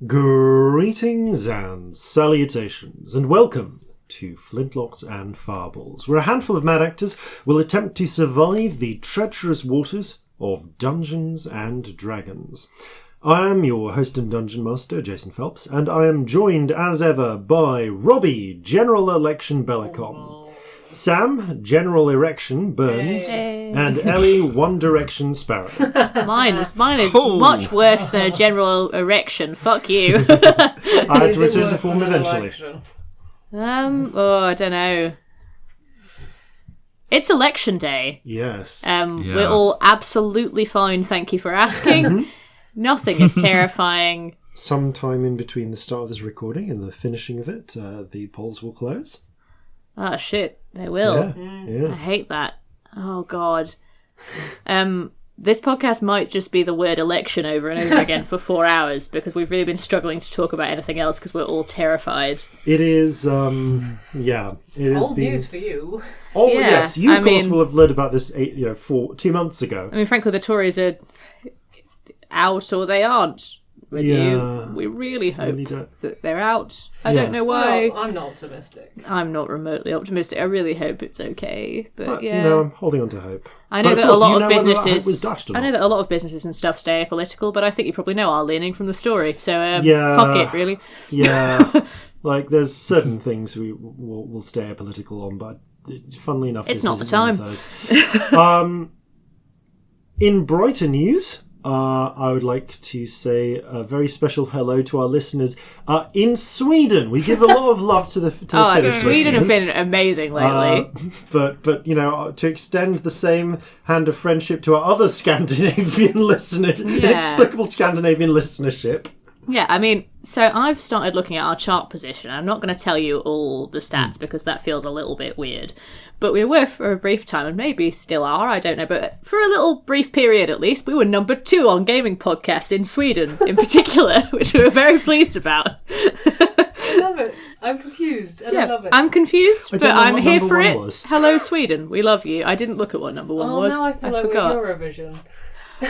Greetings and salutations, and welcome to Flintlocks and Fireballs, where a handful of mad actors will attempt to survive the treacherous waters of Dungeons and Dragons. I am your host and Dungeon Master, Jason Phelps, and I am joined, as ever, by Robbie, General Election Bellekom, Sam, General Erection Burns, and Ellie, One Direction Sparrow. Mine is much worse than a general erection. Fuck you. I had to return to form eventually. I don't know. It's election day. Yes. We're all absolutely fine, thank you for asking. Nothing is terrifying. Sometime in between the start of this recording and the finishing of it, the polls will close. Oh shit, they will. Yeah. I hate that. Oh god. This podcast might just be the word election over and over again for 4 hours because we've really been struggling to talk about anything else because we're all terrified. It is, it has Old been... news for you. Oh, Yeah, yes. You, of course, will have learned about this 2 months ago. I mean, frankly, the Tories are out or they aren't. With you. We really hope that they're out. I don't know why. Well, I'm not optimistic. I'm not remotely optimistic. I really hope it's okay. But yeah. I'm holding on to hope. I know but that of a course, lot you of know whether that hope businesses. was dashed or I know not. that a lot of businesses and stuff stay apolitical, but I think you probably know our leaning from the story. So Yeah. fuck it, really. Yeah. Like, there's certain things we will stay apolitical on, but funnily enough, It's this not the isn't one of those. In brighter news, I would like to say a very special hello to our listeners in Sweden. We give a lot of love to the Finnish Sweden have listeners. been amazing lately. But to extend the same hand of friendship to our other Scandinavian listeners, inexplicable Scandinavian listenership. Yeah, I mean, so I've started looking at our chart position. I'm not going to tell you all the stats because that feels a little bit weird. But we were for a brief time, and maybe still are, I don't know. But for a little brief period at least, we were number 2 on gaming podcasts in Sweden in particular, which we were very pleased about. I love it. I'm confused, and I love it. I'm confused, but I'm here for it. Was. Hello, Sweden. We love you. I didn't look at what number 1 was. Now I feel like forgot. we're Eurovision.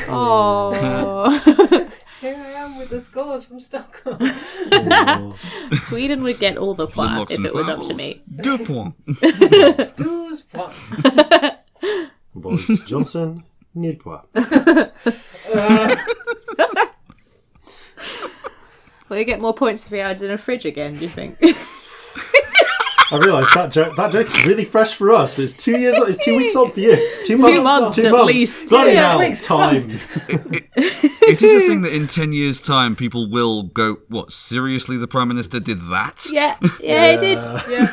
Oh. Here I am with the scores from Stockholm. Sweden would get all the points if it was up to me. 2 points. 12 points. Boris Johnson, nul point. Will you get more points if he adds in a fridge again, do you think? I realise that joke's really fresh for us, but it's 2 years. It's 2 weeks old for you. 2 months. 2 months at least. Bloody Yeah, hell, time. It is a thing that in 10 years' time, people will go, what, seriously, the Prime Minister did that? Yeah, he did. Yeah.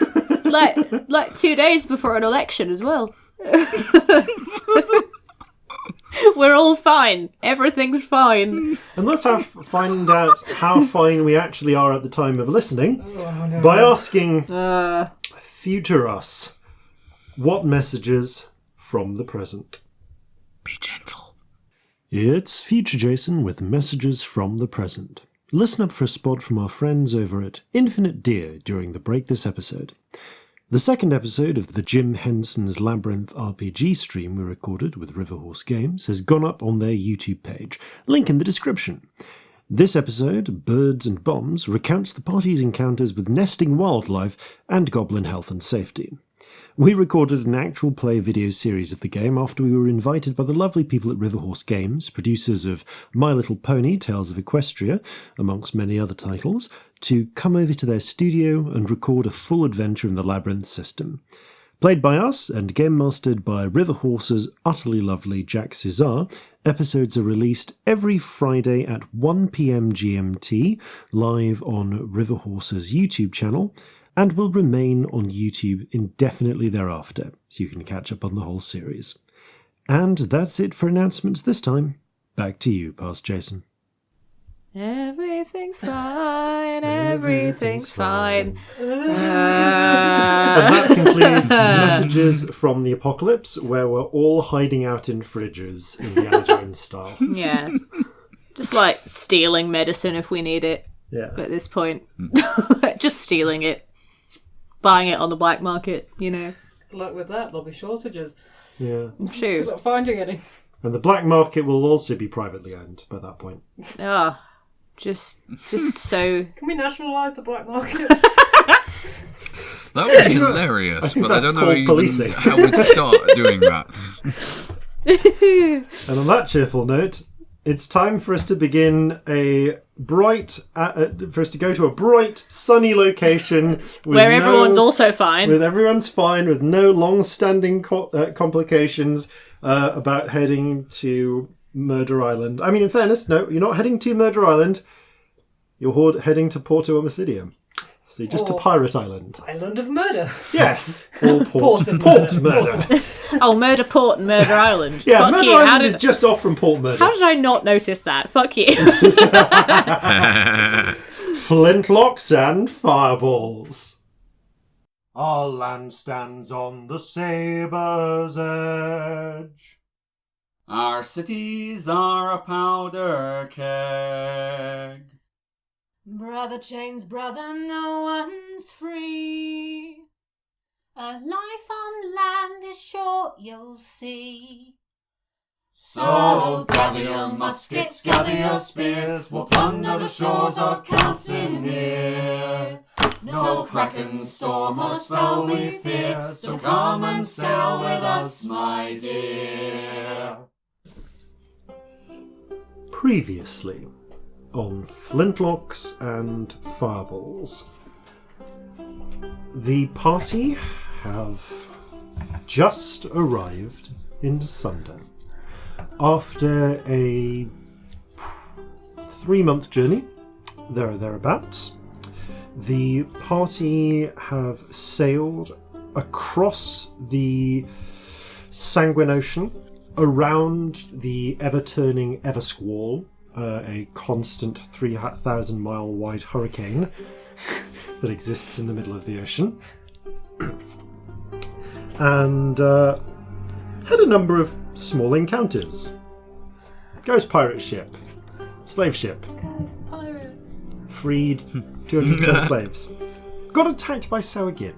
Like 2 days before an election as well. We're all fine. Everything's fine. And let's find out how fine we actually are at the time of listening by asking future us what messages from the present. Be gentle. It's Future Jason with messages from the present. Listen up for a spot from our friends over at Infinite Deer during the break this episode. The second episode of the Jim Henson's Labyrinth RPG stream we recorded with Riverhorse Games has gone up on their YouTube page. Link in the description. This episode, Birds and Bombs, recounts the party's encounters with nesting wildlife and goblin health and safety. We recorded an actual play video series of the game after we were invited by the lovely people at Riverhorse Games, producers of My Little Pony, Tales of Equestria, amongst many other titles, to come over to their studio and record a full adventure in the Labyrinth system. Played by us and game mastered by Riverhorse's utterly lovely Jack Cesar, episodes are released every Friday at 1 p.m. GMT, live on Riverhorse's YouTube channel, and will remain on YouTube indefinitely thereafter, so you can catch up on the whole series. And that's it for announcements this time. Back to you, Past Jason. Everything's fine, everything's fine. And that concludes Messages from the Apocalypse, where we're all hiding out in fridges, Indiana Jones style. Yeah. Just like stealing medicine if we need it at this point. Just stealing it. Buying it on the black market, you know. Good luck with that, there'll be shortages. Yeah. True. Good luck finding any. And the black market will also be privately owned by that point. Ah. Just so... Can we nationalise the black market? That would be hilarious, but I don't know even how we'd start doing that. And on that cheerful note, it's time for us to begin for us to go to a bright, sunny location where everyone's also fine. Everyone's fine, with no long-standing complications about heading to Murder Island. I mean, in fairness, no, you're not heading to Murder Island. You're heading to Porto Omicidium. So just to Pirate Island. Island of Murder. Yes. Or Port Murder. Oh, Murder Port and Murder Island. Yeah, Fuck Murder you. Island is just off from Port Murder. How did I not notice that? Fuck you. Flintlocks and Fireballs. Our land stands on the sabre's edge. Our cities are a powder keg. Brother chains, brother, no one's free. A life on land is short, you'll see. So gather your muskets, gather your spears, we'll plunder the shores of Calcinea. No kraken, storm or spell we fear, so come and sail with us, my dear. Previously on Flintlocks and Fireballs, the party have just arrived in Sunder after a 3-month journey, there or thereabouts. The party have sailed across the Sanguine Ocean, around the ever-turning Eversquall, a constant 3,000-mile wide hurricane that exists in the middle of the ocean, and had a number of small encounters. Ghost pirate ship, slave ship, Ghost pirates. freed 210 slaves, got attacked by Sawagin,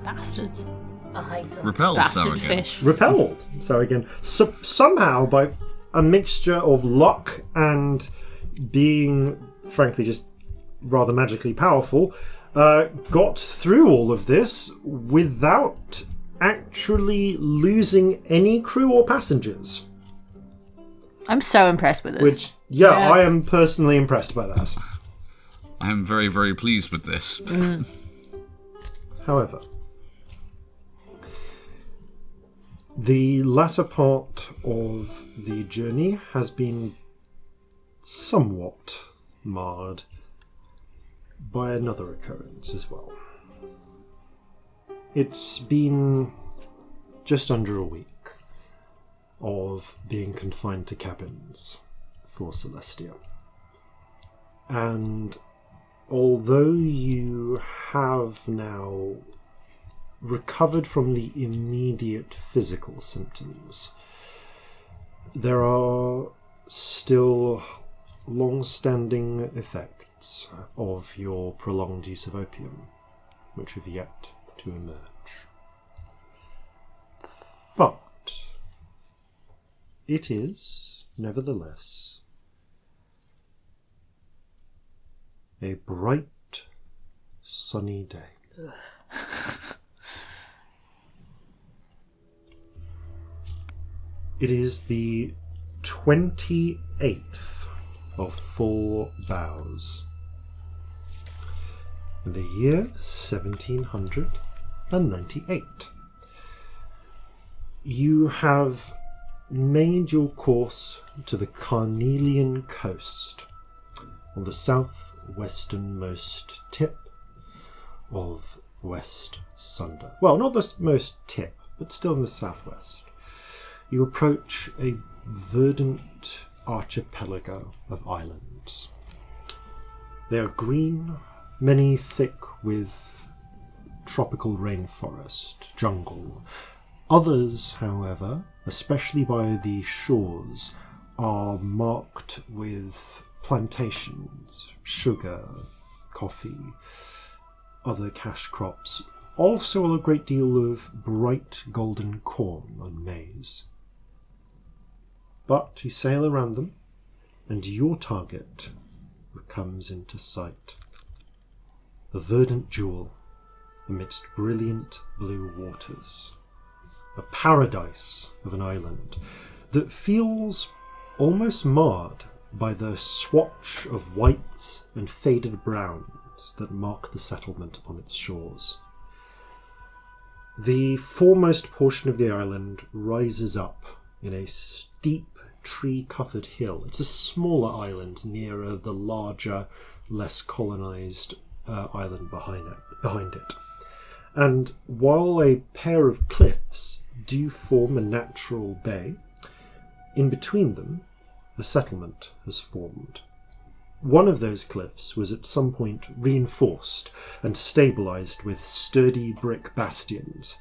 Bastards. I hate them. Repelled Bastard Sawagin. fish. repelled Sawagin. Somehow, by a mixture of luck and being, frankly, just rather magically powerful, got through all of this without actually losing any crew or passengers. I'm so impressed with this. Which, yeah, I am personally impressed by that. I am very, very pleased with this. However, the latter part of the journey has been somewhat marred by another occurrence as well. It's been just under a week of being confined to cabins for Celestia. And although you have now recovered from the immediate physical symptoms, there are still long-standing effects of your prolonged use of opium, which have yet to emerge. But it is, nevertheless, a bright, sunny day. It is the 28th of Full Bows, in the year 1798. You have made your course to the Carnelian coast, on the southwesternmost tip of West Sunder. Well, not the most tip, but still in the southwest. You approach a verdant archipelago of islands. They are green, many thick with tropical rainforest, jungle. Others, however, especially by the shores, are marked with plantations, sugar, coffee, other cash crops. Also a great deal of bright golden corn and maize. But you sail around them, and your target comes into sight. A verdant jewel amidst brilliant blue waters. A paradise of an island that feels almost marred by the swatch of whites and faded browns that mark the settlement upon its shores. The foremost portion of the island rises up in a steep tree-covered hill. It's a smaller island nearer the larger, less colonised island behind it. And while a pair of cliffs do form a natural bay, in between them a settlement has formed. One of those cliffs was at some point reinforced and stabilised with sturdy brick bastions,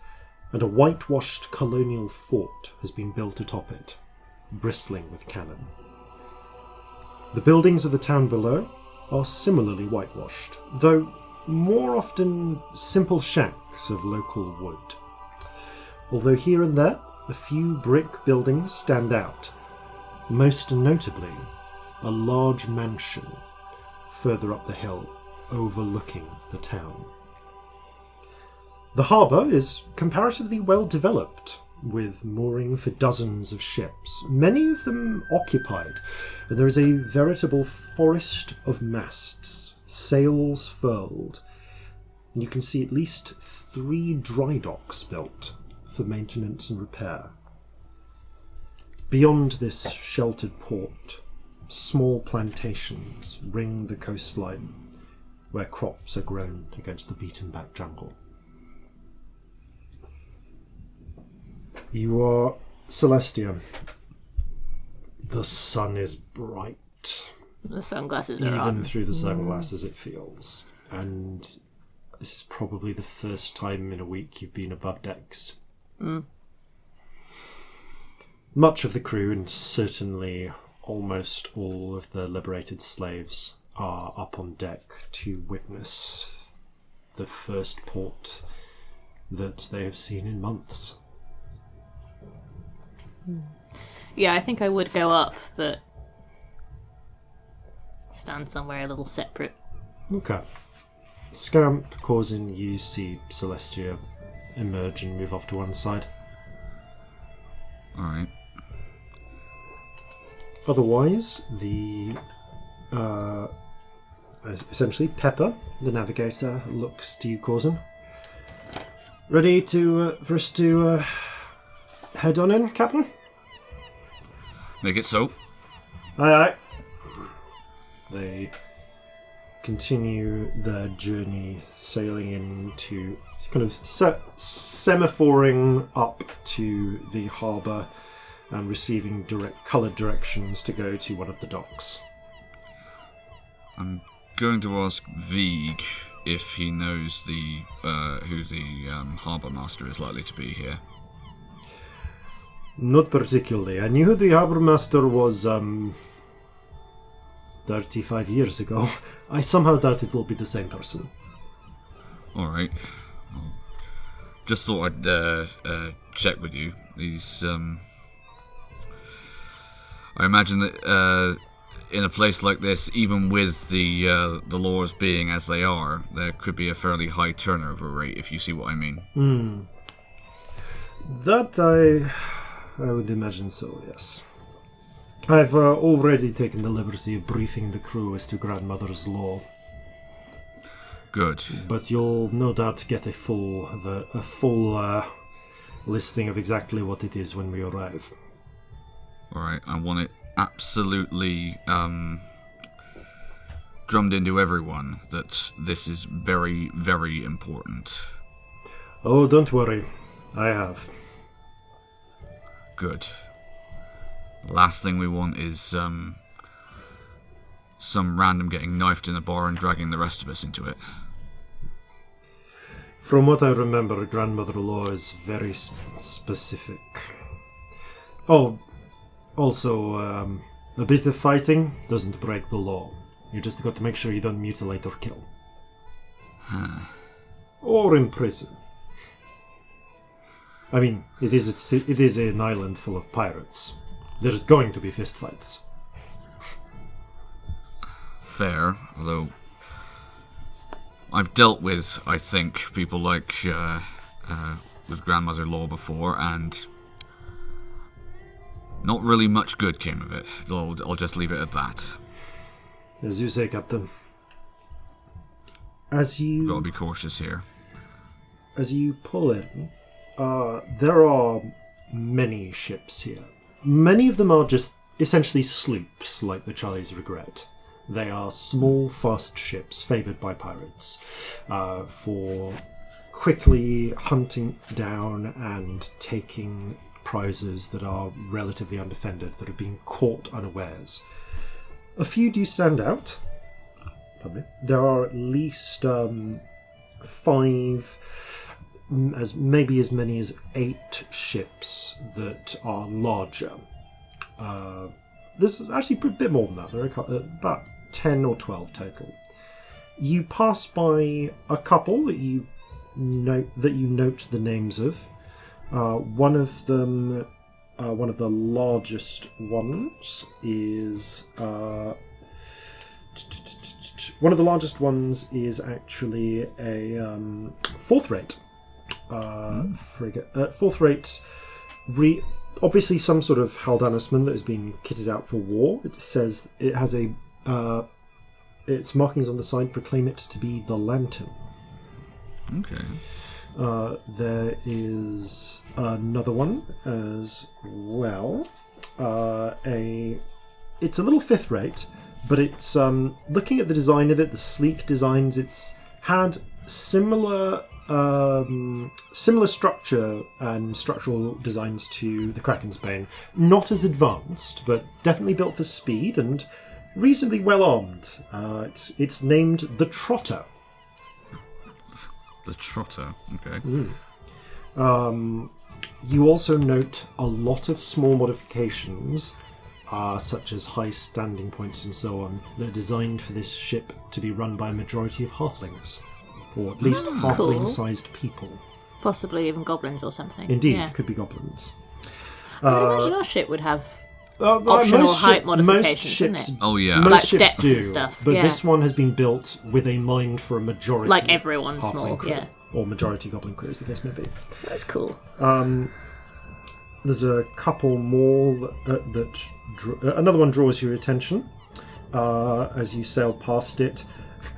and a whitewashed colonial fort has been built atop it, bristling with cannon. The buildings of the town below are similarly whitewashed, though more often simple shacks of local wood. Although here and there a few brick buildings stand out, most notably a large mansion further up the hill overlooking the town. The harbour is comparatively well developed, with mooring for dozens of ships, many of them occupied, and there is a veritable forest of masts, sails furled, and you can see at least 3 dry docks built for maintenance and repair. Beyond this sheltered port, small plantations ring the coastline, where crops are grown against the beaten-back jungle. You are Celestia. The sun is bright. The sunglasses are on. Even through the sunglasses it feels. And this is probably the first time in a week you've been above decks. Much of the crew, and certainly almost all of the liberated slaves, are up on deck to witness the first port that they have seen in months. Yeah, I think I would go up, but stand somewhere a little separate. Okay. Scamp, Corzin, you see Celestia emerge and move off to one side. Alright. Otherwise, essentially Pepper, the navigator, looks to you, Corzin. Ready for us to head on in, Captain? Make it so. Aye, aye. They continue their journey, sailing into kind of semaphoring up to the harbour and receiving coloured directions to go to one of the docks. I'm going to ask Vieg if he knows who the harbour master is likely to be here. Not particularly. I knew who the harbour master was 35 years ago. I somehow doubt it will be the same person. Alright. Well, just thought I'd check with you. He's, I imagine that in a place like this, even with the laws being as they are, there could be a fairly high turnover rate, if you see what I mean. That I would imagine so, yes. I've already taken the liberty of briefing the crew as to Grandmother's law. Good. But you'll no doubt get a full listing of exactly what it is when we arrive. Alright, I want it absolutely drummed into everyone that this is very, very important. Oh, don't worry. I have. Good. Last thing we want is some random getting knifed in a bar and dragging the rest of us into it. From what I remember, Grandmother Law is very specific. Oh, also, a bit of fighting doesn't break the law. You just got to make sure you don't mutilate or kill. Or imprison. I mean, it is an island full of pirates. There's going to be fistfights. fair, although I've dealt with, I think, people like with Grandmother Law before, and not really much good came of it. I'll just leave it at that. As you say, Captain. Gotta be cautious here. As you pull in, there are many ships here. Many of them are just essentially sloops, like the Charlie's Regret. They are small, fast ships favoured by pirates for quickly hunting down and taking prizes that are relatively undefended, that have been caught unawares. A few do stand out. There are at least 5, maybe as many as 8 ships that are larger. There's actually a bit more than that. There are about 10 or 12 total. You pass by a couple that you note the names of. One of them, one of the largest ones is actually a fourth-rate frigate. Fourth-rate, obviously some sort of Haldanisman that has been kitted out for war. It says it has its markings on the side proclaim it to be the Lantern. Okay. There is another one as well. It's a little fifth-rate, but it's looking at the design of it, the sleek designs. It's had similar structure and structural designs to the Kraken's Bane. Not as advanced, but definitely built for speed and reasonably well armed. It's named the Trotter. The Trotter, okay. You also note a lot of small modifications, such as high standing points and so on, that are designed for this ship to be run by a majority of halflings, or at least halfling-sized people. Possibly even goblins or something. Indeed, yeah. could be goblins. I would imagine our ship would have optional height modifications, wouldn't it? Oh, yeah. Most Like ships steps do, and stuff, but yeah. this one has been built with a mind for a majority Like everyone's halfling small, crew, yeah. or majority goblin crew, as the case may be. That's cool. There's a couple more another one draws your attention as you sail past it.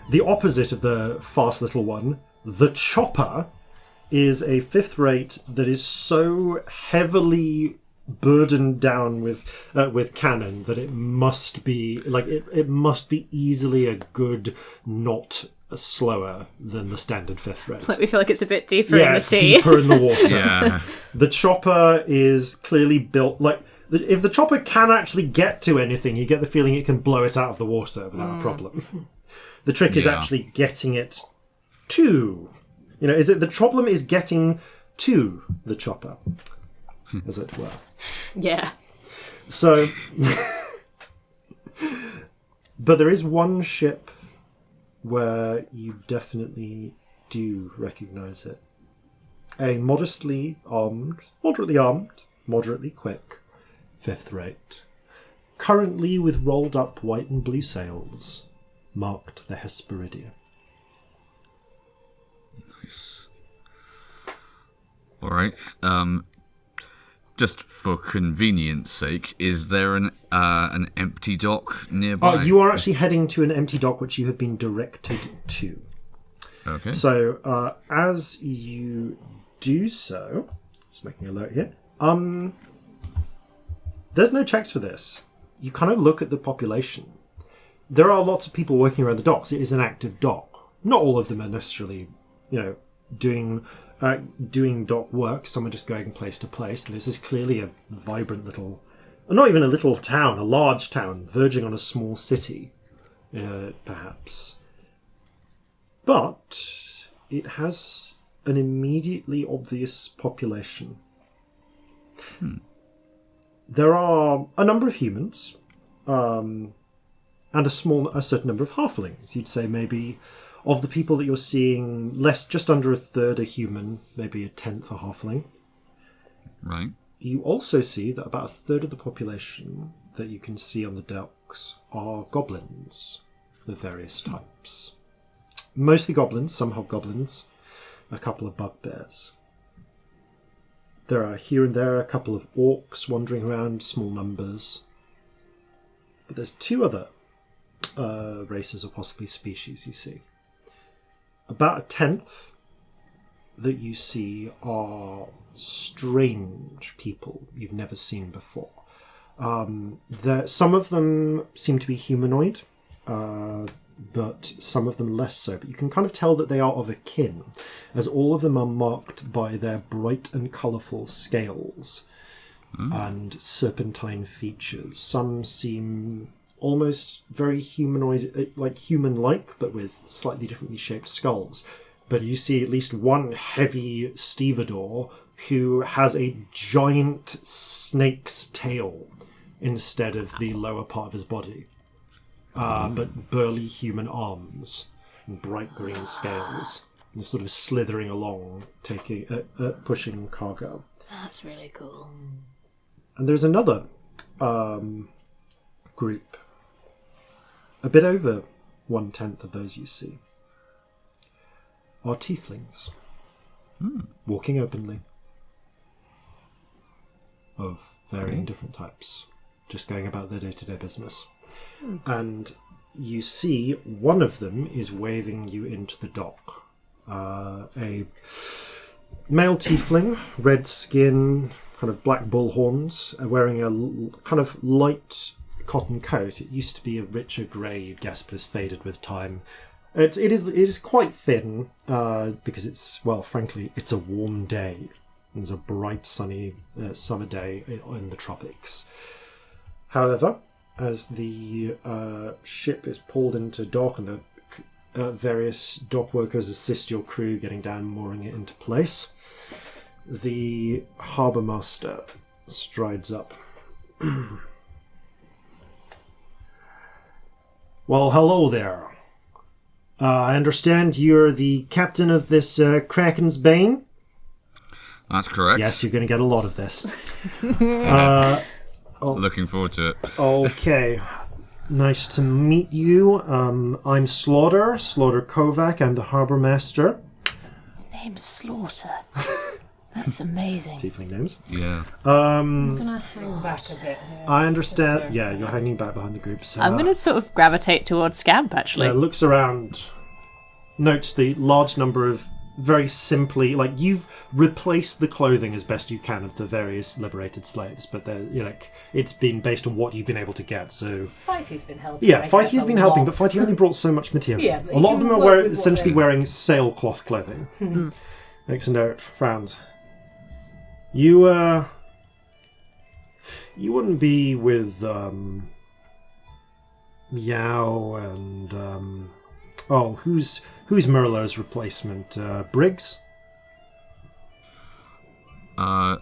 The opposite of the fast little one, the Chopper, is a fifth-rate that is so heavily burdened down with cannon that it must be it must be easily a good knot slower than the standard fifth-rate. Like we feel like it's a bit deeper in the it's sea. deeper in the water. Yeah. The Chopper is clearly built if the Chopper can actually get to anything, you get the feeling it can blow it out of the water without a problem. The trick is actually getting it to. The problem is getting to the Chopper, as it were. Yeah. So, but there is one ship where you definitely do recognise it. A moderately armed, moderately quick, fifth-rate, currently with rolled up white and blue sails, marked the Hesperidia. Nice. All right. Just for convenience sake, is there an empty dock nearby? You are actually heading to an empty dock, which you have been directed to. Okay. So, as you do so, just making a note here. There's no checks for this. You kind of look at the population. There are lots of people working around the docks. It is an active dock. Not all of them are necessarily, doing dock work. Some are just going place to place. This is clearly a vibrant little, not even a little town, a large town, verging on a small city, perhaps. But it has an immediately obvious population. There are a number of humans, and a certain number of halflings. You'd say maybe of the people that you're seeing, just under a third are human, maybe a tenth are halfling. Right. You also see that about a third of the population that you can see on the docks are goblins. of various types. Mostly goblins, some hobgoblins, a couple of bugbears. There are here and there a couple of orcs wandering around, small numbers. But there's two other races or possibly species you see. About a tenth that you see are strange people you've never seen before. Some of them seem to be humanoid, but some of them less so. But you can kind of tell that they are of a kin, as all of them are marked by their bright and colourful scales and serpentine features. Some seem almost very humanoid, like human-like, but with slightly differently shaped skulls. But you see at least one heavy stevedore who has a giant snake's tail instead of the lower part of his body. But burly human arms and bright green scales, and sort of slithering along, pushing cargo. That's really cool. And there's another group, a bit over 1/10 of those you see, are tieflings, walking openly, of varying different types, just going about their day-to-day business. And you see one of them is waving you into the dock. A male tiefling, red skin, kind of black bull horns, wearing a kind of light cotton coat. It used to be a richer grey, you'd guess, but has faded with time. It is quite thin because frankly, it's a warm day. It's a bright, sunny summer day in the tropics. However, as the ship is pulled into dock and the various dock workers assist your crew getting down, mooring it into place, the harbour master strides up. Well, hello there. I understand you're the captain of this Kraken's Bane? That's correct. Yes, you're going to get a lot of this. Looking forward to it. Okay. Nice to meet you. I'm Slaughter Kovac. I'm the harbour master. His name's Slaughter. That's amazing. Tiefling names. Yeah. I'm going to hang back a bit here. I understand. Yeah, you're hanging back behind the group. So, I'm going to sort of gravitate towards Scamp, actually. looks around, notes the large number of very simply, like, you've replaced the clothing as best you can of the various liberated slaves, but it's been based on what you've been able to get. So Fighty's been helping. yeah, Fighty's been helping, but Fighty only brought so much material. Yeah, a lot of them are essentially wearing sailcloth clothing. Makes a note, frowns. You wouldn't be with Meow and who's Merlot's replacement? Briggs? That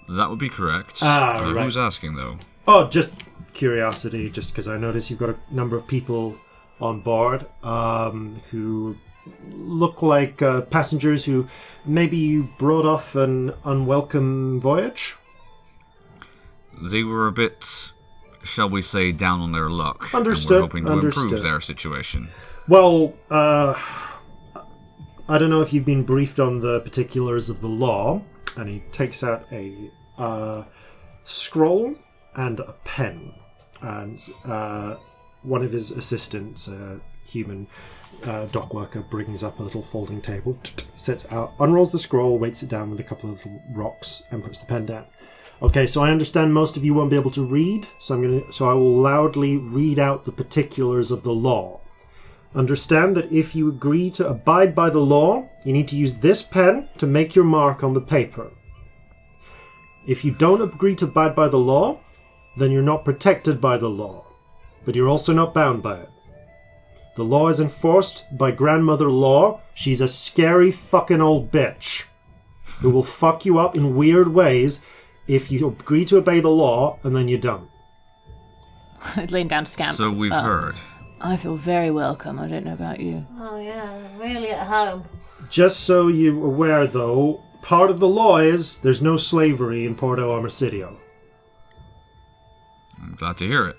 would be correct. Right. Who's asking, though? Oh, just curiosity, just because I noticed you've got a number of people on board who look like passengers who maybe you brought off an unwelcome voyage. They were a bit, shall we say, down on their luck. Understood. And we're hoping to improve their situation. Well, I don't know if you've been briefed on the particulars of the law, and he takes out a scroll and a pen, and one of his assistants, a human dock worker, brings up a little folding table, sets out, unrolls the scroll, weights it down with a couple of little rocks, and puts the pen down. Okay, so I understand most of you won't be able to read, so I will loudly read out the particulars of the law. Understand that if you agree to abide by the law, you need to use this pen to make your mark on the paper. If you don't agree to abide by the law, then you're not protected by the law, but you're also not bound by it. The law is enforced by Grandmother Law. She's a scary fucking old bitch who will fuck you up in weird ways if you agree to obey the law and then you don't. I'd lean down to Scamp. So we've heard. I feel very welcome. I don't know about you. Oh yeah, really at home. Just so you're aware, though, part of the law is there's no slavery in Porto Armacidio. I'm glad to hear it.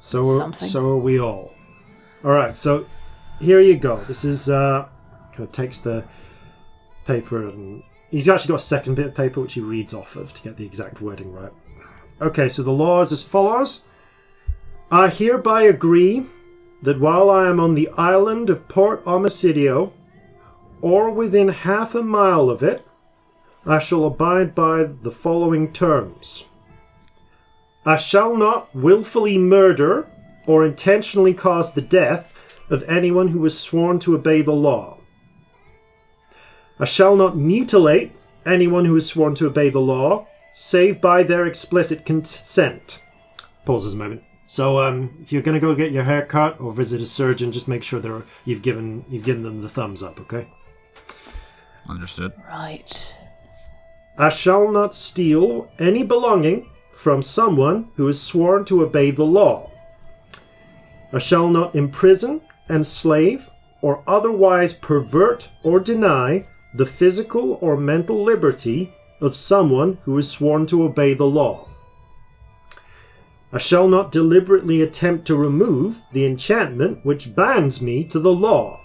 So are we all. All right, so here you go. This is kind of takes the paper, and he's actually got a second bit of paper which he reads off of to get the exact wording right. Okay, so the law is as follows. I hereby agree that while I am on the island of Port Omicidio, or within half a mile of it, I shall abide by the following terms. I shall not willfully murder or intentionally cause the death of anyone who is sworn to obey the law. I shall not mutilate anyone who is sworn to obey the law, save by their explicit consent. Pauses a moment. So, if you're going to go get your hair cut or visit a surgeon, just make sure you've given them the thumbs up, okay? Understood. Right. I shall not steal any belonging from someone who is sworn to obey the law. I shall not imprison, enslave, or otherwise pervert or deny the physical or mental liberty of someone who is sworn to obey the law. I shall not deliberately attempt to remove the enchantment which binds me to the law.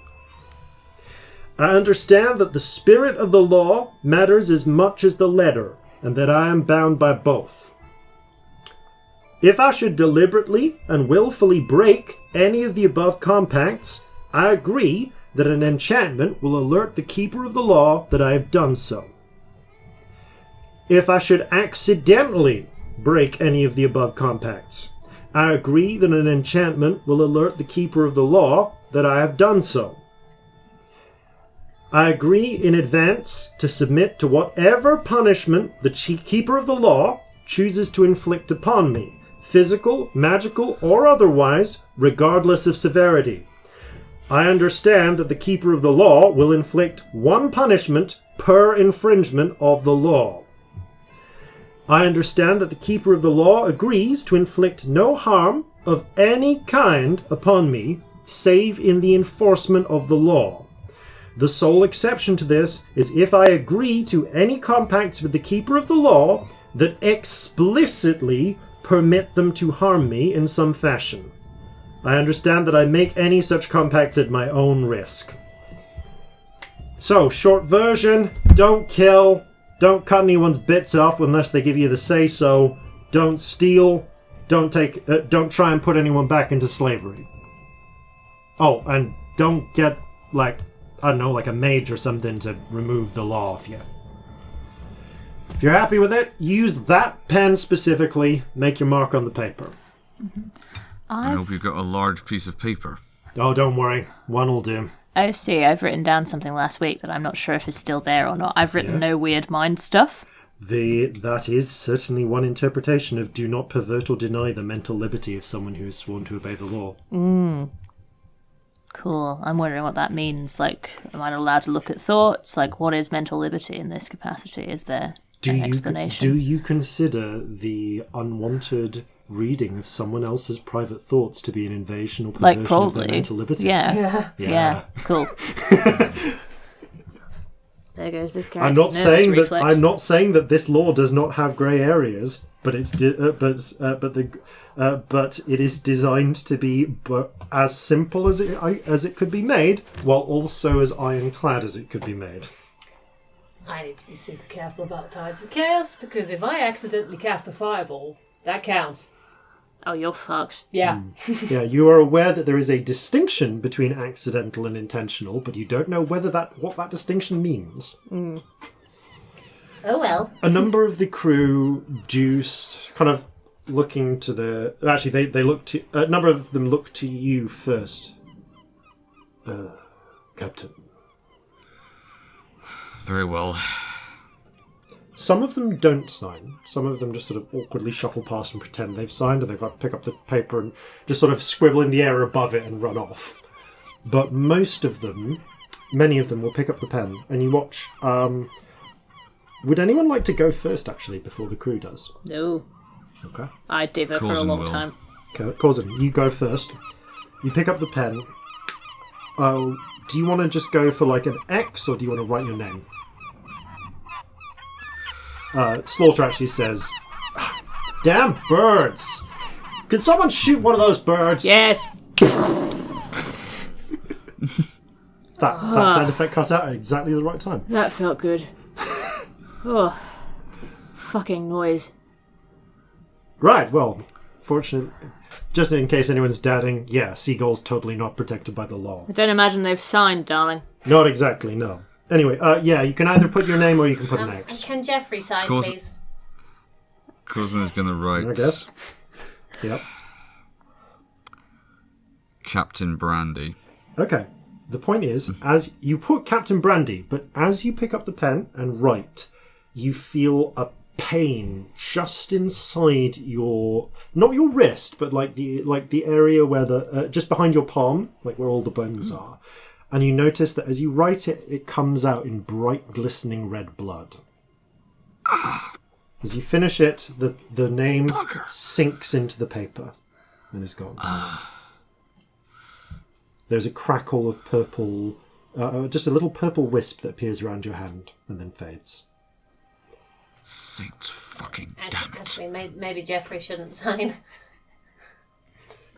I understand that the spirit of the law matters as much as the letter, and that I am bound by both. If I should deliberately and willfully break any of the above compacts, I agree that an enchantment will alert the keeper of the law that I have done so. If I should accidentally break any of the above compacts, I agree that an enchantment will alert the keeper of the law that I have done so. I agree in advance to submit to whatever punishment the keeper of the law chooses to inflict upon me, physical, magical, or otherwise, regardless of severity. I understand that the keeper of the law will inflict one punishment per infringement of the law. I understand that the keeper of the law agrees to inflict no harm of any kind upon me, save in the enforcement of the law. The sole exception to this is if I agree to any compacts with the keeper of the law that explicitly permit them to harm me in some fashion. I understand that I make any such compacts at my own risk. So, short version, don't kill, don't cut anyone's bits off unless they give you the say-so, don't steal, don't try and put anyone back into slavery. Oh, and don't get, like a mage or something to remove the law off you. If you're happy with it, use that pen specifically, make your mark on the paper. I hope you've got a large piece of paper. Oh, don't worry. One will do. Oh, see, I've written down something last week that I'm not sure if is still there or not. I've written no weird mind stuff. That is certainly one interpretation of do not pervert or deny the mental liberty of someone who is sworn to obey the law. Cool. I'm wondering what that means. Like, am I allowed to look at thoughts? Like, what is mental liberty in this capacity? Is there an explanation? Do you consider the unwanted reading of someone else's private thoughts to be an invasion or perversion of their mental liberty? Yeah. Cool. There goes this character's I'm not reflex. saying that this law does not have grey areas, but it is designed to be as simple as it could be made, while also as ironclad as it could be made. I need to be super careful about Tides of Chaos, because if I accidentally cast a fireball, that counts. Oh, you're fucked. Yeah. Yeah, you are aware that there is a distinction between accidental and intentional, but you don't know what that distinction means. Oh well. A number of the crew do kind of looking to the... Actually, they look to... A number of them look to you first. Captain. Very well. Some of them don't sign. Some of them just sort of awkwardly shuffle past and pretend they've signed, or they've got to pick up the paper and just sort of scribble in the air above it and run off. But many of them will pick up the pen, and you watch... would anyone like to go first, actually, before the crew does? No. Okay. I diver for a Corzin long will. time. Okay, Corzin, you go first. You pick up the pen. Do you want to just go for like an X, or do you want to write your name? Slaughter actually says, "Damn birds! Could someone shoot one of those birds?" Yes. That sound effect cut out at exactly the right time. That felt good. Oh, fucking noise. Right, well, fortunately, just in case anyone's doubting, yeah, seagulls totally not protected by the law. I don't imagine they've signed, darling. Not exactly, no. Anyway, yeah, you can either put your name or you can put an X. Can Jeffrey sign, Course- please? Corzin is going to write I guess. Yep. Captain Brandy. Okay. The point is, as you put Captain Brandy, but as you pick up the pen and write, you feel a pain just inside your, not your wrist, but like the area where the just behind your palm, like where all the bones are. And you notice that as you write it, it comes out in bright, glistening red blood. As you finish it, the name sinks into the paper and is gone. There's a crackle of purple, just a little purple wisp that appears around your hand and then fades. Saints fucking damn it. Actually, maybe Jeffrey shouldn't sign.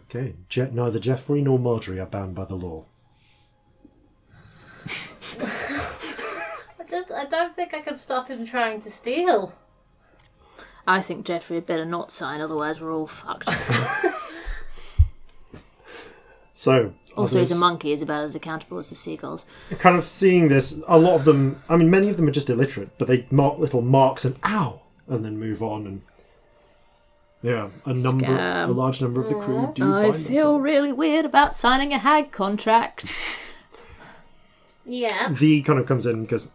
Okay, neither Jeffrey nor Marjorie are bound by the law. I don't think I could stop him trying to steal. I think Jeffrey had better not sign, otherwise we're all fucked. So, Also, he's a monkey, he's about as accountable as the seagulls. kind of seeing this, a lot of them, I mean, many of them are just illiterate, but they mark little marks and ow, and then move on, and yeah, a large number of the crew do I bind feel themselves. really weird about signing a hag contract. Yeah. V kind of comes in and goes,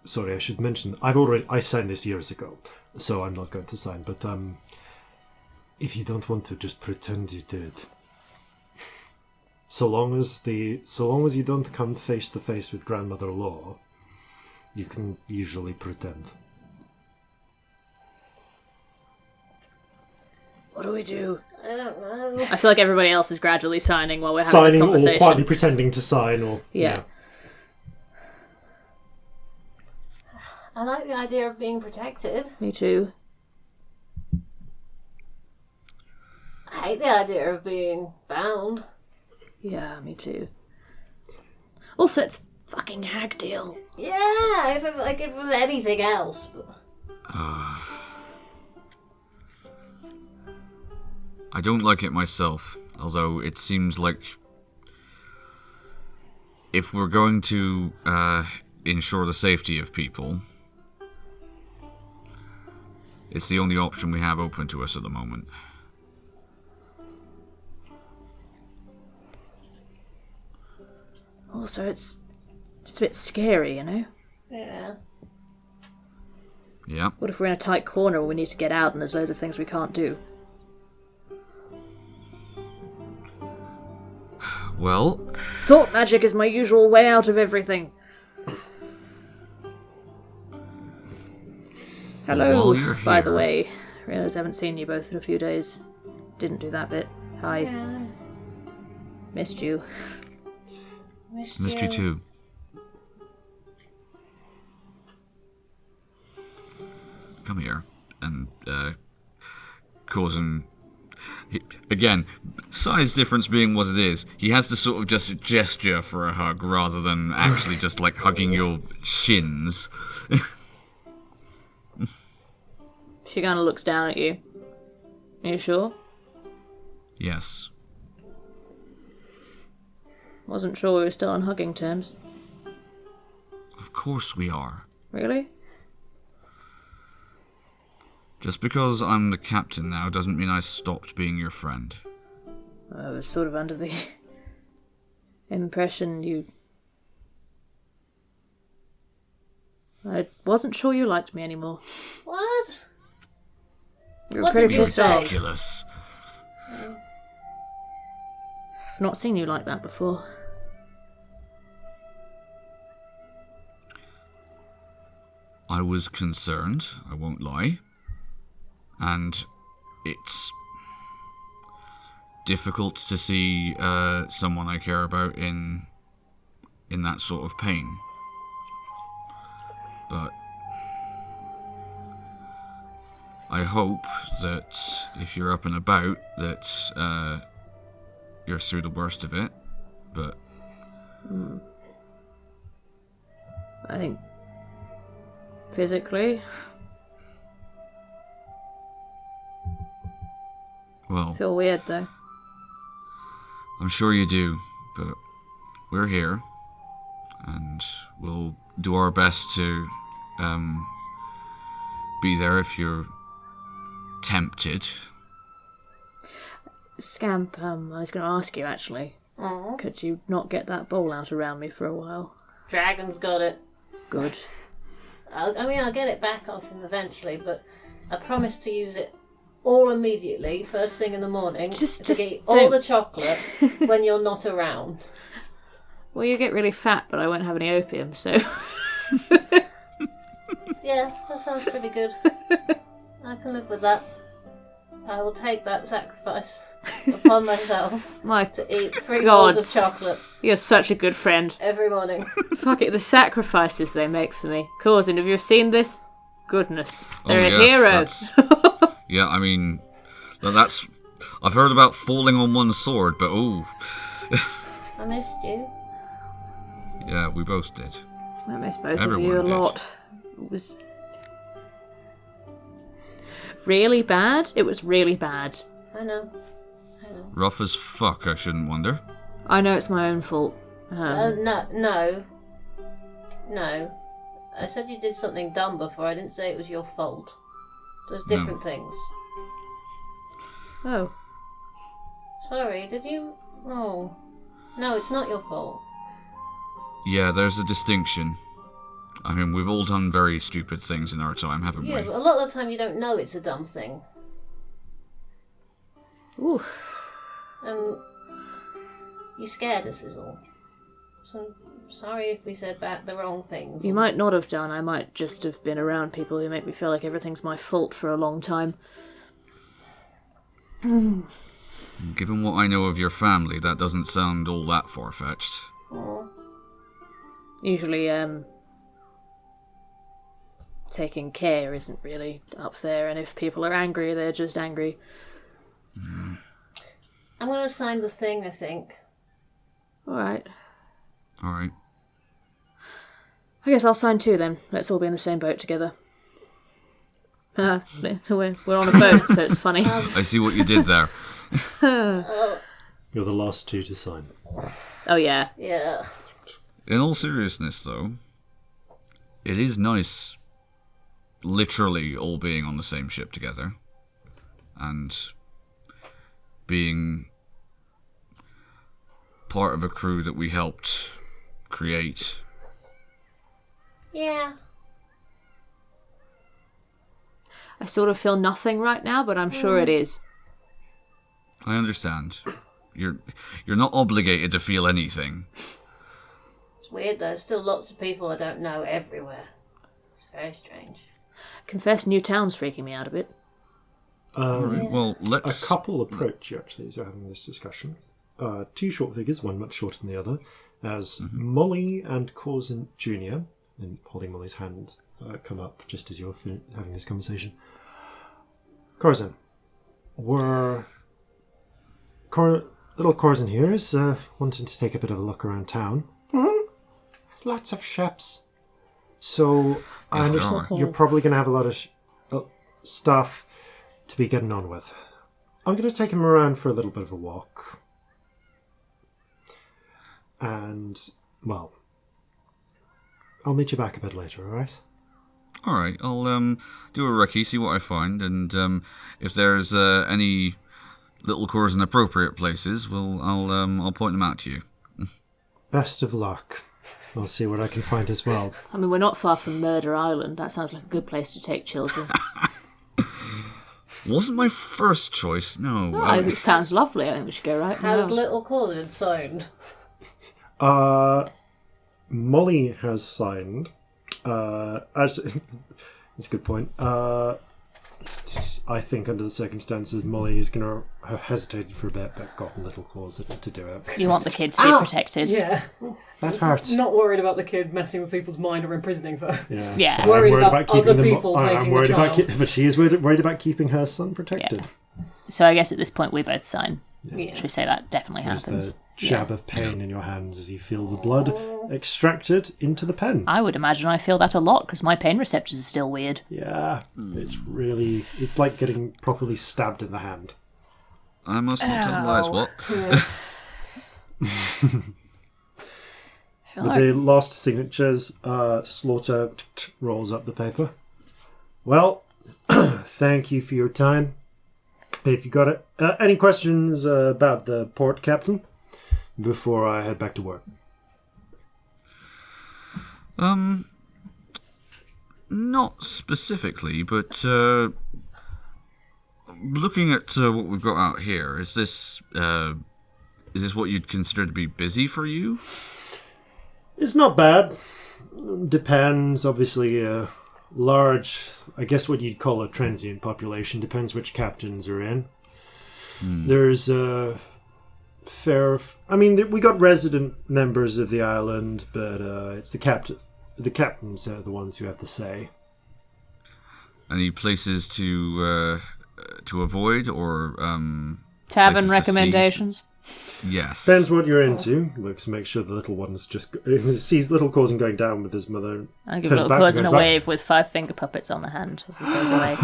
sorry, I should mention, I signed this years ago, so I'm not going to sign, but if you don't want to, just pretend you did. So long as you don't come face to face with grandmother law, you can usually pretend. What do we do? I don't know. I feel like everybody else is gradually signing while we're having this Signing or conversation. quietly pretending to sign, or Yeah. I like the idea of being protected. Me too. I hate the idea of being bound. Yeah, me too. Also, it's fucking hag deal. Yeah, if it was anything else. But... I don't like it myself, although it seems like if we're going to ensure the safety of people, it's the only option we have open to us at the moment. Also, it's just a bit scary, you know? Yeah. Yeah. What if we're in a tight corner and we need to get out and there's loads of things we can't do? Well, Thought magic is my usual way out of everything. Hello, While you're by the here- way. Realise I haven't seen you both in a few days. Didn't do that bit. Hi. Yeah. Missed you. missed you too. Come here. And, Corzin... Again, size difference being what it is, he has to sort of just gesture for a hug rather than actually just, like, hugging your shins. She kind of looks down at you. Are you sure? Yes. Wasn't sure we were still on hugging terms. Of course we are. Really? Just because I'm the captain now doesn't mean I stopped being your friend. I was sort of under the impression you... I wasn't sure you liked me anymore. What? You were What pretty did you pissed say? off. Ridiculous. I've not seen you like that before. I was concerned, I won't lie. And it's difficult to see someone I care about in that sort of pain. But I hope that if you're up and about that you're through the worst of it. But Physically. Well, Feel weird though. I'm sure you do, but we're here, and we'll do our best to be there if you're tempted. Scamp, I was going to ask you actually. Could you not get that bowl out around me for a while? Dragon's got it. Good. I'll get it back off him eventually, but I promise to use it all immediately, first thing in the morning, to eat all the chocolate when you're not around. Well, you get really fat, but I won't have any opium, so... Yeah, that sounds pretty good. I can live with that. I will take that sacrifice upon myself to eat 3 bowls of chocolate. You're such a good friend. Every morning. Fuck it, the sacrifices they make for me. Corzin, have you seen this? Goodness. They're a hero. Yeah, I mean, that's... I've heard about falling on one sword, but ooh. I missed you. Yeah, we both did. I miss both Everyone of you a did. lot. It was... really bad? It was really bad. I know. Rough as fuck, I shouldn't wonder. I know it's my own fault. No. I said you did something dumb before. I didn't say it was your fault. There's different things. Oh. Sorry, did you... Oh. No, it's not your fault. Yeah, there's a distinction. I mean, we've all done very stupid things in our time, haven't Yeah, we? but a lot of the time you don't know it's a dumb thing. Ooh. You scared us is all. So, sorry if we said the wrong things. You might not have done. I might just have been around people who make me feel like everything's my fault for a long time. Given what I know of your family, that doesn't sound all that far-fetched. Oh. Usually, taking care isn't really up there, and if people are angry, they're just angry. I'm going to sign the thing, I think. Alright. Alright. I guess I'll sign too then. Let's all be in the same boat together. We're on a boat, so it's funny. I see what you did there. You're the last 2 to sign. Oh yeah. Yeah. In all seriousness, though, it is nice literally all being on the same ship together. And being part of a crew that we helped create. Yeah. I sort of feel nothing right now, but I'm sure it is. I understand. You're not obligated to feel anything. It's weird though, still lots of people I don't know everywhere. It's very strange. Confess, new town's freaking me out a bit. Alright, well, let's... A couple approach you actually as you're having this discussion. 2 short figures, one much shorter than the other, as Molly and Corzin Jr., and holding Molly's hand, come up just as you're having this conversation. Corzin, little Corzin here is wanting to take a bit of a look around town. There's lots of ships. So I Yes, there understand are. you're probably going to have a lot of stuff to be getting on with. I'm going to take him around for a little bit of a walk. And, well, I'll meet you back a bit later, alright? Alright, I'll do a recce, see what I find, and if there's any little cores in appropriate places, I'll point them out to you. Best of luck. I'll see what I can find as well. I mean, we're not far from Murder Island. That sounds like a good place to take children. Wasn't my first choice, no. Oh, it sounds lovely. I think we should go right How's now. little Corzin signed? Molly has signed. It's a good point. I think under the circumstances, Molly is going to have hesitated for a bit, but gotten little cause to do it. You want the kid to be protected. Yeah. That hurts. Not worried about the kid messing with people's mind or imprisoning them. Yeah. Yeah. I'm Worried about keeping other them- people I'm taking worried the about, child. but she is worried about keeping her son protected. So I guess at this point we both sign. Yeah. Should we say that definitely Where's happens? jab of pain in your hands as you feel the blood extracted into the pen. I would imagine I feel that a lot because my pain receptors are still weird. Yeah, it's like getting properly stabbed in the hand. I must not tell lies, what? With the last signatures, Slaughter rolls up the paper. Well, thank you for your time. If you got it, any questions about the port, Captain, before I head back to work? Not specifically, but looking at what we've got out here, is this what you'd consider to be busy for you? It's not bad. Depends, obviously, large, I guess what you'd call a transient population. Depends which captains are in. There's a fair... we got resident members of the island, but it's the captains are the ones who have the say. Any places to avoid, or tavern recommendations? Yes. Depends what you're into. Looks, make sure the little one's just sees little Corzin going down with his mother. I give little Corzin a wave with 5 finger puppets on the hand as he goes away.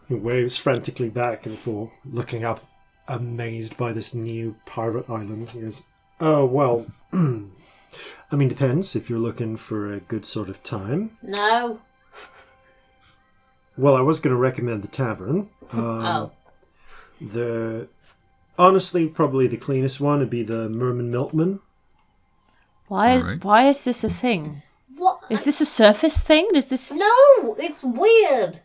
He waves frantically back and forth, looking up, amazed by this new pirate island. He goes, "Oh well, depends if you're looking for a good sort of time." No. Well, I was going to recommend the tavern. Honestly, probably the cleanest one would be the Merman Milkman. Why is this a thing? What? Is this a surface thing? Is this... No, it's weird.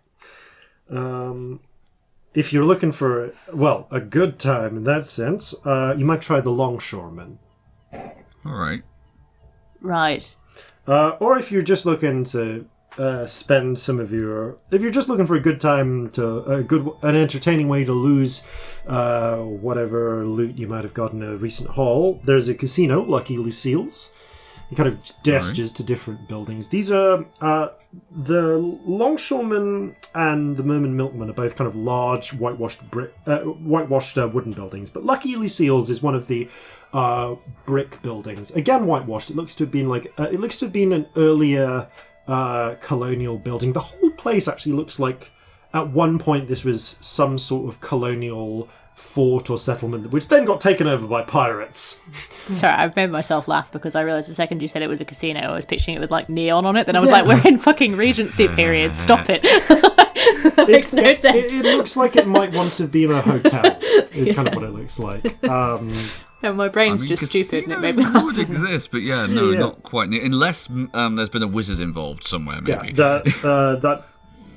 If you're looking for, a good time in that sense, you might try the Longshoreman. All right. Right. Or if you're just looking to spend some of your... If you're just looking for a good time, an entertaining way to lose whatever loot you might have got in a recent haul, there's a casino, Lucky Lucille's. He kind of gestures to different buildings. These are... the Longshoreman and the Merman Milkman are both kind of large, whitewashed wooden buildings. But Lucky Lucille's is one of the brick buildings. Again, whitewashed. It looks to have been an earlier... colonial building. The whole place actually looks like at one point this was some sort of colonial fort or settlement, which then got taken over by pirates. Sorry, I've made myself laugh because I realised the second you said it was a casino, I was picturing it with like neon on it. Then I was like, we're in fucking Regency period. Stop it. That makes no sense. It looks like it might once have been a hotel. Is kind of what it looks like. My brain's just stupid and it made me laugh. Would exist, but not quite. Unless there's been a wizard involved somewhere, maybe. Yeah,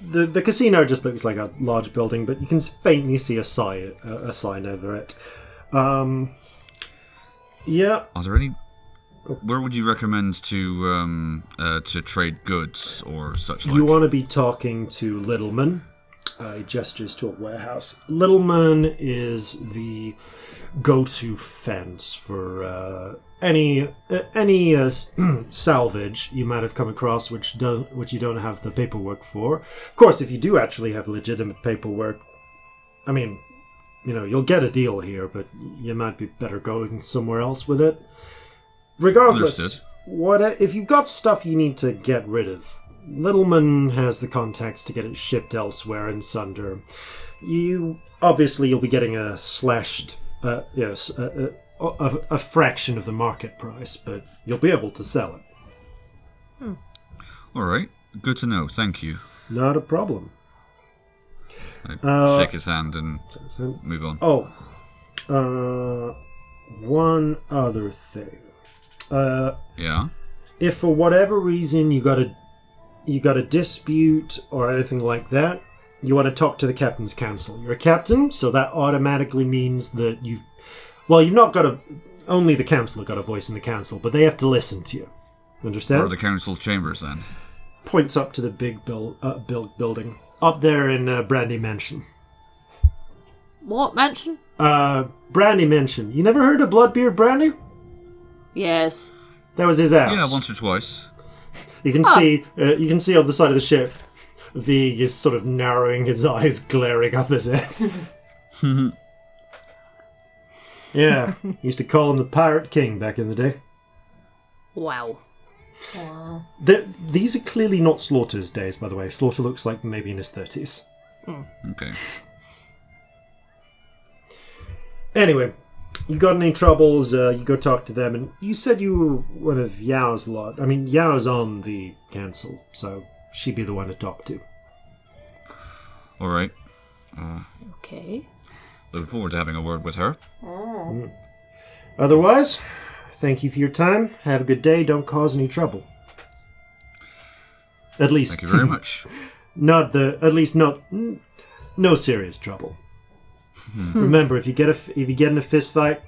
the casino just looks like a large building, but you can faintly see a sign over it. Yeah. Are there any? Where would you recommend to trade goods or such like? You want to be talking to Littleman. He gestures to a warehouse. Littleman is the go-to fence for any salvage you might have come across which you don't have the paperwork for. Of course, if you do actually have legitimate paperwork, you'll get a deal here, but you might be better going somewhere else with it. Regardless, if you've got stuff you need to get rid of, Littleman has the contacts to get it shipped elsewhere and sunder. You'll be getting a slashed, a fraction of the market price, but you'll be able to sell it. All right, good to know. Thank you. Not a problem. I shake his hand and move on. One other thing. Yeah. If for whatever reason you got a dispute or anything like that, you want to talk to the captain's council. You're a captain, so that automatically means that you've not got only the council have got a voice in the council, but they have to listen to you. Understand? Or the council's chambers, then. Points up to the big building up there in Brandy Mansion. What mansion? Brandy Mansion. You never heard of Bloodbeard Brandy? Yes. That was his house. Yeah, once or twice. You can see on the side of the ship, V is sort of narrowing his eyes, glaring up at it. Yeah, used to call him the Pirate King back in the day. Wow. These are clearly not Slaughter's days, by the way. Slaughter looks like maybe in his 30s. Okay. Anyway, you got any troubles, you go talk to them, and you said you were one of Yao's lot. I mean, Yao's on the council, so she'd be the one to talk to. All right. Okay. Looking forward to having a word with her. Otherwise, thank you for your time. Have a good day. Don't cause any trouble. At least... Thank you very much. No serious trouble. Remember, if you get in a fist fight,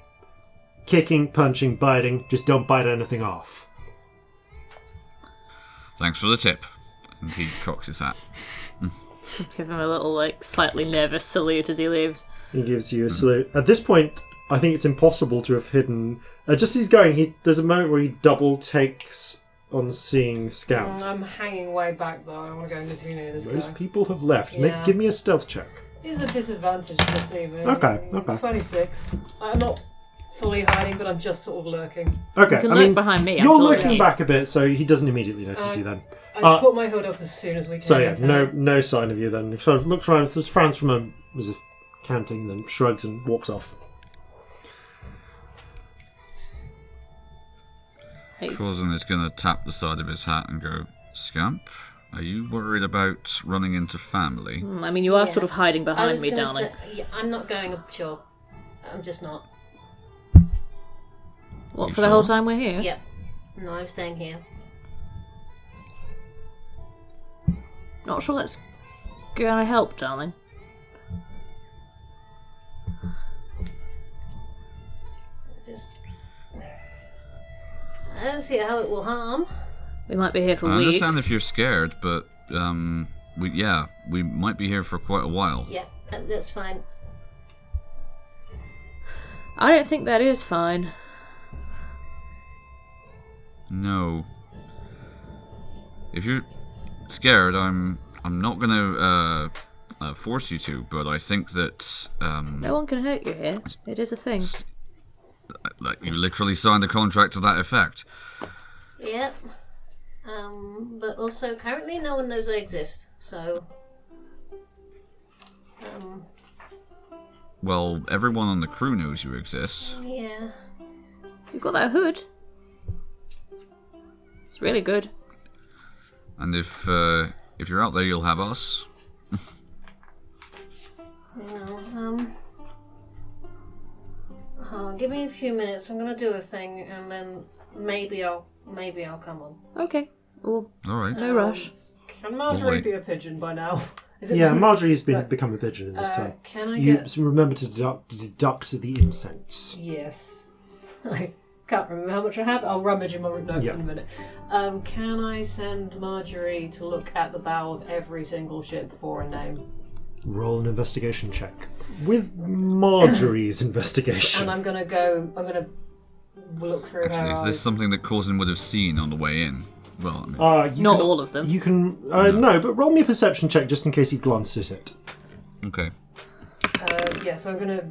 kicking, punching, biting, just don't bite anything off. Thanks for the tip. And he cocks his hat. Give him a little, slightly nervous salute as he leaves. He gives you a salute. At this point, I think it's impossible to have hidden... just as he's going, there's a moment where he double takes on seeing Scamp. I'm hanging way back, though. I don't want to go in between this guy. Most people have left. Yeah. Give me a stealth check. It's a disadvantage this evening. Okay. 26. I'm not fully hiding, but I'm just sort of lurking. Okay, You can look behind me. You're absolutely. looking back a bit, so he doesn't immediately notice you then. I put my hood up as soon as we can. So yeah, no sign of you then. He sort of looks around, frowns from a as if canting, then shrugs and walks off. Corzin is going to tap the side of his hat and go, Scamp, are you worried about running into family? I mean, you are sort of hiding behind me, darling. I'm not going up, sure. I'm just not. What, You for the sure? whole time we're here? Yep. No, I'm staying here. Not sure that's gonna help, darling. I don't see how it will harm. We might be here for I weeks. understand if you're scared, but we might be here for quite a while. Yeah, that's fine. I don't think that is fine. No. If you're scared, I'm not gonna force you to, but I think that No one can hurt you here. It is a thing. you literally signed a contract to that effect. Yep. But also currently no one knows I exist, so Well, everyone on the crew knows you exist. yeah. You've got that hood. It's really good. And if you're out there, you'll have us. Give me a few minutes. I'm gonna do a thing, and then maybe I'll come on. Okay. Well, All right. no rush. Can Marjorie wait. be a pigeon by now? Is it Yeah, Marjorie's Right. become a pigeon in this time. Can I You get... remember to deduct the incense. Yes. I can't remember how much I have. I'll rummage in my notes Yeah. in a minute. Can I send Marjorie to look at the bow of every single ship for a name? Roll an investigation check. With Marjorie's investigation. And I'm gonna look through Actually, her is eyes. this something that Corzin would have seen on the way in? Well, You Not can- all of them. You can... no, but roll me a perception check just in case you glanced at it. okay. So I'm gonna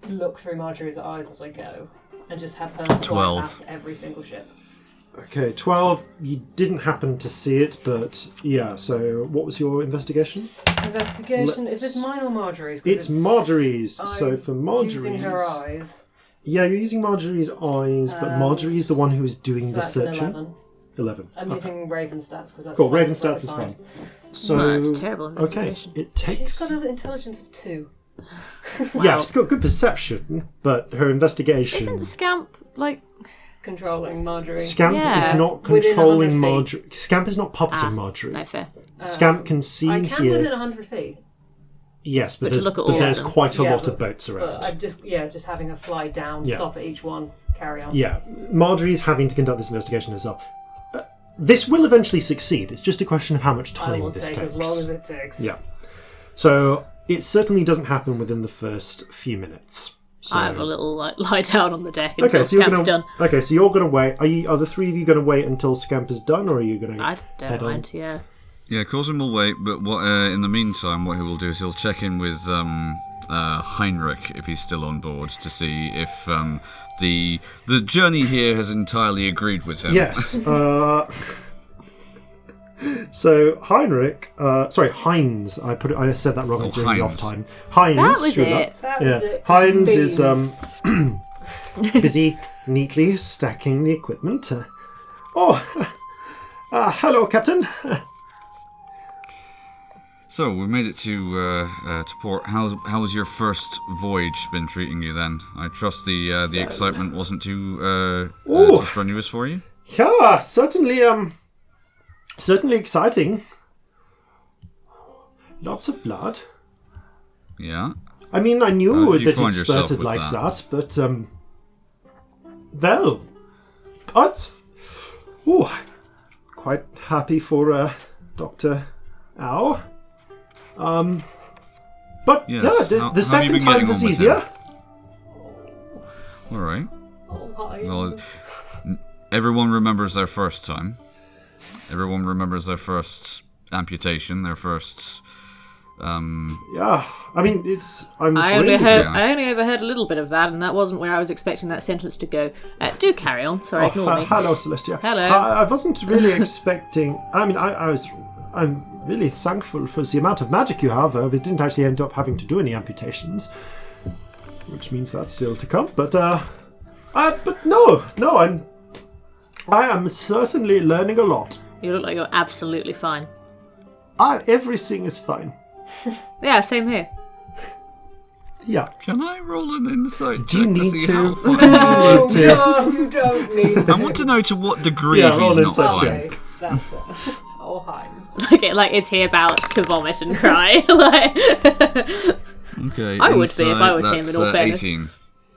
look through Marjorie's eyes as I go. And just have her fly 12. past every single ship. Okay, 12. You didn't happen to see it, but yeah, so what was your investigation? Investigation. Is this mine or Marjorie's? 'Cause It's Marjorie's. So I'm for Marjorie's... using her eyes. Yeah, you're using Marjorie's eyes, but Marjorie's the one who is doing So the that's an searching. 11. 11. I'm using Raven stats because that's Cool, the Raven closest stats is I fine. find. So, No, it's terrible okay, investigation. it takes... She's got an intelligence of 2. Yeah, she's got good perception, but her investigation... Isn't Scamp, Controlling Marjorie. Scamp Yeah. is not Within controlling 100 feet. Marjorie. Scamp is not puppeting Marjorie. no fair. Scamp can see I and can hear. within 100 feet. Yes, but But to there's, look at but all there's of them. quite a Yeah, lot of but- boats But around. I'm just having her fly down, Yeah. stop at each one, carry on. Yeah, Marjorie's having to conduct this investigation herself. This will eventually succeed. It's just a question of how much I time will this take takes. as long as it takes. Yeah. So it certainly doesn't happen within the first few minutes. So... I have a little lie down on the deck until Okay, so you're Scamp's gonna. done. Okay, so you're gonna wait. Are the three of you gonna wait until Scamp is done, or are you gonna I head don't on? mind, yeah. Yeah, Corzin will wait, but in the meantime, what he will do is he'll check in with Heinrich, if he's still on board, to see if the journey here has entirely agreed with him. Yes. So Heinrich, Heinz. I said that wrong during the off time. Heinz. That was it. That was it. Heinz Beans. is busy neatly stacking the equipment. Hello, Captain. So we made it to port. How's your first voyage been treating you then? I trust the excitement wasn't too strenuous for you. Yeah, certainly exciting. Lots of blood. Yeah. I mean, I knew you that find it yourself spurted with like that. that, but that's quite happy for Dr. Au. But Yes. yeah, How the have you second been time getting was on with easier. him? All right. Oh, hi. Well, everyone remembers their first time. Everyone remembers their first amputation, their first. Yeah, I mean, I'm. I only thrilled. overheard a little bit of that, and that wasn't where I was expecting that sentence to go. Do carry on. Sorry, ignore me. Hello, Celestia. Hello. I wasn't really expecting. I mean, I'm really thankful for the amount of magic you have. We didn't actually end up having to do any amputations, which means that's still to come. But no, I am certainly learning a lot. You look like you're absolutely fine. Everything is fine. Yeah, same here. Yeah. Can I roll an insight Do you check to need see to? how far? Oh, no, you don't need I want to know to what degree Yeah, he's roll an not insight fine. Okay, that's what. Oh, Heinz. Like, is he about to vomit and cry? Like, Okay, I would be if I was him, that's, in all fairness. 18.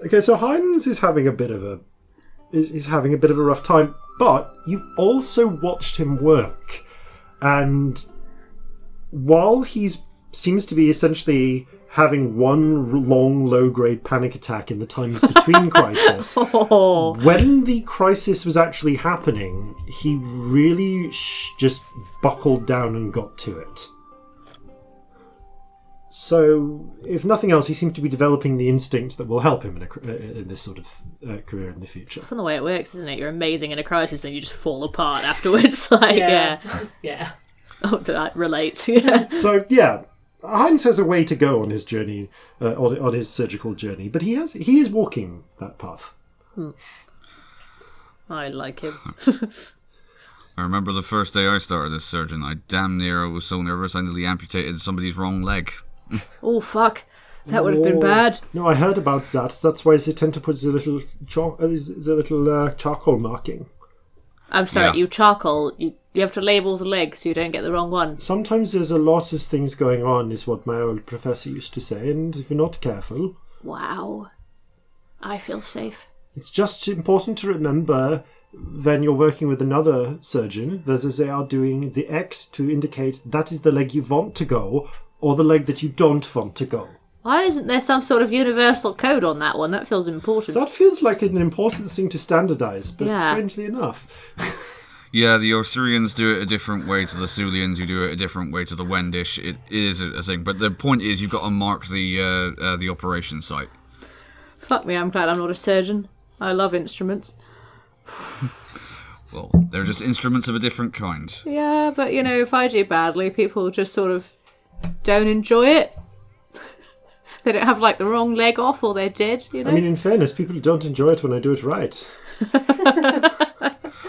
Okay, so Heinz is having a bit of a rough time, but you've also watched him work, and while he seems to be essentially having one long low-grade panic attack in the times between crisis, when the crisis was actually happening, he really just buckled down and got to it. So, if nothing else, he seems to be developing the instincts that will help him in this sort of career in the future. From the way it works, isn't it? You're amazing in a crisis, then you just fall apart afterwards. Like, yeah. Oh, that relates. Yeah. So, yeah, Heinz has a way to go on his journey, on his surgical journey, but he is walking that path. I like him. I remember the first day I started as surgeon. I damn near was so nervous I nearly amputated somebody's wrong leg. Oh, fuck. That would have been bad. No, I heard about that. That's why they tend to put the little charcoal marking. I'm sorry, Yeah. you charcoal. You have to label the leg so you don't get the wrong one. Sometimes there's a lot of things going on, is what my old professor used to say, and if you're not careful... Wow. I feel safe. It's just important to remember when you're working with another surgeon, whether they are doing the X to indicate that is the leg you want to go, or the leg that you don't want to go. Why isn't there some sort of universal code on that one? That feels important. That feels like an important thing to standardise, but Yeah. strangely enough... Yeah, the Osirians do it a different way to the Sulians, who do it a different way to the Wendish. It is a thing, but the point is you've got to mark the operation site. Fuck me, I'm glad I'm not a surgeon. I love instruments. Well, they're just instruments of a different kind. Yeah, but you know, if I do badly, people just sort of don't enjoy it. They don't have like the wrong leg off, or they're dead, you know? I mean, in fairness, people don't enjoy it when I do it right.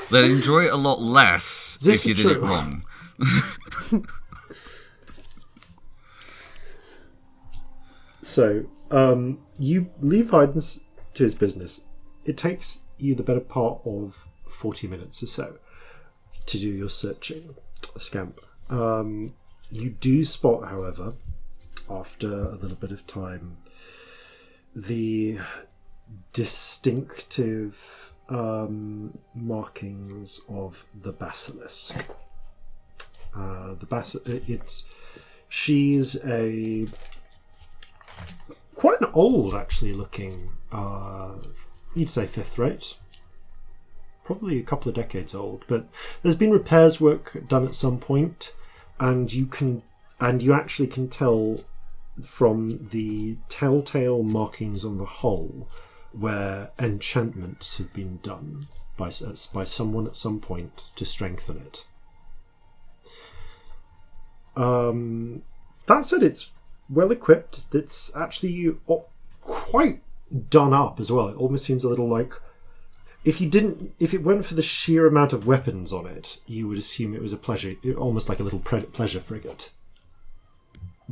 They enjoy it a lot less This if you is did it true. wrong. So, you leave Heinz to his business. It takes you the better part of 40 minutes or so to do your searching, Scamp. You do spot, however, after a little bit of time, the distinctive markings of the basilisk. She's a quite an old, actually, looking. You'd say fifth rate, probably a couple of decades old. But there's been repairs work done at some point. and you actually can tell from the telltale markings on the hull where enchantments have been done by someone at some point to strengthen it. That said, it's well equipped. It's actually quite done up as well. It almost seems a little like if it weren't for the sheer amount of weapons on it, you would assume it was almost like a little pleasure frigate.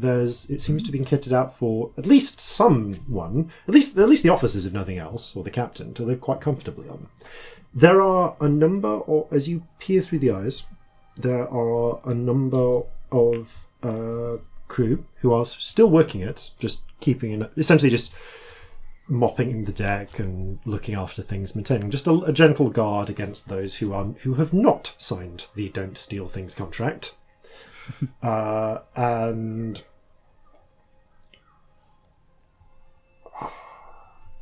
It seems to have been kitted out for at least someone, at least the officers if nothing else, or the captain, to live quite comfortably on. There are a number, or as you peer through the eyes, there are a number of crew who are still working it, just essentially just mopping the deck and looking after things, maintaining just a gentle guard against those who have not signed the Don't Steal Things contract. And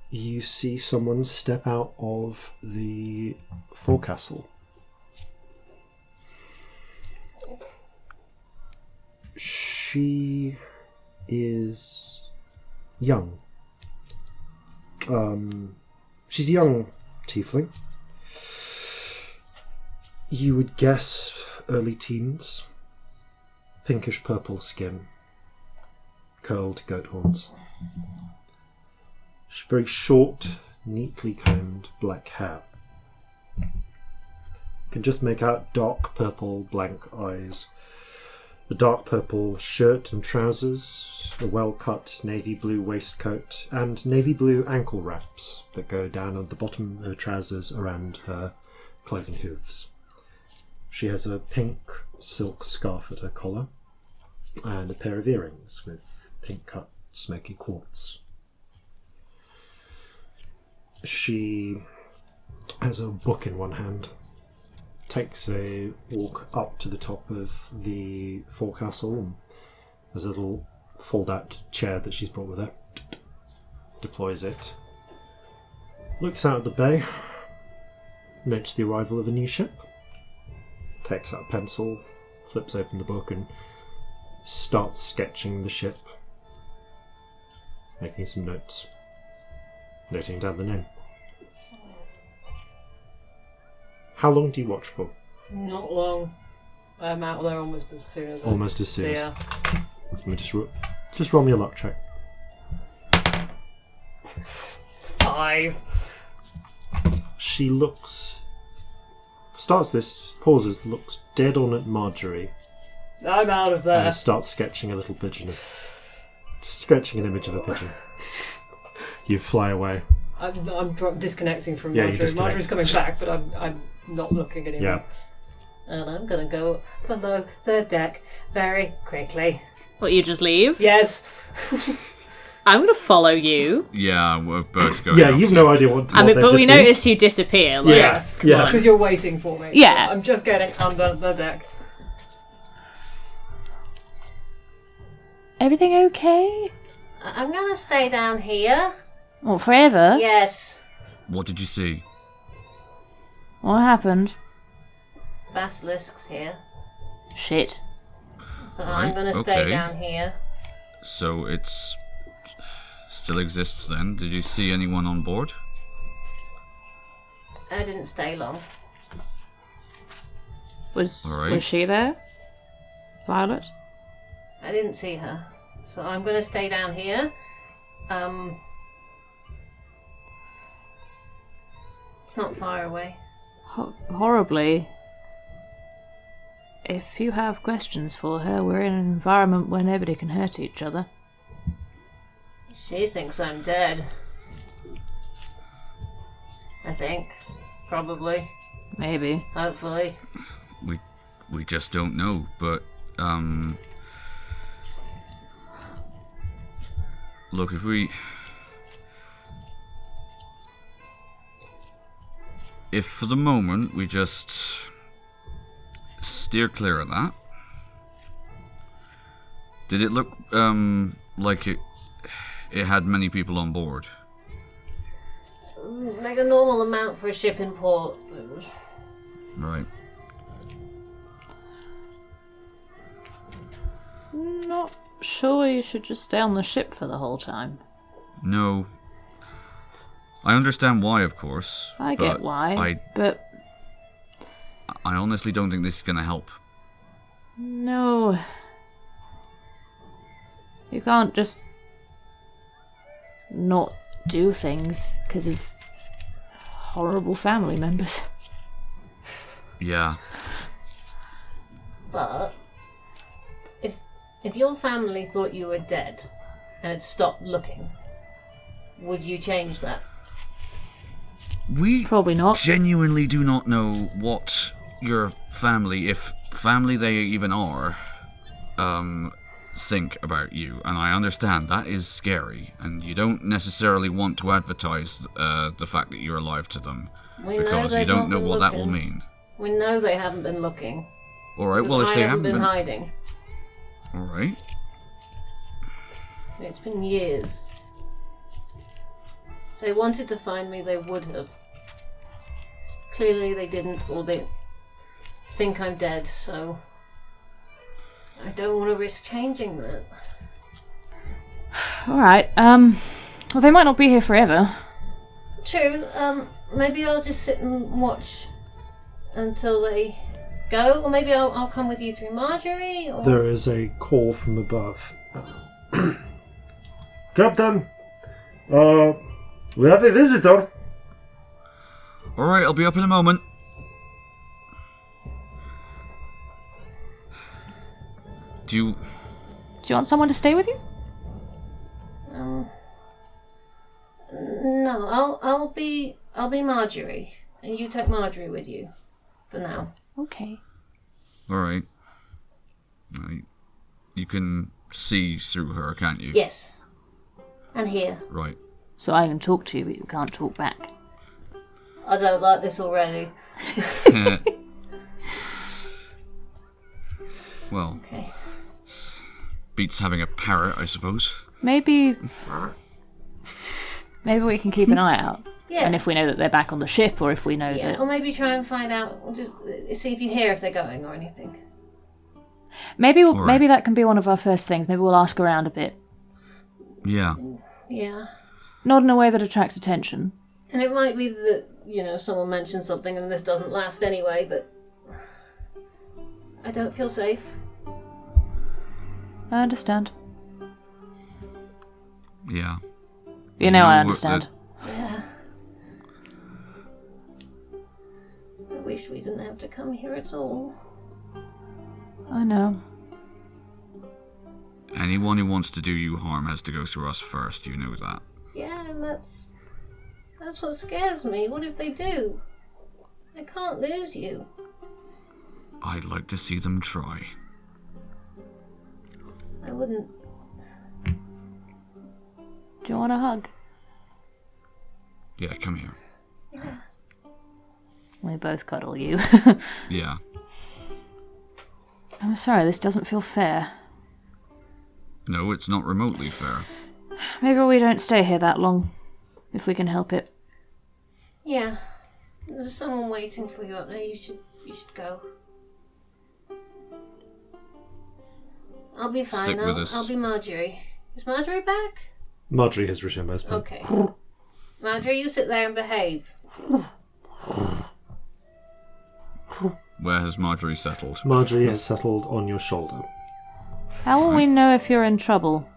you see someone step out of the forecastle. She is young. She's a young tiefling. You would guess early teens. Pinkish purple skin. Curled goat horns. Very short, neatly combed black hair. Can just make out dark purple blank eyes. A dark purple shirt and trousers, a well-cut navy blue waistcoat, and navy blue ankle wraps that go down at the bottom of her trousers around her cloven hooves. She has a pink silk scarf at her collar and a pair of earrings with pink-cut smoky quartz. She has a book in one hand, takes a walk up to the top of the forecastle, and there's a little fold-out chair that she's brought with her, deploys it, looks out at the bay, notes the arrival of a new ship, takes out a pencil, flips open the book and starts sketching the ship, making some notes, noting down the name. How long do you watch for? Not long. I'm out there almost as soon as Almost as soon see as. her. Let me just roll me a luck check. 5. She starts this, pauses, looks dead on at Marjorie, I'm out of there. and starts sketching a little pigeon. Just sketching an image of a pigeon. You fly away. I'm disconnecting from Yeah, you Marjorie. disconnect. Marjorie's coming back, but I'm not looking anymore. Yeah. And I'm going to go below the deck very quickly. What, you just leave? Yes. I'm going to follow you. Yeah, we're both going. Yeah, you've no idea what But they've we just seen. noticed you disappear. Like, Yes. Yeah. Because you're waiting for me. Yeah. So I'm just getting under the deck. Everything okay? I'm going to stay down here. What, forever? Yes. What did you see? What happened? Basilisks here. Shit. So Right, I'm going to stay okay. down here. So it's still exists then. Did you see anyone on board? I didn't stay long. Was All right. was she there? Violet? I didn't see her. So I'm going to stay down here. It's not far away. Horribly. If you have questions for her, we're in an environment where nobody can hurt each other. She thinks I'm dead. I think. Probably. Maybe. Hopefully. We just don't know, but look, if for the moment we just steer clear of that. Did it look like it had many people on board? Like a normal amount for a ship in port. Right. not sure you should just stay on the ship for the whole time. No. I understand why, of course. I get why, but... I honestly don't think this is going to help. No. You can't just... not do things because of horrible family members. Yeah. But if your family thought you were dead and had stopped looking, would you change that? We probably not. Genuinely do not know what your family, if family they even are, think about you. And I understand that is scary, and you don't necessarily want to advertise the fact that you're alive to them, because you don't know what that will mean. We know they haven't been looking. Alright, well, if they haven't been hiding. Alright. It's been years. If they wanted to find me, they would have. Clearly they didn't, or they think I'm dead, so I don't want to risk changing that. Alright, well, they might not be here forever. True, maybe I'll just sit and watch until they go, or maybe I'll come with you through Marjorie, or... There is a call from above. Captain! We have a visitor. Alright, I'll be up in a moment. Do you want someone to stay with you? No, I'll be Marjorie, and you take Marjorie with you, for now. Okay. Alright. You can see through her, can't you? Yes. And hear. Right. So I can talk to you, but you can't talk back. I don't like this already. Well, okay. Beats having a parrot, I suppose. Maybe we can keep an eye out. Yeah. And if we know that they're back on the ship, or if we know that... Or maybe try and find out, just see if you hear if they're going or anything. Maybe that can be one of our first things. Maybe we'll ask around a bit. Yeah. Yeah. Not in a way that attracts attention. And it might be that, someone mentions something and this doesn't last anyway, but I don't feel safe. I understand. Yeah. I understand. Yeah. I wish we didn't have to come here at all. I know. Anyone who wants to do you harm has to go through us first, you know that. Yeah, and that's what scares me. What if they do? I can't lose you. I'd like to see them try. I wouldn't. Do you want a hug? Yeah, come here. Yeah. We both cuddle you. Yeah. I'm sorry, this doesn't feel fair. No, it's not remotely fair. Maybe we don't stay here that long, if we can help it. Yeah. There's someone waiting for you up there. You should go. I'll be fine. Stick with us. I'll be Marjorie. Is Marjorie back? Marjorie has returned my spell. Okay. Marjorie, you sit there and behave. Where has Marjorie settled? Marjorie has settled on your shoulder. How will we know if you're in trouble?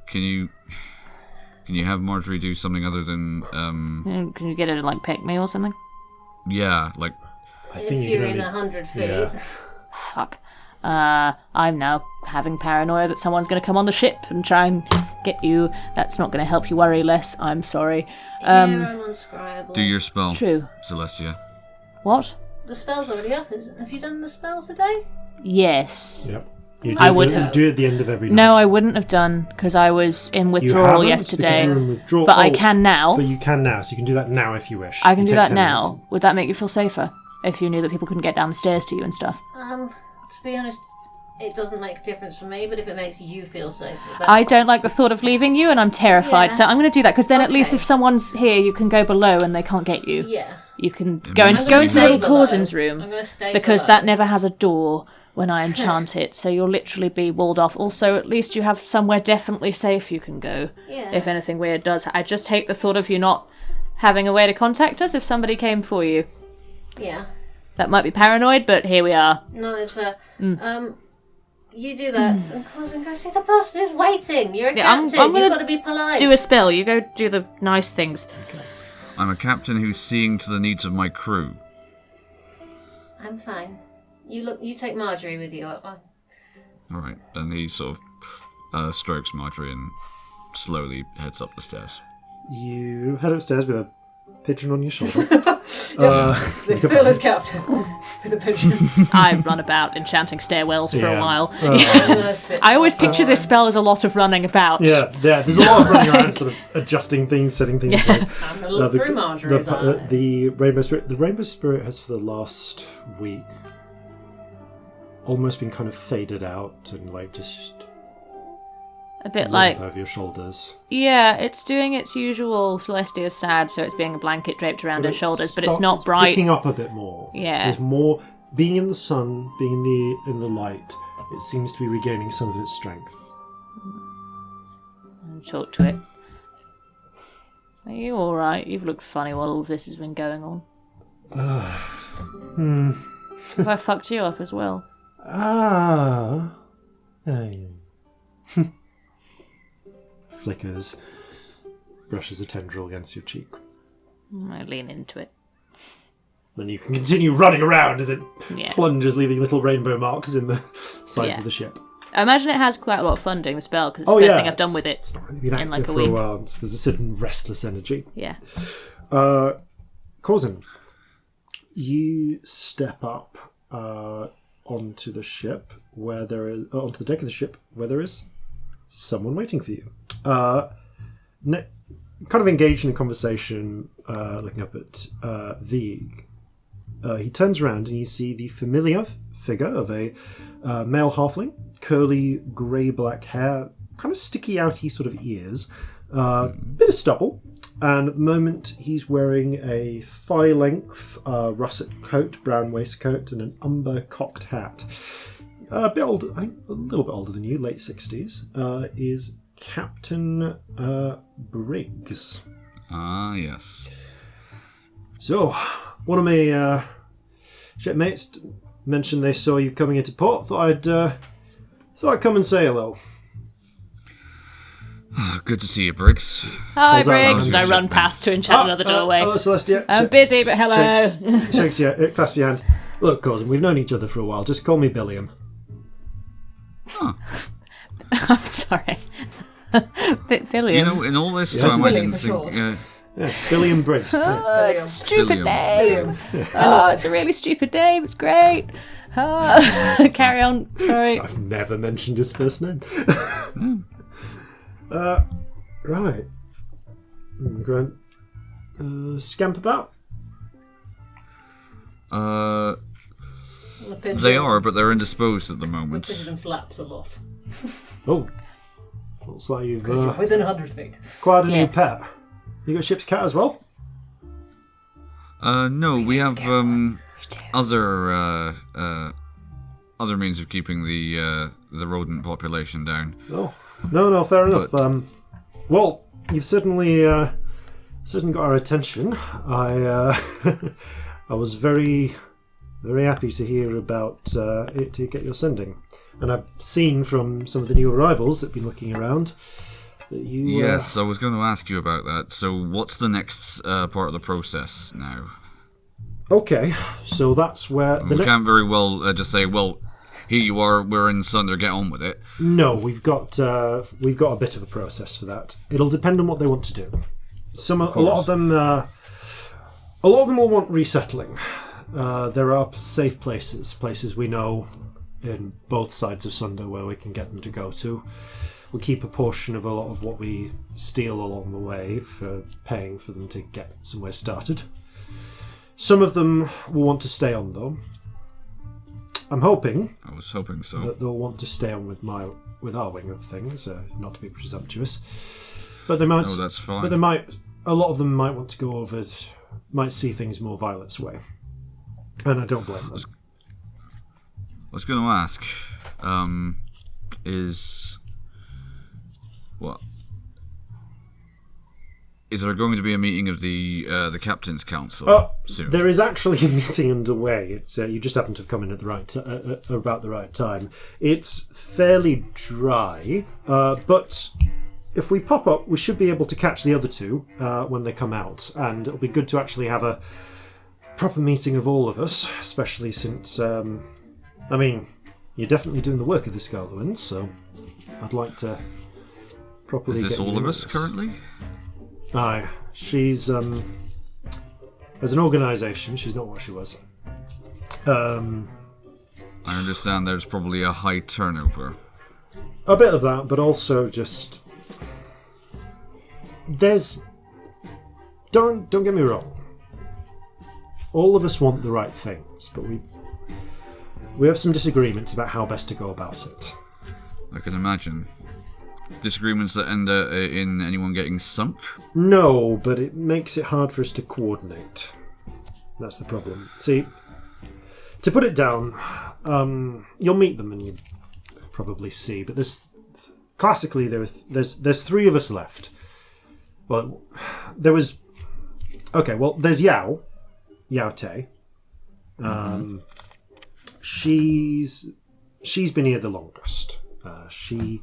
Can you have Marjorie do something other than Can you get her to peck me or something? Yeah, like I think if you're in 100 feet. Yeah. Fuck. I'm now having paranoia that someone's going to come on the ship and try and get you. That's not going to help you worry less. I'm sorry. I'm unscribable. do your spell. True. Celestia. What? The spell's already up, isn't it? Have you done the spell today? Yes. Yep. You I would you have. do it at the end of every night. No, I wouldn't have done because I was in You withdrawal haven't, yesterday. because you're in withdrawal. But I can now. But you can now, so you can do that now if you wish. I can You do take that 10 now. minutes. Would that make you feel safer? If you knew that people couldn't get down the stairs to you and stuff? To be honest, it doesn't make a difference for me, but if it makes you feel safer, I don't like the thought of leaving you, and I'm terrified, Yeah. so I'm going to do that, because then at least Okay. if someone's here, you can go below and they can't get you. Yeah. You can It go, means go you into can- little Stay below. Corzin's room, I'm going to stay because below. that never has a door when I enchant it, so you'll literally be walled off. Also, at least you have somewhere definitely safe you can go, Yeah. if anything weird does. I just hate the thought of you not having a way to contact us if somebody came for you. Yeah. That might be paranoid, but here we are. No, it's fair. You do that, and Corzin, go see the person who's waiting. You're a Yeah, I'm captain. gonna You've got to be polite. Do a spell. You go do the nice things. I'm a captain who's seeing to the needs of my crew. I'm fine. You take Marjorie with you. Alright, then he sort of strokes Marjorie and slowly heads up the stairs. You head upstairs with a pigeon on your shoulder. The fearless captain with a pigeon. I've run about enchanting stairwells for Yeah. a while. I'm gonna sit I always down. picture this spell as a lot of running about. Yeah, there's a lot of running around, sort of adjusting things, setting things in place. I'm gonna look through Marjorie's eyes. The Rainbow Spirit. The Rainbow Spirit has, for the last week, almost been kind of faded out and like just A bit like, over your shoulders. yeah, it's doing its usual Celestia sad, so it's being a blanket draped around her shoulders, but it's Start- not bright. Picking up a bit more. Yeah. There's more being in the sun, being in the light. It seems to be regaining some of its strength. Talk to it. Are you alright? You've looked funny while all of this has been going on. Have I fucked you up as well? Hey. Flickers, brushes a tendril against your cheek. I lean into it. Then you can continue running around as it Yeah. plunges, leaving little rainbow marks in the sides Yeah. of the ship. I imagine it has quite a lot of fun doing the spell, because it's the first thing I've done with it. It's not really been in, active like, a for a week. while. So there's a certain restless energy. Yeah. Corzin, you step up onto the ship where there is onto the deck of the ship where there is someone waiting for you. Kind of engaged in a conversation, looking up at Vig. He turns around and you see the familiar figure of a male halfling, curly grey-black hair, kind of sticky-outy sort of ears, bit of stubble, and at the moment he's wearing a thigh-length russet coat, brown waistcoat, and an umber cocked hat. A bit older, I think a little bit older than you, late 60s, is Captain Briggs. Ah, yes. So, one of my shipmates mentioned they saw you coming into port. Thought I'd come and say hello. Good to see you, Briggs. Hi, Hold on, Briggs. I'm I just- run past to enchant another doorway. Hello, Celestia. I'm busy, but hello. Shakes your, clasps your hand. Look, Corzin, we've known each other for a while. Just call me Bellekom. I'm sorry. Billion. You know, in all this Yes, time, I William didn't for think. short. Yeah, Bellekom Briggs. Yeah. Oh, it's a stupid Billion. name. Oh, it's a really stupid name. It's great. Oh. Carry on. Sorry. I've never mentioned his first name. Right. Grant. Scamp about? The pigeon, They are, but they're indisposed at the The moment. pigeon flaps a lot. Oh. Looks like you've Within 100 feet. acquired a new Yes. pet. You got a ship's cat as well? No, we have other means of keeping the rodent population down. Oh. No, fair enough. But- Well, you've certainly got our attention. I I was very, very happy to hear about it to get your sending. And I've seen from some of the new arrivals that have been looking around that you... Yes, I was going to ask you about that. So, what's the next part of the process now? Okay, so that's where... We can't very well just say, well, here you are, we're in Sunder, get on with it. No, we've got a bit of a process for that. It'll depend on what they want to do. A lot of them will want resettling. There are safe places we know in both sides of Sunder where we can get them to go to. We'll keep a portion of a lot of what we steal along the way for paying for them to get somewhere started. Some of them will want to stay on though. I'm hoping. I was hoping so. That they'll want to stay on with our wing of things, not to be presumptuous. But they might. No, that's fine. But they might. A lot of them might want to go over. Might see things more Violet's way, and I don't blame them. I was going to ask, is there going to be a meeting of the Captain's Council soon? There is actually a meeting underway. It's you just happen to have come in at the right about the right time. It's fairly dry, but if we pop up, we should be able to catch the other two when they come out, and it'll be good to actually have a proper meeting of all of us, especially since, you're definitely doing the work of the Scarlet Winds, so I'd like to properly. Is this all of us currently? Aye, she's as an organisation, she's not what she was. I understand there's probably a high turnover. A bit of that, but also just don't get me wrong. All of us want the right things, but we have some disagreements about how best to go about it. I can imagine. Disagreements that end in anyone getting sunk? No, but it makes it hard for us to coordinate. That's the problem. See, to put it down, you'll meet them and you probably see, but there's three of us left. Well, there's Yao Te. She's been here the longest. She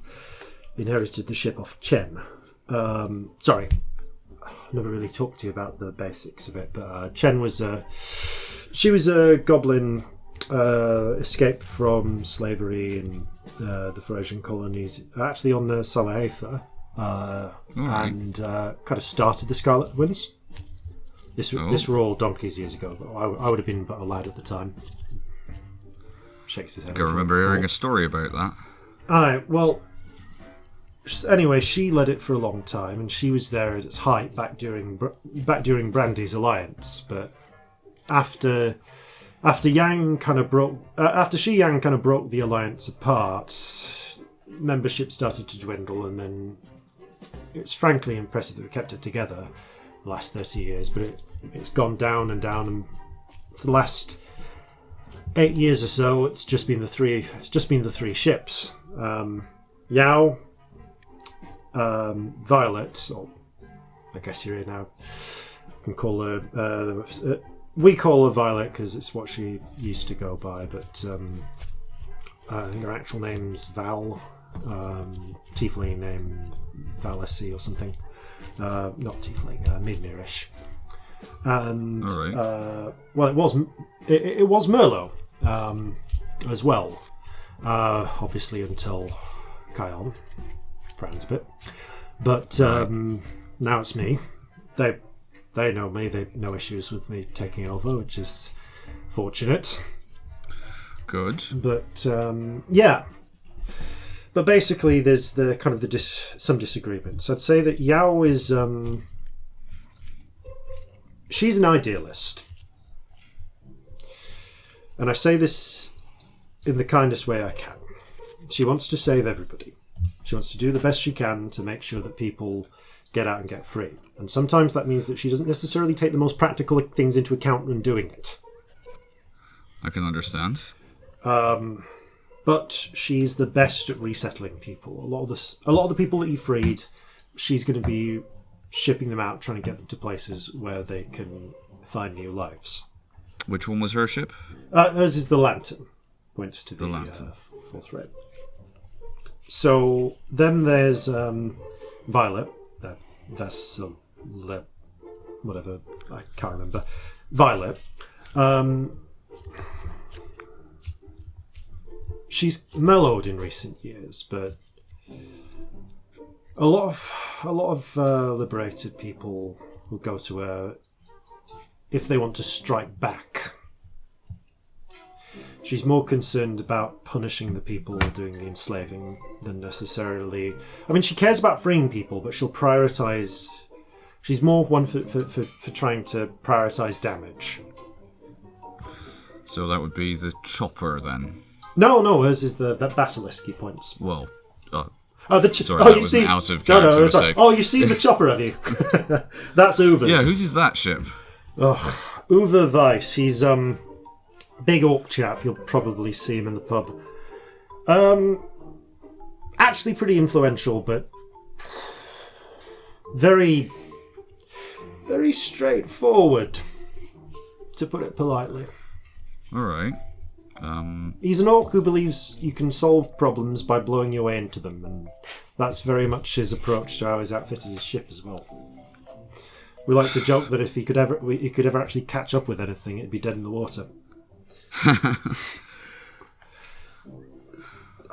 inherited the ship off Chen. Sorry, I never really talked to you about the basics of it, but Chen was a goblin, escaped from slavery in the Phaerasian colonies, actually on Salahefa, and kind of started the Scarlet Winds. This were all donkey's years ago, but I would have been but a lad at the time. Shakes his head. I can remember hearing a story about that. Aye, well, anyway, she led it for a long time, and she was there at its height back during Brandy's alliance. But after Yang kind of broke, after Yang kind of broke the alliance apart, membership started to dwindle, and then it's frankly impressive that we kept it together the last 30 years. But it's gone down and down, and for the last 8 years or so, it's just been the three ships. Yao, Violet, or I guess you're here now. You can call her. We call her Violet because it's what she used to go by, but I think her actual name's Val. Tiefling name Valesi or something. Not Tiefling, Midmirish. And all right. Well, it was Merlot as well. Obviously until Kion frowns a bit, but now it's me. They know me. They have no issues with me taking over, which is fortunate. Good. But yeah. But basically, there's the kind of some disagreements. I'd say that Yao is she's an idealist, and I say this in the kindest way I can. She wants to save everybody. She wants to do the best she can to make sure that people get out and get free. And sometimes that means that she doesn't necessarily take the most practical things into account when doing it. I can understand. But she's the best at resettling people. A lot of the people that you freed, she's going to be shipping them out, trying to get them to places where they can find new lives. Which one was her ship? Hers is the Lantern. Points to the fourth red. So then there's Violet. Whatever, I can't remember. Violet. She's mellowed in recent years, but a lot of liberated people will go to her if they want to strike back. She's more concerned about punishing the people doing the enslaving than necessarily... I mean, she cares about freeing people, but she'll prioritise... She's more one for trying to prioritise damage. So that would be the chopper then. No, hers is the basilisk, he points. Well, Sorry, that was an out of character mistake. Oh, you've seen the chopper, have you? That's Uva's. Yeah, whose is that ship? Uva Weiss. He's big orc chap. You'll probably see him in the pub. Actually pretty influential, but very, very straightforward, to put it politely. All right. He's an orc who believes you can solve problems by blowing your way into them, and that's very much his approach to how he's outfitted his ship as well. We like to joke that if he could ever actually catch up with anything, it'd be dead in the water.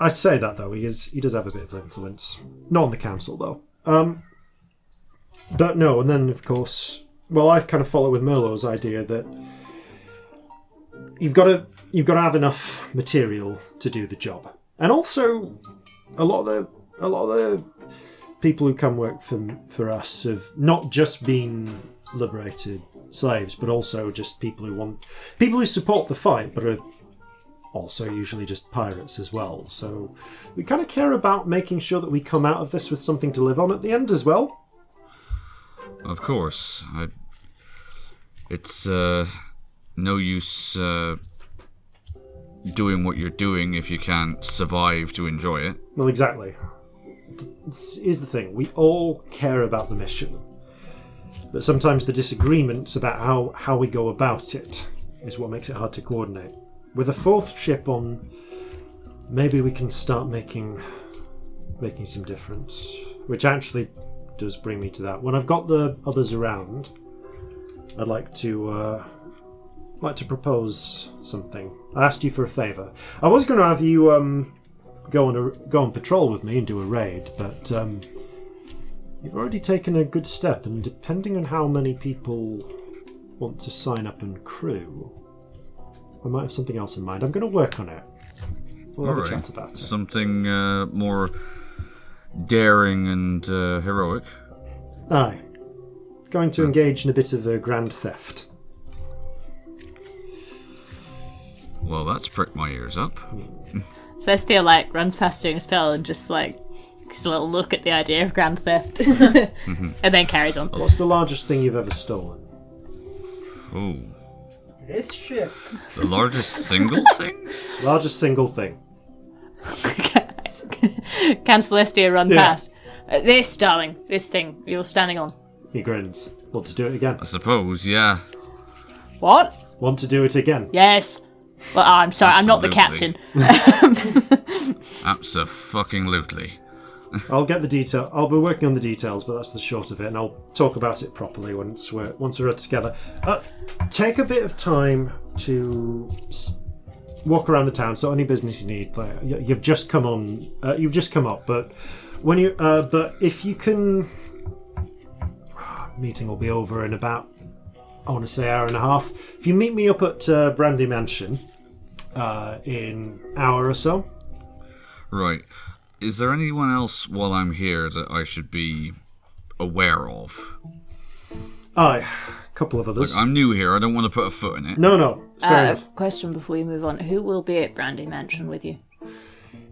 I'd say that though, he does have a bit of influence. Not on the council though. But no, and then of course, well, I kind of follow with Merlot's idea that you've got to have enough material to do the job, and also a lot of the people who come work for us have not just been liberated slaves, but also just people who support the fight, but are also usually just pirates as well. So we kind of care about making sure that we come out of this with something to live on at the end as well. Of course, it's no use doing what you're doing if you can't survive to enjoy it. Well, exactly. Here's the thing, we all care about the mission, but sometimes the disagreements about how we go about it is what makes it hard to coordinate. With a fourth ship on, maybe we can start making some difference, which actually does bring me to that. When I've got the others around, I'd like to propose something. I asked you for a favour. I was going to have you go on patrol with me and do a raid, but you've already taken a good step, and depending on how many people want to sign up and crew, I might have something else in mind. I'm going to work on it. We'll have a chat about it. Something more daring and heroic. Aye. Going to engage in a bit of a grand theft. Well, that's pricked my ears up. Celestia runs past doing a spell and just a little look at the idea of grand theft, and then carries on. What's the largest thing you've ever stolen? Oh. This ship. The largest single thing? Largest single thing. Can Celestia run past? This, darling. This thing you're standing on. He grins. Want to do it again? I suppose, yeah. What? Want to do it again? Yes. Well, I'm sorry, Absolutely. I'm not the captain. Abso-fucking-lutely. I'll get the detail. I'll be working on the details, but that's the short of it, and I'll talk about it properly once we're together. Take a bit of time to walk around the town. So any business you need, you've just come up, but when but if you can, meeting will be over in about, I want to say, hour and a half. If you meet me up at Brandy Mansion in an hour or so. Right. Is there anyone else while I'm here that I should be aware of? Aye, a couple of others. I'm new here. I don't want to put a foot in it. No. Fair enough. Question before you move on. Who will be at Brandy Mansion with you?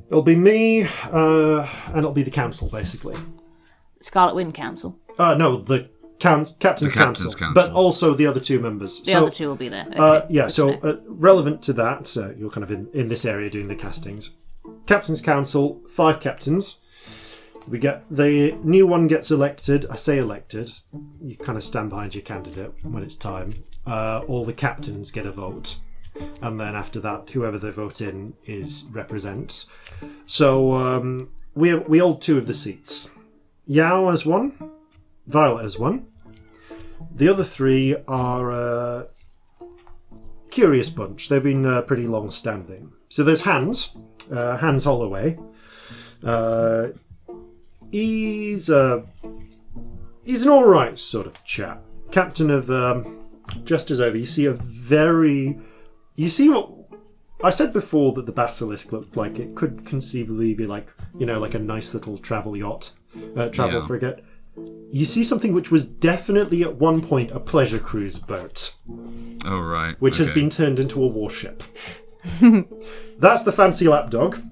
It'll be me, and it'll be the council, basically. Scarlet Wind Council? No, the Captain's Council. But also the other two members. The other two will be there. Okay, relevant to that, you're kind of in this area doing the castings. Captain's Council, 5 captains. We get the new one gets elected. I say elected. You kind of stand behind your candidate when it's time. All the captains get a vote, and then after that, whoever they vote in represents. So we hold 2 of the seats. Yao has 1. Violet has 1. The other 3 are a curious bunch. They've been pretty long-standing. So there's Hans Holloway. He's an all-right sort of chap. Captain of Jester's Over. You see what I said before, that the Basilisk looked like it could conceivably be like a nice little travel yacht, frigate. You see something which was definitely at one point a pleasure cruise boat. Oh, right. Which has been turned into a warship. That's the fancy lapdog.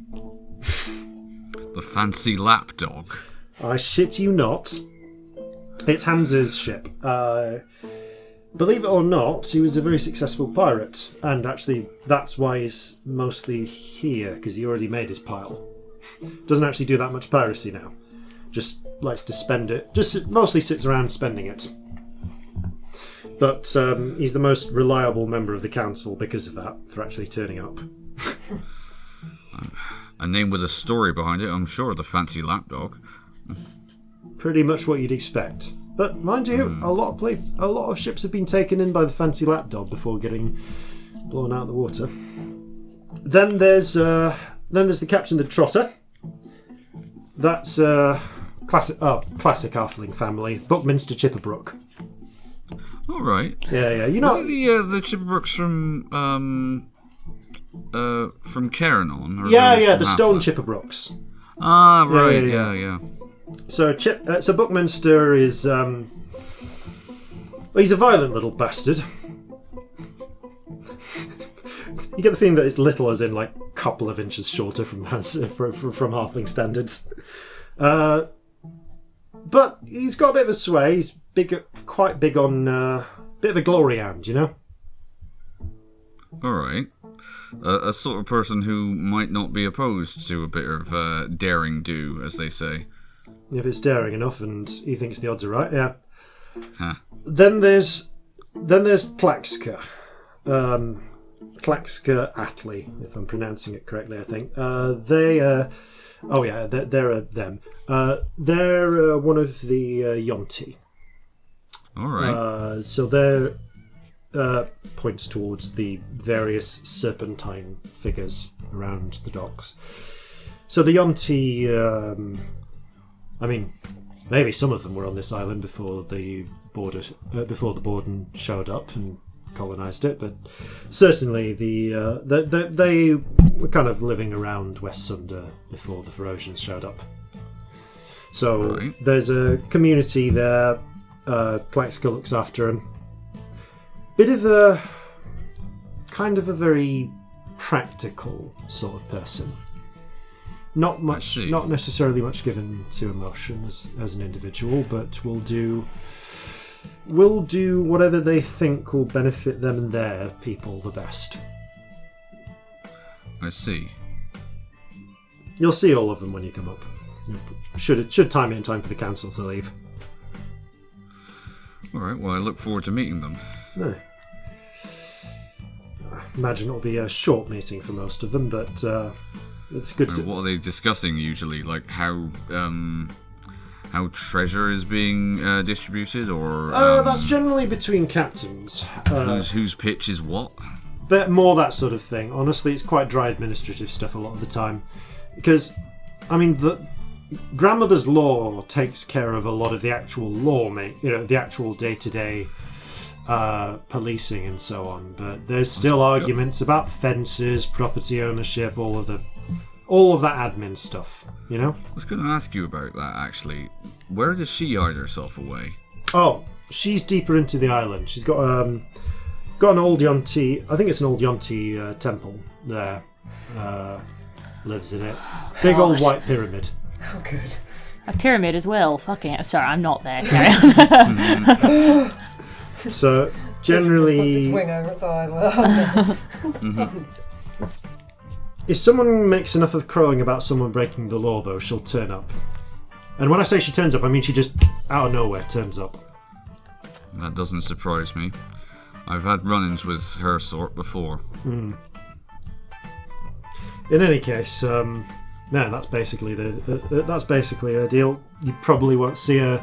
The fancy lapdog? I shit you not. It's Hans's ship. Believe it or not, he was a very successful pirate. And actually, that's why he's mostly here, because he already made his pile. Doesn't actually do that much piracy now. Just likes to spend it. Just mostly sits around spending it. But he's the most reliable member of the council because of that, for actually turning up. A name with a story behind it, I'm sure, the fancy lapdog. Pretty much what you'd expect. But mind you, a lot of ships have been taken in by the fancy lapdog before getting blown out of the water. Then there's the captain, the Trotter. That's classic halfling family, Buckminster Chipperbrook. All right. Yeah. You know the Chipperbrooks from Cairnon? Yeah, the Stone Chipperbrooks. Ah, right. Yeah. So Buckminster is he's a violent little bastard. You get the feeling that it's little as in like a couple of inches shorter from halfling standards. But he's got a bit of a sway. He's quite big on a bit of a glory hound, you know? Alright. A sort of person who might not be opposed to a bit of daring do, as they say. If it's daring enough and he thinks the odds are right, yeah. Huh. Then there's Klaxka. Klaxka Atlee, if I'm pronouncing it correctly, I think. They're them. They're one of the Yonti. All right. So they're points towards the various serpentine figures around the docks. So the Yonti, maybe some of them were on this island before the Borden showed up and colonised it, but certainly they were kind of living around West Sunder before the Ferocians showed up. So there's a community there. Klaxka looks after them. Bit of a very practical sort of person. Not necessarily much given to emotion as an individual, but will do whatever they think will benefit them and their people the best. I see. You'll see all of them when you come up. Should time it in time for the council to leave. All right. Well, I look forward to meeting them. No. I imagine it'll be a short meeting for most of them, but it's good to... What are they discussing usually? Like how treasure is being distributed, or that's generally between captains. Whose pitch is what? But more that sort of thing. Honestly, it's quite dry administrative stuff a lot of the time, because the grandmother's law takes care of a lot of the actual law, the actual day-to-day policing and so on. But there's still arguments about fences, property ownership, all of that admin stuff, you know? I was going to ask you about that, actually. Where does she hide herself away? Oh, she's deeper into the island. She's got an old Yonti, I think it's an old Yonti temple there. Lives in it. Big old white pyramid. Oh, good. A pyramid as well. Fucking hell. Sorry, I'm not there. Carry on. So, generally... It just puts its wing over its eyes. If someone makes enough of crowing about someone breaking the law, though, she'll turn up. And when I say she turns up, I mean she just, out of nowhere, turns up. That doesn't surprise me. I've had run-ins with her sort before. In any case, that's basically her deal. You probably won't see her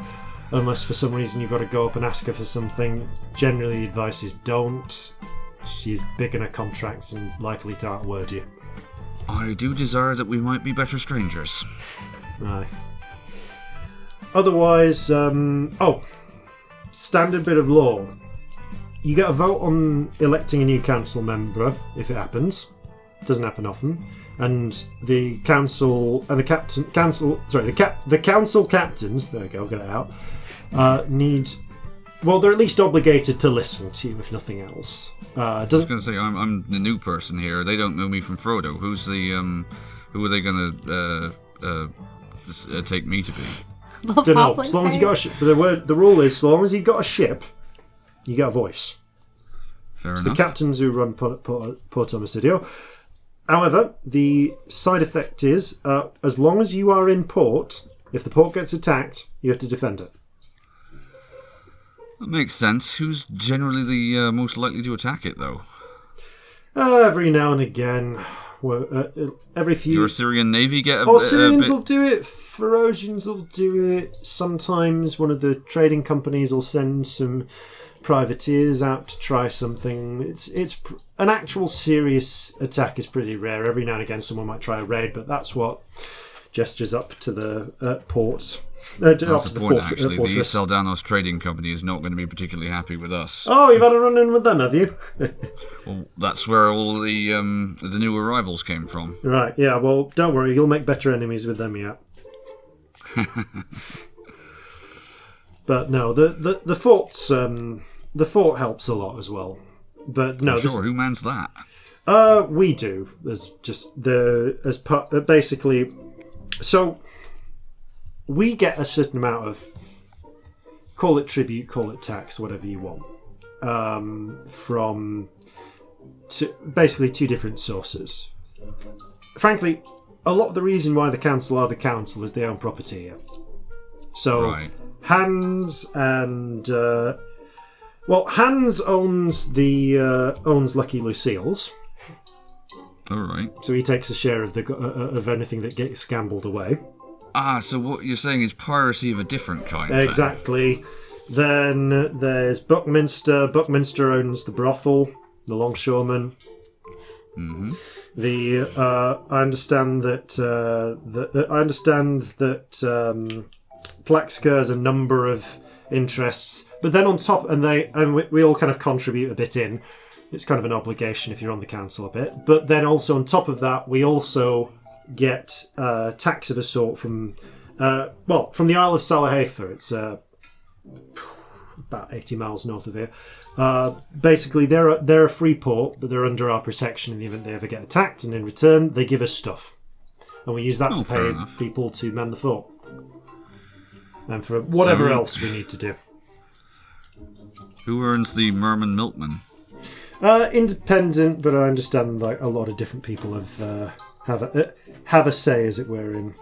unless for some reason you've got to go up and ask her for something. Generally, the advice is don't. She's big in her contracts and likely to outword you. I do desire that we might be better strangers. Aye. Otherwise, standard bit of law. You get a vote on electing a new council member if it happens. Doesn't happen often. And the council and the council captains. There we go. Get it out. Need well, they're at least obligated to listen to you, if nothing else. I was going to say, I'm the new person here. They don't know me from Frodo. Who's the who are they going to take me to be? Don't know. As long as you got a ship, the rule is, so long as you got a ship, you get a voice. Fair it's enough. The captains who run Port Homicidio. However, the side effect is, as long as you are in port, if the port gets attacked, you have to defend it. That makes sense. Who's generally the most likely to attack it, though? Every now and again. Every few... Your Assyrian Navy get Assyrians bit... will do it. Ferocians will do it. Sometimes one of the trading companies will send some privateers out to try something. It's an actual serious attack is pretty rare. Every now and again someone might try a raid, but that's what gestures up to the ports. That's the point, actually. The East Seldanos trading company is not going to be particularly happy with us. Oh, you've had a run-in with them, have you? Well, that's where all the new arrivals came from. Right, yeah, well, don't worry, you'll make better enemies with them yet. But no, the fort's... the fort helps a lot as well. But no, sure, who mans that? We do. There's just basically... So... We get a certain amount of, call it tribute, call it tax, whatever you want, from basically two different sources. Frankly, a lot of the reason why the council are the council is they own property here. So, right. Hans and... Hans owns Lucky Lucille's. All right. So he takes a share of anything that gets gambled away. So what you're saying is piracy of a different kind. Exactly. Then there's Buckminster. Buckminster owns the brothel, the longshoreman. Mm-hmm. I understand that Plexka has a number of interests, but then on top, and we all kind of contribute a bit in. It's kind of an obligation if you're on the council a bit. But then also on top of that, we also get tax of a sort from the Isle of Salahafer. It's about 80 miles north of here. Basically, they're a free port, but they're under our protection in the event they ever get attacked, and in return, they give us stuff. And we use that to pay people to man the fort. And for whatever else we need to do. Who earns the Merman Milkman? Independent, but I understand like a lot of different people have a say, as it were, in.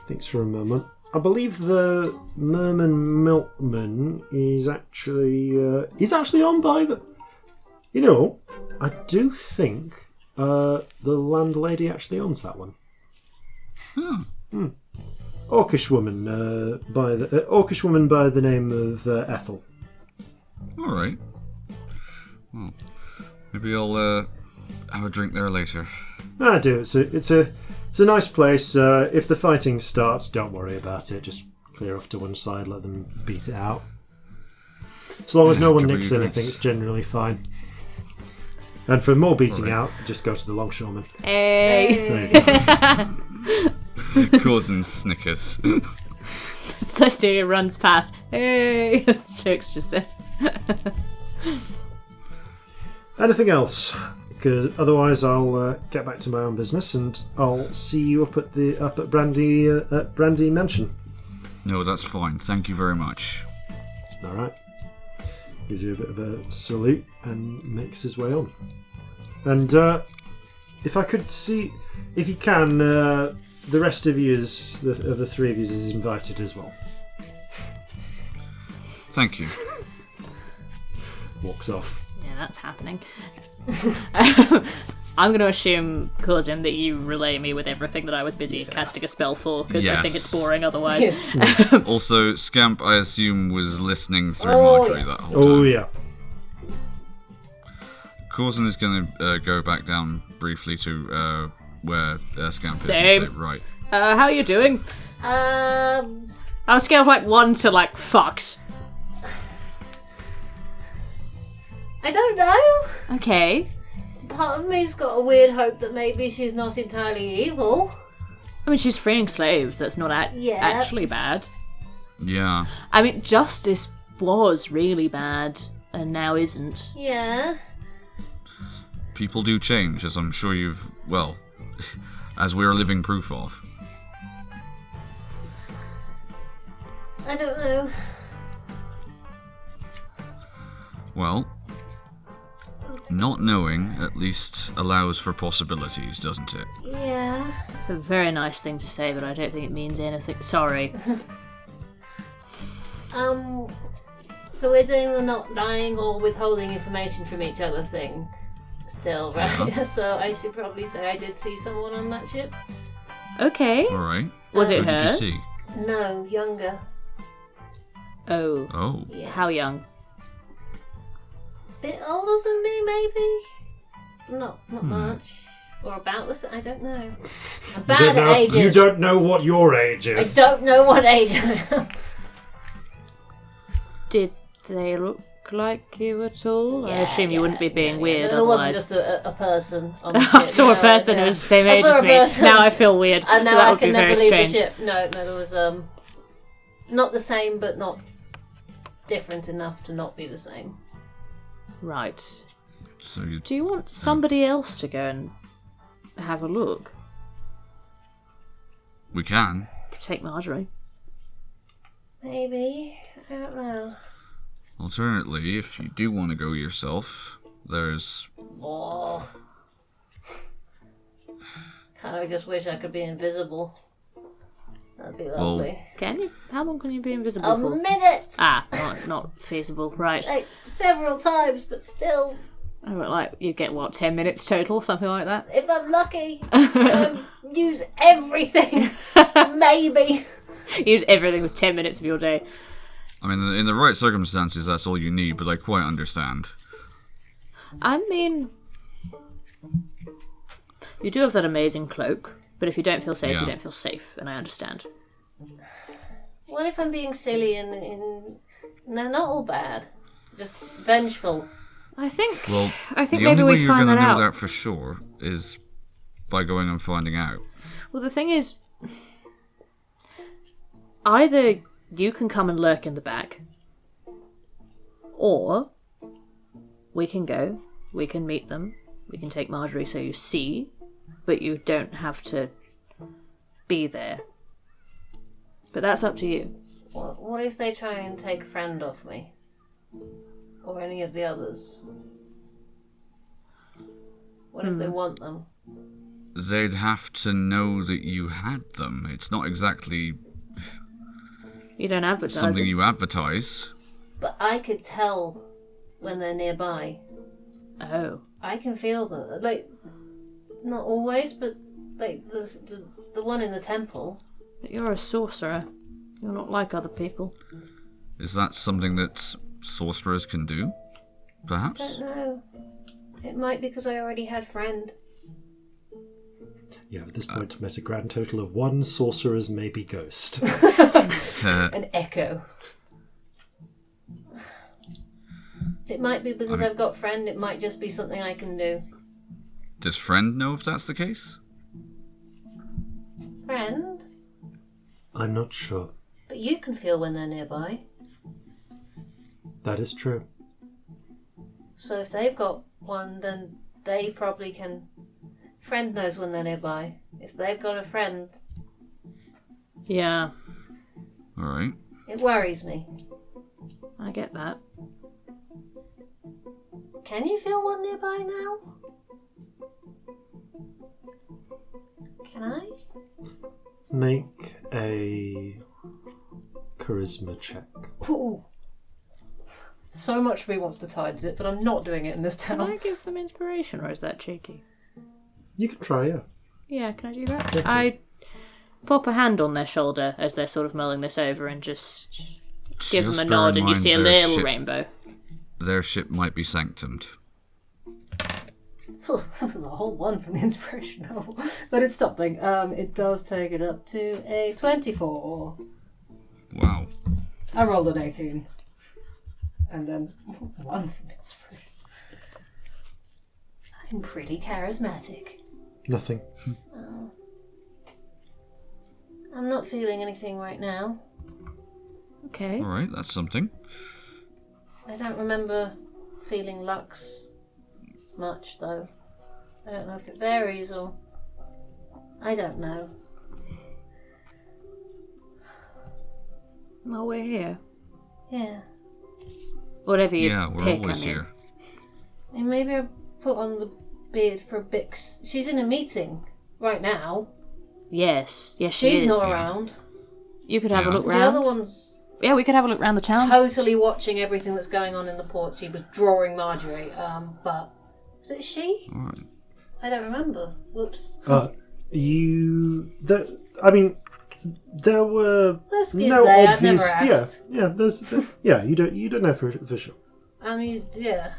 Thanks for a moment. I believe the Merman Milkman is actually owned by the. You know, I do think the landlady actually owns that one. Orcish woman by the name of Ethel. All right. Well, maybe I'll have a drink there later. I do. It's a nice place. If the fighting starts, don't worry about it. Just clear off to one side, let them beat it out. As long as no one nicks anything, it's generally fine. And for more beating out, just go to the longshoreman. Hey! Corzin snickers. Celestia runs past. Hey! As the jokes just said. Anything else? Because otherwise, I'll get back to my own business, and I'll see you up at Brandy Mansion. No, that's fine. Thank you very much. All right. Gives you a bit of a salute and makes his way on. And if I could see, if you can, the rest of you of the three of you is invited as well. Thank you. Walks off. Yeah, that's happening. I'm going to assume, Corzin, that you relay me with everything that I was busy casting a spell for, because I think it's boring otherwise. Yeah. Also, Scamp, I assume, was listening through Marjorie that whole time. Oh, yeah. Corzin is going to go back down briefly to where Scamp is Same. and say, right. How are you doing? On a scale of 1 to fucked. I don't know. Okay. Part of me's got a weird hope that maybe she's not entirely evil. I mean, she's freeing slaves. That's not actually bad. Yeah. I mean, justice was really bad, and now isn't. Yeah. People do change, as I'm sure you've, well, as we're living proof of. I don't know. Well, not knowing at least allows for possibilities, doesn't it? Yeah. It's a very nice thing to say, but I don't think it means anything. Sorry. So we're doing the not lying or withholding information from each other thing still, right? So I should probably say I did see someone on that ship. Okay. Alright. Was it Who her? did you see? No, younger. Oh. Oh. Yeah. How young? Bit older than me, maybe? Not much. Or about the same, I don't know. I'm bad at ages. You don't know what your age I is. don't know what age I am. Did they look like you at all? I assume you wouldn't be being weird There wasn't otherwise. just a person on the ship. I saw a No, person who no. was the same I age saw as a me. person. Now I feel weird. And now that I would be can very never leave strange. the ship. No, there was not the same, but not different enough to not be the same. Right. So you... Do you want somebody else to go and have a look? We can. Could take Marjorie. Maybe. I don't know. Alternately, if you do want to go yourself, there's... Oh. Kind of just wish I could be invisible. That'd be lovely. Can you? How long can you be invisible A for? minute! Ah, not feasible. Right. Like, several times, but still, Oh, like you get what, 10 minutes total, something like that. if I'm lucky, use everything. Maybe. Use everything with 10 minutes of your day. I mean, in the right circumstances, that's all you need, but I quite understand. I mean, you do have that amazing cloak, but if you don't feel safe, Yeah. you don't feel safe, and I understand. What if I'm being silly and they're not all bad? Just vengeful. I think Well, maybe the only way we you're find going to that know out. that for sure is by going and finding out. Well, the thing is, either you can come and lurk in the back, or we can go, we can meet them, we can take Marjorie so you see, but you don't have to be there. But that's up to you. What if they try and take a friend off me? Or any of the others? What if they want them? They'd have to know that you had them. It's not exactly You don't advertise something it. you advertise. But I could tell when they're nearby. Oh. I can feel them. Like, not always, but like the one in the temple. But you're a sorcerer. You're not like other people. Is that something that sorcerers can do? I Perhaps? don't know. It might be because I already had friend. Yeah, at this point, met a grand total of 1 sorcerer's maybe ghost. An echo. It might be because I've got friend. It might just be something I can do. Does friend know if that's the case? Friend? I'm not sure. But you can feel when they're nearby. That is true. So if they've got one, then they probably can... Friend knows when they're nearby. If they've got a friend, Yeah, Alright. it worries me. I get that. Can you feel one nearby now? Can I? Make a charisma check. Ooh. So much of me wants to tides it, but I'm not doing it in this Can I town. give them inspiration, or is that cheeky? You can try, yeah. Yeah, can I do that? I pop a hand on their shoulder as they're sort of mulling this over and just give Just them a bear nod in and you mind see a their little ship- rainbow. Their ship might be sanctumed. This is a whole one from the inspiration novel. But it's something. It does take it up to a 24. Wow. I rolled an 18. And then 1 from inspiration. I'm pretty charismatic. Nothing. I'm not feeling anything right now. Okay. All right, that's something. I don't remember feeling lux much, though. I don't know if it varies or... I don't know. Well, we're here. Yeah. Whatever you Yeah, we're pick, always I mean. here. And maybe I'll put on the beard for a bit. She's in a meeting right now. Yes, she She's is. not around. You could have a Yeah. look The round. other one's Yeah, we could have a look round the town. totally watching everything that's going on in the port. She was drawing Marjorie, but... Is it she? All right. I don't remember. Whoops. There were Let's no say I've obvious. never asked. You don't know for sure. I mean, yeah.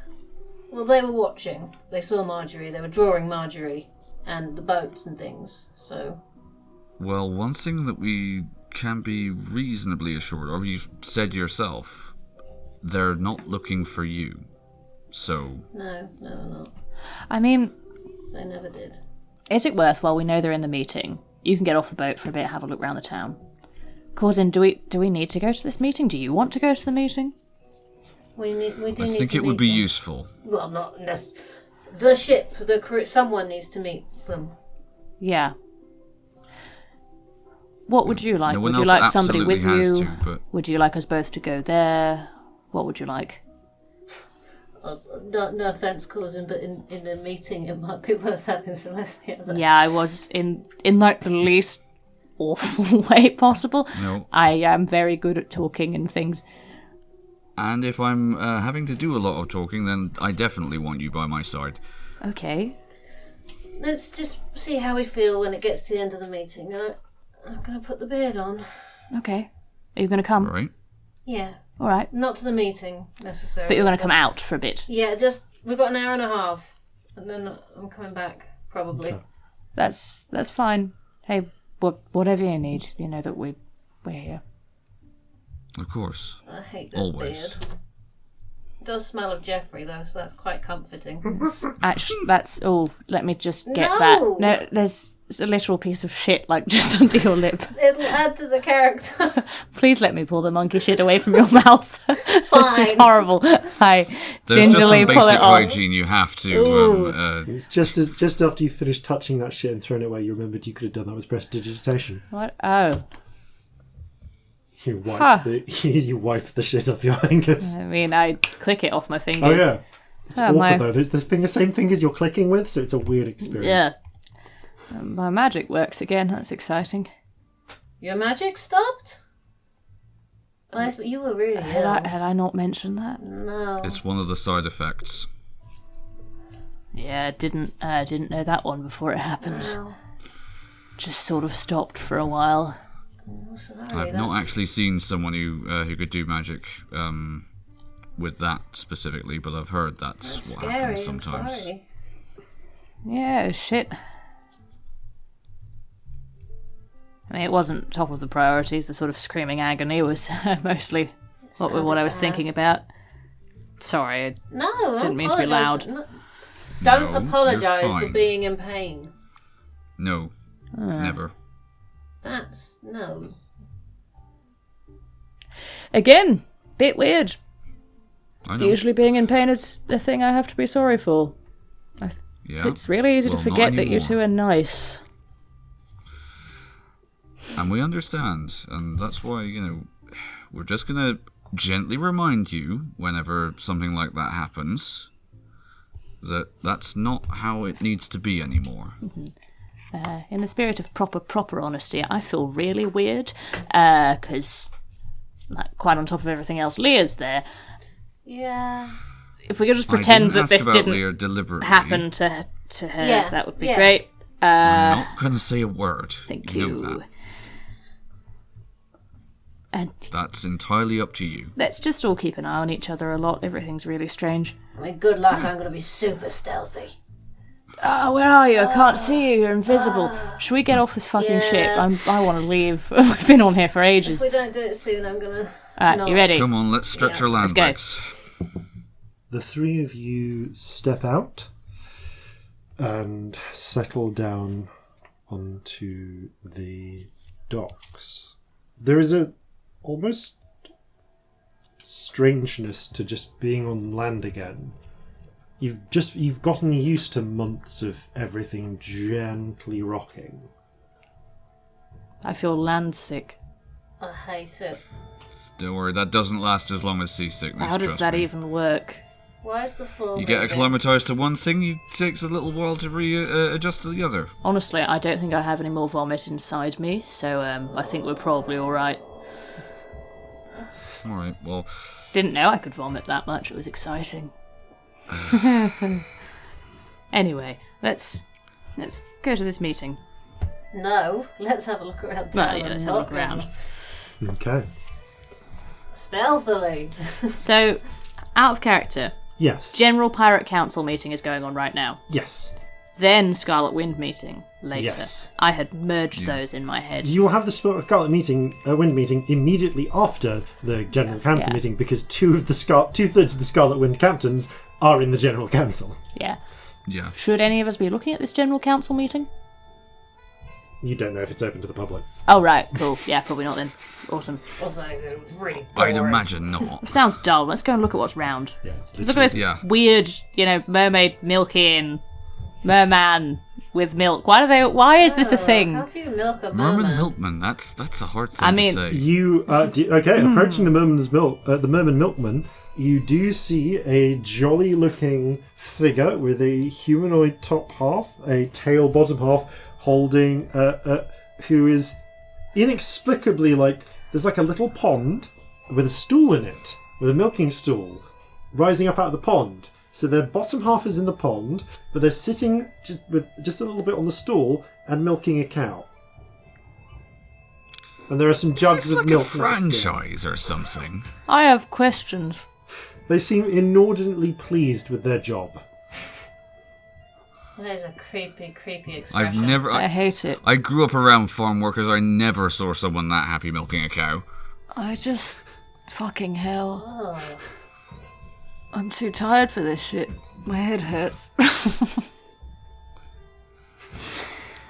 Well, they were watching. They saw Marjorie. They were drawing Marjorie and the boats and things. So... Well, one thing that we can be reasonably assured of, you said yourself, they're not looking for you. So... No, not. I mean, They never did. is it worthwhile? We know they're in the meeting. You can get off the boat for a bit, have a look round the town. Corzin, do we need to go to this meeting? Do you want to go to the meeting? We do I need think to it would meet be them. useful. Well, not unless the ship, the crew. Someone needs to meet them. Yeah. What would you like? No one Would you else like somebody absolutely with has you? to, but- Would you like us both to go there? What would you like? No offense, Corzin, but in the meeting, it might be worth having Celestia there. Yeah, I was in like the least awful way possible. No. I am very good at talking and things. And if I'm having to do a lot of talking, then I definitely want you by my side. Okay. Let's just see how we feel when it gets to the end of the meeting. I'm going to put the beard on. Okay. Are you going to come? All right? Yeah, All right. not to the meeting necessarily. But you're going to come out for a bit. Yeah, we've got an hour and a half, and then I'm coming back probably. Okay. That's fine. Hey, whatever you need, you know that we're here. Of course. I hate this Always. beard. It does smell of Jeffrey though, so that's quite comforting. Actually, that's all. Let me just get No! that. No, there's a literal piece of shit like just under your lip. It'll add to the character. Please let me pull the monkey shit away from your mouth. This is Fine. horrible. I There's just gingerly some pull basic it off. hygiene you have to... It's just after you finished touching that shit and throwing it away, you remembered you could have done that with prestidigitation. What? Oh. You wipe Huh. you wipe the shit off your fingers. I mean, I click it off my fingers. Oh yeah, it's Oh, awkward my- though. There's the same fingers you're clicking with, so it's a weird experience. Yeah. My magic works again. That's exciting. Your magic stopped? Oh, that's what you were really Had ill. I not mentioned that? No. It's one of the side effects. Yeah, didn't know that one before it happened. No. Just sort of stopped for a while. Oh, sorry, I've not that's- actually seen someone who could do magic with that specifically, but I've heard that's what Scary, happens I'm sometimes. sorry. Yeah, shit. I mean, it wasn't top of the priorities. The sort of screaming agony was mostly what I was bad. thinking about. Sorry, I No, Didn't mean to be loud. Don't No, apologise you're for fine. being in pain. No, never. That's no. again, bit weird. I know. Usually being in pain is a thing I have to be sorry for. Yeah. It's really easy Well, to not forget that you anymore. two are nice. And we understand, and that's why, we're just gonna gently remind you whenever something like that happens that that's not how it needs to be anymore. In the spirit of proper honesty, I feel really weird because, like, quite on top of everything else, Leah's there. Yeah. If we could just I pretend didn't that ask this about didn't Leah deliberately. happen to her, Yeah, that would be yeah. great. I'm not gonna say a word. Thank you. you. Know that. And That's entirely up to you. let's just all keep an eye on each other a lot. Everything's really strange. I mean, good luck. I'm going to be super stealthy. Oh, where are you? I can't see you. You're invisible. Should we get off this fucking ship? Yeah. I want to leave. We've been on here for If ages. we don't do it soon, I'm going to. Alright, you ready? Come on, let's stretch Yeah, our let's land go. backs. The three of you step out and settle down onto the docks. There is a almost strangeness to just being on land again. You've gotten used to months of everything gently rocking. I feel land sick. I hate it. Don't worry, that doesn't last as long as seasickness. How does trust that me. even work? Why is the floor You get moving? acclimatized to one thing, it takes a little while to readjust to the other. Honestly, I don't think I have any more vomit inside me, so I think we're probably alright. Alright, well... Didn't know I could vomit that much, it was exciting. Anyway, let's go to this meeting. No, let's have a look around. Well, yeah, let's have a look around. Okay. Stealthily. So, out of character, Yes. General Pirate Council meeting is going on right now. Yes. Then Scarlet Wind meeting later. Yes. I had merged those in my head. You will have the Scarlet Wind meeting immediately after the General Council meeting because two-thirds of the Scarlet Wind captains are in the General Council. Yeah. Yeah. Should any of us be looking at this General Council meeting? You don't know if it's open to the public. Oh, right. Cool. Yeah, probably not then. Awesome. Also, it was really I'd boring. imagine not. Sounds dull. Let's go and look at what's round. Yeah, it's Let's look at this Yeah. weird, mermaid milking merman with milk. Why is this a How thing? do you milk a Merman merman? Milkman, that's a hard thing I mean, to say. You approaching the Merman Milkman, you do see a jolly-looking figure with a humanoid top half, a tail bottom half, holding who is inexplicably there's a little pond with a stool in it, with a milking stool rising up out of the pond. So their bottom half is in the pond, but they're sitting with just a little bit on the stool and milking a cow. And there are some jugs Is this of like milk a next to them. franchise or something? I have questions. They seem inordinately pleased with their job. There's a creepy expression. I've never... I hate it. I grew up around farm workers. I never saw someone that happy milking a cow. I just... Fucking hell. Oh. I'm too tired for this shit. My head hurts.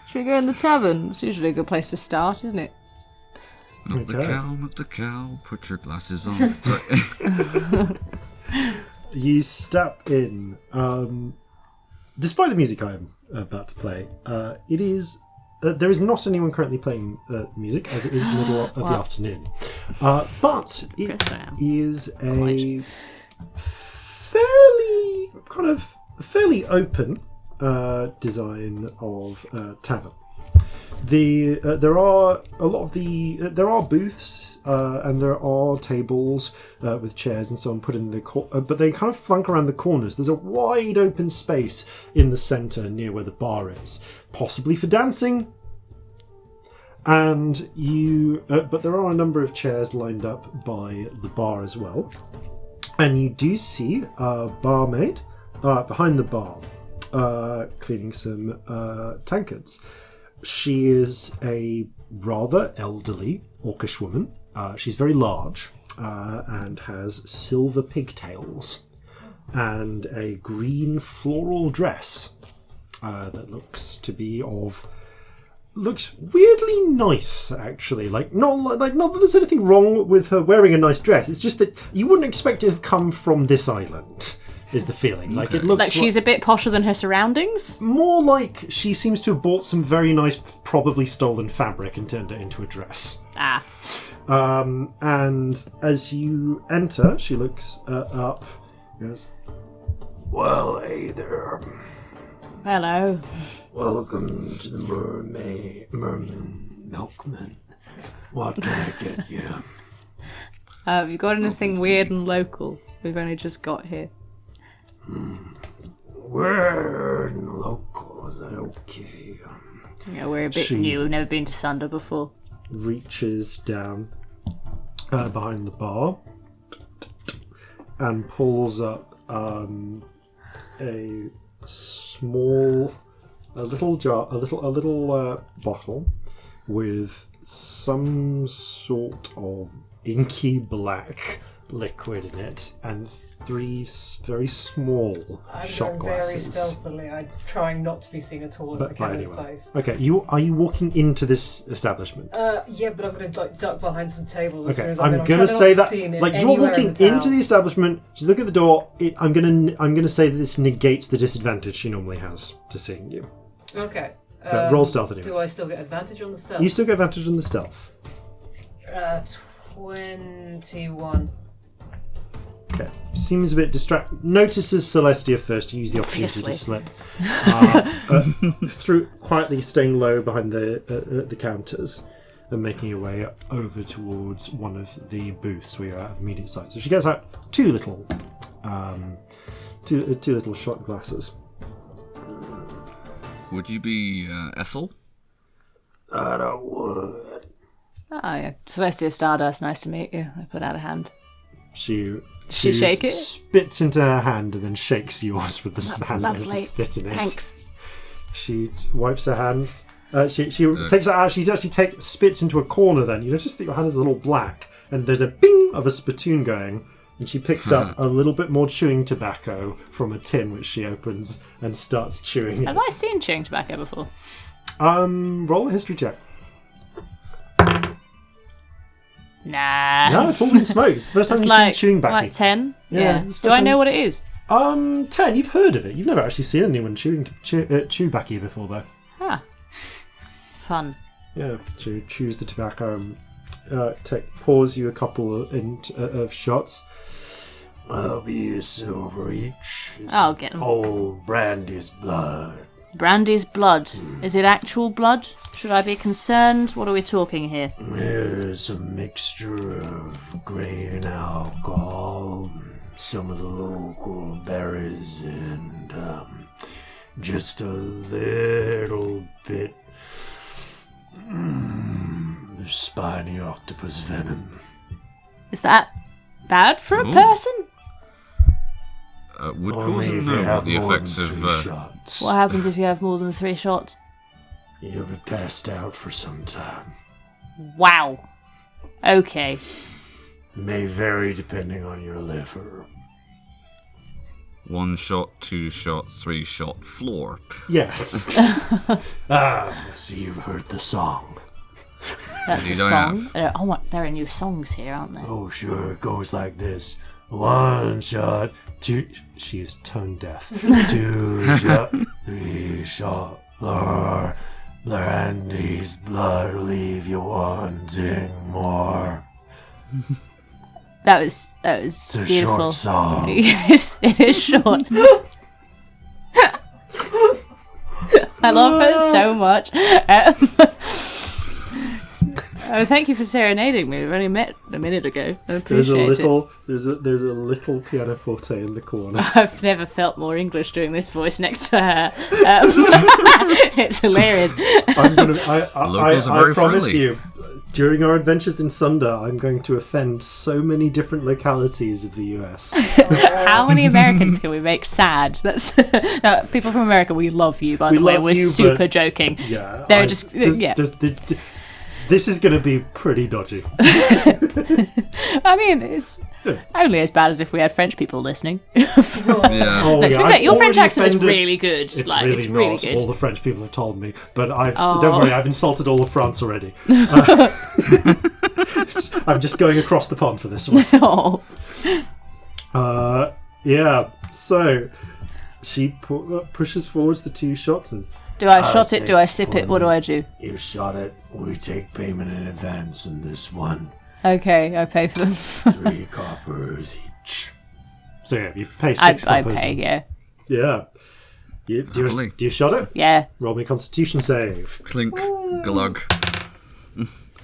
Should we go in the tavern? It's usually a good place to start, isn't it? Milk Okay. the cow, put your glasses on. Right. You step in. Despite the music I'm about to play, it is there is not anyone currently playing music, as it is the middle of the afternoon. But it Yes, I am. is a Quite. fairly open design of tavern. There are booths and there are tables with chairs and so on put in the but they kind of flank around the corners. There's a wide open space in the centre near where the bar is, possibly for dancing. And but there are a number of chairs lined up by the bar as well. And you do see a barmaid behind the bar cleaning some tankards. She is a rather elderly orcish woman. She's very large and has silver pigtails and a green floral dress that looks weirdly nice, actually. Not that there's anything wrong with her wearing a nice dress. It's just that you wouldn't expect it to have come from this island. Is the feeling it looks Like she's a bit posher than her surroundings? more like she seems to have bought some very nice, probably stolen fabric and turned it into a dress. Ah. And as you enter, she looks up, goes, "Well, hey there. Hello. Welcome to the Merman Milkman. What can I get you?" Have you got anything weird and local? We've only just got here. Weird and local, is that okay? Yeah, we're a bit She- new. We've never been to Sunder before. Reaches down behind the bar and pulls up a little jar, a little bottle with some sort of inky black liquid in it and 3 very small shot I'm going glasses. very stealthily. I'm trying not to be seen at all in the camera's face. Okay, are you walking into this establishment? Yeah, but I'm going to duck behind some tables as soon Okay, as I'm going to say that you're walking into the establishment. Just look at the door. I'm going to say that this negates the disadvantage she normally has to seeing you. Okay. Roll stealth anyway. Do I still get advantage on the stealth? You still get advantage on the stealth. 21. Okay. Seems a bit distracted. Notices Celestia first. Use the opportunity to slip. Through quietly staying low behind the counters and making her way over towards one of the booths where you're out of immediate sight. So she gets out two little shot glasses. Would you be Essel? I would. Oh, yeah. Celestia Stardust, nice to meet you. I put out a hand. She shake it? Spits into her hand and then shakes yours with the hand that has the spit in it. Thanks. She wipes her hand. She takes it out. She actually spits into a corner. Then you notice that your hand is a little black, and there's a bing of a spittoon going. And she picks up a little bit more chewing tobacco from a tin, which she opens and starts chewing. Have I seen chewing tobacco before? Roll a history check. Nah. No, it's all been smoke. It's the first time you've seen chewing tobacco. Like 10? Yeah. It's the Do first I know time- what it is? 10. You've heard of it. You've never actually seen anyone chew tobacco before, though. Ah. Fun. Yeah, she chews the tobacco and pours you a couple of shots. I'll be a silver each. I'll get 'em. Old Brandy's blood. Brandy's blood. Is it actual blood? Should I be concerned? What are we talking here? There's a mixture of grain alcohol, some of the local berries, and just a little bit spiny octopus venom. Is that bad for a person? Would Only Corzin if know you about have the more effects than of... 3 shots. What happens if you have more than 3 shots? You'll be passed out for some time. Wow. Okay. May vary depending on your liver. 1 shot, 2 shot, 3 shot floor. Yes. So you've heard the song. That's a You don't song. There are new songs here, aren't there? Oh, sure, it goes like this. 1 shot, 2... She is tone deaf. 2 shot, 3 shot, Lord. Brandy's blood leave you wanting more. That was It's a beautiful. short song. It is short. I love her so much. Thank you for serenading me. We only met a minute ago. I appreciate it. There's a little pianoforte in the corner. I've never felt more English doing this voice next to her. It's hilarious. Locals are I very promise friendly. you, during our adventures in Sunder, I'm going to offend so many different localities of the US. How many Americans can we make sad? That's people from America. We love you, by the way. love We're you, super but- joking. Yeah, They're just yeah. This is going to be pretty dodgy. I mean, it's only as bad as if we had French people listening. Yeah. Oh, Let's be yeah, fair, I've your French already accent is offended- really good. It's like, really it's not. really good. All the French people have told me, but Oh. don't worry, I've insulted all of France already. I'm just going across the pond for this one. Oh. Yeah. So she pushes forwards the 2 shots. And Do I shot it? Do I sip it? What do I do? You shot it. We take payment in advance on this one. Okay, I pay for them. 3 coppers each. So yeah, you pay 6 I coppers. pay, yeah. Yeah. Do you shot it? Yeah. Roll me a Constitution save. Clink, glug.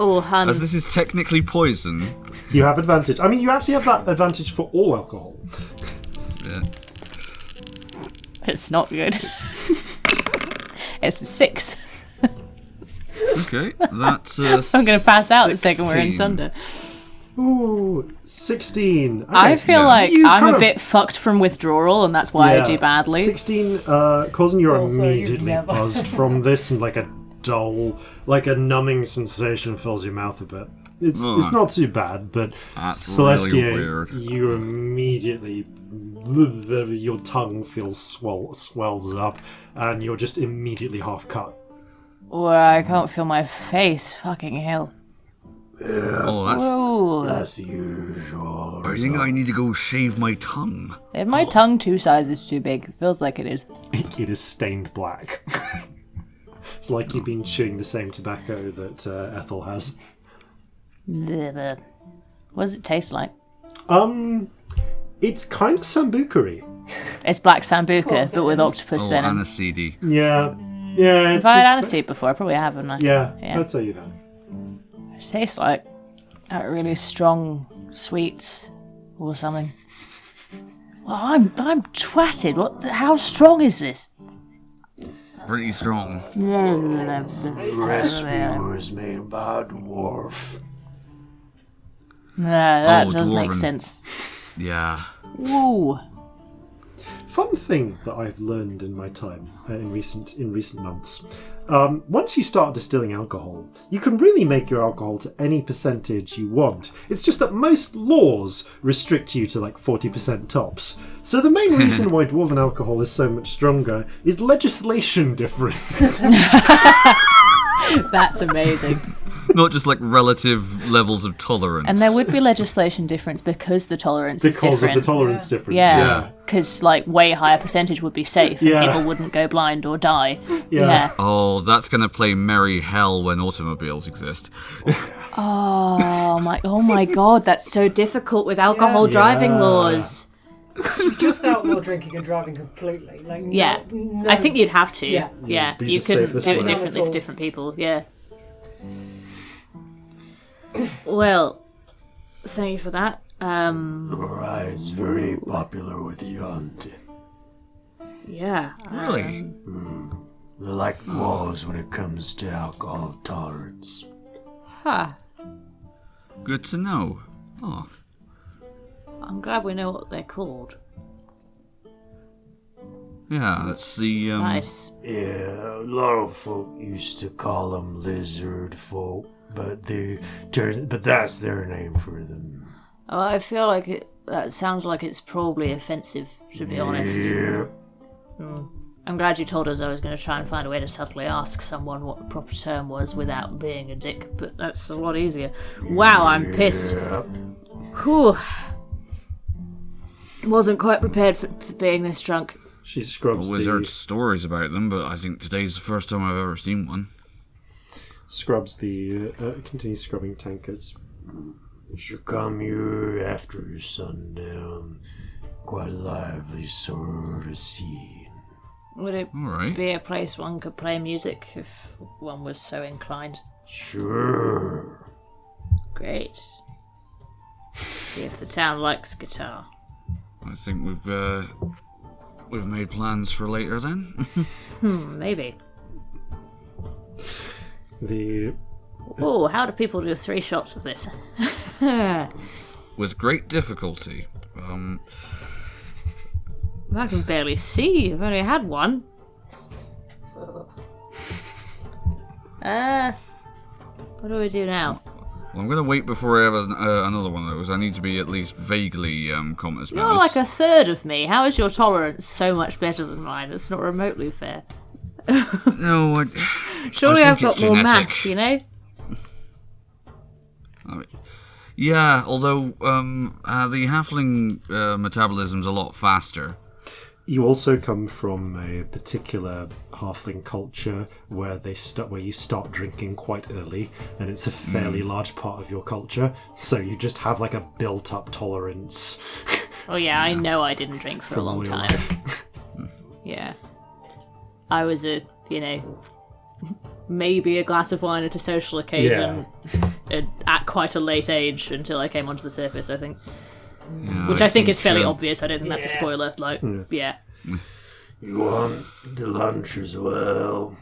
Oh, hun. As this is technically poison, You have advantage. I mean, you actually have that advantage for all alcohol. yeah. It's not good. It's a 6. Okay, that's I'm going to pass out the second we're in 16. Sunder. Ooh, 16. Okay. I feel like You I'm kind a of- bit fucked from withdrawal, and that's why I do badly. 16, Corzin, you're Also, immediately you've never- buzzed from this, and like a dull, like a numbing sensation fills your mouth a bit. It's not too bad, but That's Celestia, really weird. you immediately, your tongue swells up, and you're just immediately half cut. Or I can't feel my face. Fucking hell. Oh, That's usual. I think I need to go shave my tongue. Is my tongue 2 sizes too big? It feels like it is. It is stained black. It's like you've been chewing the same tobacco that Ethel has. What does it taste like? It's kind of sambuca-y. It's black sambuca, but with octopus Oh, venom. aniseedy. Yeah. Have I had aniseed before? I probably have, haven't I? Yeah, that's how you've had. It tastes like a really strong sweets or something. Well, I'm twatted. How strong is this? Pretty strong. Recipe was made by a dwarf. That does make dwarven. sense. Yeah. Woo. Fun thing that I've learned in my time in recent months. Once you start distilling alcohol, you can really make your alcohol to any percentage you want. It's just that most laws restrict you to like 40% tops. So the main reason why dwarven alcohol is so much stronger is legislation difference. That's amazing. Not just like relative levels of tolerance. And there would be legislation difference because the tolerance is because different. of the tolerance difference. Yeah, because like way higher percentage would be safe and people wouldn't go blind or die. Yeah. Oh, that's gonna play merry hell when automobiles exist. Oh my god, that's so difficult with alcohol driving laws. Just outlaw drinking and driving completely. Like, Yeah, I think you'd have to. Yeah. Yeah, Be you the can do safest it way. differently for different people. Yeah. Well, thank you for that. Right, it's very popular with Yunt. Yeah. Really? They're like dwarves when it comes to alcohol tolerance. Huh. Good to know. Oh. I'm glad we know what they're called. Yeah, that's the Nice. Yeah, a lot of folk used to call them lizard folk, but that's their name for them. Oh, I feel like that sounds like it's probably offensive, to be honest. Yeah. I'm glad you told us. I was going to try and find a way to subtly ask someone what the proper term was without being a dick, but that's a lot easier. Wow, I'm pissed. Whew. Wasn't quite prepared for being this drunk. She scrubs always heard stories about them, but I think today's the first time I've ever seen one. Continues scrubbing tankards. She'll come here after sundown. Quite a lively sort of scene. Would it All right. be a place one could play music if one was so inclined? Sure. Great. See if the town likes guitar. I think we've made plans for later then. Maybe. Oh, how do people do 3 shots of this? With great difficulty. I can barely see. I've only had one. What do we do now? Well, I'm going to wait before I have another one of those. I need to be at least vaguely conscious You're about like this. a third of me. How is your tolerance so much better than mine? It's not remotely fair. No, Surely I I've think got it's more genetic. maths, you know? Yeah, although the halfling metabolism's a lot faster. You also come from a particular halfling culture where you start drinking quite early, and it's a fairly large part of your culture. So you just have like a built-up tolerance. Oh yeah, I know I didn't drink for a long all your time. life. Yeah. I was maybe a glass of wine at a social occasion at quite a late age until I came onto the surface, I think. Yeah, Which I think is fairly obvious. I don't think that's a spoiler. Yeah. You want the lunch as well?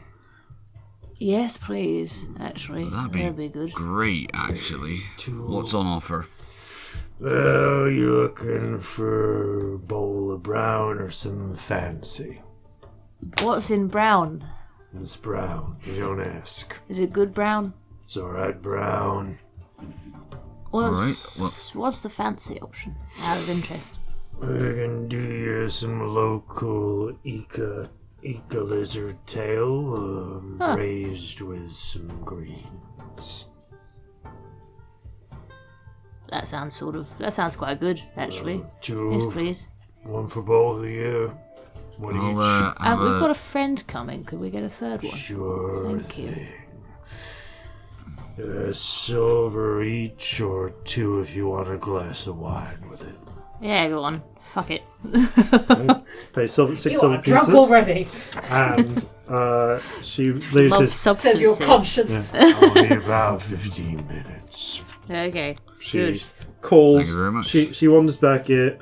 Yes, please, actually. That'd be good. great, actually. What's on offer? Well, you looking for a bowl of brown or some fancy? What's in brown? It's brown. You don't ask. Is it good brown? It's alright, brown. What's the fancy option? Out of interest. We can do you some local Ika lizard tail, braised with some greens. That sounds quite good, actually. Two, Yes, please. one for both of you. One each. We've got a friend coming. Could we get a third one? Sure Thank you. thing. Silver each, or two if you want a glass of wine with it. Yeah, go on. Fuck it. Pay six You silver are drunk pieces. already, And she leaves Love this. says substances. your conscience. I'll be about 15 minutes. Okay. She Good. calls. Thank you very much. She wanders back here.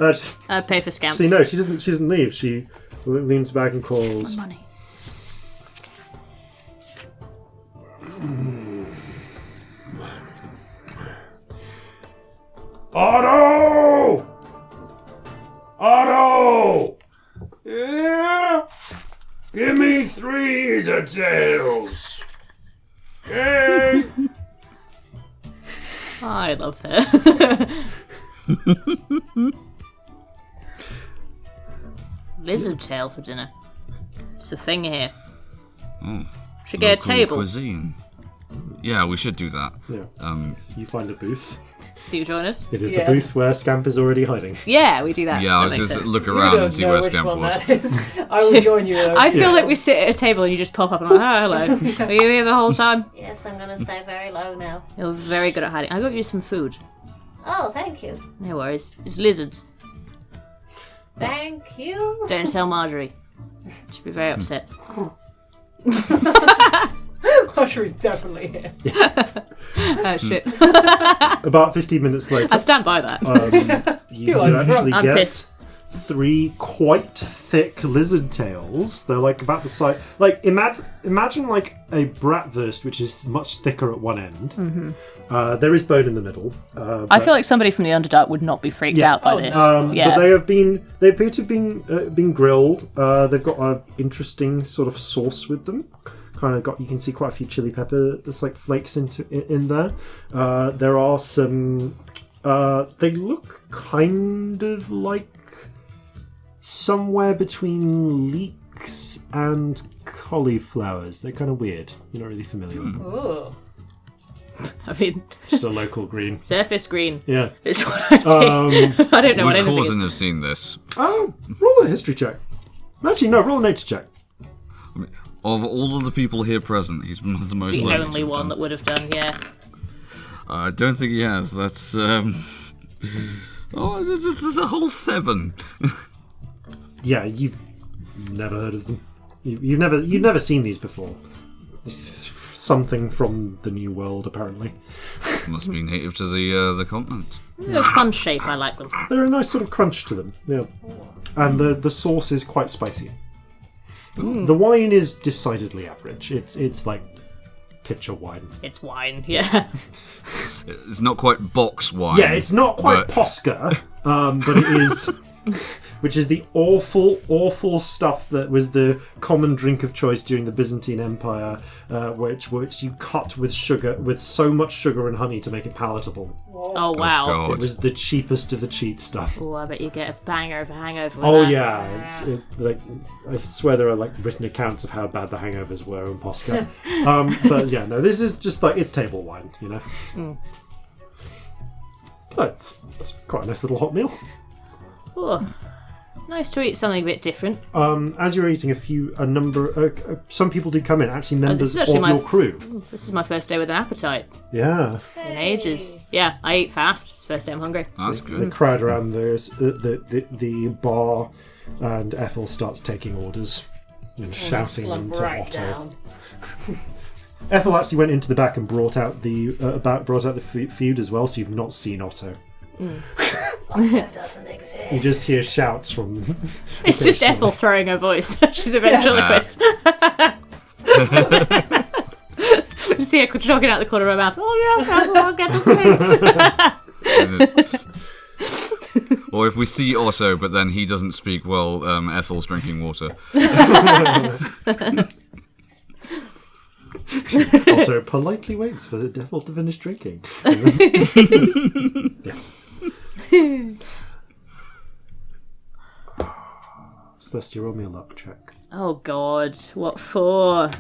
I'd pay for scamps. See, no, she doesn't leave. She leans back and calls. That's my money. Otto! Otto! Yeah? Give me 3 tails. Hey! I love her. Lizard tail for dinner. It's a thing here. Oh, Should get a local table. Cuisine. Yeah, we should do that. Yeah. You find a booth. Do you join us? It is Yes. the booth where Scamp is already hiding. Yeah, we do that. Yeah, I That was makes going to sense. look You around don't and see know where which Scamp one was. that is. I will join you though. I feel like we sit at a table and you just pop up and I'm like, oh, hello. Are you here the whole time? Yes, I'm going to stay very low now. You're very good at hiding. I got you some food. Oh, thank you. No worries. It's lizards. Thank you. Don't tell Marjorie. She'll be very upset. Marjorie's definitely here. Oh, shit. About 15 minutes later, I stand by that. you are actually I'm get pissed. 3 quite thick lizard tails. They're like about the size. Like imagine like a bratwurst, which is much thicker at one end. Mm-hmm. There is bone in the middle. I feel like somebody from the Underdark would not be freaked out by this. But they appear to have been grilled. They've got an interesting sort of sauce with them. Kind of you can see quite a few chili pepper that's like flakes in there. There are some. They look kind of like somewhere between leeks and cauliflowers. They're kind of weird. You're not really familiar with them. Ooh. I mean, Just a local green. surface green. Yeah. Is what I see. I don't know what Would anything is. Corzin have seen this? Oh, roll a history check. Actually, no, roll a nature check. Of all of the people here present, he's one of the most The likely to only have one done. that would have done, yeah. I don't think he has. That's it's a whole 7. Yeah, you've never heard of them. You've never seen these before. This is something from the New World, apparently. Must be native to the continent. They're a fun shape, I like them. They're a nice sort of crunch to them. Yeah, and the sauce is quite spicy. The wine is decidedly average. It's like pitcher wine. It's wine, yeah. It's not quite box wine. Yeah, it's not quite but- Posca, but it is, which is the awful stuff that was the common drink of choice during the Byzantine Empire, which you cut with sugar, with so much sugar and honey to make it palatable. Oh, wow. God. It was the cheapest of the cheap stuff. Oh, I bet you get a banger of a hangover with Oh that. yeah, like I swear there are like written accounts of how bad the hangovers were in Posca. But yeah, no, this is just like it's table wine, you know. But it's quite a nice little hot meal. Oh, nice to eat something a bit different. As you're eating, some people do come in. Actually, members actually of your crew. This is my first day with an appetite Yeah, in ages. Yeah, I eat fast. It's the first day I'm hungry. That's they good. crowd around the bar, and Ethel starts taking orders and shouting them Slump to right Otto. down. Ethel actually went into the back and brought out the feud as well. So you've not seen Otto. Otto doesn't exist. You just hear shouts from. It's just Ethel throwing her voice. She's a ventriloquist. Just see her talking out the corner of her mouth. Oh yes, Ethel, I'll get the face. Or if we see Otto, but then he doesn't speak well, Ethel's drinking water. Otto politely waits for the devil to finish drinking. Yeah. Celestia, roll me a luck check. Oh God, what for?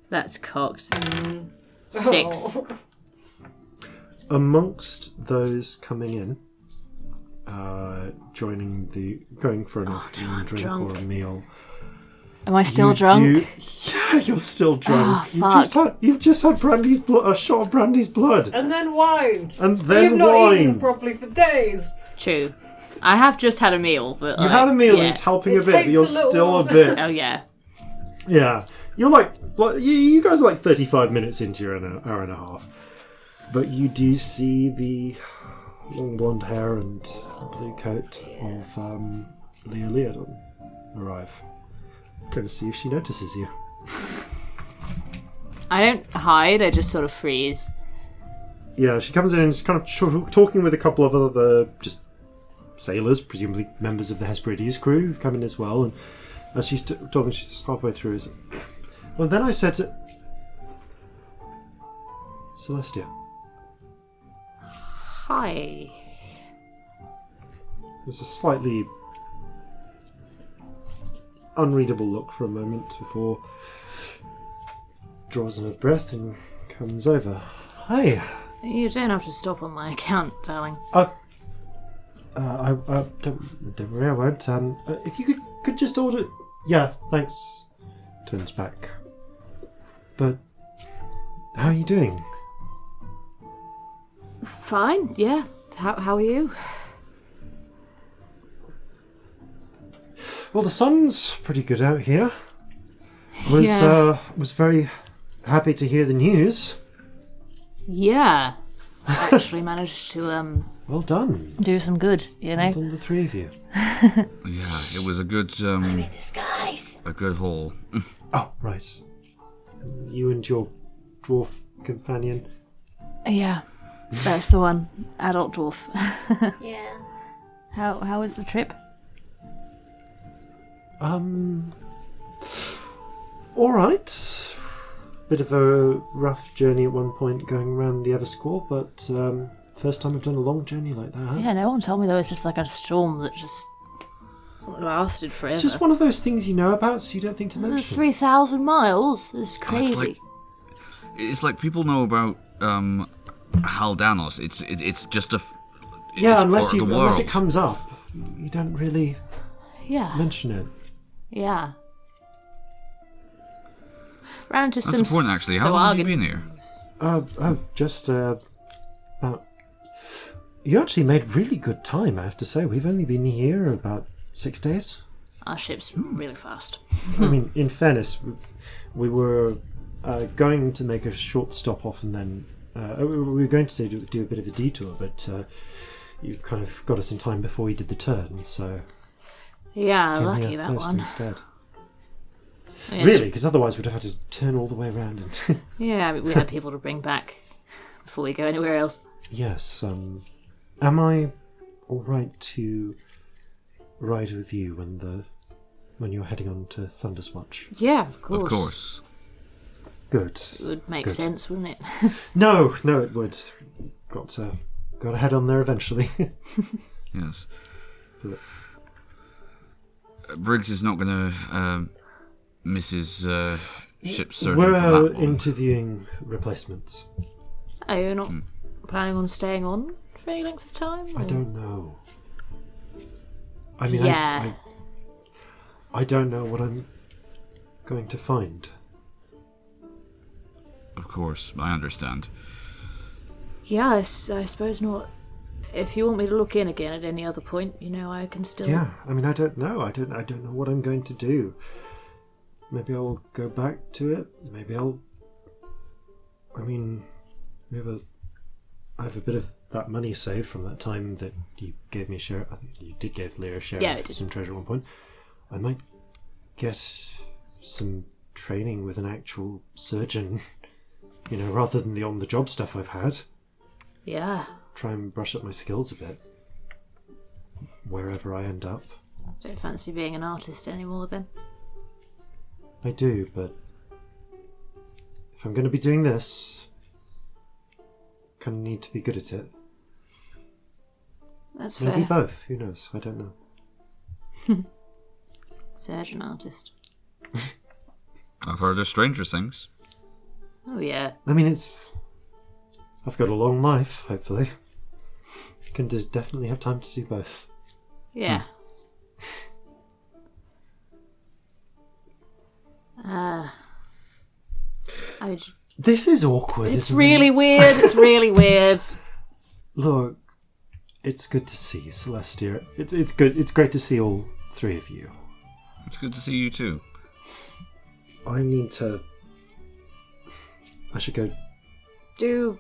That's cocked. 6. Oh. Amongst those coming in, going for an afternoon drink drunk. or a meal. Am I still drunk? Yeah, you're still drunk. Oh, You've just had a shot of Brandy's blood. And then wine. And then You've not wine. eaten properly for days. True. I have just had a meal, but You had a meal yeah. and it's helping It a bit, but takes you're a little still a while. bit. Oh yeah. Yeah. You're like, well, you guys are like 35 minutes into your hour and a half. But you do see the long blonde hair and blue coat of Leah Leodon arrive. Going to see if she notices you. I don't hide, I just sort of freeze. Yeah, she comes in and is kind of talking with a couple of other just sailors, presumably members of the Hesperides crew, who've come in as well. And as she's talking, she's halfway through. Well, then I said to Celestia. Hi. There's a slightly unreadable look for a moment before draws in a breath and comes over. Hi. You don't have to stop on my account, darling. Don't worry, I won't. If you could just order. Yeah, thanks. Turns back. But how are you doing? Fine, yeah. How are you? Well, the sun's pretty good out here. Was very happy to hear the news. Yeah. Actually managed to Well done. Do some good, you know? Well done, the three of you. Yeah, it was a good Disguise. a good haul. Oh, right. You and your dwarf companion. Yeah, that's the one. Adult dwarf. Yeah. How was the trip? All right. Bit of a rough journey at one point going around the Everscore, but first time I've done a long journey like that. Huh? Yeah, no one told me there was just like a storm that just lasted forever. It's just one of those things you know about, so you don't think to mention. 3,000 miles. It's crazy. It's like people know about Haldanos. It's just a Yeah, it's unless part of the unless it world. comes up, you don't really Yeah, mention it. yeah. Ran to That's some important, actually. How long have you Sawagan- been here? Just about. You actually made really good time, I have to say. We've only been here about 6 days. Our ship's really fast. I mean, in fairness, we were going to make a short stop off, and then we were going to do a bit of a detour, but you kind of got us in time before we did the turn, so Yeah, came lucky here that first one. instead. Yes. Really, because otherwise we'd have had to turn all the way around. And Yeah, I mean, we had people to bring back before we go anywhere else. yes, am I all right to ride with you when you're heading on to Thunderswatch? Yeah, of course. Of course. Good. It would make Good. sense, wouldn't it? No, it would. Got to head on there eventually. Yes. But- Briggs is not going to miss his ship surgery We're for that one. interviewing replacements. Are you not planning on staying on for any length of time? I or- don't know. I mean, Yeah. I don't know what I'm going to find. Of course, I understand. Yeah, I suppose not. If you want me to look in again at any other point, I can still... Yeah, I mean, I don't know. I don't know what I'm going to do. Maybe I'll go back to it. Maybe I'll... I mean, I have a bit of that money saved from that time that you gave me a share. I think you did give Leah a share Yeah, I of did. some treasure at one point. I might get some training with an actual surgeon, rather than the on-the-job stuff I've had. Yeah. Try and brush up my skills a bit, wherever I end up. Don't fancy being an artist anymore then. I do, but if I'm going to be doing this, kind of need to be good at it. That's Maybe fair. both. Who knows? I don't know. Surgeon artist. I've heard of stranger things. Oh, yeah. I mean, I've got a long life, hopefully. I can just definitely have time to do both. Yeah. This is awkward, It's isn't really it? weird. It's really weird. Look, it's good to see you, Celestia. It's good. It's great to see all three of you. It's good to see you too. I should go. Do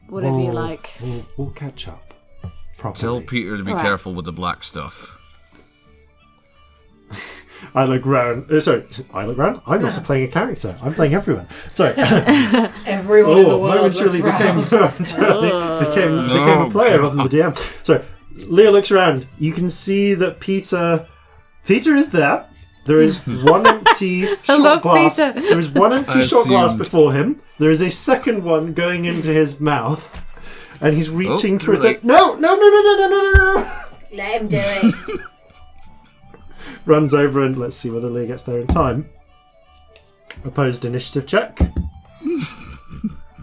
whatever you like. We'll catch up. Properly. Tell Peter to be Alright. careful with the black stuff. I look round. I look round. I'm not playing a character. I'm playing everyone. Sorry. Everyone in the world momentarily looks round. became a player rather than the DM. Sorry. Leah looks around. You can see that Peter is there. There is one empty shot love glass. Peter. There is one empty I shot glass assumed. before him. There is a second one going into his mouth, and he's reaching through really? it. No! Let him do it. Runs over and let's see whether Leah gets there in time. Opposed initiative check.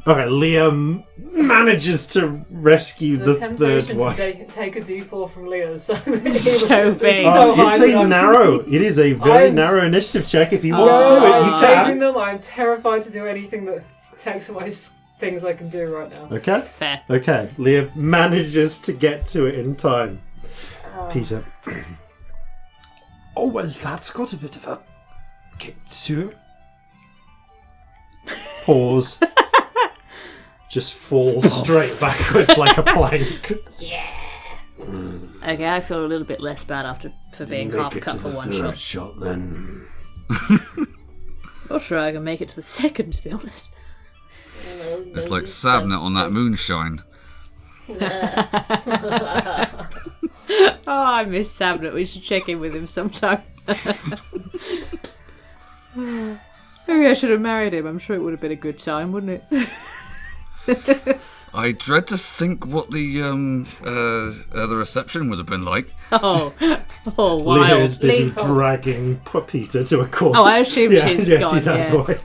Okay, Liam manages to rescue the third temptation one. to take a D4 from Leah. So So big. So It's high a narrow. It is a very I'm narrow initiative check. If you want to do it, I'm you saving can. them. I'm terrified to do anything that takes away things I can do right now. Okay. Fair. Okay. Leah manages to get to it in time. Peter. Oh well, that's got a bit of a kick to. Pause. Just falls straight backwards like a plank. Okay, I feel a little bit less bad for being half cut for one shot. shot then. Not sure I can make it to the second, to be honest. It's like Sabnet on that moonshine. Oh, I miss Sabnet. We should check in with him sometime. Maybe I should have married him. I'm sure it would have been a good time, wouldn't it? I dread to think what the reception would have been like. Oh, Leah wild. is busy Lethal. dragging Peter to a corner. Oh, I assume she's gone, she's out yeah. of the way.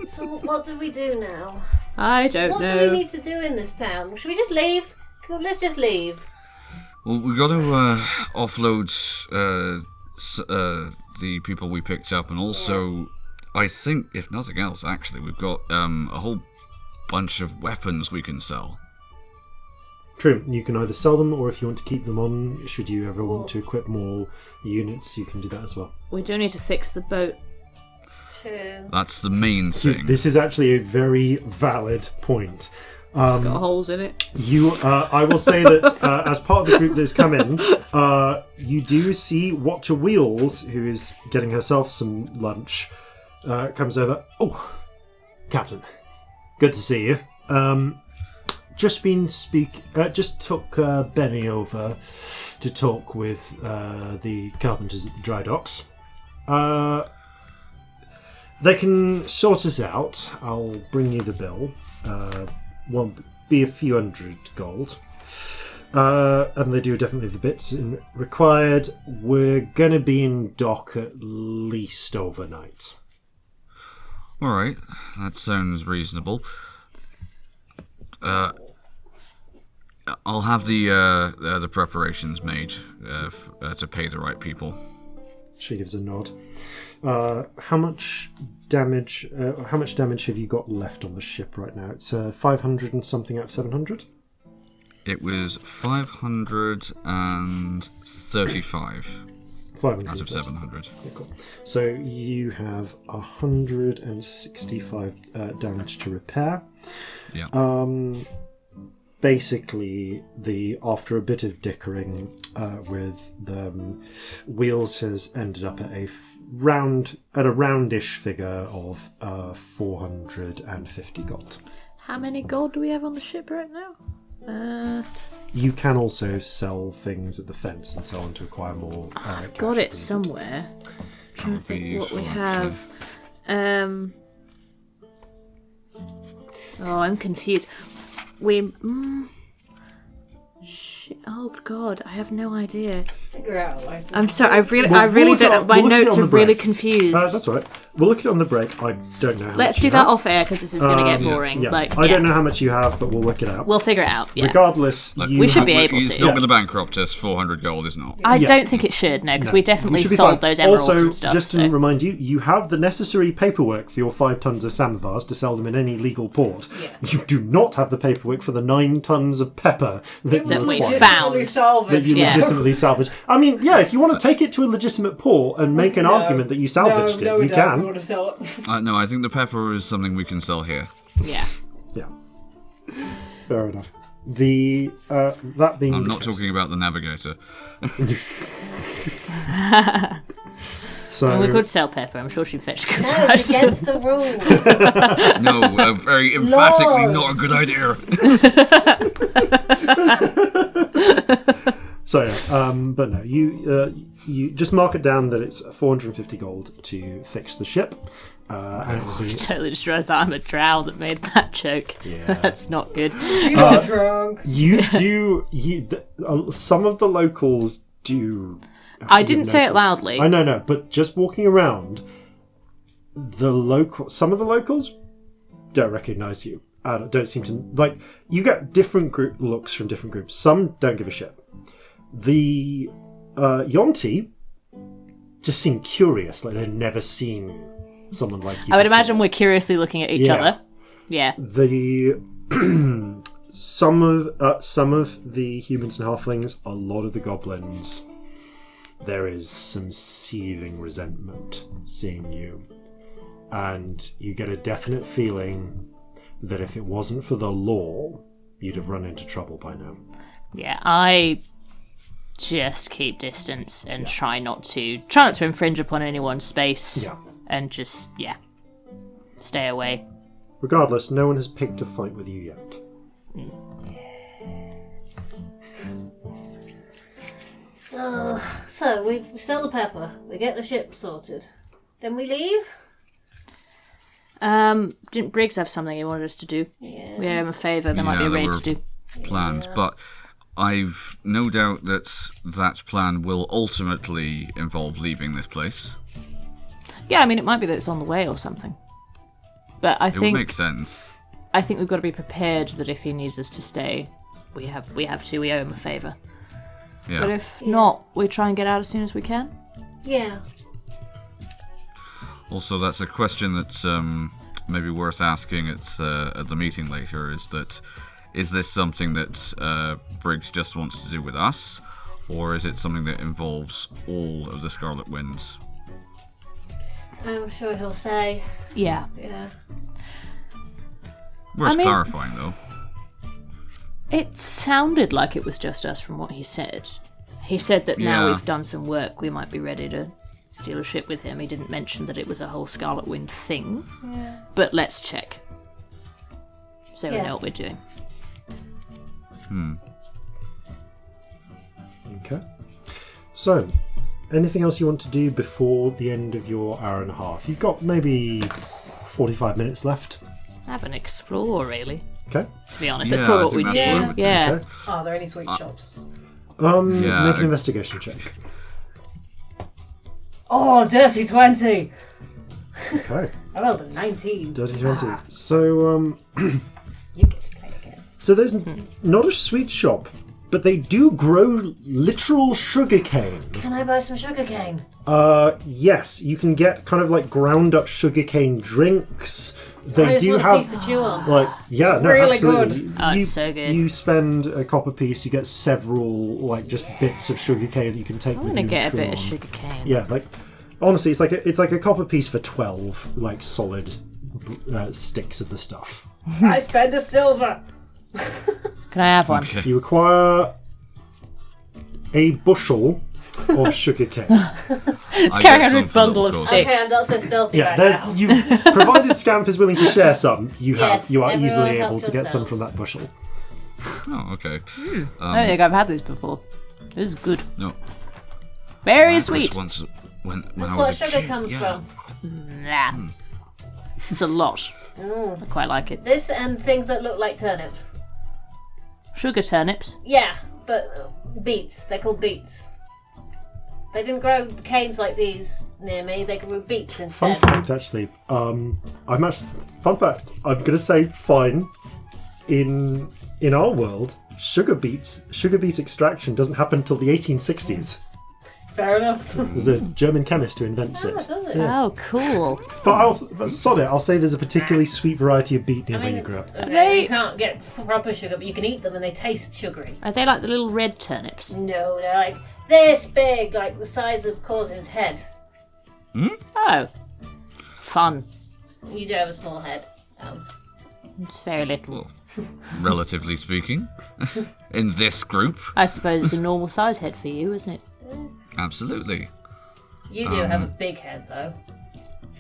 So what do we do now? I don't What know. do we need to do in this town? Should we just leave? Let's just leave. Well, we got to offload the people we picked up, and also, I think, if nothing else, actually, we've got a whole bunch of weapons we can sell. True, you can either sell them, or if you want to keep them on, should you ever want to equip more units, you can do that as well. We do need to fix the boat. True. That's the main thing. This is actually a very valid point. It's got holes in it. I will say that as part of the group that's come in, you do see Watcher Wheels, who is getting herself some lunch, comes over. Oh, Captain, good to see you. Just took Benny over to talk with the carpenters at the dry docks. They can sort us out. I'll bring you the bill. Won't be a few hundred gold. And they do definitely have the bits required. We're going to be in dock at least overnight. Alright, that sounds reasonable. I'll have the preparations made to pay the right people. She gives a nod. How much damage have you got left on the ship right now? It's 500 and something out of 700? It was 535 500 out of 700. Yeah, cool. So you have 165 damage to repair. Yeah. Basically, after a bit of dickering with them, Wheels has ended up at a roundish figure of 450 gold. How many gold do we have on the ship right now? You can also sell things at the fence and so on to acquire more. I've got it somewhere. That would be What we useful, have. Oh, I'm confused. Oh God, I have no idea. Figure out later. I'm sorry, I really don't know. My notes are really confused. That's all right. We'll look at it on the break. I don't know how Let's much do you that have. off air because this is going to get boring. Yeah. I don't know how much you have, but we'll work it out. We'll figure it out. Yeah. Regardless, we should be able It's to. not going to bankrupt us 400 gold, is not. I don't think it should, no, because we definitely should be sold fine. those emeralds also, and stuff. just to remind you, you have the necessary paperwork for your 5 tons of samovars to sell them in any legal port. Yeah. You do not have the paperwork for the 9 tons of pepper that we require. found. That you legitimately salvage. I mean, yeah, if you want to take it to a legitimate port and make an argument that you salvaged it, you can. We want to sell it. No, I think the pepper is something we can sell here. Yeah. Yeah. Fair enough. That being I'm the not case. talking about the navigator. So We could sell pepper. I'm sure she'd fetch good No, it's prices. against the rules. No, very emphatically not a good idea. So yeah, but no, you just mark it down that it's 450 gold to fix the ship, and it will be. Totally just realised that I'm a drow that made that joke. Yeah. That's not good. You got drunk. You do. Some of the locals do. I didn't say it notice. loudly. I know, but just walking around, some of the locals don't recognise you. Don't seem to like. You get different group looks from different groups. Some don't give a shit. The Yonti just seem curious, like they've never seen someone like you. I would before. imagine we're curiously looking at each other. Yeah. The some of the humans and halflings, a lot of the goblins, there is some seething resentment seeing you, and you get a definite feeling that if it wasn't for the law, you'd have run into trouble by now. Yeah, I just keep distance and try not to infringe upon anyone's space. Yeah. And just stay away. Regardless, no one has picked a fight with you yet. So we sell the pepper, we get the ship sorted, then we leave. Didn't Briggs have something he wanted us to do? Yeah. We owe him a favour. There might be a there raid were to do. plans, but I've no doubt that that plan will ultimately involve leaving this place. Yeah, I mean, it might be that it's on the way or something. But I It would think make sense. I think we've got to be prepared that if he needs us to stay, we have to. We owe him a favour. Yeah. But if not, we try and get out as soon as we can. Yeah. Also, that's a question that's maybe worth asking at the meeting later. Is this something that Briggs just wants to do with us, or is it something that involves all of the Scarlet Winds? I'm sure he'll say. Yeah. Yeah. Worth I mean- clarifying, though. It sounded like it was just us from what he said. He said that now Yeah. we've done some work, we might be ready to steal a ship with him. He didn't mention that it was a whole Scarlet Wind thing. Yeah. But let's check. So we Yeah. know what we're doing. Okay. So, anything else you want to do before the end of your hour and a half? You've got maybe 45 minutes left. Have an explore, really. Okay. To be honest, Yeah, that's probably I what we think do. that's what I would do. Yeah. Okay. Are there any sweet shops? Yeah, Make an investigation check. Oh, dirty 20! Okay. I rolled a 19. Dirty 20. So, You get to play again. so there's not a sweet shop, but they do grow literal sugarcane. Can I buy some sugarcane? Yes, you can get kind of like ground up sugarcane drinks. They I just do want a have piece to chew on. like yeah, no, Really absolutely. good. Oh, it's so good. You spend a copper piece, you get several like just bits of sugarcane that you can take I'm with gonna you. get a and chew bit of on. sugar cane. Yeah, like honestly, it's like a copper piece for 12 like solid sticks of the stuff. I spend a silver! Can I have one? You acquire a bushel of sugarcane. It's I carrying get a some for bundle of little sticks. Okay, I'm not so stealthy Yeah, right there's- now. you provided Scamp is willing to share some, you Yes, are everyone easily help able to get some from yourselves. that bushel. Oh, okay. I don't think I've had these before. This is good. No. Very I sweet. just once when That's I where was a sugar kid, comes yeah. from. Nah. It's a lot. I quite like it. This and things that look like turnips. Sugar turnips. Yeah, but beets. They're called beets. They didn't grow canes like these near me. They grew beets instead. Fun fact, actually. Fun fact. I'm gonna say fine. In our world, sugar beet extraction doesn't happen until the 1860s. Fair enough. There's a German chemist who invents it. Does it? Yeah. Oh, cool. But sod it, I'll say there's a particularly sweet variety of beet near where you grew up. You can't get proper sugar, but you can eat them and they taste sugary. Are they like the little red turnips? No, they're like this big, like the size of Corzin's head. Oh. Fun. You do have a small head. It's very little. Well, relatively speaking, in this group, I suppose it's a normal size head for you, isn't it? absolutely. You do have a big head, though.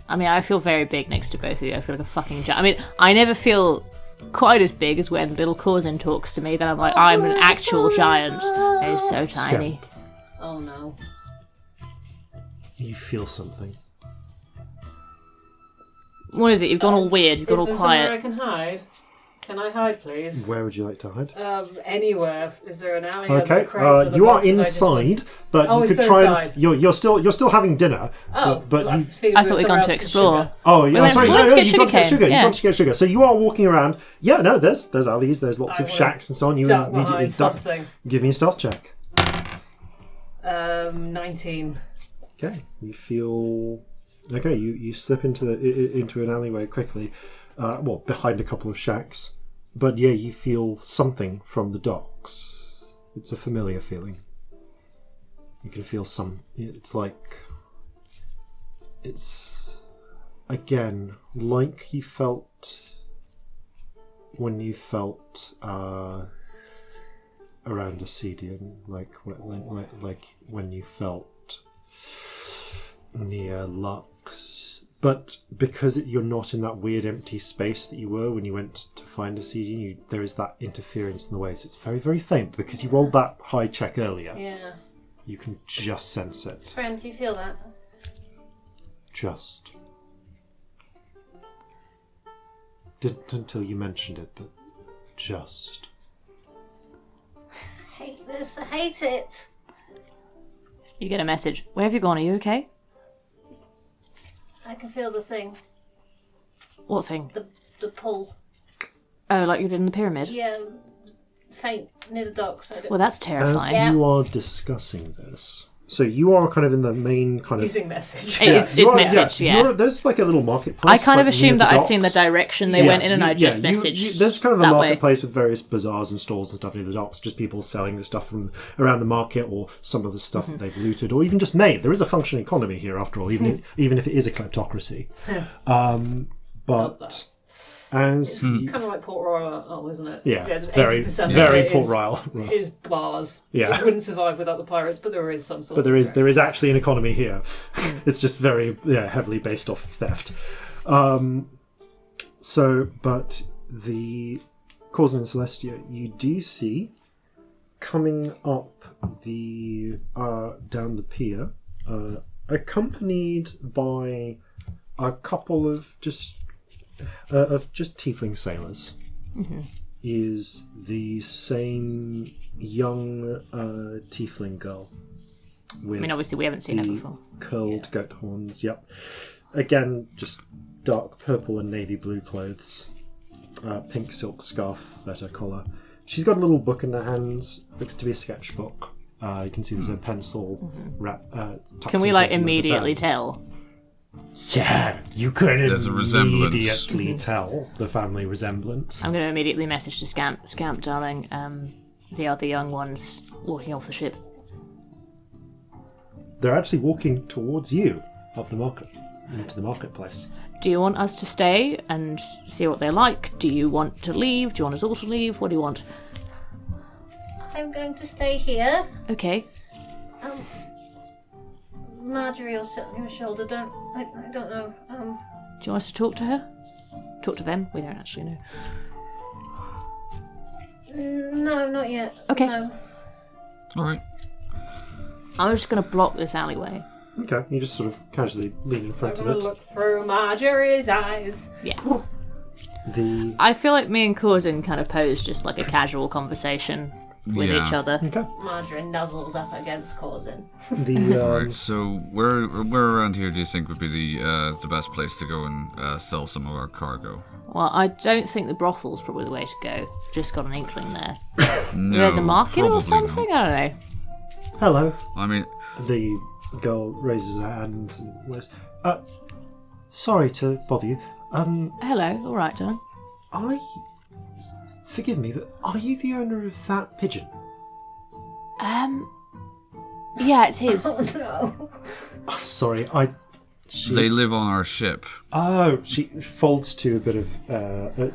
I mean, I feel very big next to both of you. I feel like a fucking giant. I mean, I never feel quite as big as when little Corzin talks to me. Then I'm like, I'm an actual giant. He's so tiny. Scamp. Oh no. You feel something. What is it? You've gone all weird. You've gone all Is there somewhere I quiet. can hide? Can I hide, please? Where would you like to hide? Anywhere. Is there an alley? Okay, Crates or the you are boxes I just went- inside, but Oh, you it's could still try inside. and you're still having dinner. Oh, but well, you. speaking I of thought we'd somewhere gone to else is explore. sugar. Oh, yeah, went- sorry. we No, went to get you've gone to get sugarcane, sugar. yeah. You've gone to get sugar. So you are walking around. Yeah, no, there's alleys, there's lots I of will shacks and so on. You duck immediately behind duck. something. Give me a stealth check. 19. Okay, you feel. Okay, you slip into an alleyway quickly. Behind a couple of shacks. But yeah, you feel something from the docks. It's a familiar feeling. You can feel it's like... It's... Again, like you felt... When you felt... around Ascidian. Like when you felt... near Lux. But because you're not in that weird empty space that you were when you went to find a CD, there is that interference in the way. So it's very, very faint. Because you rolled that high check earlier, Yeah. you can just sense it. Friend, do you feel that? Just. Didn't until you mentioned it, but just. Hate this. I hate it. You get a message. Where have you gone? Are you okay? I can feel the thing. What thing? The pull. Oh, like you did in the pyramid? Yeah. Faint near the docks. I don't... Well, that's As terrifying. Yeah. you are discussing this, so you are kind of in the main kind of. Using message. It's you are- message, yeah. There's like a little marketplace. I kind of like, assumed near that the I'd seen the docks. direction they went in and I just messaged there's kind of a that way. marketplace with various bazaars and stalls and stuff near the docks, just people selling the stuff from around the market or some of the stuff that they've looted or even just made. There is a functioning economy here after all, even if it is a kleptocracy. But as you, Kind of like Port Royal, isn't it? yeah, it's 80% very of it Port is- Royal. Is bars. Yeah. It wouldn't survive without the pirates, but there is some sort But of... there is actually an economy here. It's just very heavily based off theft. But the Corzin and Celestia, you do see coming up the down the pier, accompanied by a couple of just tiefling sailors, is the same young tiefling girl. With I mean, obviously we haven't seen her the before. curled goat horns. Yep. Again, just dark purple and navy blue clothes. Pink silk scarf at her collar. She's got a little book in her hands. Looks to be a sketchbook. You can see there's a pencil tucked Can we into like the immediately band. tell? Yeah, you can There's a resemblance. immediately tell the family resemblance. I'm going to immediately message to Scamp. Scamp, darling, the other young ones walking off the ship. They're actually walking towards you up the market, into the marketplace. Do you want us to stay and see what they're like? Do you want to leave? Do you want us all to leave? What do you want? I'm going to stay here. Okay. Marjorie will sit on your shoulder. I don't know. Do you want us to talk to her? Talk to them? We don't actually know. No, not yet. Okay. No. All right. I'm just going to block this alleyway. Okay, you just sort of casually lean in I'm front of going it. to look through Marjorie's eyes. Yeah. I feel like me and Corzin kind of pose just like a casual conversation with each other. Okay. Margarine nuzzles up against Corzin. Alright, so where around here do you think would be the best place to go and sell some of our cargo? Well, I don't think the brothel's probably the way to go. Just got an inkling there. No, There's a market or probably something? not. I don't know. Hello. I mean, The girl raises her hand and wears. Sorry to bother you. Hello, all right, darling. Forgive me, but are you the owner of that pigeon? Yeah, it's his. Oh no. Oh, sorry, they live on our ship. Oh, she folds to a bit of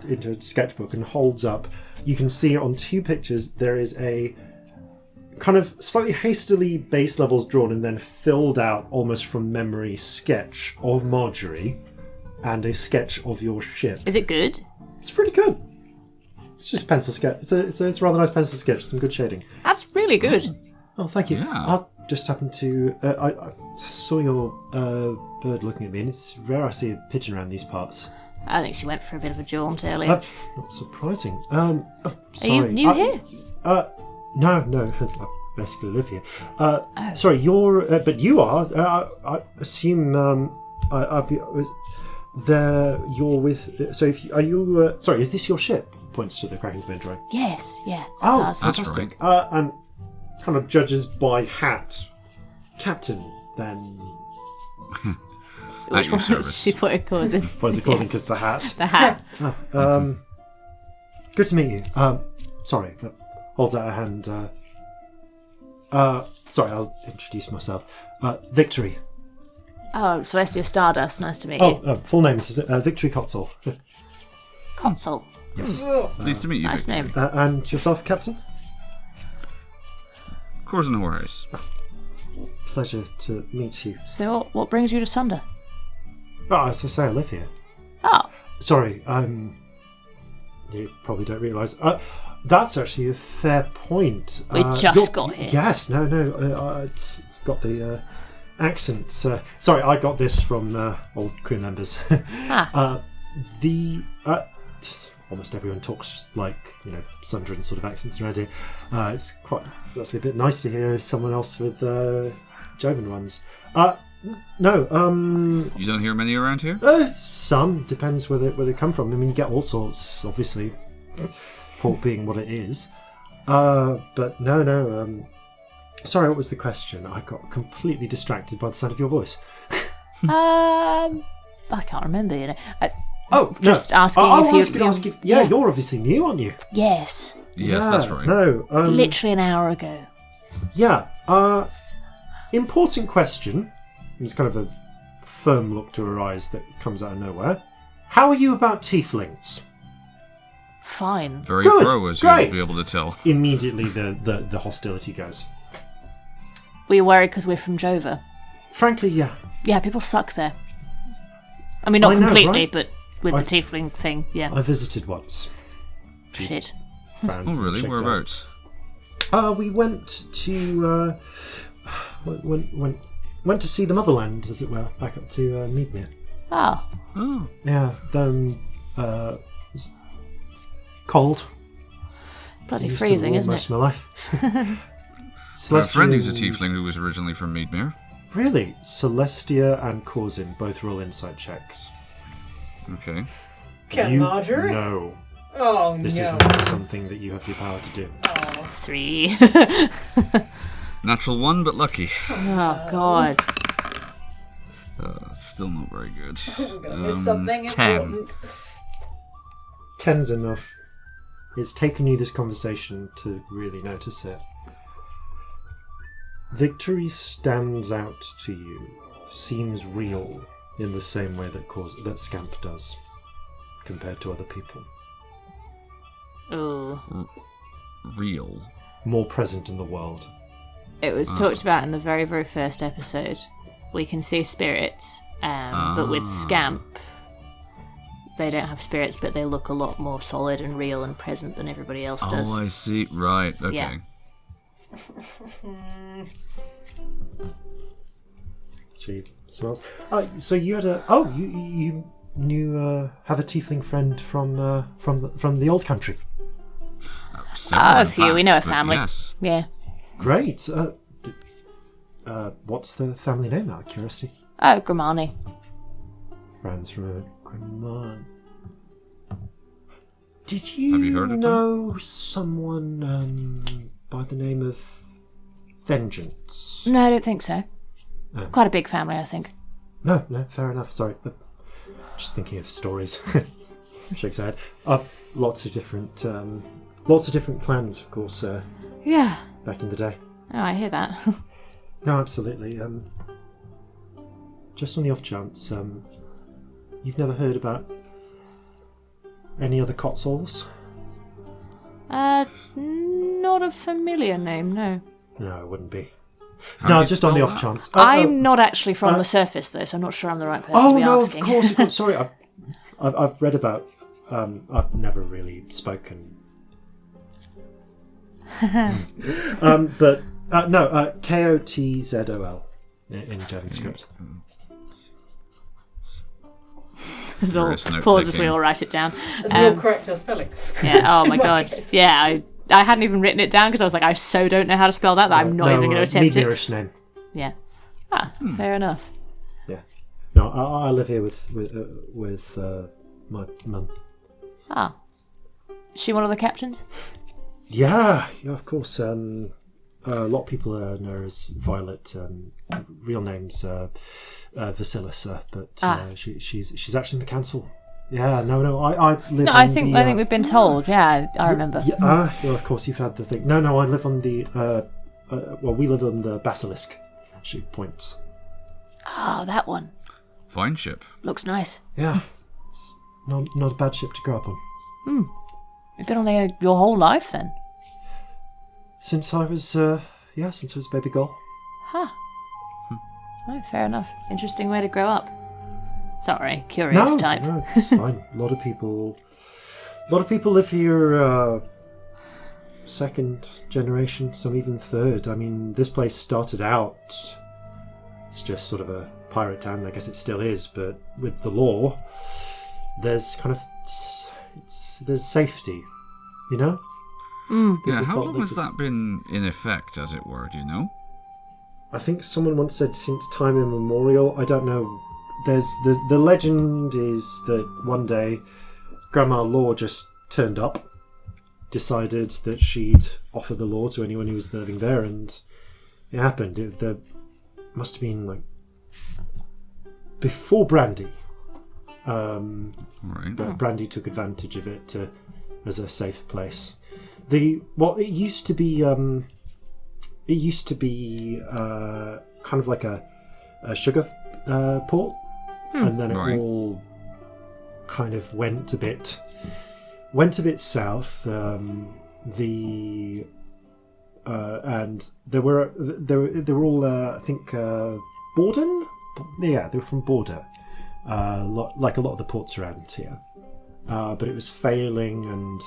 into a sketchbook and holds up. You can see on 2 pictures there is a kind of slightly hastily base levels drawn and then filled out almost from memory sketch of Marjorie and a sketch of your ship. Is it good? It's pretty good. It's just pencil sketch. It's a rather nice pencil sketch. Some good shading. That's really good. Oh, thank you. Yeah. I just happened to. I saw your bird looking at me, and it's rare I see a pigeon around these parts. I think she went for a bit of a jaunt earlier. Not surprising. Are Sorry. you new here? No. I basically live here. Sorry, you're. But you are. I assume. I'll be. There, you're with. So, if you, are you? Sorry, is this your ship? Points to the Kraken's main drawing. Yes, yeah. Oh, That's ours. fantastic. And kind of judges by hat. Captain, then. At your service. She put a cause in. Why is it causing? Because the hat. The hat. Good to meet you. Sorry, holds out a hand. Sorry, I'll introduce myself. Victory. Oh, Celestia Stardust. Nice to meet you. Full name is Victory Kotzel. Console. Yes. Pleased to meet you, Nice Victor. name. And yourself, Captain? Corzin Horhace. Pleasure to meet you. So, what brings you to Sunder? Oh, as I say, I live here. Oh, Sorry, you probably don't realise. That's actually a fair point. We just got here. Yes, no, it's got the accent. Sorry, I got this from old crew members. Just almost everyone talks like, Sunderin sort of accents around here. It's actually a bit nice to hear someone else with Jovan ones. No, You don't hear many around here? some depends where they come from. I mean, you get all sorts, obviously. Port being what it is. But no. Sorry, what was the question? I got completely distracted by the sound of your voice. I can't remember. Just asking I if was you. going to ask you. Yeah, you're obviously new, aren't you? Yes, Yes, Yeah, that's right. No, literally an hour ago. yeah. Important question. There's kind of a firm look to her eyes that comes out of nowhere. How are you about tieflings? Fine. Very Good, pro, as great. you'll be able to tell. Immediately, the hostility goes. We're worried because we're from Jova. Frankly, yeah. Yeah, people suck there. I mean, not I know, completely, right? but with the tiefling thing, yeah. I visited once. Shit. Frowns Oh, and really? shakes Whereabouts? out. We went to went to see the motherland, as it were, back up to Meadmere. Oh, Oh. Yeah, it's cold. bloody Used to freezing, warm isn't most it? of my life. My friend who's a Celestia and- tiefling who was originally from Meadmere. Really? Celestia and Corzin both roll insight checks. Okay. Can Marjorie? No. Oh This no. is not something that you have the power to do. 3. Natural 1, but lucky. Oh, God. Still not very good. It's something 10. important. 10's enough. It's taken you this conversation to really notice it. Victory stands out to you, seems real in the same way that Scamp does, compared to other people. Oh. Real. More present in the world. It was talked about in the very, very first episode. We can see spirits, but with Scamp, they don't have spirits, but they look a lot more solid and real and present than everybody else does. Oh, I see. Right. Okay. Yeah. She smells. So you had you have a tiefling friend from the old country? A few. We know a family. Yes. Yeah. Great. What's the family name, out of curiosity? Grimani. Friends from Grimani. Did you, Have you heard of know someone by the name of Vengeance? No, I don't think so. Oh. Quite a big family, I think. No, fair enough. Sorry, just thinking of stories. Shakes her head. Lots of different clans, of course. Yeah. Back in the day. Oh, I hear that. No, absolutely. Just on the off chance, you've never heard about any other Cotswolds? Not a familiar name, no. No, it wouldn't be. How do No, you just on the spell off that? chance. I'm not actually from the surface, though, so I'm not sure I'm the right person to Oh be no, asking. of course. Sorry, I've read about. I've never really spoken. But no, Kotzol in JavaScript. There's all Various note pauses, we taking. all write it down. We'll correct our spelling. Yeah, oh my In my god. case. Yeah, I hadn't even written it down because I was like, I so don't know how to spell that I'm not even going to attempt it. Meagerish name. Yeah. Fair enough. Yeah. No, I live here with my mum. Ah. Is she one of the captains? Yeah, of course. A lot of people know her as Violet. Real name's Vasilisa, but she's actually in the council. Yeah, no. I live. No, on I think the, we've been told. Yeah, I remember. Yeah, well, of course you've had the thing. No, I live on the. We live on the Basilisk. She points. Oh, that one. Fine ship. Looks nice. Yeah, it's not a bad ship to grow up on. You've been on there your whole life, then? Since I was baby girl. Huh. Oh, fair enough. Interesting way to grow up. Sorry, curious type. No, it's fine. A lot of people live here. Second generation, some even third. I mean, this place started out. It's just sort of a pirate town. I guess it still is, but with the law, there's kind of there's safety, you know. Yeah, how thought long they has could- that been in effect, as it were, do you know? I think someone once said since time immemorial. I don't know. There's the legend is that one day Grandma Law just turned up, decided that she'd offer the law to anyone who was living there, and it happened. There must have been like before Brandy. Right. But Brandy took advantage of it as a safe place. It used to be kind of like a sugar port, and then it Right. all kind of went a bit south. And they were all I think Borden. Yeah, they were from Border. Like a lot of the ports around here, but it was failing, and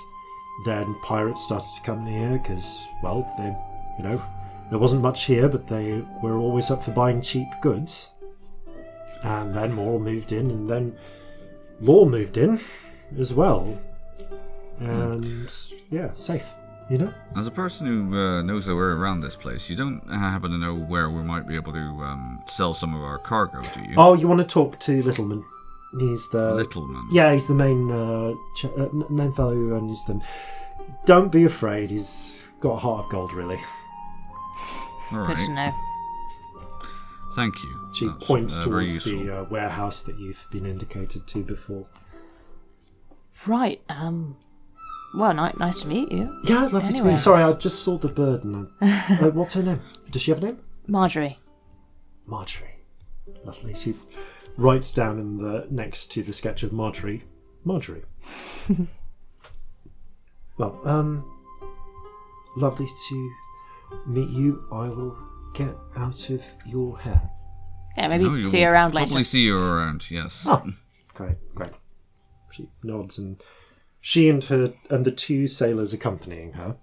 then pirates started to come here because, well, there wasn't much here, but they were always up for buying cheap goods. And then more moved in, and then law moved in as well, and yeah, safe. You know? As a person who knows the way around this place, you don't happen to know where we might be able to sell some of our cargo, do you? Oh, you want to talk to Littleman? He's the Littleman? Yeah, he's the main main fellow who owns them. Don't be afraid. He's got a heart of gold, really. All Good to right. know. Thank you. She That's, points very towards useful. the warehouse that you've been indicated to before. Right. Well, nice to meet you. Yeah, lovely to meet Anyway. you. Sorry, I just saw the bird. And what's her name? Does she have a name? Marjorie. Marjorie. Lovely. She writes down in the next to the sketch of Marjorie. Marjorie. Well, lovely to meet you. I will get out of your hair. Yeah, maybe No, see you around later. Probably see you around, yes. Oh, great. She nods, and she and the two sailors accompanying her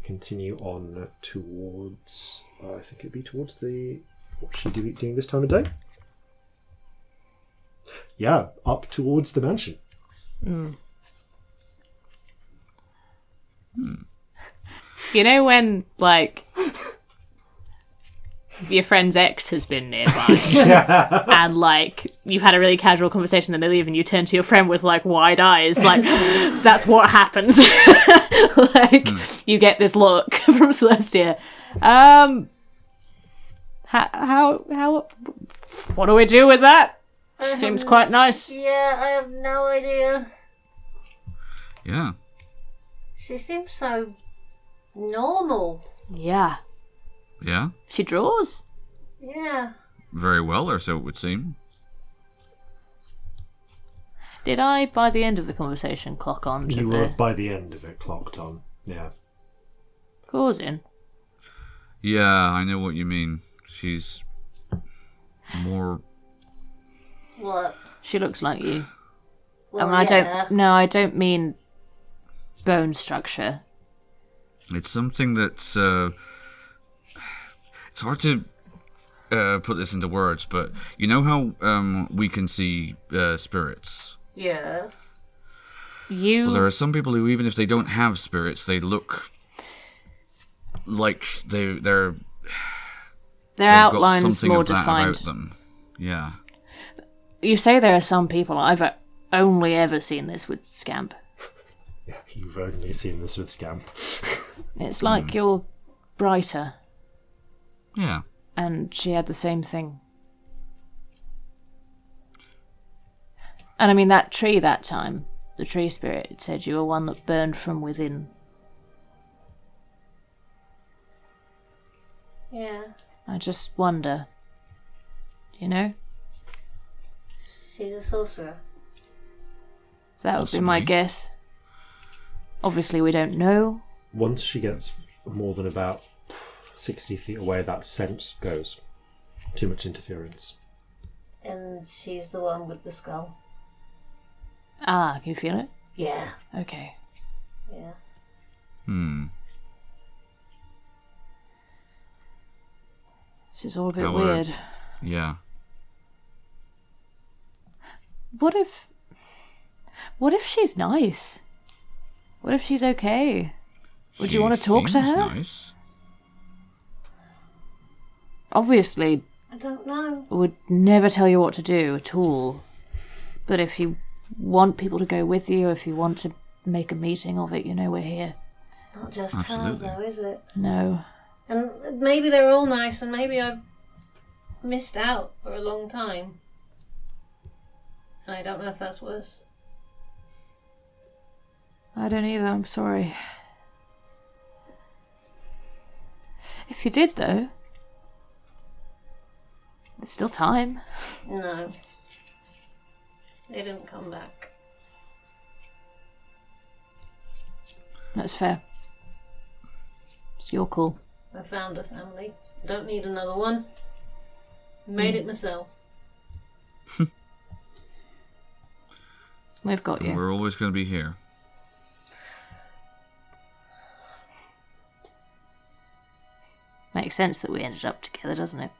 continue on towards. I think it'd be towards the. What's she doing this time of day? up towards the mansion. You know when, like, your friend's ex has been nearby and, like, you've had a really casual conversation, then they leave and you turn to your friend with, like, wide eyes, like, that's what happens. Like, you get this look from Celestia. How what do we do with that? Seems quite nice. Yeah, I have no idea. Yeah. She seems so normal. Yeah. Yeah? She draws. Yeah. Very well, or so it would seem. Did I, by the end of the conversation, clock on to You were, by the end of it, clocked on. Yeah. Corzin? Yeah, I know what you mean. She's more... What? She looks like you. Well, I don't mean bone structure. It's something that's... it's hard to put this into words, but you know how we can see spirits? Yeah. Well, there are some people who, even if they don't have spirits, they look like they're their they've outline's got something more of that defined. about them. Yeah. You say there are some people. I've only ever seen this with Scamp. Yeah, you've only seen this with Scamp. It's like you're brighter, Yeah. and she had the same thing. And I mean, that tree that time, the tree spirit said you were one that burned from within. Yeah. I just wonder, you know? She's a sorcerer. That would be my Possibly. guess. Obviously, we don't know. Once she gets more than about 60 feet away, that sense goes. Too much interference. And she's the one with the skull. Ah, can you feel it? Yeah. Okay. Yeah. This is all a bit How, weird. Yeah. What if she's nice? What if she's okay? Would you want to talk to seems her? Nice. Obviously, I don't know. would never tell you what to do at all. But if you want people to go with you, if you want to make a meeting of it, you know we're here. It's not just Absolutely. her, though, is it? No. And maybe they're all nice, and maybe I've missed out for a long time. And I don't know if that's worse. I don't either, I'm sorry. If you did, though, there's still time. No. They didn't come back. That's fair. It's your call. I found a family. Don't need another one. Made it myself. We've got And you. we're always going to be here. Makes sense that we ended up together, doesn't it?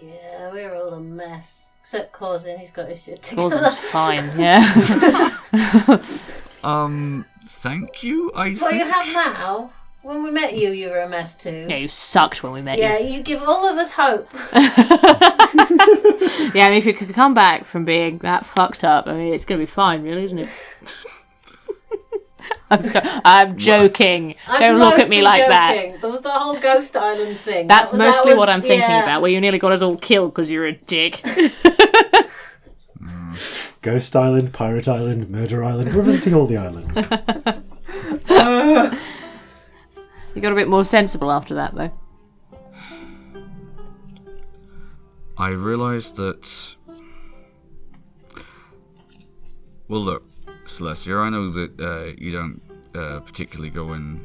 Yeah, we're all a mess. Except Corzin, he's got his shit together. Corzin's fine, yeah. Thank you, I What think. you have now? When we met you, you were a mess too. Yeah, you sucked when we met Yeah, you. you give all of us hope. Yeah, I mean, if you could come back from being that fucked up, I mean, it's going to be fine, really, isn't it? I'm joking. Don't look at me mostly like that. joking. There was the whole Ghost Island thing. That's That mostly was- what I'm thinking yeah. about, where you nearly got us all killed because you're a dick. Ghost Island, Pirate Island, Murder Island. We're visiting all the islands. You got a bit more sensible after that, though. I realised that... Well, look, Celestia, I know that you don't particularly go in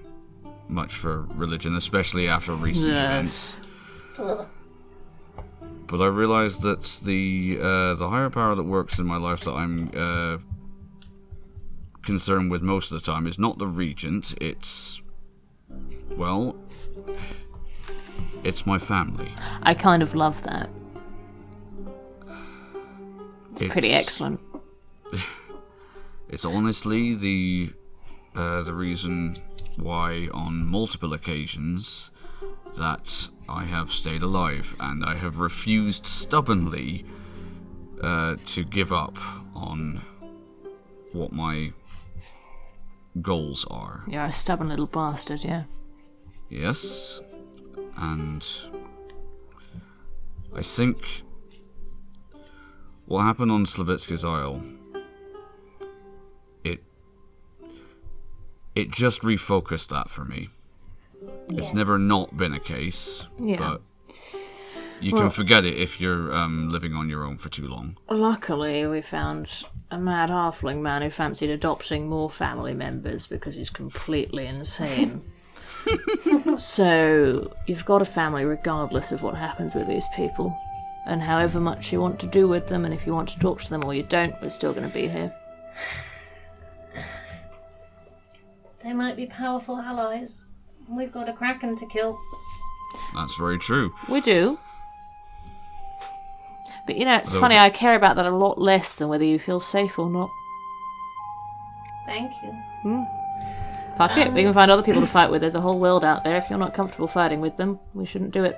much for religion, especially after recent events. But I realised that the higher power that works in my life that I'm concerned with most of the time is not the Regent, it's... Well... It's my family. I kind of love that. It's pretty excellent. it's honestly the reason why on multiple occasions that I have stayed alive, and I have refused stubbornly to give up on what my goals are. You're a stubborn little bastard, yeah. Yes, and I think what happened on Slavitska's Isle, it just refocused that for me. Yeah. It's never not been a case, but you can forget it if you're living on your own for too long. Luckily, we found a mad halfling man who fancied adopting more family members because he's completely insane. So, you've got a family regardless of what happens with these people. And however much you want to do with them, and if you want to talk to them or you don't, we're still going to be here. They might be powerful allies. We've got a kraken to kill. That's very true. We do. But it's funny, I care about that a lot less than whether you feel safe or not. Thank you. Fuck it, we can find other people to fight with. There's a whole world out there. If you're not comfortable fighting with them, we shouldn't do it.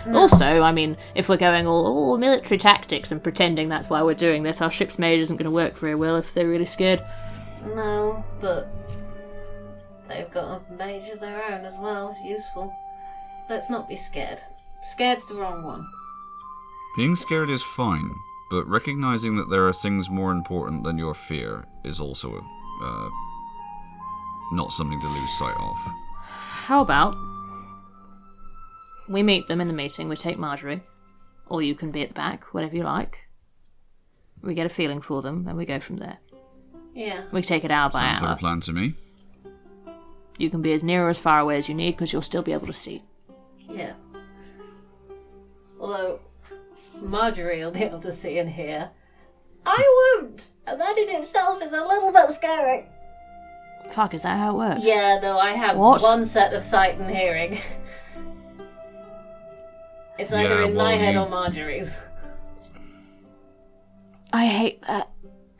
No. Also, I mean, if we're going all military tactics and pretending that's why we're doing this, our ship's mate isn't going to work very well if they're really scared. No, but they've got a mage of their own as well. It's useful. Let's not be scared. Scared's the wrong one. Being scared is fine, but recognizing that there are things more important than your fear is also not something to lose sight of. How about we meet them in the meeting, we take Marjorie, or you can be at the back, whatever you like. We get a feeling for them, and we go from there. Yeah. We take it hour by Sounds hour. like a plan to me. You can be as near or as far away as you need, because you'll still be able to see. Yeah. Although Marjorie will be able to see and hear. I won't! And that in itself is a little bit scary. Fuck, is that how it works? Yeah, though I have one set of sight and hearing. It's either in my head or Marjorie's. I hate that.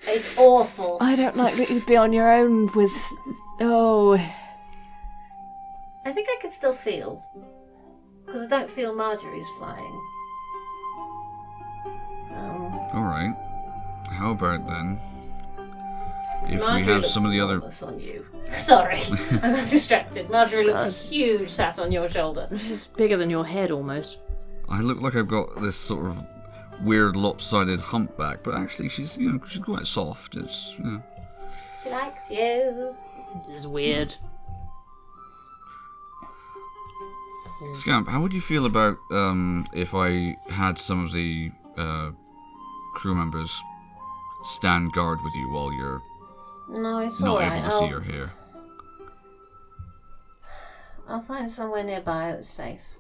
It's awful. I don't like that you'd be on your own with... Oh. I think I could still feel. Because I don't feel Marjorie's flying. Alright. How about then... if Marjorie we have some of the other... on you. Sorry, I got distracted. Marjorie looks huge sat on your shoulder. She's bigger than your head, almost. I look like I've got this sort of weird lopsided humpback, but actually she's quite soft. It's She likes you. It's weird. Scamp, how would you feel about if I had some of the crew members stand guard with you while you're No, it's not alright. able to see or hear? I'll find somewhere nearby that's safe.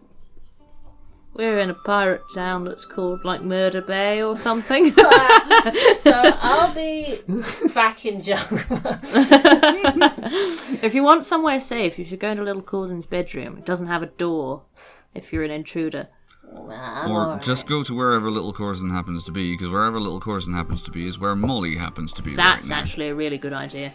We're in a pirate town that's called, like, Murder Bay or something. So I'll be back in jungle. If you want somewhere safe, you should go into little Corzin's bedroom. It doesn't have a door if you're an intruder. Or just go to wherever little Corzin happens to be, because wherever little Corzin happens to be is where Molly happens to be. That's right now. actually a really good idea.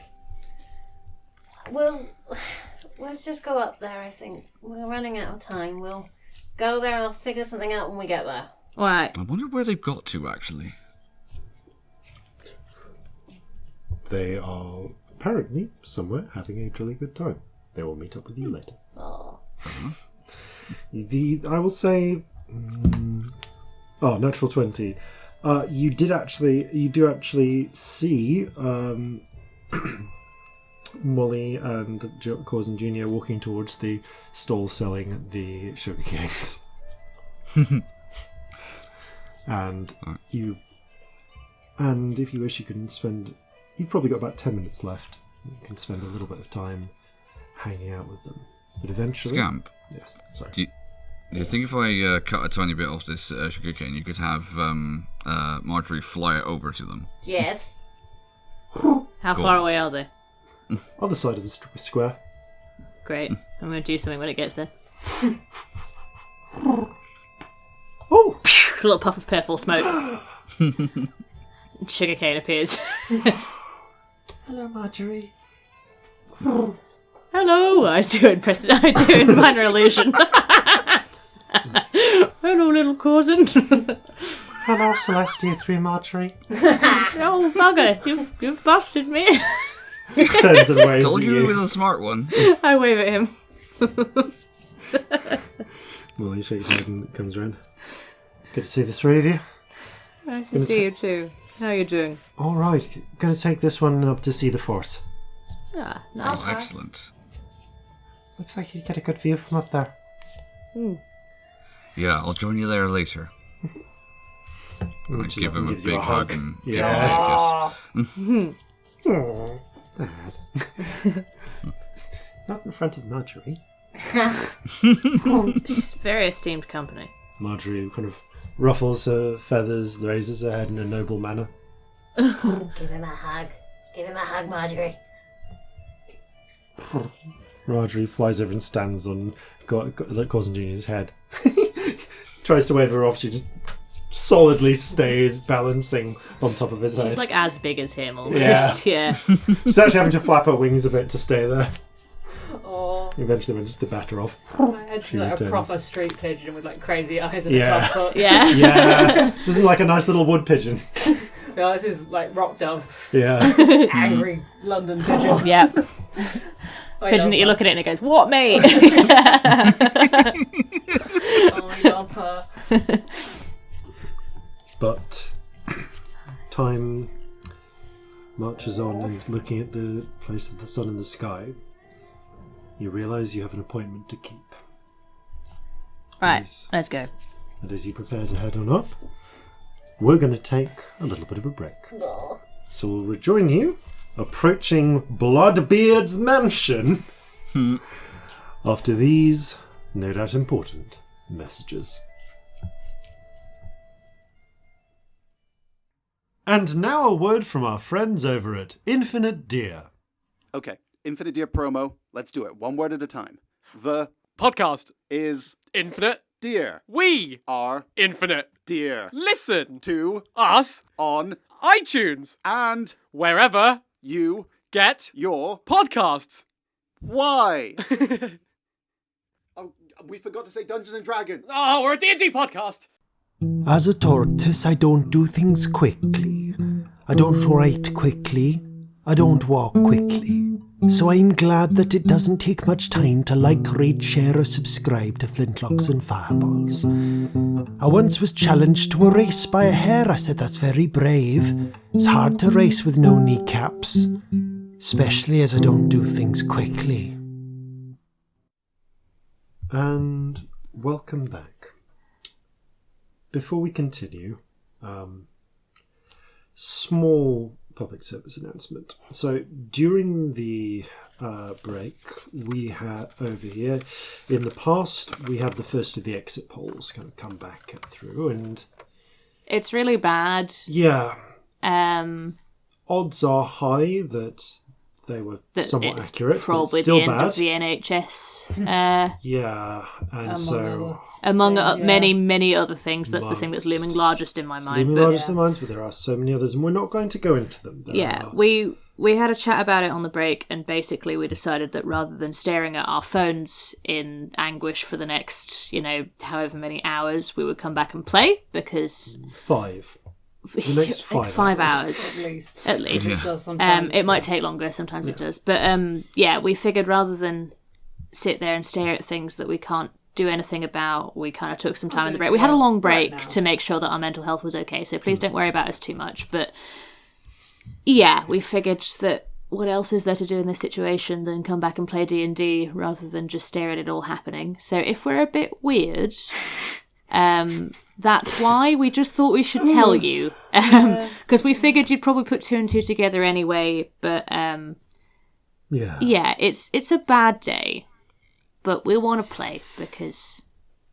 Let's just go up there, I think. We're running out of time. We'll go there and I'll figure something out when we get there. Alright. I wonder where they've got to, actually. They are apparently somewhere having a jolly good time. They will meet up with you later. Oh. I will say... natural 20. You do actually see Molly and Corzin Jr. walking towards the stall selling the sugar canes. And if you wish, you can spend... You've probably got about 10 minutes left. You can spend a little bit of time hanging out with them. But eventually... Scamp. Yes, sorry. Do you think if I cut a tiny bit off this sugar cane, you could have Marjorie fly it over to them? Yes. How far away are they? Other side of the square. Great. I'm going to do something when it gets there. Oh! A little puff of purple smoke. Sugarcane appears. Hello, Marjorie. Hello! I do in minor illusion. Hello, little Corzin. Hello, Celestia 3 Marjorie. Oh, bugger, you've busted me. Turns and waves Told at you he you. was a smart one. I wave at him. Well, he shakes his head and comes round. Good to see the three of you. Nice to see you too. How are you doing? All right, going to take this one up to see the fort. Ah, nice. Oh, excellent. Looks like you get a good view from up there. Yeah, I'll join you there later. I give him a gives you big a hug hug. and Yes. give him a kiss. Not in front of Marjorie. She's very esteemed company. Marjorie kind of ruffles her feathers, raises her head in a noble manner. Give him a hug. Give him a hug, Marjorie. Marjorie flies over and stands on Corzin Jr.'s head. Tries to wave her off, she just solidly stays balancing on top of his head. She's like as big as him almost. Yeah. She's actually having to flap her wings a bit to stay there. Oh, Eventually manages to batter off. I had like a returns. proper street pigeon with like crazy eyes and Yeah. a club foot. Yeah. Yeah, this is like a nice little wood pigeon. Yeah, this is like rock dove, Yeah. angry London pigeon. Yeah. I Pigeon love that you her. look at it and it goes, "What, mate?" Oh, I love her. But time marches on, and looking at the place of the sun in the sky, you realise you have an appointment to keep. Right, Yes. let's go. And as you prepare to head on up, we're going to take a little bit of a break. So we'll rejoin you, approaching Bloodbeard's mansion, after these, no doubt important, messages. And now a word from our friends over at Infinite Deer. Okay, Infinite Deer promo. Let's do it. One word at a time. The Podcast is Infinite. deer. We Are Infinite. deer. Listen To us on iTunes and wherever you get your podcasts. why? Oh, we forgot to say Dungeons and Dragons. Oh, we're a D&D podcast. As a tortoise, I don't do things quickly. I don't write quickly. I don't walk quickly. So I'm glad that it doesn't take much time to like, rate, share, or subscribe to Flintlocks and Fireballs. I once was challenged to a race by a hare. I said that's very brave. It's hard to race with no kneecaps, especially as I don't do things quickly. And welcome back. Before we continue, small public service announcement. So during the break, we had over here, in the past, we had the first of the exit polls kind of come back through, and It's really bad. yeah, Odds are high that they were that somewhat it's accurate, but probably it's still the end bad. of the NHS. Yeah, and so Among Yeah. many other things, that's the thing that's Months. looming largest in my mind. leaving but- largest in minds, but there are so many others, and we're not going to go into them. There Yeah, are- we had a chat about it on the break, and basically we decided that rather than staring at our phones in anguish for the next, however many hours, we would come back and play, because 5. The next 5 it's 5 hours. hours. At least. At least. It does sometimes. It might take longer, sometimes it does. But we figured rather than sit there and stare at things that we can't do anything about, we kind of took some time in the break. We had a long break Right now. to make sure that our mental health was okay, so please don't worry about us too much. But yeah, we figured that what else is there to do in this situation than come back and play D&D rather than just stare at it all happening. So if we're a bit weird, that's why we just thought we should tell you, because we figured you'd probably put 2 and 2 together anyway. But Yeah. it's a bad day, but we want to play because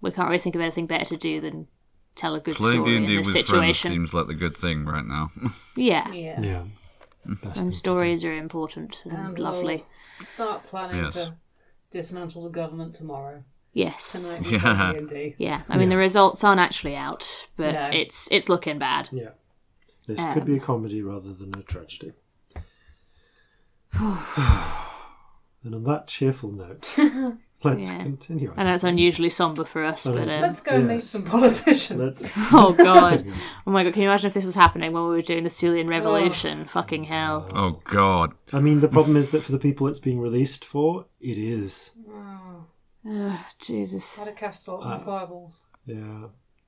we can't really think of anything better to do than tell a good Playing story in D&D this with friends situation. seems like the good thing right now. Yeah, Yeah. Yeah. Best thing and to stories are important and And lovely. we'll start planning Yes. to dismantle the government tomorrow. Yes. Tonight Yeah. we're D&D. Yeah, I mean the results aren't actually out, but No. it's looking bad. Yeah. This could be a comedy rather than a tragedy. And on that cheerful note, let's continue. I know it's unusually somber for us, but... Let's go and meet some politicians. Oh, God. Oh, my God. Can you imagine if this was happening when we were doing the Sulian Revolution? Fucking hell. Oh, God. I mean, the problem is that for the people it's being released for, it is. Jesus. How to cast all the fireballs. Yeah.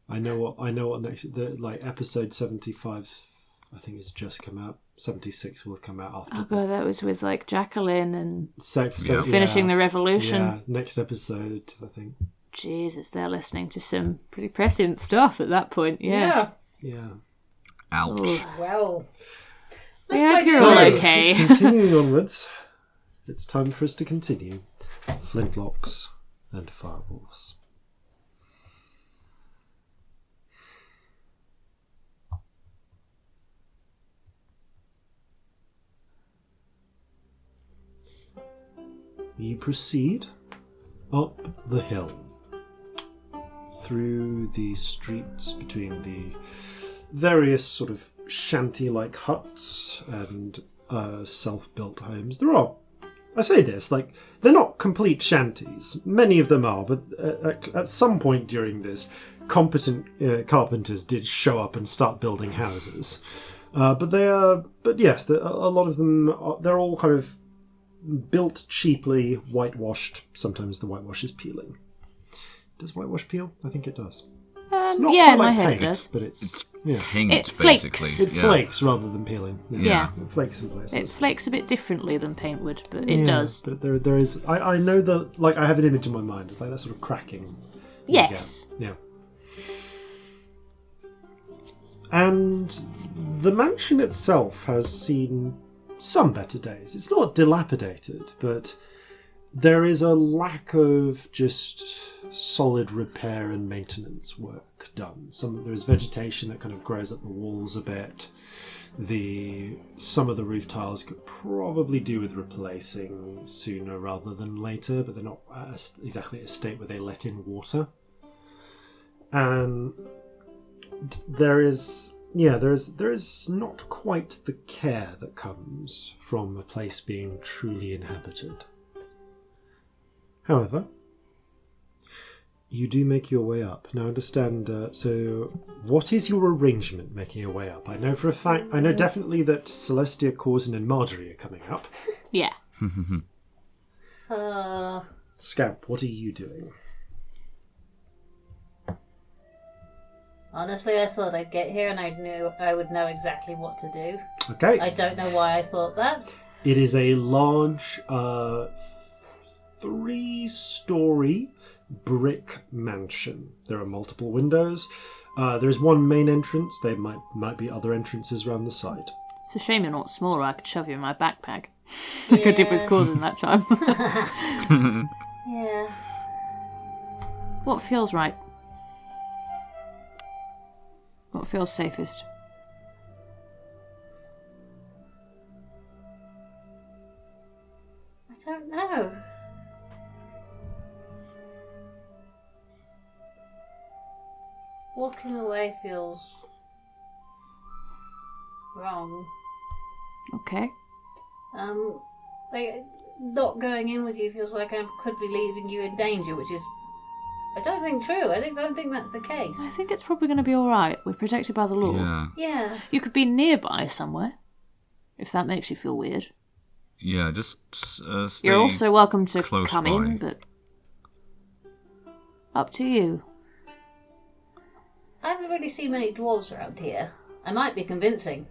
I know what next... episode 75, I think, has just come out. 76 will have come out after. Oh, God, that was with, Jacqueline and So finishing the revolution. Yeah, next episode, I think. Jesus, they're listening to some pretty prescient stuff at that point, yeah. Ouch. Ooh. Well. Yeah, you're all okay. Continuing onwards, it's time for us to continue. Flintlocks and Fireballs. You proceed up the hill, through the streets between the various sort of shanty-like huts and self-built homes. There are, I say this, they're not complete shanties. Many of them are, but at some point during this, competent carpenters did show up and start building houses. But yes, a lot of them, they're all kind of built cheaply, whitewashed. Sometimes the whitewash is peeling. Does whitewash peel? I think it does. It's not in my like head paint, it does. but it's Paint, It flakes. basically. it flakes rather than peeling. Yeah. It flakes in places. It flakes a bit differently than paint would, but it does. But there is. I know that. I have an image in my mind. It's like that sort of cracking. Yes. Yeah. And the mansion itself has seen some better days. It's not dilapidated, but there is a lack of just solid repair and maintenance work done. There's vegetation that kind of grows up the walls a bit. Some of the roof tiles could probably do with replacing sooner rather than later, but they're not exactly at a state where they let in water. And there is not quite the care that comes from a place being truly inhabited. However, you do make your way up. Now understand, so what is your arrangement making your way up? I know for a fact, I know definitely that Celestia, Corzin and Marjorie are coming up. Yeah. Scamp, what are you doing? Honestly, I thought I'd get here and I would know exactly what to do. Okay. I don't know why I thought that. It is a large 3-story brick mansion. There are multiple windows. There is one main entrance. There might be other entrances around the side. It's a shame you're not smaller. I could shove you in my backpack. Like I did with Corzin that time. Yeah. What feels right? What feels safest? I don't know. Walking away feels wrong. Okay. Not going in with you feels like I could be leaving you in danger, which is, I don't think, true. I don't think that's the case. I think it's probably going to be alright. We're protected by the law. Yeah. Yeah. You could be nearby somewhere, if that makes you feel weird. Yeah, just stay. You're also welcome to close come by. in, but up to you. I haven't really seen many dwarves around here. I might be convincing.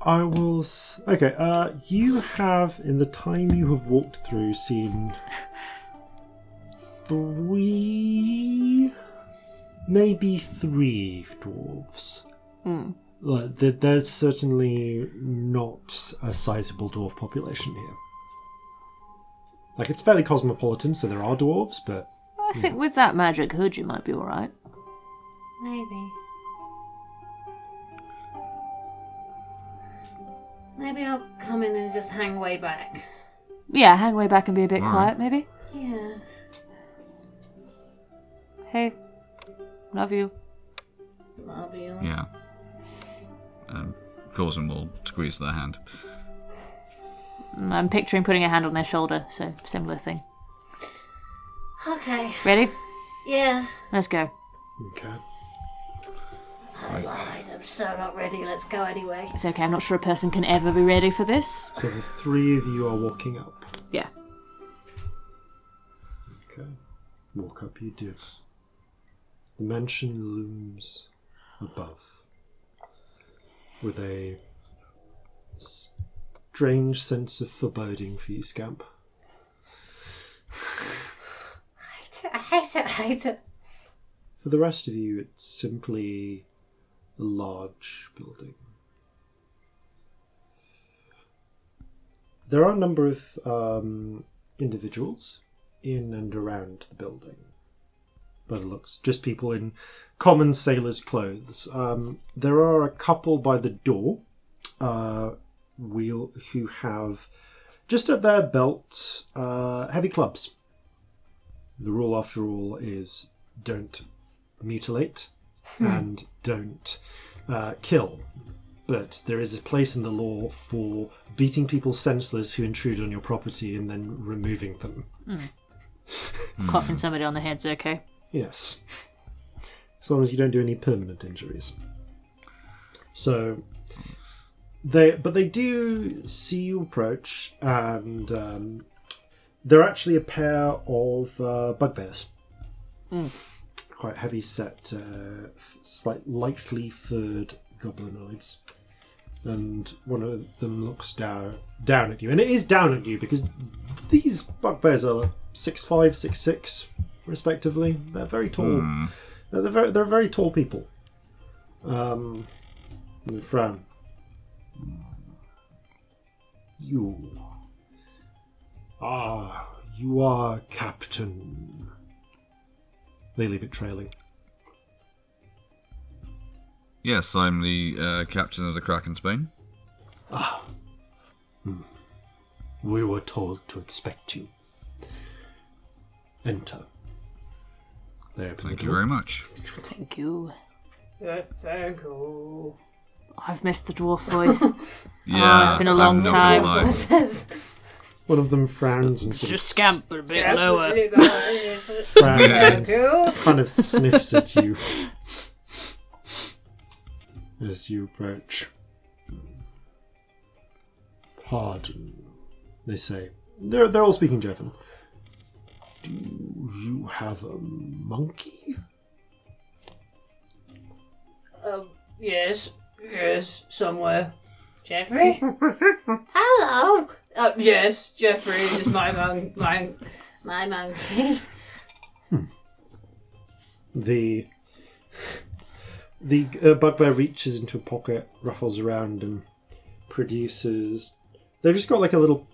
I will... Okay, you have, in the time you have walked through, seen 3... maybe 3 dwarves. There's certainly not a sizable dwarf population here. It's fairly cosmopolitan, so there are dwarves, but... I think with that magic hood you might be alright. Maybe. Maybe I'll come in and just hang way back. Yeah, hang way back and be a bit quiet, maybe? Yeah. Hey, love you. Marble. Yeah. Corzin will squeeze their hand. I'm picturing putting a hand on their shoulder, so similar thing. Okay. Ready? Yeah. Let's go. Okay. I lied. I'm so not ready. Let's go anyway. It's okay, I'm not sure a person can ever be ready for this. So the three of you are walking up. Yeah. Okay. Walk up you do. The mansion looms above with a strange sense of foreboding for you, Scamp. I hate it. For the rest of you, it's simply a large building. There are a number of individuals in and around the building. By the looks, just people in common sailor's clothes. There are a couple by the door who have, just at their belts, heavy clubs. The rule, after all, is don't mutilate and don't kill. But there is a place in the law for beating people senseless who intrude on your property and then removing them. Clocking somebody on the head's okay. Yes. As long as you don't do any permanent injuries. So, they do see you approach, and they're actually a pair of bugbears. Quite heavy set, lightly furred goblinoids. And one of them looks down at you. And it is down at you because these bugbears are 6'5", 6'6", respectively. They're very tall. They're very tall people. They frown. You are Captain. They leave it trailing. Yes, I'm the captain of the Kraken's Bane. We were told to expect you. Enter. Thank you very much. Thank you. Thank you. I've missed the dwarf voice. Yeah, it's been a long time. One of them frowns and It's sort just of Scamp, but a bit lower. frowns and kind of sniffs at you as you approach. Pardon, they say. They're all speaking Jevon. Do you have a monkey? Yes, somewhere. Jeffrey? Hello. Yes, Jeffrey is my monkey. The bugbear reaches into a pocket, ruffles around, and produces. They've just got like a little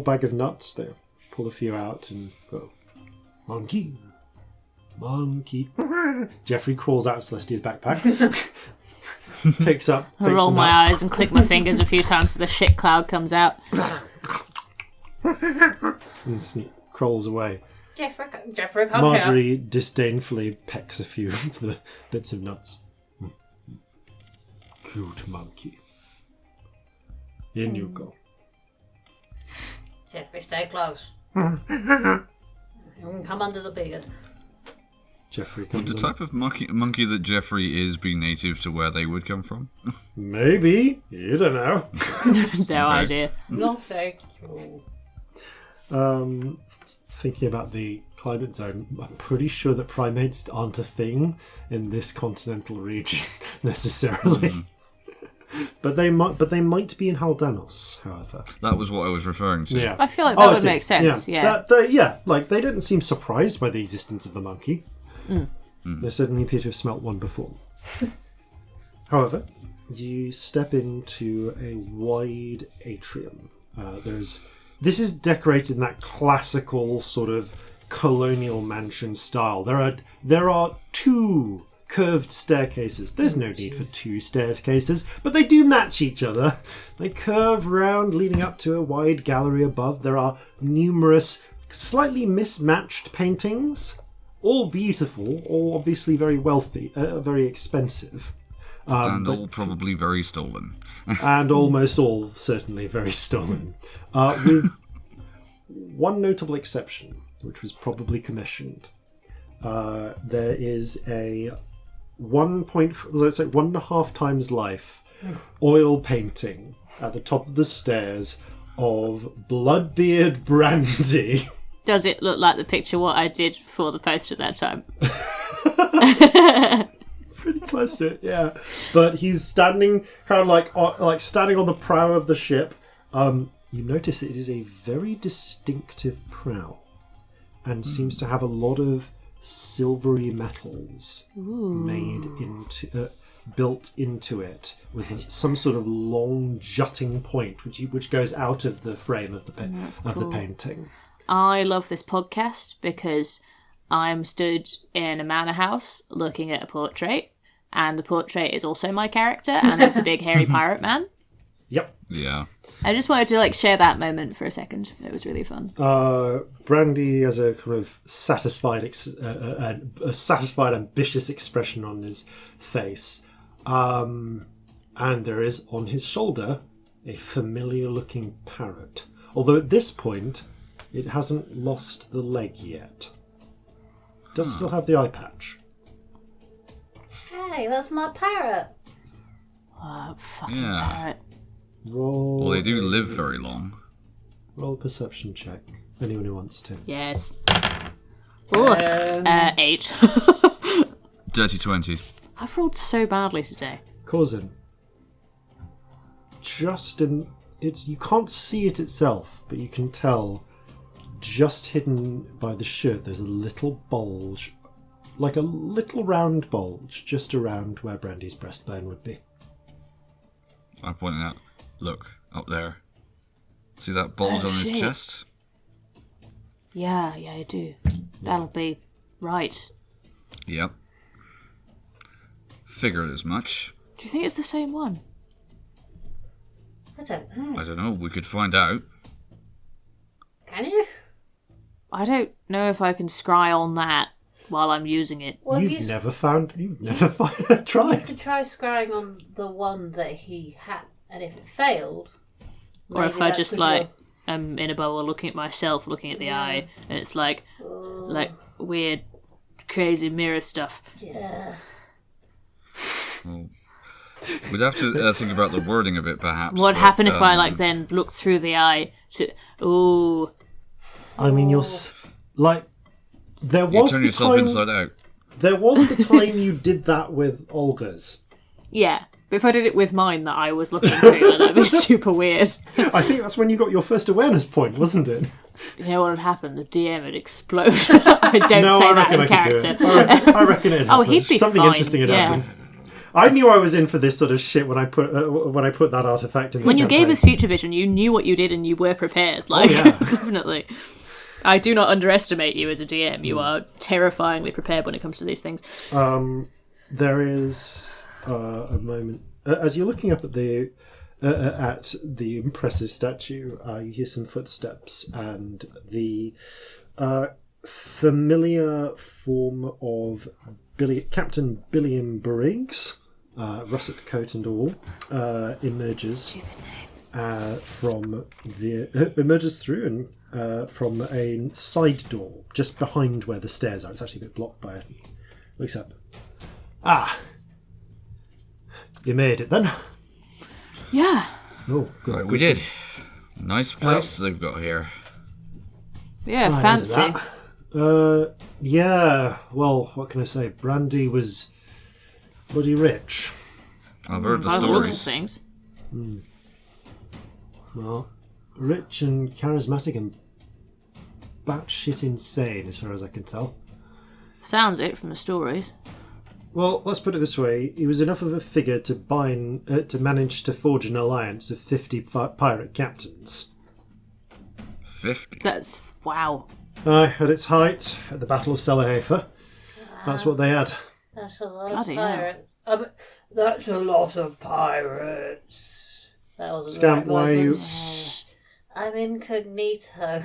bag of nuts. They pull a few out and go, monkey. Jeffrey crawls out of Celestia's backpack. Takes I roll my eyes and click my fingers a few times so the shit cloud comes out. and crawls away. Jeffrey, come Marjorie disdainfully pecks a few of the bits of nuts. Cute monkey. In you go. Jeffrey, stay close. You can come under the beard. Jeffrey Would comes the type of monkey that Jeffrey is be native to where they would come from? Maybe. You don't know. No idea. Not sexual. Thinking about the climate zone, I'm pretty sure that primates aren't a thing in this continental region necessarily. But they might be in Haldanos, however. That was what I was referring to. Yeah. I feel like that would make sense, yeah. Like they didn't seem surprised by the existence of the monkey. They certainly appear to have smelt one before. However, you step into a wide atrium. This is decorated in that classical sort of colonial mansion style. There are two curved staircases. There's no need for two staircases, but they do match each other. They curve round, leading up to a wide gallery above. There are numerous, slightly mismatched paintings all beautiful, all obviously very wealthy, very expensive. And all probably very stolen. And almost all certainly very stolen. With one notable exception, which was probably commissioned. There is a 1.5 times life oil painting at the top of the stairs of Bloodbeard Brandy. Does it look like the picture what I did for the post at that time? Pretty close to it, yeah. But he's standing kind of like standing on the prow of the ship. You notice it is a very distinctive prow and seems to have a lot of silvery metals built into it with some sort of long jutting point which goes out of the frame of the painting. I love this podcast because I'm stood in a manor house looking at a portrait, and the portrait is also my character, and it's a big hairy pirate man. Yep. Yeah. I just wanted to share that moment for a second. It was really fun. Brandy has a kind of satisfied, ambitious expression on his face, and there is on his shoulder a familiar-looking parrot. Although at this point, it hasn't lost the leg yet. It does still have the eye patch. Hey, that's my parrot. Oh, fucking Yeah. parrot. Roll. Well, they do live very long. Roll a perception check. Anyone who wants to. Yes. Ooh, 8. Dirty 20. I've rolled so badly today. Corzin. You can't see it itself, but you can tell. Just hidden by the shirt, there's a little bulge, like a little round bulge, just around where Brandy's breastbone would be. I pointed out. Look, up there. See that bulge on his shit. chest? Yeah, I do. That'll be right. Yep. Figured as much. Do you think it's the same one? I don't know. I don't know, we could find out. Can you? I don't know if I can scry on that while I'm using it. Well, You've never tried. You could try scrying on the one that he had, and if it failed, Or if maybe I that's just 'cause you're- am in a bubble looking at myself, looking at the eye, and it's like weird, crazy mirror stuff. Yeah. Well, we'd have to think about the wording of it, perhaps. What'd but, happen if I then looked through the eye to? Ooh, I mean, there You was turn the yourself time. inside out. There was the time you did that with Olga's. yeah. But if I did it with mine that I was looking through, then that'd be super weird. I think that's when you got your first awareness point, wasn't it? You know what would happen? The DM would explode. I don't No, say I that reckon in I could do character. it. I reckon it'd happen. Oh, he'd be Something fine, interesting would yeah. happen. I knew I was in for this sort of shit when I put that artifact in. When you gave us Future Vision, you knew what you did and you were prepared. Definitely. I do not underestimate you as a DM. You are terrifyingly prepared when it comes to these things. There is a moment as you're looking up at the impressive statue. You hear some footsteps and the familiar form of Captain Billiam Briggs, russet coat and all, emerges through and from a side door just behind where the stairs are. It's actually a bit blocked by it. Looks up. You made it then? Yeah. Oh, good. Right, we did. Nice place they've got here. Yeah, Right, is fancy. that? Yeah. Well, what can I say? Brandy was bloody rich. I've heard the By the looks of stories. things. Well, rich and charismatic and batshit insane, as far as I can tell. Sounds it from the stories. Well, let's put it this way: he was enough of a figure to to manage to forge an alliance of 50 pirate captains. 50. That's wow. At its height, at the Battle of Celestia, that's what they had. That's a lot Bloody of pirates. That's a lot of pirates. That wasn't Scamp, right, why are you? I'm incognito.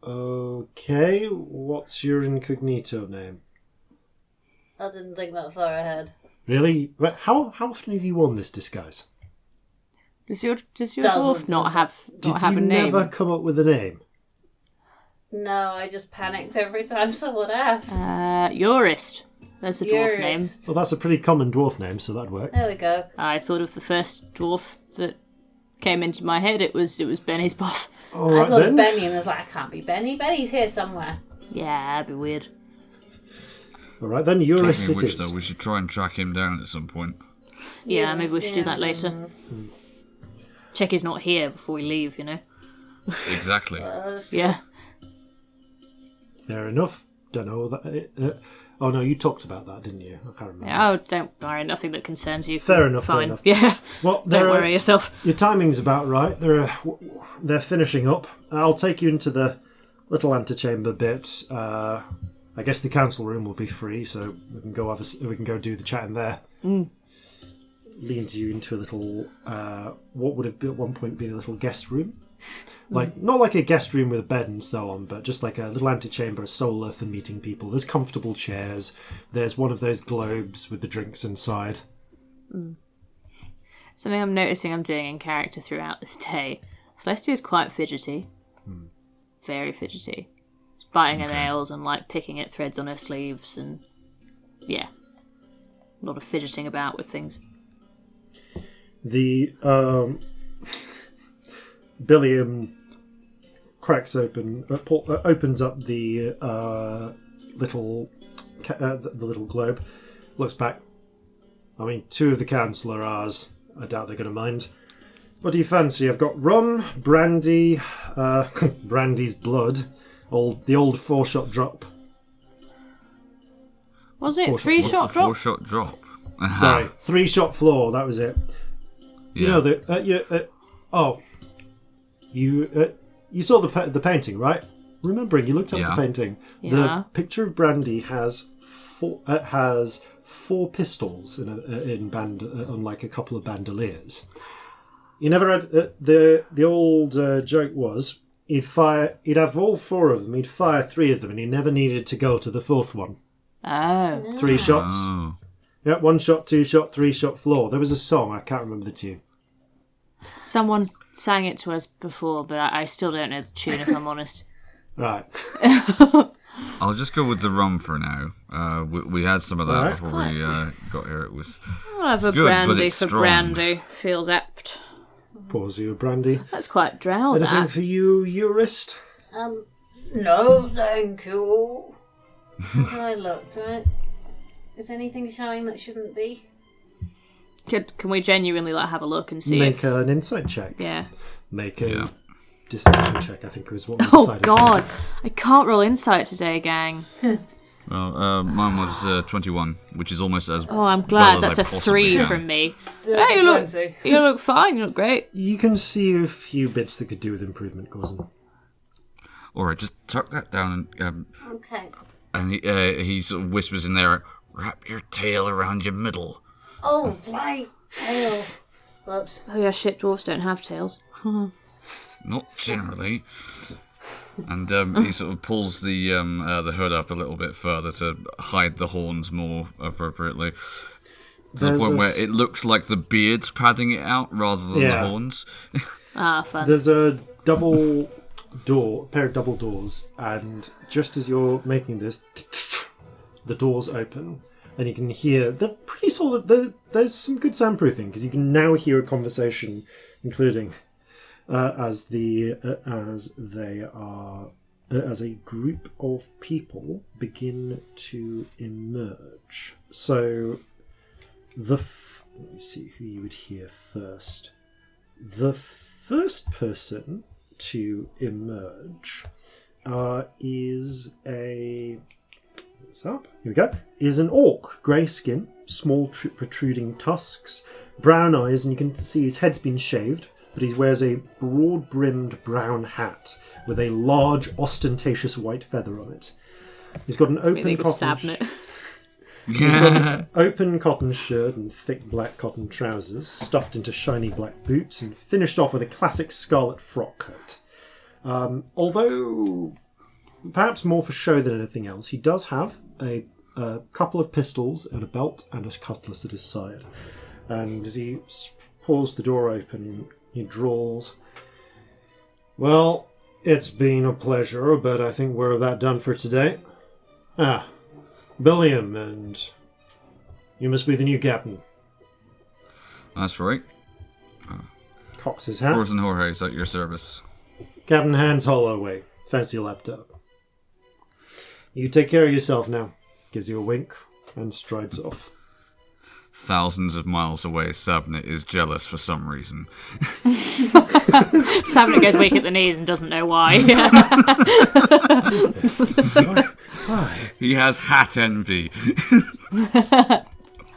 Okay, what's your incognito name? I didn't think that far ahead. Really? How often have you worn this disguise? Does your dwarf not have a name? Did you never come up with a name? No, I just panicked every time someone asked. Eurist. There's a dwarf name. Well, that's a pretty common dwarf name, so that'd work. There we go. I thought of the first dwarf that came into my head. It was Benny's boss. All right, I thought then. Benny and I was like, I can't be Benny. Benny's here somewhere. Yeah, that'd be weird. All right, then Eurist Talking of it which, is. though, we should try and track him down at some point. Yeah, maybe we should do that later. Check he's not here before we leave, you know? Exactly. Yeah. Fair enough. Don't know that. Oh no, you talked about that, didn't you? I can't remember. Yeah, oh, don't worry, nothing that concerns you. Fair enough. Fine. Fair enough. Yeah. Well, Don't worry yourself. Your timing's about right. They're finishing up. I'll take you into the little antechamber bit. I guess the council room will be free, so we can go do the chat in there. Leads you into a little what would have at one point been a little guest room. Not like a guest room with a bed and so on, but just like a little antechamber, solar for meeting people. There's comfortable chairs. There's one of those globes with the drinks inside. Something I'm noticing I'm doing in character throughout this day. Celestia is quite fidgety. Very fidgety. Biting her nails and picking at threads on her sleeves and yeah. A lot of fidgeting about with things. The Billiam cracks open, opens up the little globe, looks back. I mean, 2 of the council are ours. I doubt they're going to mind. What do you fancy? I've got rum, brandy, brandy's blood, the old 4-shot drop. Was it What's 3-shot the drop? 4-shot drop? Sorry, 3-shot floor. That was it. You know the you saw the painting, right? Remembering, you looked up the painting. Yeah. The picture of Brandy has 4 pistols on like a couple of bandoliers. You never had the old joke was he'd have all 4 of them. He'd fire 3 of them, and he never needed to go to the 4th one. Oh. 3 shots. Oh. Yeah, 1 shot, 2 shot, 3 shot floor. There was a song, I can't remember the tune. Someone sang it to us before, but I still don't know the tune if I'm honest. Right. I'll just go with the rum for now. We had some of that Right. before we got here. It was I'll have a good, but brandy it's for strong. brandy. Feels apt. Pause you, Brandy. That's quite drow, Anything that. for you, Eurist? No, thank you. How do I look? Is anything showing that shouldn't be? Can we genuinely have a look and see Make if... an insight check. Yeah. Make a deception check, I think was what we Oh, decided. God. I can't roll insight today, gang. Well, mine was 21, which is almost as Oh, I'm glad. well as That's I a possibly 3 can. from me. Dirty Hey, you look, 20. you look fine. You look great. You can see a few bits that could do with improvement, Corzin. All right, just tuck that down, Okay. and he sort of whispers in there, "Wrap your tail around your middle." Oh, right. Tail. Whoops. Oh, yeah, shit, dwarves don't have tails. Not generally. And he sort of pulls the hood up a little bit further to hide the horns more appropriately. To the There's point a where s- it looks like the beard's padding it out rather than the horns. Ah, fun. There's a pair of double doors, and just as you're making this, the doors open, and you can hear, they're pretty solid, there's some good soundproofing, because you can now hear a conversation, including as a group of people begin to emerge. So, let me see who you would hear first. The first person to emerge is a... What's up? Here we go. Is an orc. Grey skin, small protruding tusks, brown eyes, and you can see his head's been shaved, but he wears a broad-brimmed brown hat with a large, ostentatious white feather on it. He's got an open cotton... He's got an open cotton shirt and thick black cotton trousers, stuffed into shiny black boots, and finished off with a classic scarlet frock coat. Although perhaps more for show than anything else, he does have a couple of pistols at a belt and a cutlass at his side. And as he pulls the door open, he drawls, "Well, it's been a pleasure, but I think we're about done for today. Bellekom, and you must be the new captain." That's right. Cocks his hat. Corzin Horhace at your service. Captain Hands Holloway. Fancy laptop. "You take care of yourself now." Gives you a wink and strides off. Thousands of miles away, Sabnet is jealous for some reason. Sabnet goes weak at the knees and doesn't know why. What is this? Why? He has hat envy.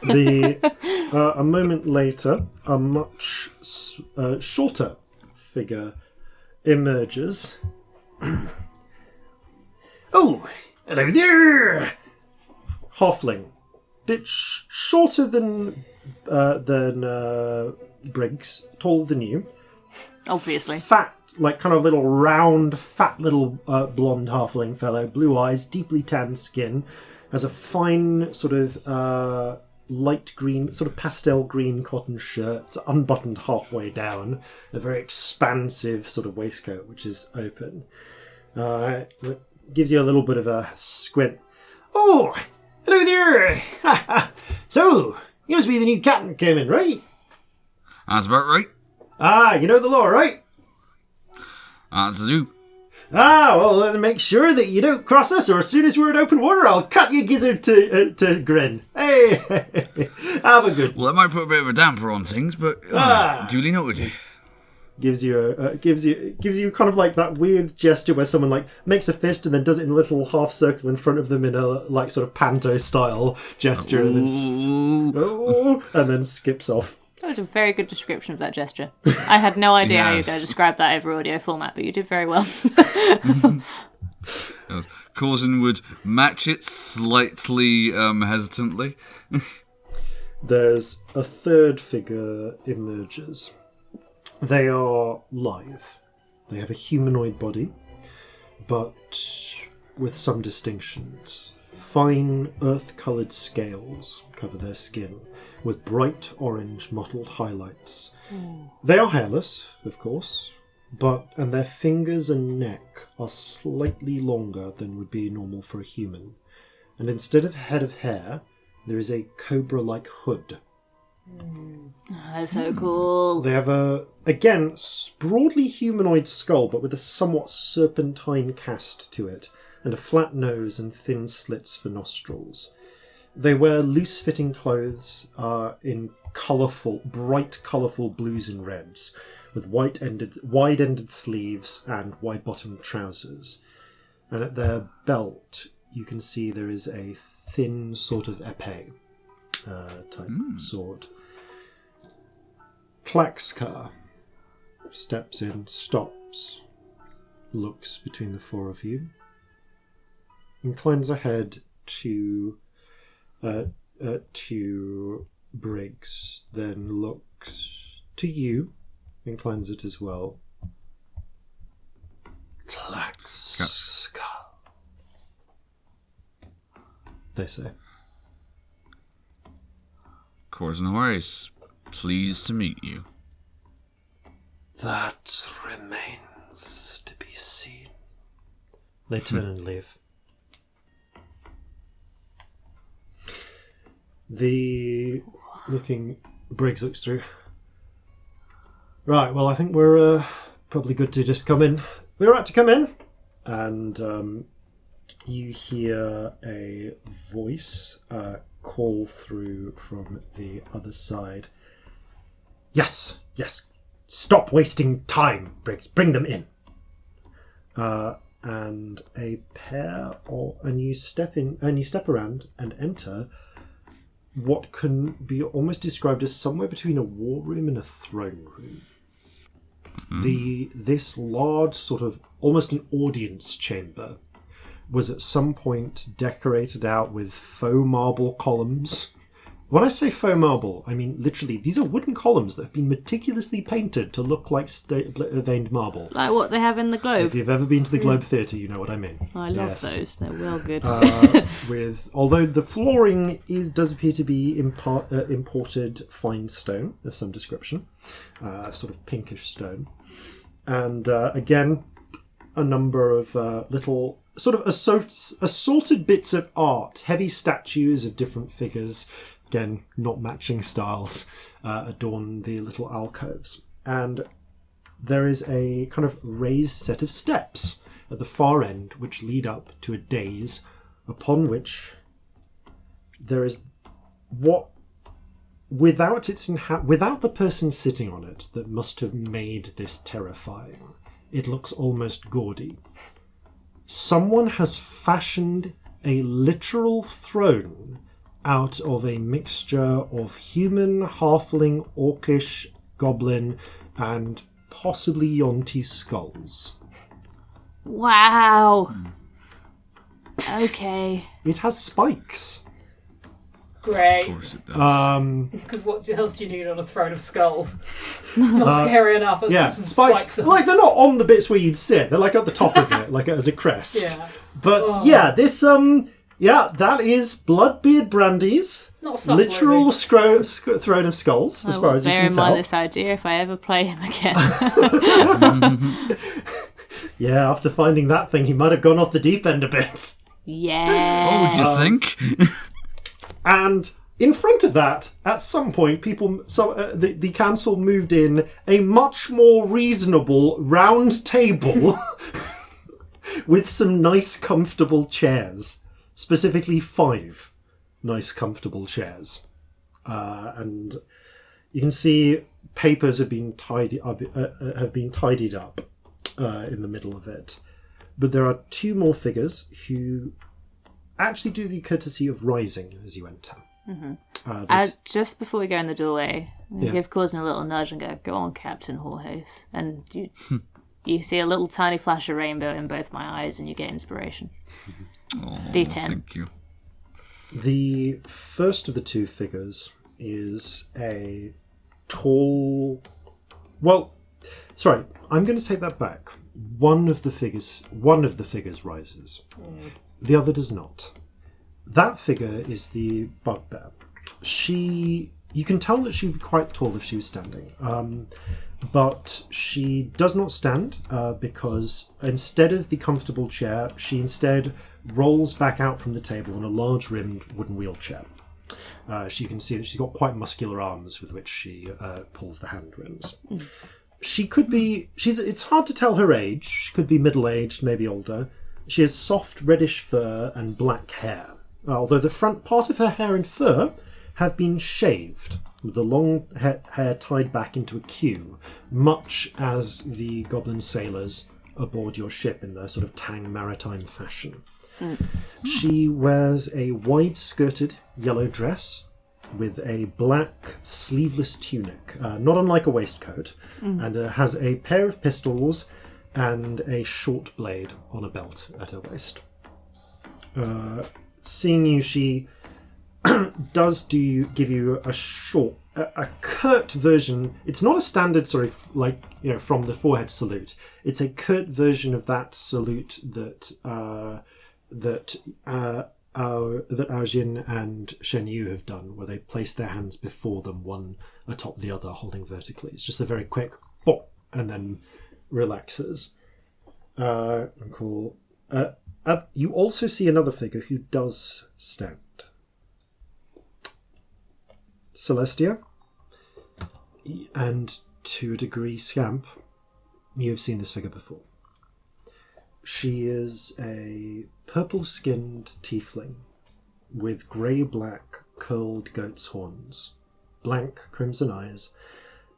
A moment later, a much shorter figure emerges. "Oh, hello there!" Halfling. Bit shorter than Briggs, taller than you. Obviously. Fat, like kind of little round, fat little blonde halfling fellow, blue eyes, deeply tanned skin, has a fine sort of light green, sort of pastel green cotton shirt. It's unbuttoned halfway down, a very expansive sort of waistcoat which is open. Gives you a little bit of a squint. "Oh, hello there! So, you must be the new captain came in, right?" That's about right. You know the law, right?" That's do. Well, then make sure that you don't cross us, or as soon as we're in open water, I'll cut your gizzard to grin. Hey, have a good one. Well, that might put a bit of a damper on things, but duly noted. Gives you kind of like that weird gesture where someone like makes a fist and then does it in a little half circle in front of them in a like sort of panto style gesture, and then skips off. That was a very good description of that gesture. I had no idea how you were going to describe that over audio format, but you did very well. Corzin would match it slightly hesitantly. There's a third figure emerges. They are lithe. They have a humanoid body, but with some distinctions. Fine earth-coloured scales cover their skin, with bright orange mottled highlights. They are hairless, of course, and their fingers and neck are slightly longer than would be normal for a human. And instead of a head of hair, there is a cobra-like hood. That's so cool. They have again, broadly humanoid skull, but with a somewhat serpentine cast to it, and a flat nose and thin slits for nostrils. They wear loose-fitting clothes in bright colourful blues and reds, with wide-ended sleeves and wide-bottomed trousers. And at their belt, you can see there is a thin sort of épée type sword. Klaxkar steps in, stops, looks between the four of you, inclines her head to Briggs, then looks to you, inclines it as well. Klaxkar, they say. Corzin Horhace, pleased to meet you. That remains to be seen. They turn and leave. Briggs looks through. Right, well, I think we're probably good to just come in. We're right to come in. And you hear a voice call through from the other side. Yes. Stop wasting time, Briggs. Bring them in. And you step in, and you step around and enter what can be almost described as somewhere between a war room and a throne room. This large, sort of almost an audience chamber, was at some point decorated out with faux marble columns When I say faux marble, I mean literally these are wooden columns that have been meticulously painted to look like veined marble. Like what they have in the Globe. If you've ever been to the Globe Theatre, you know what I mean. I love those. They're well good. Although the flooring does appear to be imported fine stone of some description, sort of pinkish stone, and again a number of little sort of assorted bits of art, heavy statues of different figures, again not matching styles, adorn the little alcoves, and there is a kind of raised set of steps at the far end which lead up to a dais upon which there is what, without the person sitting on it that must have made this terrifying, it looks almost gaudy. Someone has fashioned a literal throne out of a mixture of human, halfling, orcish, goblin, and possibly Yonti skulls. Wow. Okay. It has spikes. Great. Of course it does. Because what else do you need on a throne of skulls? Not scary enough. Let's put some spikes on. Like, they're not on the bits where you'd sit. They're like at the top of it, like as a crest. Yeah. But this that is Bloodbeard Brandy's Not subtly. literal throne of skulls, as far as you bear can in tell. mind this idea if I ever play him again. Yeah, after finding that thing, he might have gone off the deep end a bit. Yeah. What would you think? And in front of that, at some point, the council moved in a much more reasonable round table with some nice, comfortable chairs. Specifically 5 nice, comfortable chairs. And you can see papers have been tidied up in the middle of it. But there are 2 more figures who actually do the courtesy of rising as you enter. Mm-hmm. Just before we go in the doorway, give Corzin a little nudge and go on, Captain Horhace. And you see a little tiny flash of rainbow in both my eyes and you get inspiration. Oh, D10. Thank you. The first of the 2 figures is a tall... Well, sorry, I'm going to take that back. One of the figures rises. The other does not. That figure is the bugbear. You can tell that she would be quite tall if she was standing. But she does not stand because instead of the comfortable chair, she instead rolls back out from the table in a large-rimmed wooden wheelchair. You can see that she's got quite muscular arms with which she pulls the hand rims. She could be... It's hard to tell her age. She could be middle-aged, maybe older. She has soft reddish fur and black hair, although the front part of her hair and fur have been shaved, with the long hair tied back into a queue, much as the goblin sailors aboard your ship in their sort of Tang maritime fashion. She wears a wide-skirted yellow dress with a black sleeveless tunic, not unlike a waistcoat, and has a pair of pistols and a short blade on a belt at her waist. Seeing you, she does give you a curt version. It's not a standard, from the forehead salute. It's a curt version of that salute that Aojin and Shen Yu have done, where they place their hands before them, one atop the other, holding vertically. It's just a very quick bop, and then relaxes. Cool. You also see another figure who does stand. Celestia, and to a degree Scamp, you have seen this figure before. She is a purple-skinned tiefling with grey-black curled goat's horns, blank crimson eyes,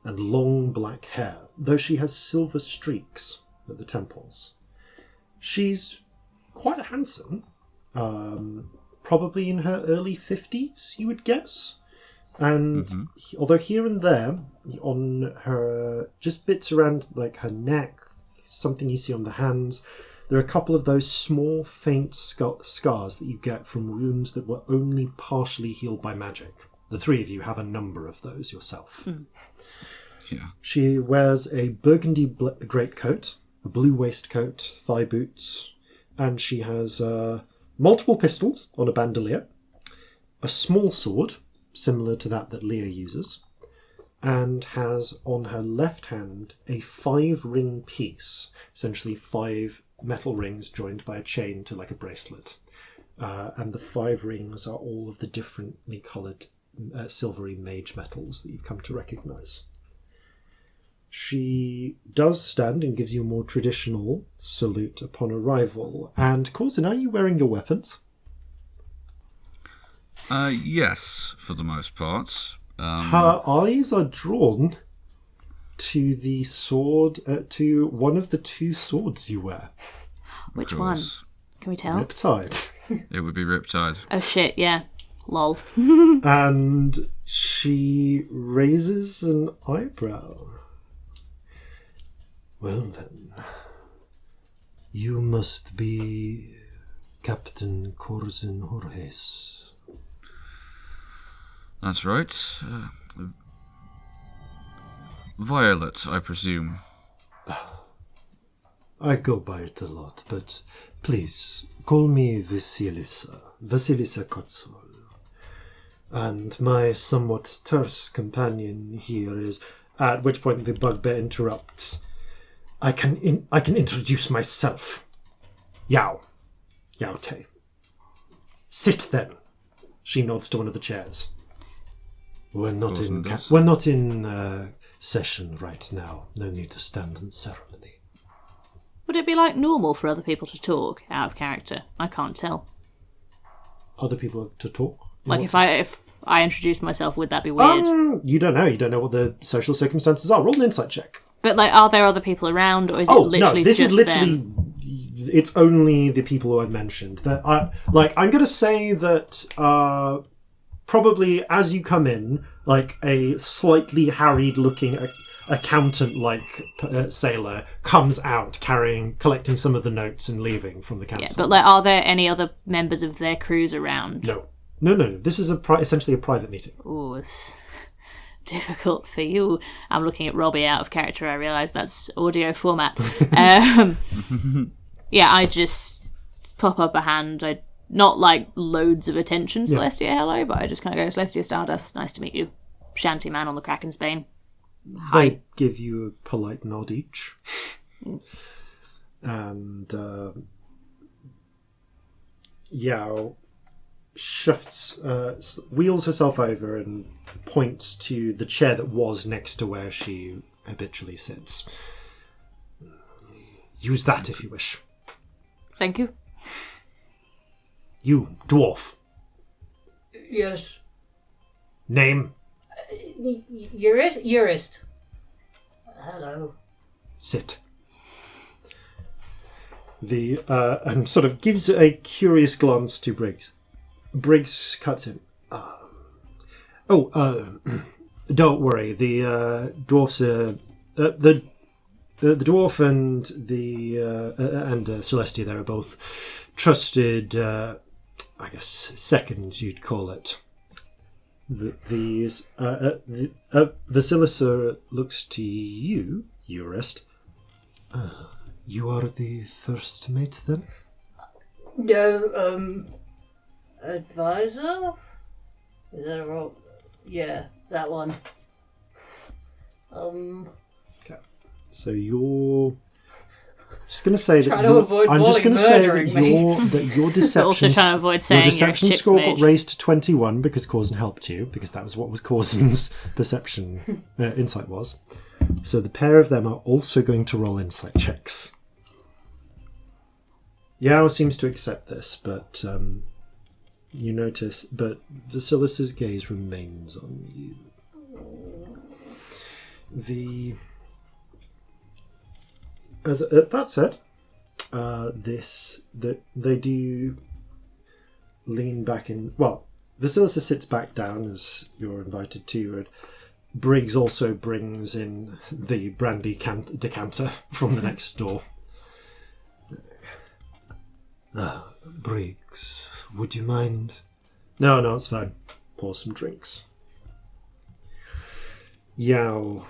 and long black hair, though she has silver streaks at the temples. She's quite handsome, probably in her early 50s, you would guess. And although here and there, on her, just bits around like her neck, something you see on the hands, there are a couple of those small, faint scars that you get from wounds that were only partially healed by magic. the three of you have a number of those yourself. Yeah. She wears a burgundy greatcoat, a blue waistcoat, thigh boots, and she has multiple pistols on a bandolier, a small sword, similar to that Leah uses, and has on her left hand a 5-ring piece, essentially 5 metal rings joined by a chain to like a bracelet. And the 5 rings are all of the differently coloured silvery mage metals that you've come to recognise. She does stand and gives you a more traditional salute upon arrival. And Corzin, are you wearing your weapons? Yes, for the most part. Her eyes are drawn to the sword, to one of the 2 swords you wear. Which one? Can we tell? Riptide. It would be Riptide. Oh shit, yeah. Lol. And she raises an eyebrow. Well then, you must be Captain Corzin Horhace. That's right. Violet, I presume. I go by it a lot, but please, call me Vasilisa Kotsol. And my somewhat terse companion here is... At which point the bugbear interrupts. I can introduce myself. Yaote. Sit then. She nods to one of the chairs. We're not in session right now. No need to stand in ceremony. Would it be like normal for other people to talk out of character? I can't tell. Other people to talk? Like if I introduced myself, would that be weird? You don't know. You don't know what the social circumstances are. Roll an insight check. But like, are there other people around, or is it literally this just is literally them? It's only the people who I've mentioned. That I'm going to say that probably as you come in, like a slightly harried-looking accountant-like sailor comes out collecting some of the notes and leaving from the council. Yeah, but like, are there any other members of their crews around? No. This is essentially a private meeting. Ooh, it's difficult for you. I'm looking at Robbie out of character. I realise that's audio format. Yeah, I just pop up a hand. Not like loads of attention, Celestia, hello, but I just kind of go, Celestia Stardust, nice to meet you. Shanty man on the Kraken's Bane. Hi. They give you a polite nod each. And Yao shifts, wheels herself over and points to the chair that was next to where she habitually sits. Use that if you wish. Thank you. You, dwarf. Yes. Name? Jurist. Hello. Sit. And sort of gives a curious glance to Briggs. Briggs cuts him. Don't worry. The dwarfs the dwarf and Celestia there are both trusted, I guess, seconds you'd call it. Vasilisa looks to you, Jurist. You are the first mate, then? No, advisor? Is that a role? Yeah, that one. Okay. So you're just going to say that I'm just going to say that your deception. Also trying to avoid saying your deception you're a score ship's got raised to 21 because Corzin helped you, because that was what was Corzin's perception insight was. So the pair of them are also going to roll insight checks. Yao seems to accept this, but you notice, but Vasilisa's gaze remains on you. That said, they do lean back in. Well, Vasilisa sits back down as you're invited to, and Briggs also brings in the brandy decanter from the next door. Briggs, would you mind? No, it's fine. Pour some drinks. Yao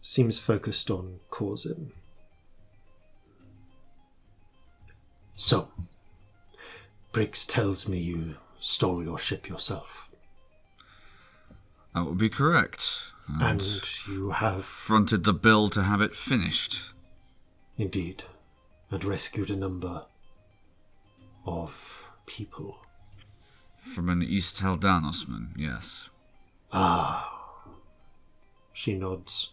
seems focused on Corzin. So, Briggs tells me you stole your ship yourself. That would be correct. And you have... fronted the bill to have it finished. Indeed. And rescued a number of people. From an East Heldanosman, yes. Ah. She nods.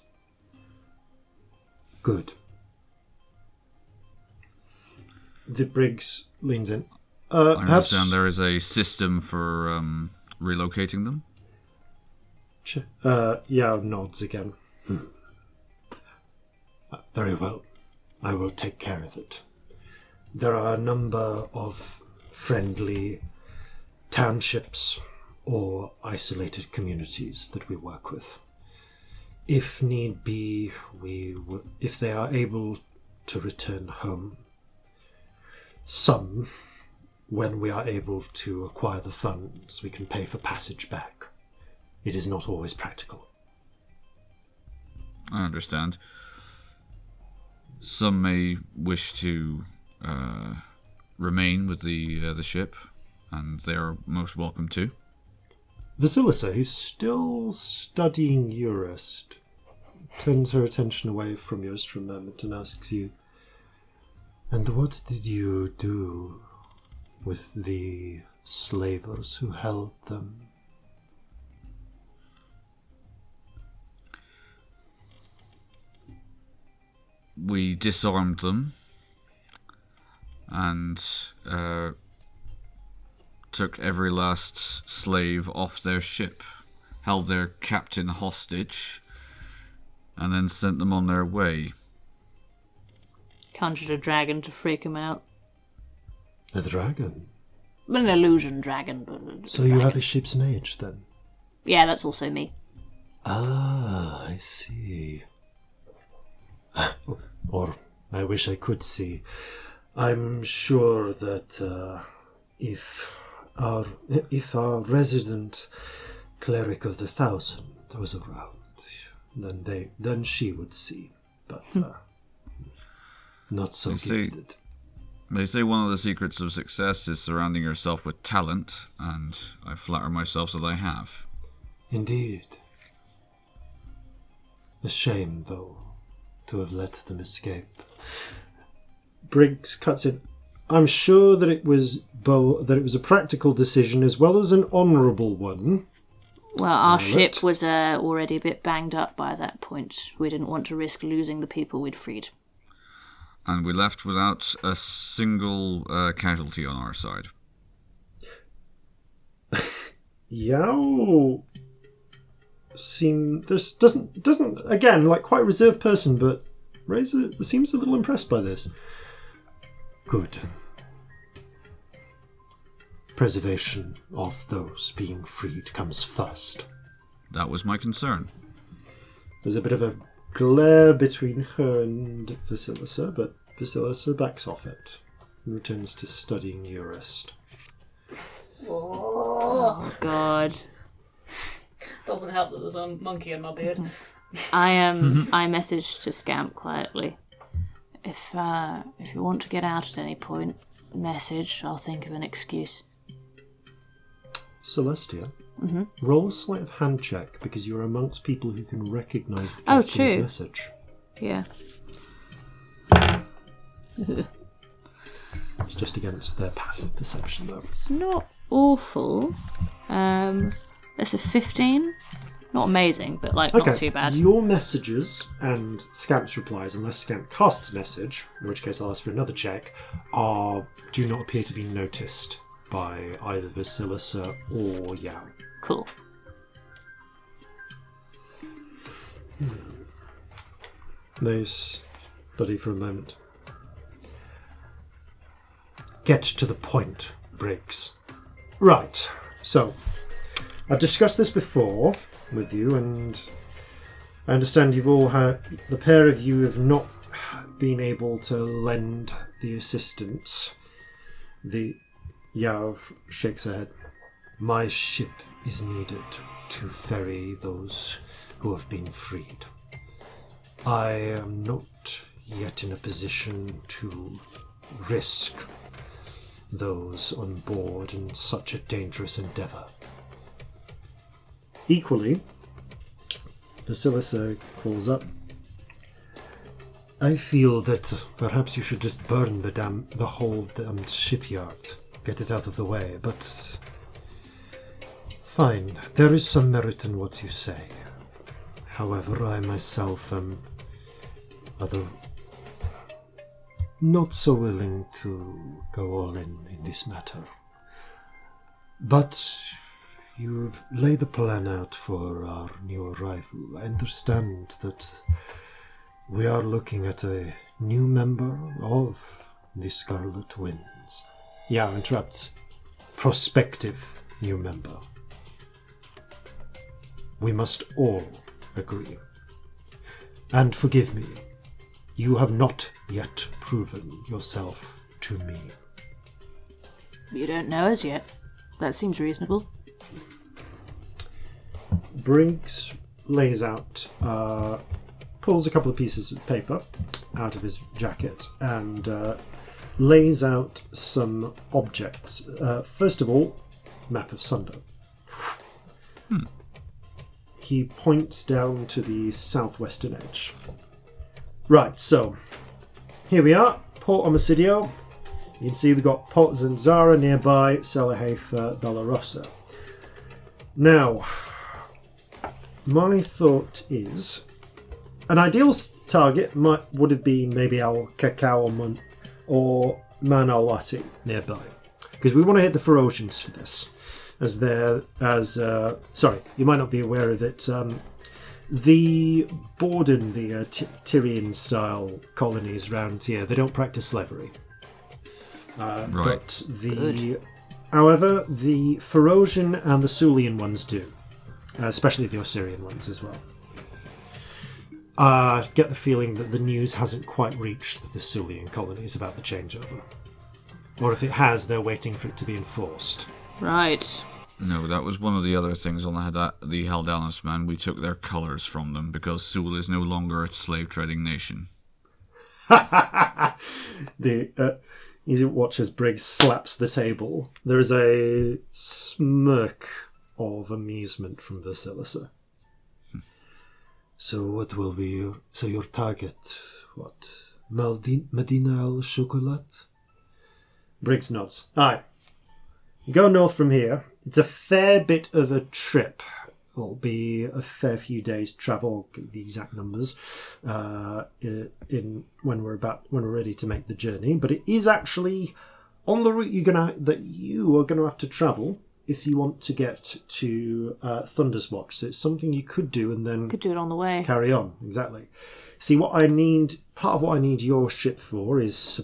Good. The Briggs leans in. I understand there is a system for relocating them? Yao nods again. Very well. I will take care of it. There are a number of friendly townships or isolated communities that we work with. If need be, if they are able to return home, some, when we are able to acquire the funds, we can pay for passage back. It is not always practical. I understand. Some may wish to remain with the ship, and they are most welcome to. Vasilisa, who's still studying Eurist, turns her attention away from Eurist for a moment and asks you, "And what did you do with the slavers who held them?" We disarmed them and took every last slave off their ship, held their captain hostage, and then sent them on their way. Conjured a dragon to freak him out. A dragon? An illusion dragon. So you have a ship's mage, then? Yeah, that's also me. Ah, I see. Or I wish I could see. I'm sure that if our resident cleric of the 1,000 was around, then she would see. But not so gifted. They say one of the secrets of success is surrounding yourself with talent, and I flatter myself that I have. Indeed. A shame, though, to have let them escape. Briggs cuts in. I'm sure that it was a practical decision as well as an honourable one. Well, our ship was already a bit banged up by that point. We didn't want to risk losing the people we'd freed. And we left without a single casualty on our side. Yao doesn't again, like, quite a reserved person, but Razor seems a little impressed by this. Good. Preservation of those being freed comes first. That was my concern. There's a bit of a glare between her and Vasilisa, but Vasilisa backs off it and returns to studying Eurist. Oh, God. Doesn't help that there's a monkey in my beard. I messaged to Scamp quietly. If you want to get out at any point, message. I'll think of an excuse. Celestia, roll a sleight of hand check because you're amongst people who can recognise the true message. Yeah. It's just against their passive perception, though. It's not awful. That's a 15. Not amazing, but not too bad. Your messages and Scamp's replies, unless Scamp casts a message, in which case I'll ask for another check, do not appear to be noticed by either Vasilisa or Yao. Cool. They study for a moment. Get to the point, Briggs. Right, so I've discussed this before with you, and I understand you've all the pair of you have not been able to lend the assistance. The Yao shakes her head. My ship is needed to ferry those who have been freed. I am not yet in a position to risk those on board in such a dangerous endeavour. Equally, Basilica calls up. I feel that perhaps you should just burn the whole damned shipyard. Get it out of the way, but... Fine, there is some merit in what you say. However, I myself am not so willing to go all in this matter. But you've laid the plan out for our new arrival. I understand that we are looking at a new member of the Scarlet Winds. Yeah, interrupts. Prospective new member. We must all agree. And forgive me, you have not yet proven yourself to me. You don't know us yet. That seems reasonable. Briggs lays out, pulls a couple of pieces of paper out of his jacket and lays out some objects. First of all, map of Sunder. He points down to the southwestern edge. Right, so here we are, Port Omicidio. You can see we've got Port Zanzara nearby, Salahafe, Bellarossa. Now, my thought is an ideal target would have been maybe Al Cacao or Manawati nearby, because we want to hit the Ferocians for this. Sorry, you might not be aware of it. The Borden, the Tyrian-style colonies around here, they don't practice slavery. Right. But however, the Ferocian and the Sulian ones do, especially the Osirian ones as well. Get the feeling that the news hasn't quite reached the Sulian colonies about the changeover. Or if it has, they're waiting for it to be enforced. Right. No, that was one of the other things on the Haldanis, man. We took their colours from them because Sul is no longer a slave-trading nation. You watch as Briggs slaps the table. There is a smirk of amusement from Vasilica. So what will be your target? What? Medina al Chocolat? Briggs nods. Aye. Go north from here. It's a fair bit of a trip. It'll be a fair few days' travel. The exact numbers when we're ready to make the journey. But it is actually on the route that you are gonna have to travel if you want to get to Thunder's Watch. So it's something you could do and then Could do it on the way. Carry on. Exactly. See, part of what I need your ship for is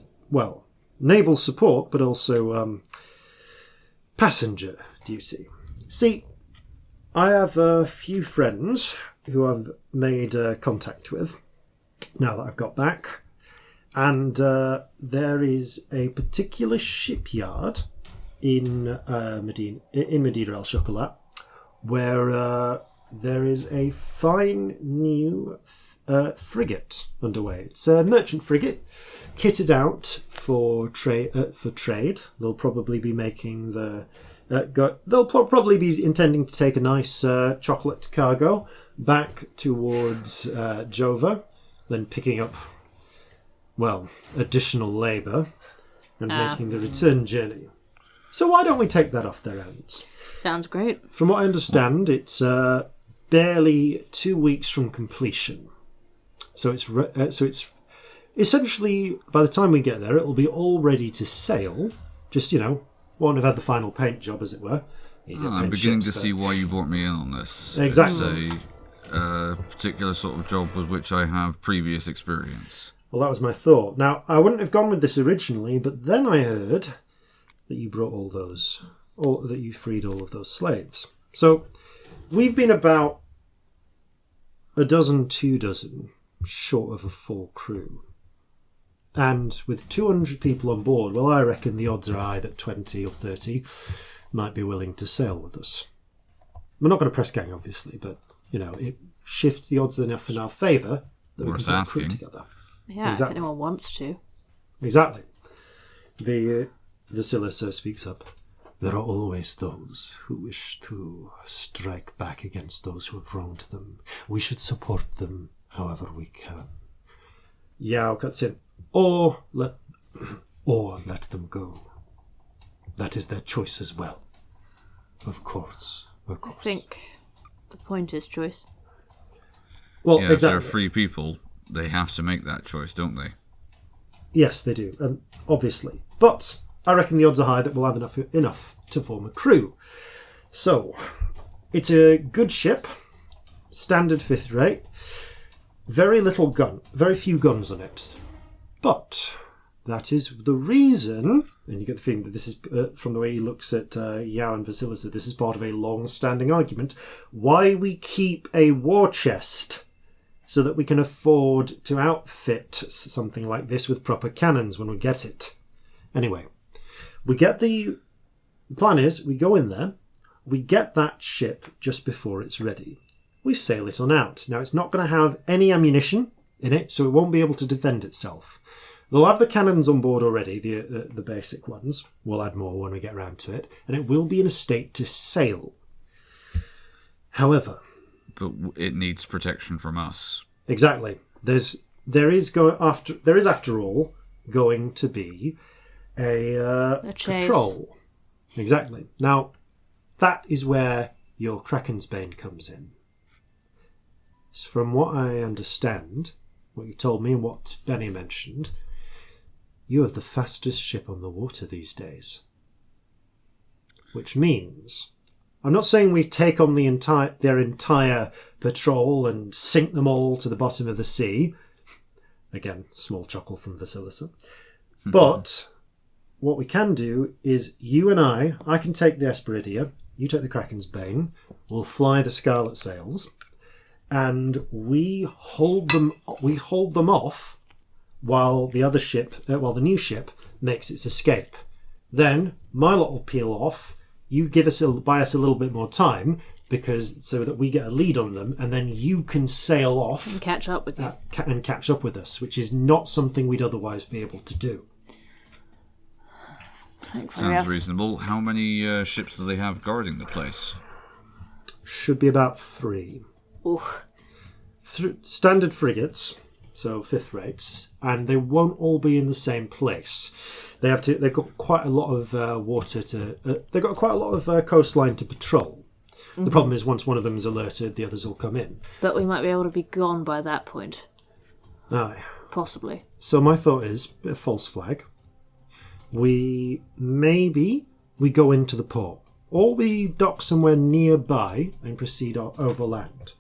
naval support, but also passenger duty. See, I have a few friends who I've made contact with now that I've got back, and there is a particular shipyard in Medina El Chocolat where there is a fine new frigate underway. It's a merchant frigate, kitted out for trade. They'll probably be making they'll probably be intending to take a nice chocolate cargo back towards Jova, then picking up, additional labour and making the return journey. So why don't we take that off their hands? Sounds great. From what I understand, it's barely 2 weeks from completion. So it's essentially, by the time we get there, it'll be all ready to sail. Just, won't have had the final paint job, as it were. I'm beginning to see why you brought me in on this. Exactly. It's a particular sort of job with which I have previous experience. Well, that was my thought. Now, I wouldn't have gone with this originally, but then I heard that you brought that you freed all of those slaves. So, we've been about 2 dozen short of a full crew. And with 200 people on board, I reckon the odds are high that 20 or 30 might be willing to sail with us. We're not going to press gang, obviously, but, it shifts the odds enough in our favour that we Worth can asking. put together. Yeah, Exactly. if anyone wants to. Exactly. The Vasilisa speaks up. There are always those who wish to strike back against those who have wronged them. We should support them however we can. Yao cuts in. Or let them go. That is their choice as well. Of course. I think the point is choice. Well, Yeah, if exactly. they're free people, they have to make that choice, don't they? Yes, they do, and obviously. But I reckon the odds are high that we'll have enough to form a crew. So, it's a good ship, standard 5th rate, very few guns on it. But that is the reason, and you get the feeling that this is, from the way he looks at Yao and Vasilisa, this is part of a long-standing argument, why we keep a war chest so that we can afford to outfit something like this with proper cannons when we get it. Anyway, the plan is, we go in there, we get that ship just before it's ready. We sail it on out. Now, it's not going to have any ammunition in it, so it won't be able to defend itself. They'll have the cannons on board already, the basic ones. We'll add more when we get around to it, and it will be in a state to sail. However... But it needs protection from us. Exactly. There is after all going to be a chase. patrol. Exactly. Now, that is where your Kraken's Bane comes in. From what I understand, what you told me and what Benny mentioned, you have the fastest ship on the water these days. Which means... I'm not saying we take on their entire patrol and sink them all to the bottom of the sea. Again, small chuckle from Vasilisa. But what we can do is you and I can take the Esperidia, you take the Kraken's Bane, we'll fly the Scarlet Sails, and we hold them off while the new ship makes its escape. Then my lot will peel off. You buy us a little bit more time so that we get a lead on them, and then you can sail off And catch up with you. and catch up with us, which is not something we'd otherwise be able to do. Sounds reasonable. How many ships do they have guarding the place? Should be about 3. Ooh. Standard frigates, so 5th rates, and they won't all be in the same place. They've got quite a lot of they've got quite a lot of coastline to patrol. The problem is once one of them is alerted, the others will come in. But we might be able to be gone by that point. Aye. Possibly. So my thought is, bit of false flag. We go into the port, or we dock somewhere nearby and proceed overland.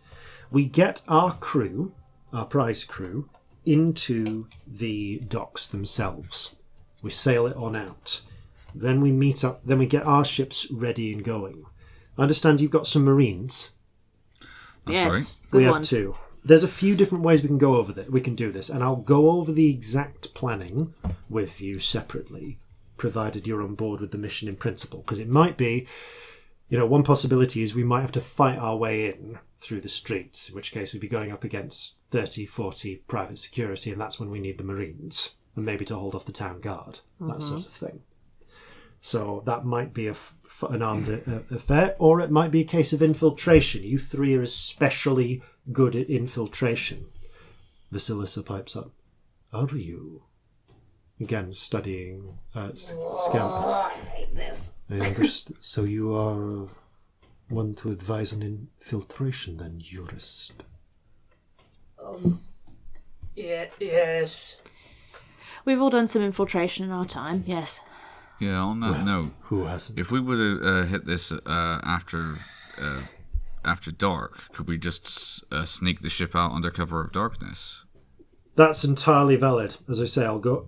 We get our prize crew, into the docks themselves. We sail it on out. Then we meet up. Then we get our ships ready and going. I understand you've got some Marines. That's Yes. right. Good We have ones. 2. There's a few different ways we can go over that. We can do this, and I'll go over the exact planning with you separately, provided you're on board with the mission in principle. Because it might be, one possibility is we might have to fight our way in through the streets, in which case we'd be going up against 30, 40 private security, and that's when we need the Marines, and maybe to hold off the town guard, that sort of thing. So that might be an armed affair, or it might be a case of infiltration. You 3 are especially good at infiltration. Vasilisa pipes up. Are you? Again, studying Scamp. I hate this. I understand. So you are one to advise on infiltration, then, jurist? Yeah, yes. We've all done some infiltration in our time, yes. Yeah, on that note, Who hasn't? if we were to hit this after dark, could we just sneak the ship out under cover of darkness? That's entirely valid. As I say, I'll go.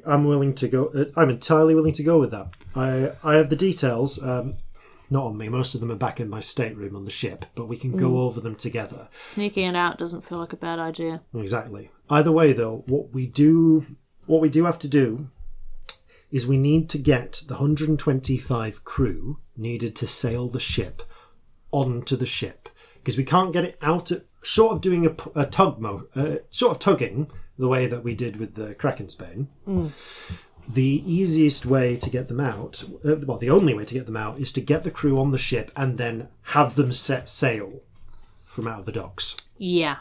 I'm willing to go. I'm entirely willing to go with that. I have the details. Not on me. Most of them are back in my stateroom on the ship, but we can go over them together. Sneaking it out doesn't feel like a bad idea. Exactly. Either way, though, what we do have to do is we need to get the 125 crew needed to sail the ship onto the ship. Because we can't get it out, short of doing a tugging, the way that we did with the Krakensbane. The easiest way to get them out, the only way to get them out, is to get the crew on the ship and then have them set sail from out of the docks. Yeah.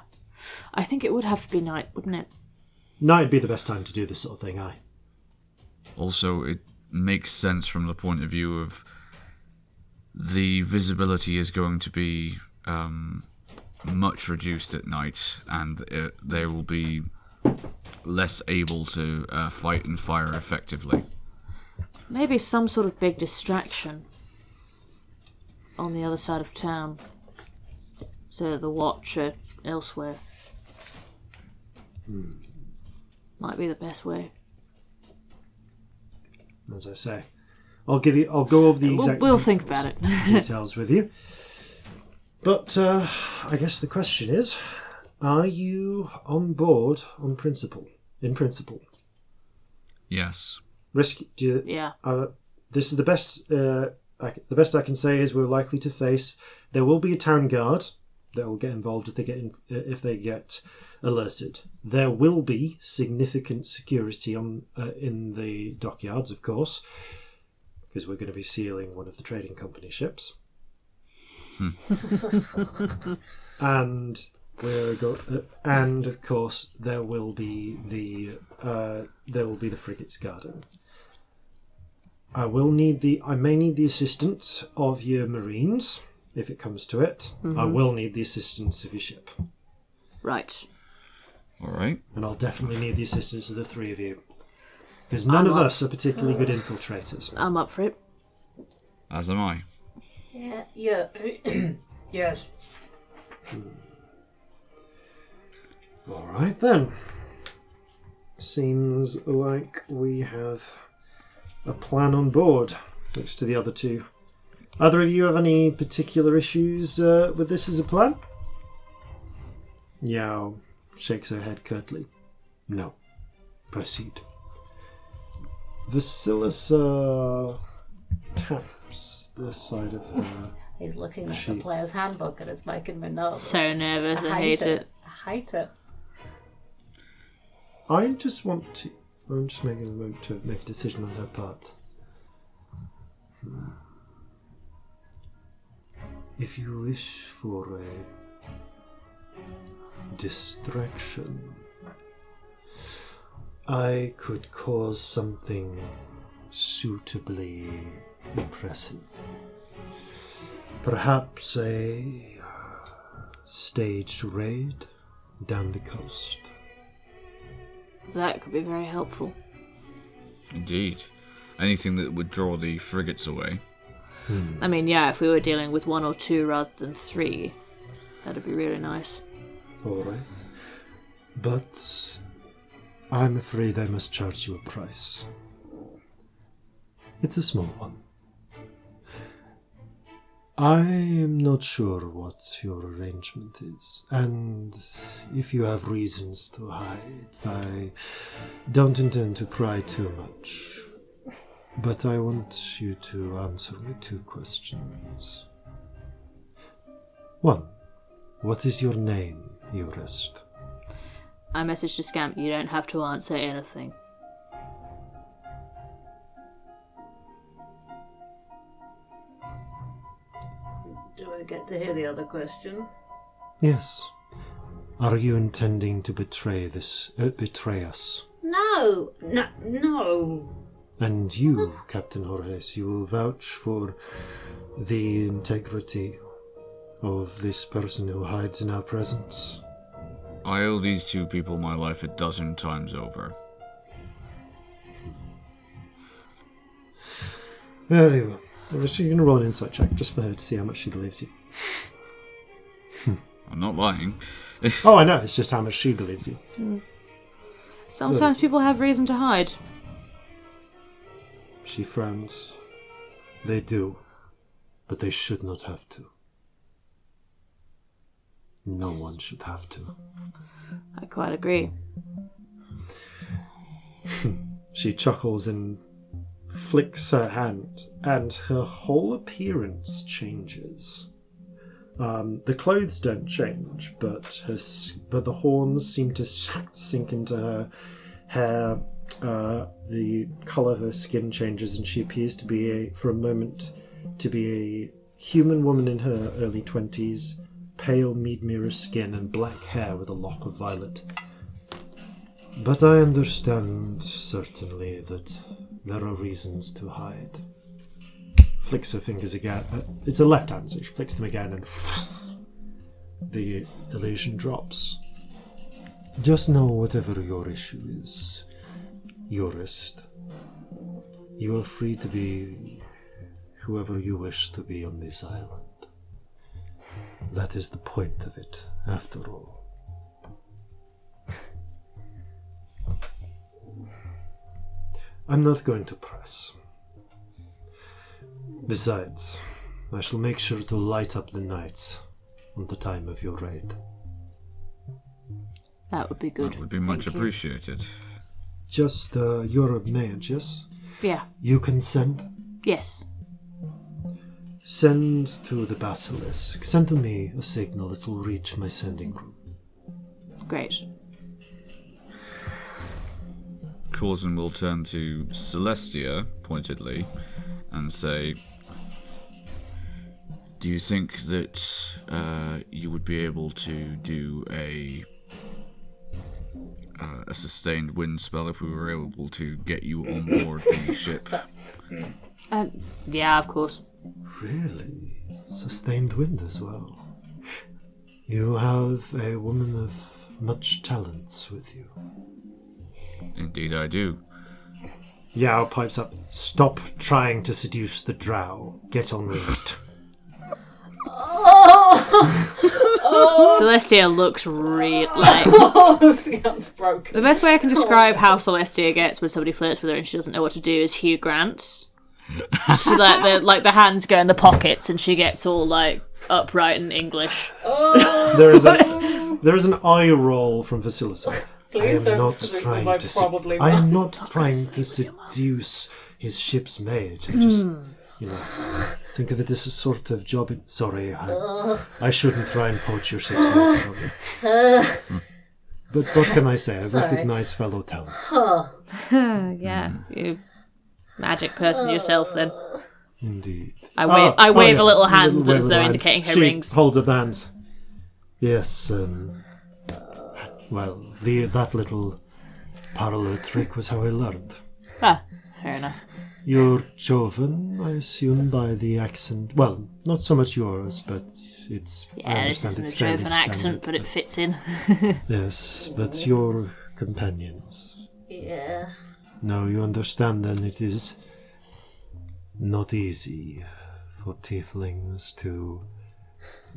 I think it would have to be night, wouldn't it? Night would be the best time to do this sort of thing, aye. Also, it makes sense from the point of view of the visibility is going to be much reduced at night, and they will be less able to fight and fire effectively. Maybe some sort of big distraction on the other side of town, so that the watch are elsewhere. Might be the best way. As I say, I'll go over the exact We'll think about it. details with you. But I guess the question is, are you on board on principle? In principle? Yes. Yeah. This is the best. The best I can say is we're likely to face. There will be a town guard that will get involved if they get alerted. There will be significant security in the dockyards, of course, because we're going to be sealing one of the trading company ships. And and of course there will be the frigates guarding. I may need the assistance of your marines if it comes to it. I will need the assistance of your ship. Right. All right. And I'll definitely need the assistance of the three of you, because none of us are particularly good infiltrators. I'm up for it. As am I. Yeah. Yes. All right then. Seems like we have a plan on board, next to the other two. Either of you have any particular issues with this as a plan? Yao shakes her head curtly. No. Proceed. Vasilisa taps the side of her. He's looking at the player's handbook and it's making me nervous. So nervous, I hate it. I hate it. I'm just making a moment to make a decision on her part. If you wish for a distraction, I could cause something suitably impressive. Perhaps a staged raid down the coast. That could be very helpful. Indeed. Anything that would draw the frigates away. I mean, yeah, if we were dealing with 1 or 2 rather than 3, that'd be really nice. All right. But I'm afraid I must charge you a price. It's a small one. I am not sure what your arrangement is, and if you have reasons to hide, I don't intend to pry too much. But I want you to answer me 2 questions. 1. What is your name, you rest? I messaged to Scamp, you don't have to answer anything. Do I get to hear the other question? Yes. Are you intending to betray us? No. And you, Captain Horhace, you will vouch for the integrity of this person who hides in our presence? I owe these 2 people my life 12 times over. Very well. You're going to roll an insight check just for her to see how much she believes you. I'm not lying. Oh, I know. It's just how much she believes you. Sometimes people have reason to hide. She frowns. They do, but they should not have to. No one should have to. I quite agree. She chuckles and flicks her hand, and her whole appearance changes. The clothes don't change, but the horns seem to sink into her hair. The colour of her skin changes, and she appears to be for a moment to be a human woman in her early 20s, pale mead mirror skin and black hair with a lock of violet. But I understand certainly that there are reasons to hide. Flicks her fingers again. It's a left hand, so she flicks them again, and the illusion drops. Just know whatever your issue is, your wrist. You are free to be whoever you wish to be on this island. That is the point of it, after all. I'm not going to press. Besides, I shall make sure to light up the nights on the time of your raid. That would be good. That would be much appreciated. Just, you're a mage, yes? Yeah. You can send? Yes. Send to the basilisk. Send to me a signal that will reach my sending room. Great. Corzin will turn to Celestia pointedly and say, do you think that you would be able to do a sustained wind spell if we were able to get you on board the ship? Yeah, of course. Really? Sustained wind as well. You have a woman of much talents with you. Indeed I do. Yao pipes up. Stop trying to seduce the drow. Get on with it. Celestia looks like... Scamp's broken. The best way I can describe how Celestia gets when somebody flirts with her and she doesn't know what to do is Hugh Grant. She the hands go in the pockets and she gets all upright and English. There is an eye roll from Vasilisa. I am not trying to seduce his ship's mate. I just, think of it as a sort of job. Sorry, I shouldn't try and poach your ship's mate from you. But what can I say? I recognize fellow talent. Yeah, you magic person yourself then. Indeed. I wave a little hand as though indicating her rings. She holds up the hands. Yes, well, that little parlor trick was how I learned. Ah, fair enough. You're Jovan, I assume, by the accent. Well, not so much yours, but it's... Yeah, this isn't a Jovan accent, but it fits in. Yes, but your companions... Yeah. No, you understand then it is not easy for tieflings to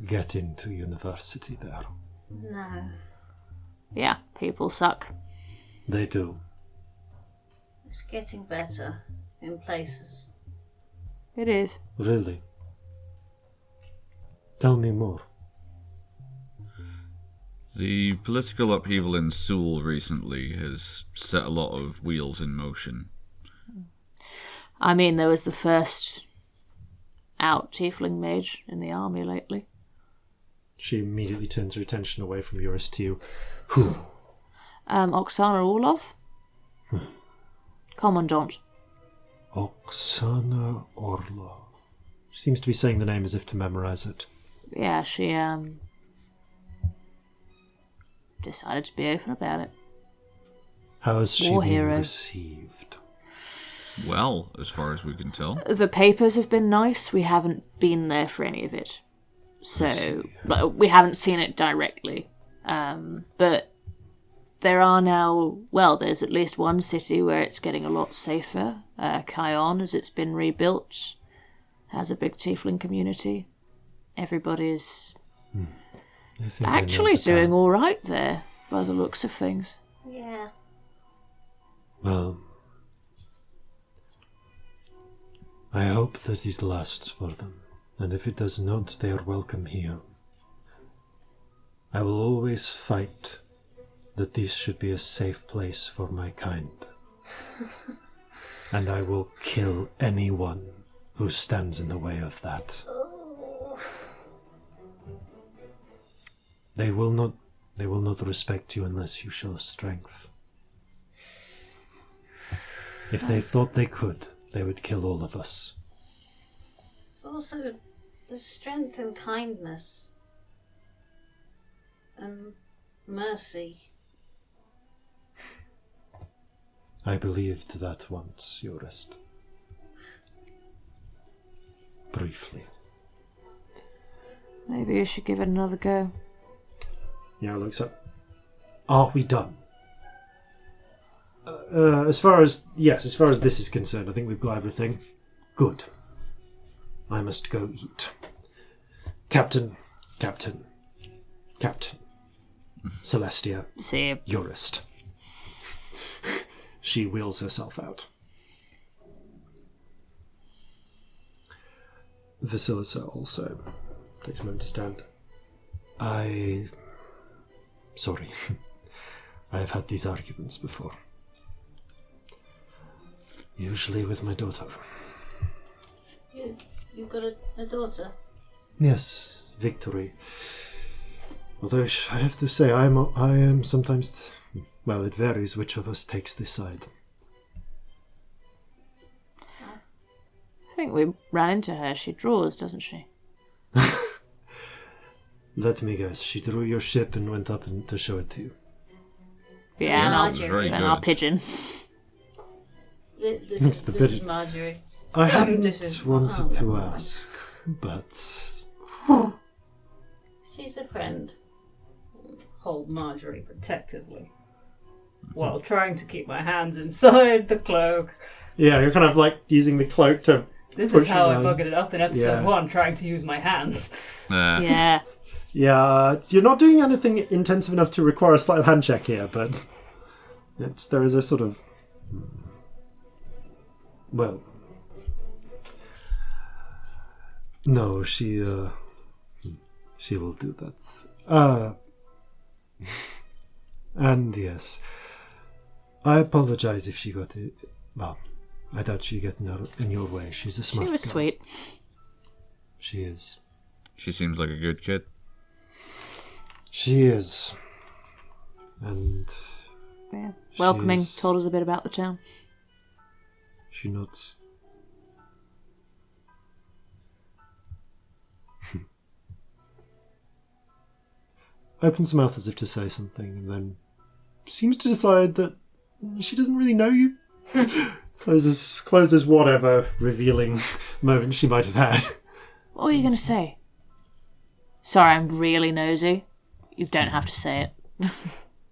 get into university there. No. Yeah, people suck. They do. It's getting better in places. It is. Really? Tell me more. The political upheaval in Seoul recently has set a lot of wheels in motion. I mean, there was the first out tiefling mage in the army lately. She immediately turns her attention away from yours to you. Who? Oksana Orlov. Commandant. Oksana Orlov. She seems to be saying the name as if to memorize it. Yeah, she decided to be open about it. How has she War been hero. received? Well, as far as we can tell. The papers have been nice. We haven't been there for any of it. So, we haven't seen it directly. But there are now, well, there's at least one city where it's getting a lot safer. Kion, as it's been rebuilt, has a big tiefling community. Everybody's actually doing all right there, by the looks of things. Yeah. Well, I hope that it lasts for them, and if it does not, they are welcome here. I will always fight that this should be a safe place for my kind. And I will kill anyone who stands in the way of that. They will not respect you unless you show strength. If they thought they could, they would kill all of us. It's also the strength and kindness and mercy. I believed that once, Eurist. Briefly. Maybe you should give it another go. Yeah, looks up. Are we done? As far as this is concerned, I think we've got everything. Good. I must go eat. Captain. Celestia. See you. Eurist. She wheels herself out. Vasilisa also takes a moment to stand. Sorry. I have had these arguments before. Usually with my daughter. You've got a daughter? Yes, Victory. Although I have to say, I am sometimes... Well, it varies which of us takes this side. I think we ran into her. She draws, doesn't she? Let me guess, she drew your ship and went up to show it to you. Yeah, very and our pigeon. This the is pigeon. Marjorie. I hadn't this is- wanted to never mind. ask, but... She's a friend. Hold Marjorie protectively, while trying to keep my hands inside the cloak. Yeah, you're kind of like using the cloak to This push is how I around. buggered it up in episode Yeah. 1, trying to use my hands. Yeah. Yeah, you're not doing anything intensive enough to require a sleight of hand check here, but there is a sort of... Well... No, she will do that. And yes, I apologize if she got it. Well, I doubt she got in your way. She's a smart She was girl. sweet. She is. She seems like a good kid. She is. And Yeah. Welcoming. She's- Told us a bit about the town. she nods. Opens her mouth as if to say something, and then seems to decide that she doesn't really know you. Closes whatever revealing moment she might have had. What were you going to say? Sorry, I'm really nosy. You don't have to say it.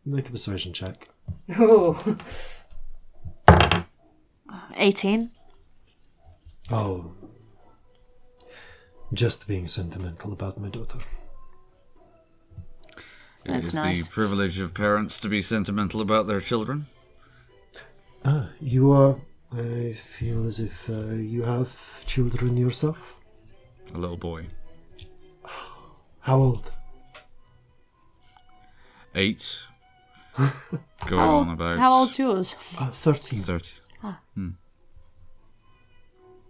Make a persuasion check. Oh, 18. Oh. Just being sentimental about my daughter. It That's is nice. the privilege of parents to be sentimental about their children. You are... I feel as if you have children yourself. A little boy. How old? 8. Going on about... How old's yours? 13. 30.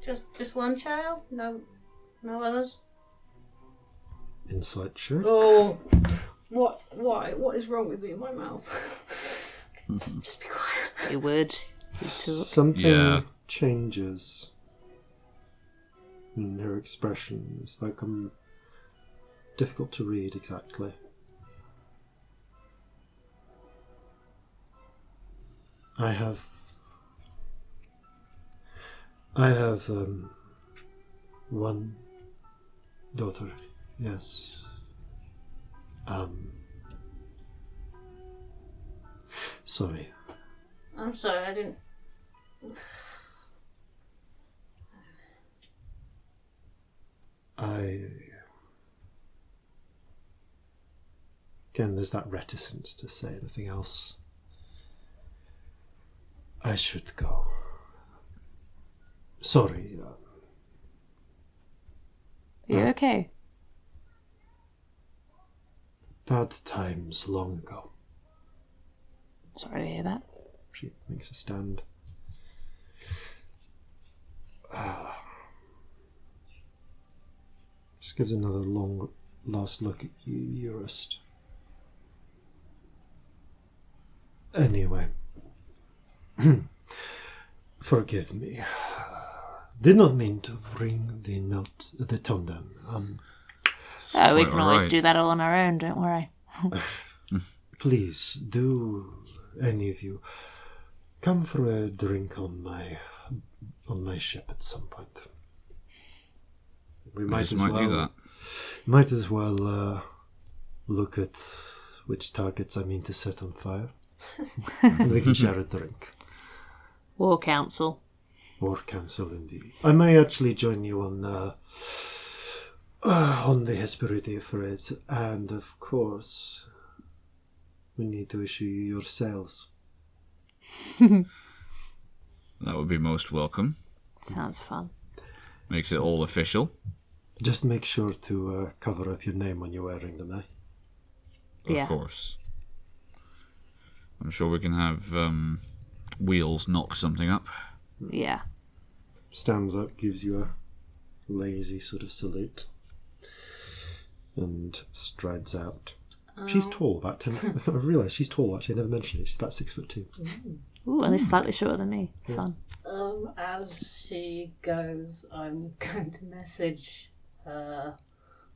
Just one child? No others? Insight check. oh, what? Why? What is wrong with me in my mouth? just be quiet. You would. You took. Something Yeah. changes in her expression. It's like difficult to read exactly. I have one daughter. Yes. Sorry. I'm sorry, I didn't. Again, there's that reticence to say anything else. I should go. Sorry. You okay? Bad times long ago. Sorry to hear that. She makes a stand. Just gives another long last look at you, Eurist. Anyway. Forgive me. Did not mean to bring the tone down. We can always do that all on our own, don't worry. Please, do any of you come for a drink on my ship at some point. We might do that. Might as well look at which targets I mean to set on fire. And we can share a drink. War Council. War Council, indeed. I may actually join you on the Hesperity for it, and of course, we need to issue you your sails. That would be most welcome. Sounds fun. Makes it all official. Just make sure to cover up your name when you're wearing them, eh? Of course. I'm sure we can have Wheels knock something up. Yeah. Stands up, gives you a lazy sort of salute, and strides out. She's tall, about 10. I realise she's tall, actually. I never mentioned it. She's about 6'2". Ooh, and he's slightly shorter than me. Yeah. Fun. As she goes, I'm going to message her.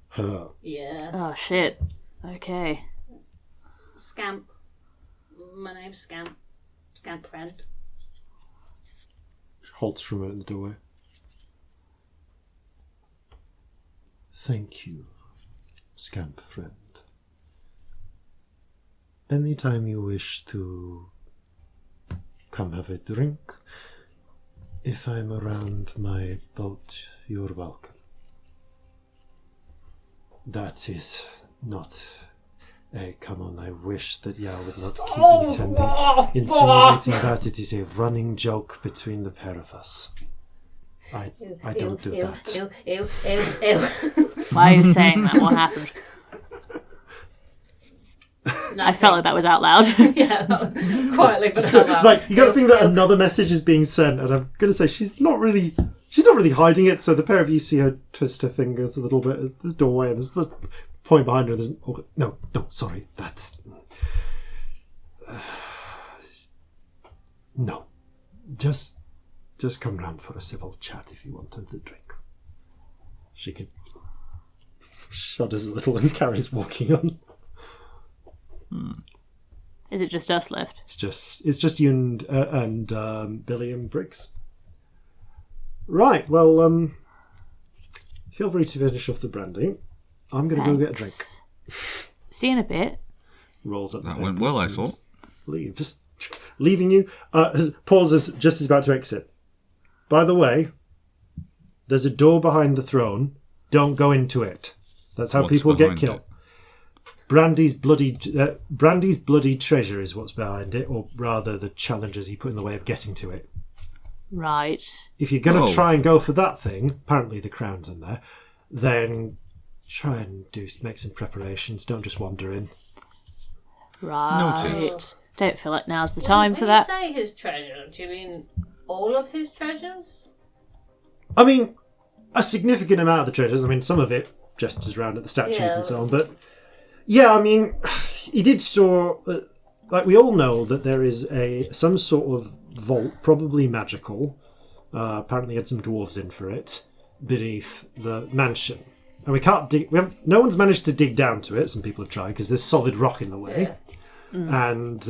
Her. Yeah. Oh, shit. Okay. Scamp. My name's Scamp. Scamp friend. She halts from her in the doorway. Thank you, Scamp friend. Anytime you wish to come have a drink, if I'm around my boat, you're welcome. That is not a come on, I wish that Yao would not keep insinuating that. It is a running joke between the pair of us. I don't do that. Why are you saying that? What happened? I felt like that was out loud. Yeah, quietly, but out loud. Like, you got to think that another message is being sent, and I'm going to say she's not really hiding it. So the pair of you see her twist her fingers a little bit at the doorway, and there's the point behind her. There's no, sorry, that's no. Just come round for a civil chat if you want to drink. She can shudders a little and carries walking on. Is it just us left? It's just you and Billy and Briggs. Right. Well, feel free to finish off the brandy. I'm going to go get a drink. See you in a bit. Rolls up. That went well, I thought. Leaves, leaving you. Pauses just as about to exit. By the way, there's a door behind the throne. Don't go into it. That's how people get killed. Brandy's bloody treasure is what's behind it, or rather the challenges he put in the way of getting to it. Right. If you're going to try and go for that thing, apparently the crown's in there, then try and make some preparations. Don't just wander in. Right. Noted. Don't feel like now's the time for that. When you say his treasure, do you mean all of his treasures? I mean, a significant amount of the treasures. I mean, some of it gestures around at the statues and so on, but yeah, I mean, he did store, like we all know that there is some sort of vault, probably magical. Apparently, he had some dwarves in for it beneath the mansion, and we can't dig. No one's managed to dig down to it. Some people have tried because there's solid rock in the way, and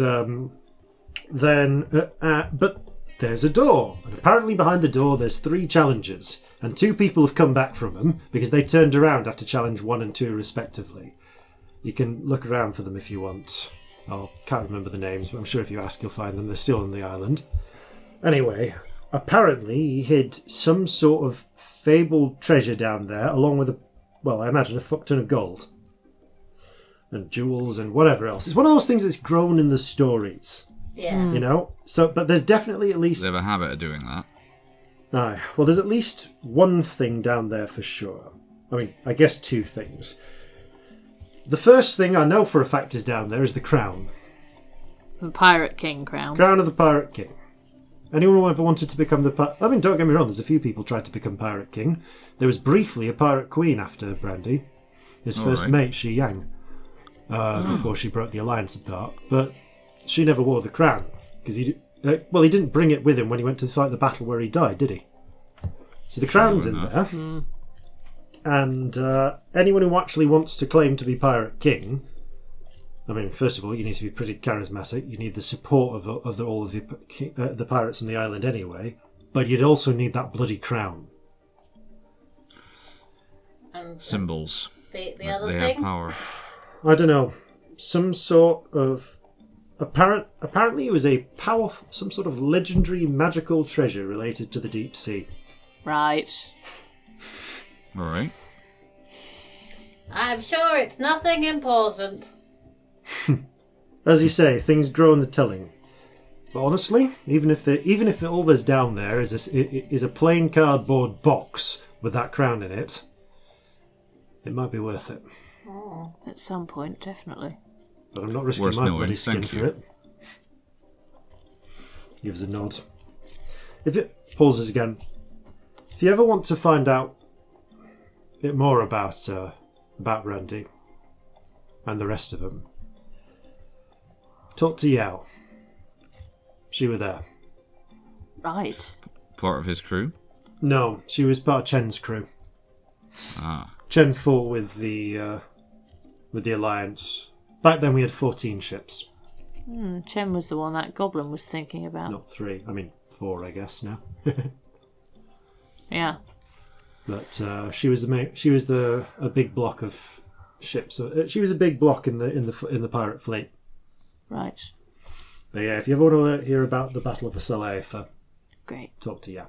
but there's a door, and apparently behind the door there's 3 challengers, and 2 people have come back from them because they turned around after challenge 1 and 2 respectively. You can look around for them if you want. I can't remember the names, but I'm sure if you ask you'll find them. They're still on the island. Anyway, apparently he hid some sort of fabled treasure down there, along with I imagine a fuck ton of gold. And jewels and whatever else. It's one of those things that's grown in the stories. Yeah. You know? So, but there's definitely at least... They have a habit of doing that. Aye. Well, there's at least one thing down there for sure. I mean, I guess 2 things. The first thing I know for a fact is down there is the crown. The Pirate King crown. Crown of the Pirate King. Anyone who ever wanted to become I mean, don't get me wrong, there's a few people tried to become Pirate King. There was briefly a Pirate Queen after Brandy. His first mate, Shi Yang. Before she broke the alliance of Dark. But she never wore the crown because he didn't bring it with him when he went to fight the battle where he died, did he? So the crown's in there, and anyone who actually wants to claim to be Pirate King, I mean, first of all, you need to be pretty charismatic. You need the support of all of the pirates on the island anyway, but you'd also need that bloody crown. And, Symbols. The other they thing? have power. I don't know. Some sort of apparently it was a powerful, some sort of legendary magical treasure related to the deep sea. Right. All right. I'm sure it's nothing important. As you say, things grow in the telling. But honestly, even if all there's down there is a plain cardboard box with that crown in it, it might be worth it. Oh, at some point, definitely. But I'm not risking Worth my knowing, bloody skin thank for you. it. Gives a nod. If it pauses again, if you ever want to find out a bit more about Randy and the rest of them, talk to Yao. She were there. Right. Part of his crew? No, she was part of Chen's crew. Ah. Chen fought with the Alliance. Back then we had 14 ships. Chen was the one that Goblin was thinking about. Not 3. I mean 4, I guess now. Yeah. But she was a big block of ships. She was a big block in the pirate fleet. Right. But yeah, if you ever want to hear about the Battle of Celestia, Great. talk to Yao.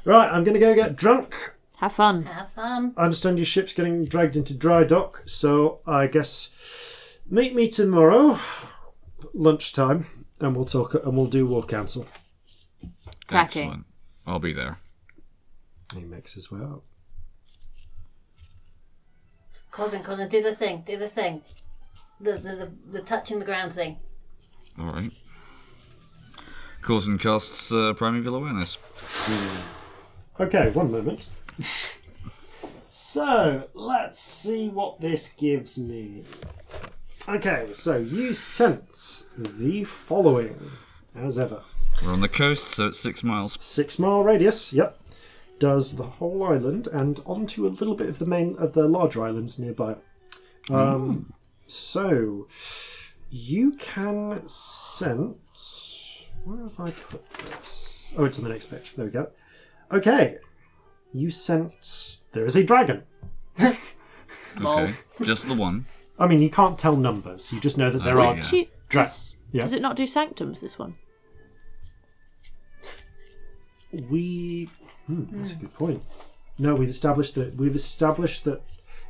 Right, I'm going to go get drunk. Have fun. Have fun. I understand your ship's getting dragged into dry dock, so I guess meet me tomorrow, lunchtime, and we'll talk and we'll do War Council. Cracking. Excellent. I'll be there. He makes his way up. Corzin, do the thing. The touching the ground thing. All right. Corzin casts Primeval Awareness. Okay, one moment. So, let's see what this gives me. Okay, so you sense the following, as ever. We're on the coast, so it's 6 miles. 6 mile radius, yep. Does the whole island and onto a little bit of the larger islands nearby. So, you can sense... Where have I put this? Oh, it's on the next page. There we go. Okay. You sense there is a dragon. Okay. Just the one. I mean, you can't tell numbers. You just know that there are yeah. dragons. Yeah. Does it not do sanctums, this one? That's a good point. No, we've established that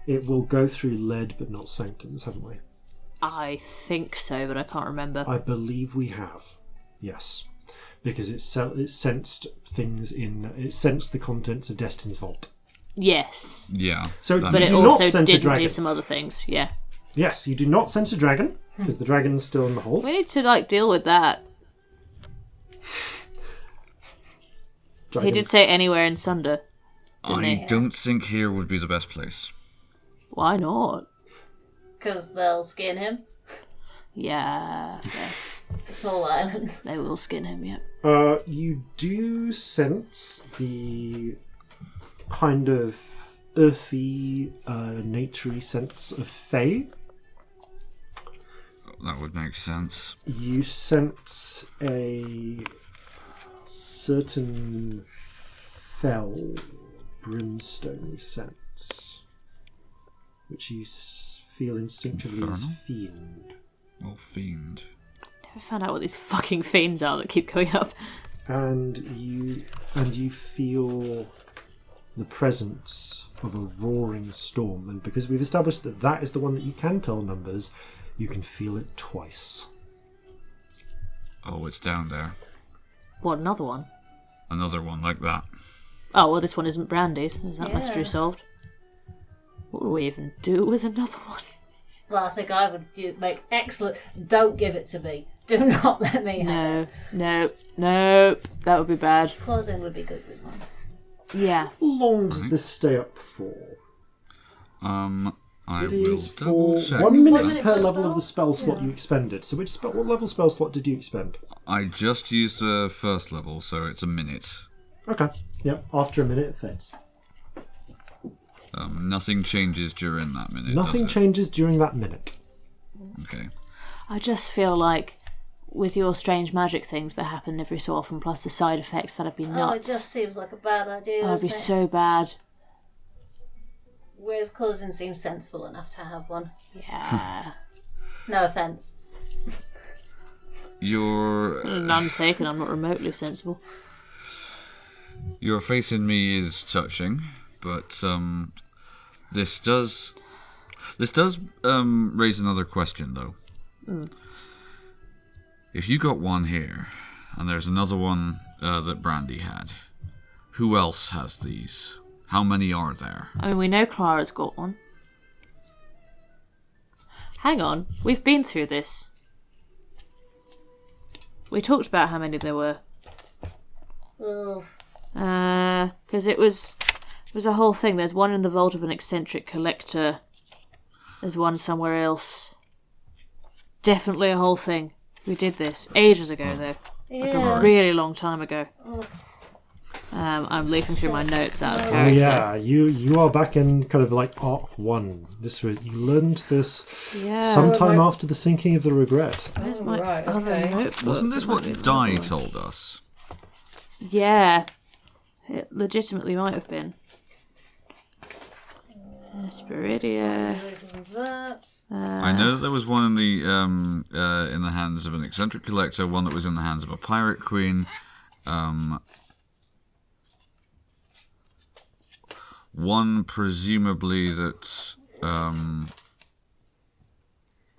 it will go through lead, but not sanctums, haven't we? I think so, but I can't remember. I believe we have. Yes, because it sensed things it sensed the contents of Destin's vault. Yes. Yeah. So, that But you it do not also sense a didn't dragon. do some other things, yeah. Yes, you do not sense a dragon because the dragon's still in the hole. We need to, deal with that. He did say anywhere in Sunder. I don't think here would be the best place. Why not? Because they'll skin him. Yeah. It's a small island. They will skin him, yeah. You do sense the kind of earthy, naturey sense of Fae. That would make sense. You sense a certain fell, brimstone sense, which you feel instinctively as Infernal? fiend. Oh, fiend. Never found out what these fucking fiends are that keep going up. And you feel the presence of a roaring storm, and because we've established that is the one that you can tell numbers, you can feel it twice. Oh, it's down there. What, another one? Another one like that. Oh, well, this one isn't Brandy's. Is that Yeah. mystery solved? What do we even do with another one? Well, I think I would make excellent. Don't give it to me. Do not let me have it. No. That would be bad. Corzin would be good with one. Yeah. How long does this stay up for? I It will is double for check. 1 minute minute per per level spell? of the spell slot Yeah. you expended. So what level spell slot did you expend? I just used the first level, so it's a minute. Okay. Yep. After a minute, it fades. Nothing changes during that minute. Nothing does it? changes during that minute. Okay. I just feel like with your strange magic things that happen every so often, plus the side effects, that'd be Oh, it nuts. just seems like a bad idea. That'd be doesn't it? so bad. Whereas Corzin seems sensible enough to have one. Yeah. No offence. None taken, I'm not remotely sensible. Your faith in me is touching, but this does raise another question, though. If you got one here, and there's another one that Brandy had, who else has these? How many are there? I mean, we know Clara's got one. Hang on, we've been through this. We talked about how many there were. Oh, Because it was a whole thing. There's one in the vault of an eccentric collector. There's one somewhere else. Definitely a whole thing. We did this ages ago, though. Like yeah. a really long time ago. I'm leafing through my notes out of Oh character. yeah, you are back in kind of like Arc 1. You learned this sometime after the sinking of the Regret. Where's my right, other okay. notebook? Wasn't this what Di told us? Yeah. It legitimately might have been. Spiridia. That. I know that there was one in the hands of an eccentric collector, one that was in the hands of a pirate queen. One presumably that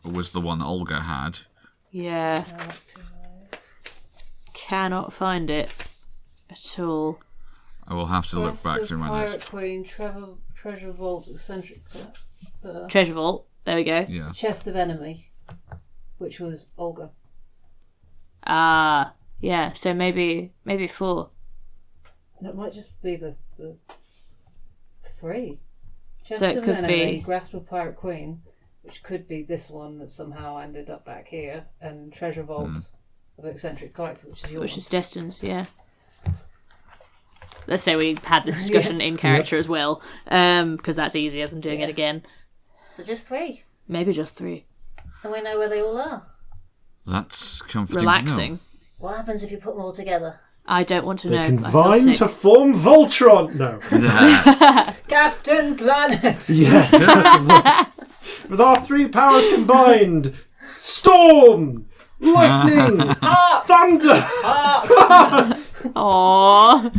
was the one Olga had. Yeah. Oh, that's too right. Cannot find it at all. I will have to look back Grasp through of my notes. Pirate Queen, Treasure Vault, Eccentric Treasure vault. There we go. Yeah. Chest of Enemy, which was Olga. Ah, yeah. So maybe 4. That might just be the 3. Chest So it of could Enemy, be- Grasp of Pirate Queen, which could be this one that somehow ended up back here, and Treasure Vault of Eccentric Collector, which is yours. Which is Destined, yeah. Let's say we had this discussion in character as well, because that's easier than doing it again. So just 3. Maybe just 3. And we know where they all are. That's comforting Relaxing. What happens if you put them all together? I don't want to They know. I feel combine sick. to form Voltron. No. to know. Captain Planet! Yes. With our 3 powers combined, storm, lightning, thunder, Aww.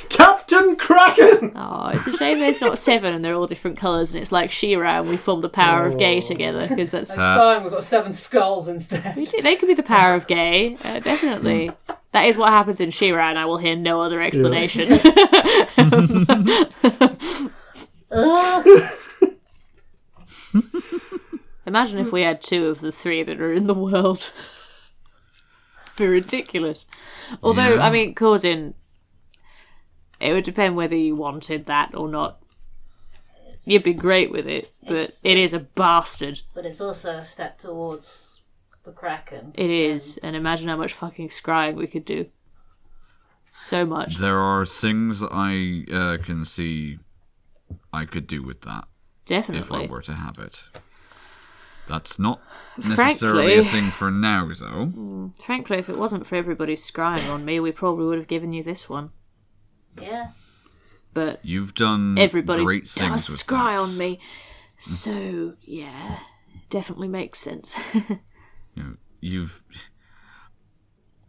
Captain Kraken. Oh, it's a shame there's not 7 and they're all different colours and it's like She-Ra and we formed the power of gay together because that's... It's fine, we've got 7 skulls instead. They could be the power of gay, definitely. That is what happens in She-Ra and I will hear no other explanation. Imagine if we had 2 of the 3 that are in the world. Be ridiculous. Although, Yeah. I mean, Corzin, it would depend whether you wanted that or not. You'd be great with it, but it is a bastard. But it's also a step towards the Kraken. It is, and imagine how much fucking scrying we could do. So much. There are things that I can see I could do with that if I Definitely. were to have it. That's not necessarily a Frankly- thing for now, though. Frankly, if it wasn't for everybody scrying on me, we probably would have given you this one. Yeah. But You've done everybody great does things with scry that. on me. So, yeah, definitely makes sense. You know, you've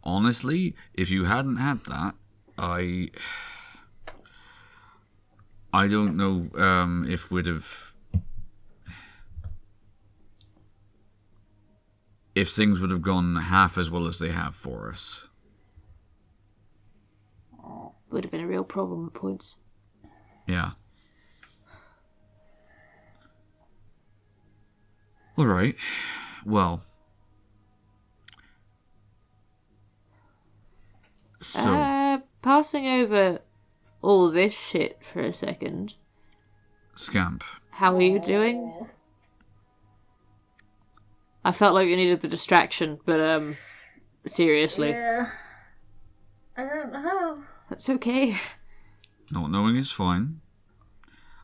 honestly, if you hadn't had that, I don't know if we'd have. If things would have gone half as well as they have for us. Would have been a real problem at points. Yeah. Alright. Well. So, Passing over all this shit for a second. Scamp. How are you doing? I felt like you needed the distraction, but, seriously. Yeah. I don't know. That's okay. Not knowing is fine.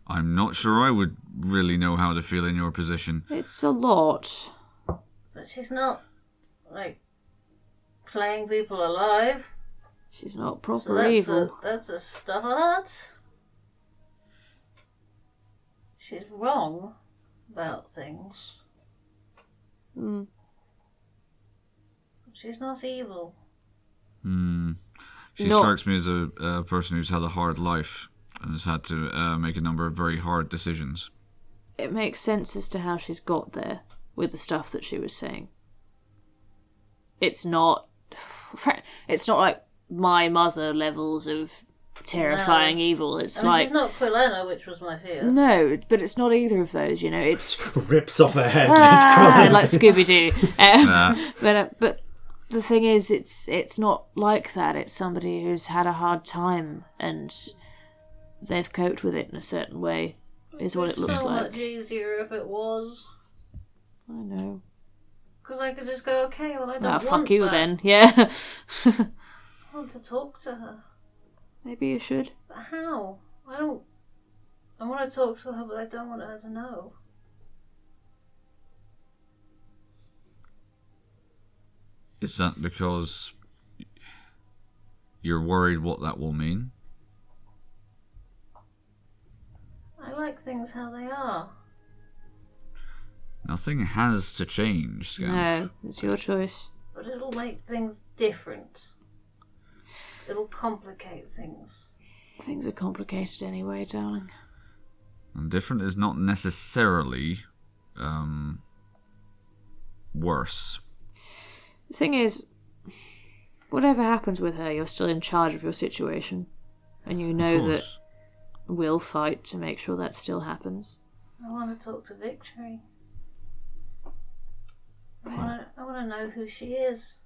I'm not sure I would really know how to feel in your position. It's a lot. But she's not, like, playing people alive. She's not proper So that's evil. that's a start. She's wrong about things. Hmm. She's not evil. She strikes me as a person who's had a hard life and has had to make a number of very hard decisions. It makes sense as to how she's got there with the stuff that she was saying. It's not like my mother levels of terrifying evil. It's like she's not Quilena, which was my fear. no, but it's not either of those. You know, it's Rips off her head. like Scooby Doo. But the thing is, it's not like that. It's somebody who's had a hard time and they've coped with it in a certain way. Is what it looks so like. much easier if it was. I know. Because I could just go, okay, well, I don't want fuck you that. then. Yeah. I want to talk to her. Maybe you should. But how? I want to talk to her, but I don't want her to know. Is that because you're worried what that will mean? I like things how they are. Nothing has to change, Scamp. No, it's your choice. But it'll make things different. It'll complicate things. Things are complicated anyway, darling. And different is not necessarily worse. The thing is, whatever happens with her, you're still in charge of your situation. And you know that we'll fight to make sure that still happens. I want to talk to Victory. I want to know who she is.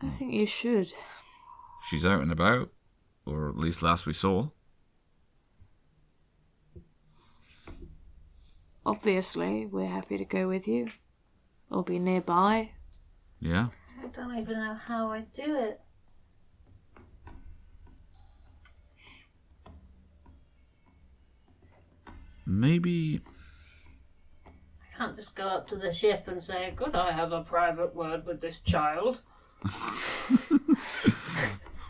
I think you should. She's out and about, or at least last we saw. Obviously, we're happy to go with you. Or be nearby. Yeah. I don't even know how I do it. Maybe... I can't just go up to the ship and say, could I have a private word with this child?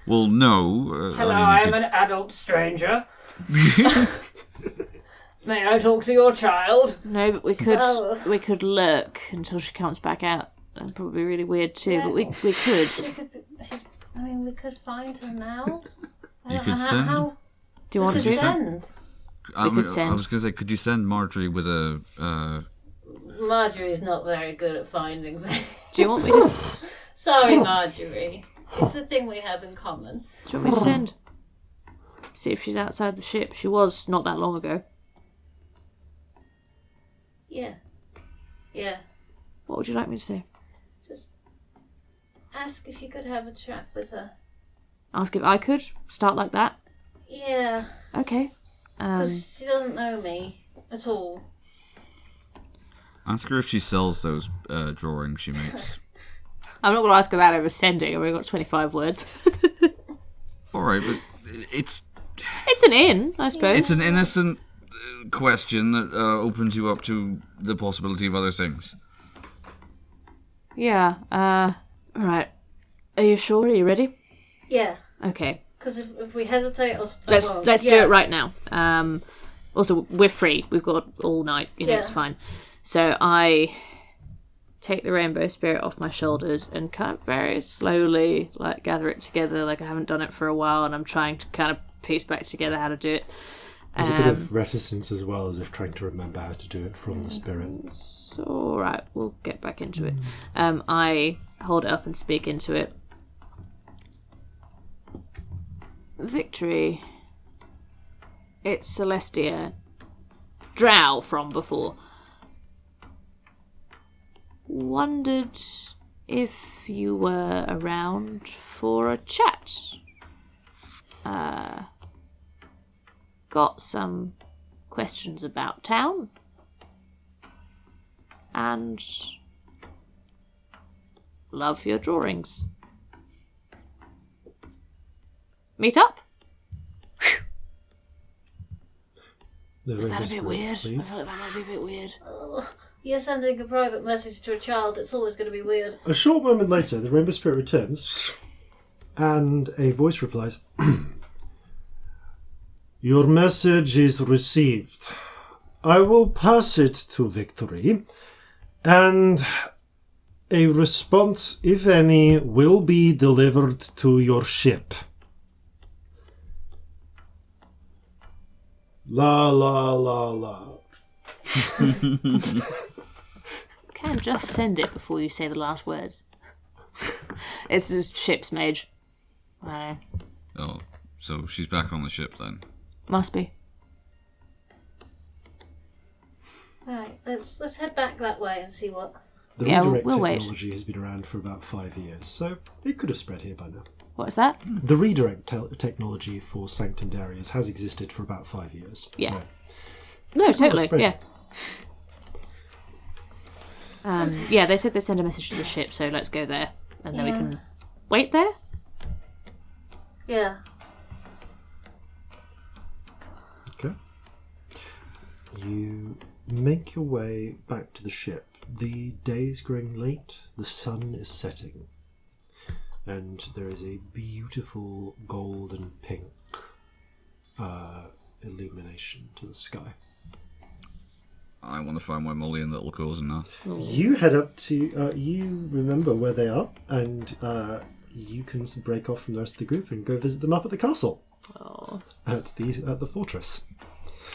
Well, no. Hello, I am an adult stranger. May I talk to your child? No, but we could lurk until she comes back out. That'd probably be really weird too, but we could. We could find her now. You could send... Do you want to? Send? I was going to say, could you send Marjorie with a... Marjorie's not very good at finding things. Do you want me to... Sorry, Marjorie. It's a thing we have in common. Do you want me to send? See if she's outside the ship. She was not that long ago. Yeah. Yeah. What would you like me to say? Just ask if you could have a chat with her. Ask if I could? Start like that? Yeah. Okay. Because she doesn't know me at all. Ask her if she sells those drawings she makes. I'm not going to ask her that over sending. I've only got 25 words. Alright, but it's an in, I suppose. It's an innocent question that opens you up to the possibility of other things. Yeah. Alright. Are you sure? Are you ready? Yeah. Okay. Because if we hesitate, Let's do it right now. Also, we're free. We've got all night. It's fine. So I take the rainbow spirit off my shoulders and kind of very slowly gather it together. Like I haven't done it for a while, and I'm trying to kind of piece back together how to do it. There's a bit of reticence as well, as if trying to remember how to do it from the spirit. It's all right. We'll get back into it. I hold it up and speak into it. Victory. It's Celestia. Drow from before. Wondered if you were around for a chat. Got some questions about town. and love your drawings. Meet up? Was that a bit weird? I feel like that might be a bit weird. You're sending a private message to a child. It's always going to be weird. A short moment later, the Rainbow Spirit returns, and a voice replies, "Your message is received. I will pass it to Victory, and a response, if any, will be delivered to your ship." La la la la. Can just send it before you say the last words. It's a ship's mage. I don't know. Oh, so she's back on the ship then. Must be. Right, let's head back that way and see what. The Yeah, redirect we'll wait. technology has been around for about 5 years, so it could have spread here by now. What's that? The redirect technology for sanctioned areas has existed for about 5 years. Yeah. So No, totally. spread. Yeah. Yeah, they said they send a message to the ship, so let's go there, and then we can wait there. Yeah. Okay. You make your way back to the ship. The day is growing late, the sun is setting, and there is a beautiful gold and pink illumination to the sky. I want to find where Molly and little Corzin are. You head up to, you remember where they are, and you can break off from the rest of the group and go visit them up at the castle. At the fortress.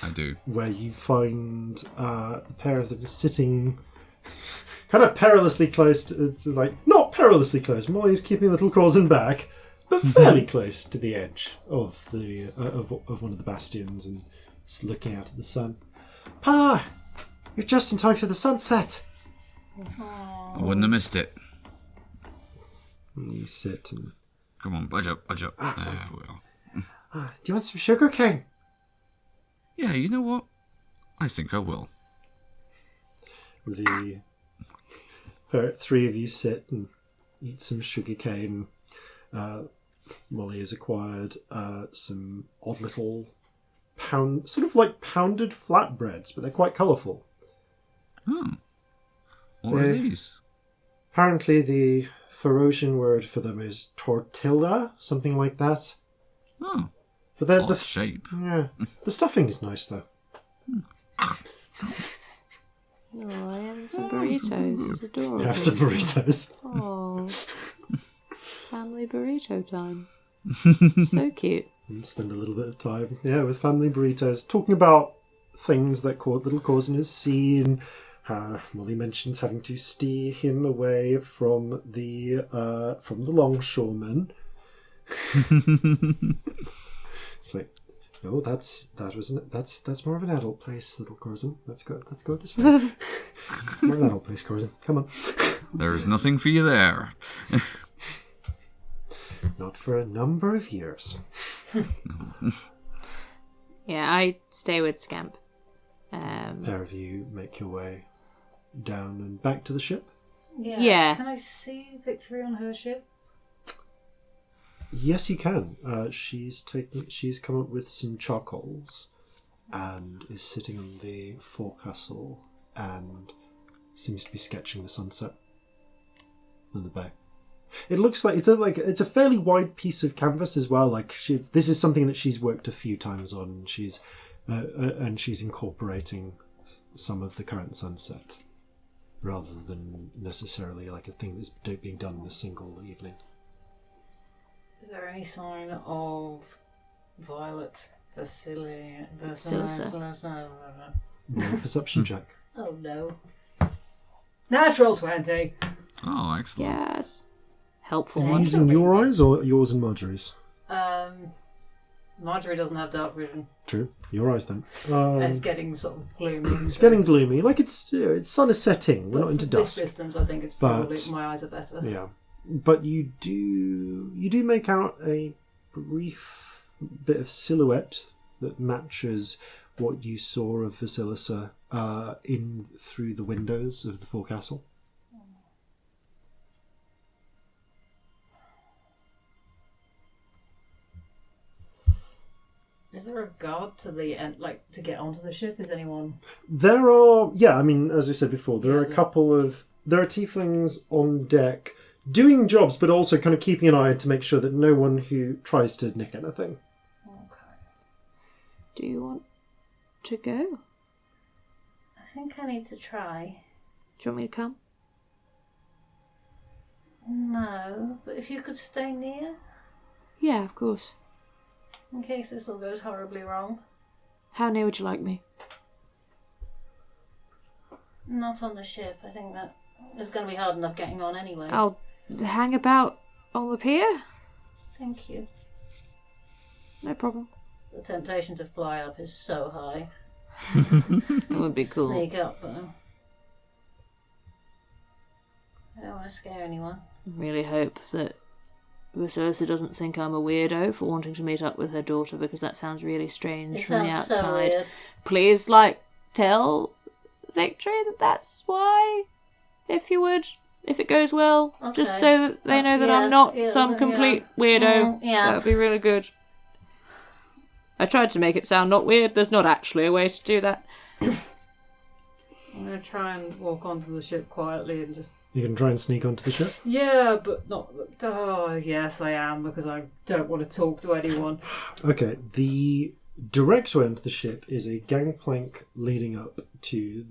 I do. Where you find the pair of them sitting kind of perilously close to, it's like, not perilously close, Molly's keeping little Corzin back, but fairly close to the edge of the of one of the bastions and just looking out at the sun. Pa! You're just in time for the sunset! I wouldn't have missed it. And you sit and... Come on, budge up. There we are. do you want some sugar cane? Yeah, you know what? I think I will. The three of you sit and eat some sugar cane. Molly has acquired some odd little sort of like pounded flatbreads, but they're quite colourful. What are these? Apparently the Ferocian word for them is tortilla, something like that. Oh, But they're odd shape. yeah, the stuffing is nice though. Oh, I have some burritos. It's adorable. Have some burritos. Oh, family burrito time. So cute. And spend a little bit of time, with family burritos, talking about things that little Corzin has seen. Molly mentions having to steer him away from the longshoremen. It's like, no, that's more of an adult place, little Corzin. Let's go this way. More an adult place, Corzin. Come on. There's nothing for you there. Not for a number of years. Yeah, I stay with Scamp. Pair of you make your way down and back to the ship. Yeah. Can I see Victory on her ship? Yes, you can. She's come up with some charcoals and is sitting on the forecastle and seems to be sketching the sunset in the bay. It looks like it's a fairly wide piece of canvas as well. Like this is something that she's worked a few times on. She's incorporating some of the current sunset rather than necessarily like a thing that's being done in a single evening. Is there any sign of Violet Vasily? Roll a perception check. Oh no. Natural 20. Oh, excellent. Yes. Helpful Are you one. using your eyes or yours and Marjorie's? Marjorie doesn't have dark vision. True. Your eyes then. And it's getting sort of gloomy. It's getting gloomy. Like it's sun is setting. We're not into This dusk. distance, I think it's probably my eyes are better. Yeah. But you do make out a brief bit of silhouette that matches what you saw of Vasilisa in through the windows of the forecastle. Is there a guard to the end, like to get onto the ship? Is anyone? There are, as I said before, there are a couple of tieflings on deck doing jobs, but also kind of keeping an eye to make sure that no one who tries to nick anything. Okay. Do you want to go? I think I need to try. Do you want me to come? No, but if you could stay near, Yeah, of course. in case this all goes horribly wrong. How near would you like me? Not on the ship. I think that is going to be hard enough getting on anyway. I'll hang about on the pier. Thank you. No problem. The temptation to fly up is so high. It would be cool. Sneak up, though. I don't want to scare anyone. I really hope that Celestia doesn't think I'm a weirdo for wanting to meet up with her daughter, because that sounds really strange It from the sounds so outside. weird. Please, tell Victory that that's why, if you would, if it goes well, just Okay. so that they know that I'm not some complete weirdo. Yeah. That would be really good. I tried to make it sound not weird. There's not actually a way to do that. I'm going to try and walk onto the ship quietly and just... You can try and sneak onto the ship? Yeah, but not... Oh, yes, I am, because I don't want to talk to anyone. Okay, the direct way onto the ship is a gangplank leading up to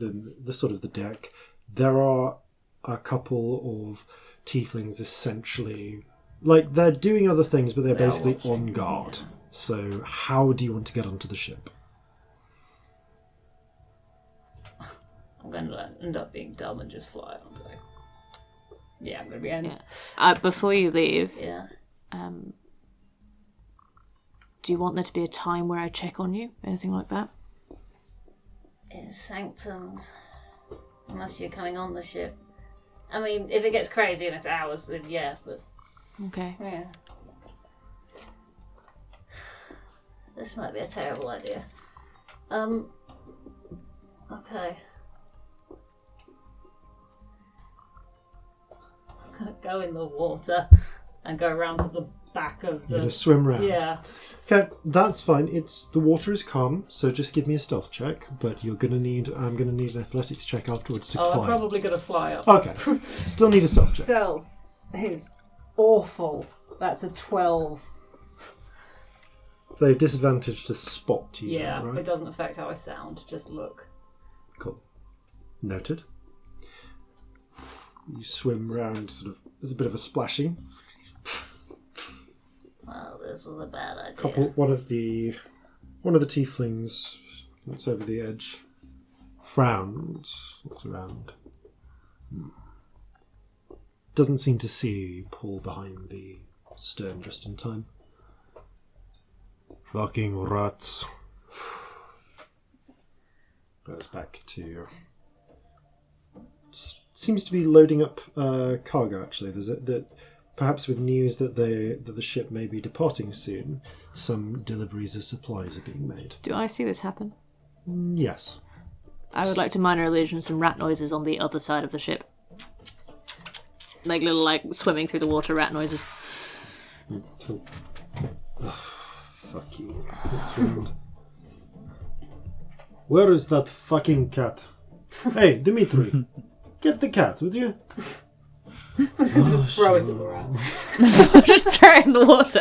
the sort of the deck. There are a couple of tieflings essentially... they're doing other things, but they're basically watching. on guard. So how do you want to get onto the ship? I'm going to end up being dumb and just fly, aren't I? Yeah, I'm going to be... Before you leave, Yeah. do you want there to be a time where I check on you? Anything like that? In sanctums. Unless you're coming on the ship. I mean, if it gets crazy and it's hours, then yeah, but... Okay. Yeah. This might be a terrible idea. Okay. I'm gonna go in the water and go around to the back of the... You're going to swim round? Yeah. Okay, that's fine. The water is calm, so just give me a stealth check, but I'm going to need an athletics check afterwards to Oh, climb. I'm probably going to fly up. Okay, still need a stealth check. Stealth is awful. That's a 12. They've disadvantage to spot you, Yeah, right? it doesn't affect how I sound. Just look. Cool. Noted. You swim round, there's a bit of a splashing. Well, this was a bad idea. One of the tieflings that's over the edge frowns, looks around. Doesn't seem to see you pull behind the stern just in time. Fucking rats. Goes back to... Seems to be loading up cargo, actually. Perhaps with news that the ship may be departing soon, some deliveries of supplies are being made. Do I see this happen? Yes. I would like to minor illusion some rat noises on the other side of the ship. Little, swimming through the water rat noises. Fuck you. Where is that fucking cat? Hey, Dimitri, get the cat, would you? Just throw it in the rats. Just throw it in the water.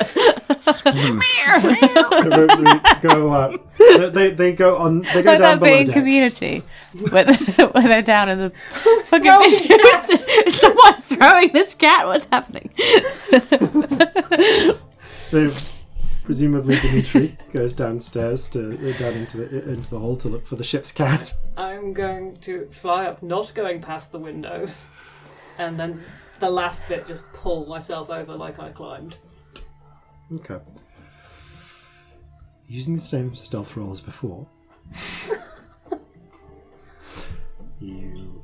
Go up. They go on. They go Like down that bit below in decks. Community, where they're down in the fucking. Someone throwing this cat. What's happening? Presumably Dimitri goes downstairs down into the hall to look for the ship's cat. I'm going to fly up, not going past the windows, and then the last bit just pull myself over like I climbed. Okay. Using the same stealth roll as before. You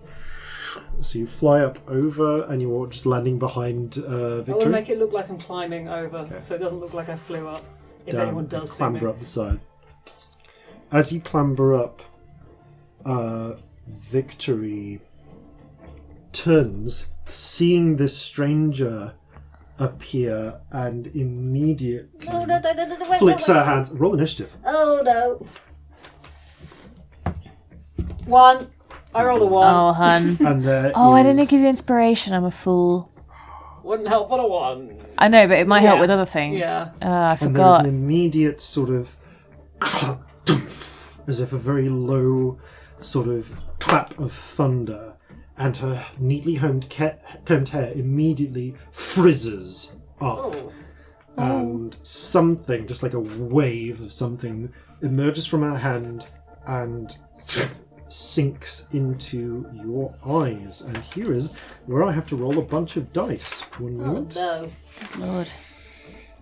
fly up over and you're just landing behind I want to Victory. make it look like I'm climbing over, so it doesn't look like I flew up. If Down anyone and does see me. clamber up the side. As you clamber up, Victory turns, seeing this stranger appear, and immediately flicks her hands. Roll initiative. Oh no. 1. I rolled a 1. Oh, hun. And I didn't give you inspiration. I'm a fool. Wouldn't help on a 1. I know, but it might help with other things. Yeah. I And there's forgot. an immediate sort of as if a very low sort of clap of thunder, and her neatly combed hair immediately frizzes up. And something, just like a wave of something, emerges from her hand and sinks into your eyes. And here is where I have to roll a bunch of dice. 1 moment. No. Lord.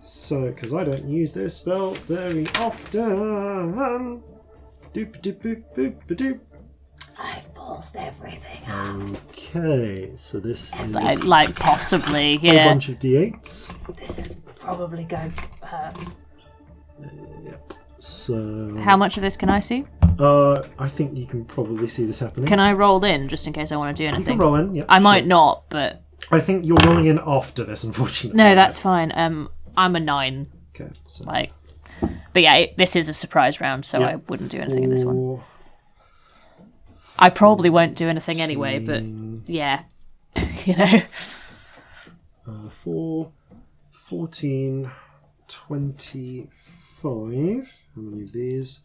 So, because I don't use this spell very often. Doop-a-doop-boop-boop-a-doop. I've paused everything. Okay, so this is a Like, possibly, whole yeah. bunch of d8s. This is probably going to hurt. Yep. So, How much of this can I see? I think you can probably see this happening. Can I roll in, just in case I want to do You can anything? roll in, yeah. I might sure. not, but... I think you're rolling in after this, unfortunately. No, that's fine. I'm a 9. Okay, so But yeah, this is a surprise round, so yeah, I wouldn't do anything in this one. 4, I probably won't do anything anyway, but yeah. You know. 4, 14, 25. How many of these?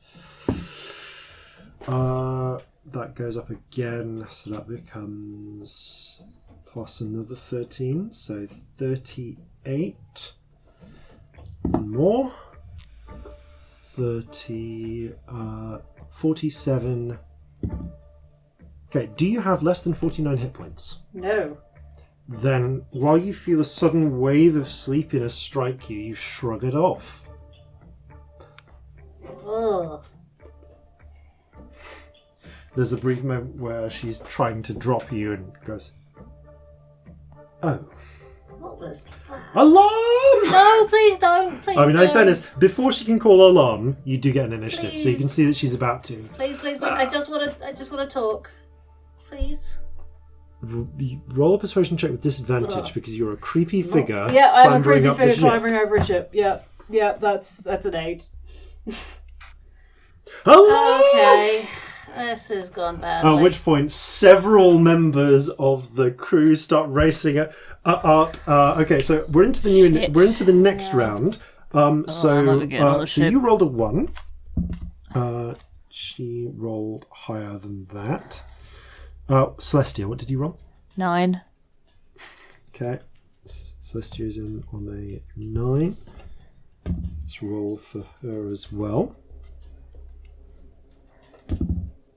That goes up again, so that becomes plus another 13, so 38. One more. 47. Okay, do you have less than 49 hit points? No. Then, while you feel a sudden wave of sleepiness strike you, you shrug it off. Ugh. There's a brief moment where she's trying to drop you and goes, "Oh, What was that? alarm!" No, please don't. Please I mean, in don't. fairness, before she can call alarm, you do get an initiative, so you Please. can see that she's about to. Please, please, please. I just want to talk. Please. Roll a persuasion check with disadvantage because you're a creepy figure. Yeah, I'm a clambering creepy up the figure ship. climbing over a ship. Yeah, that's an 8. Alarm! Okay. This has gone badly. At which point, several members of the crew start racing up. Okay, so we're into the we're into the next round. I'm not again on the So ship. you rolled a 1. She rolled higher than that. Celestia, what did you roll? 9. Okay, Celestia is in on a 9. Let's roll for her as well.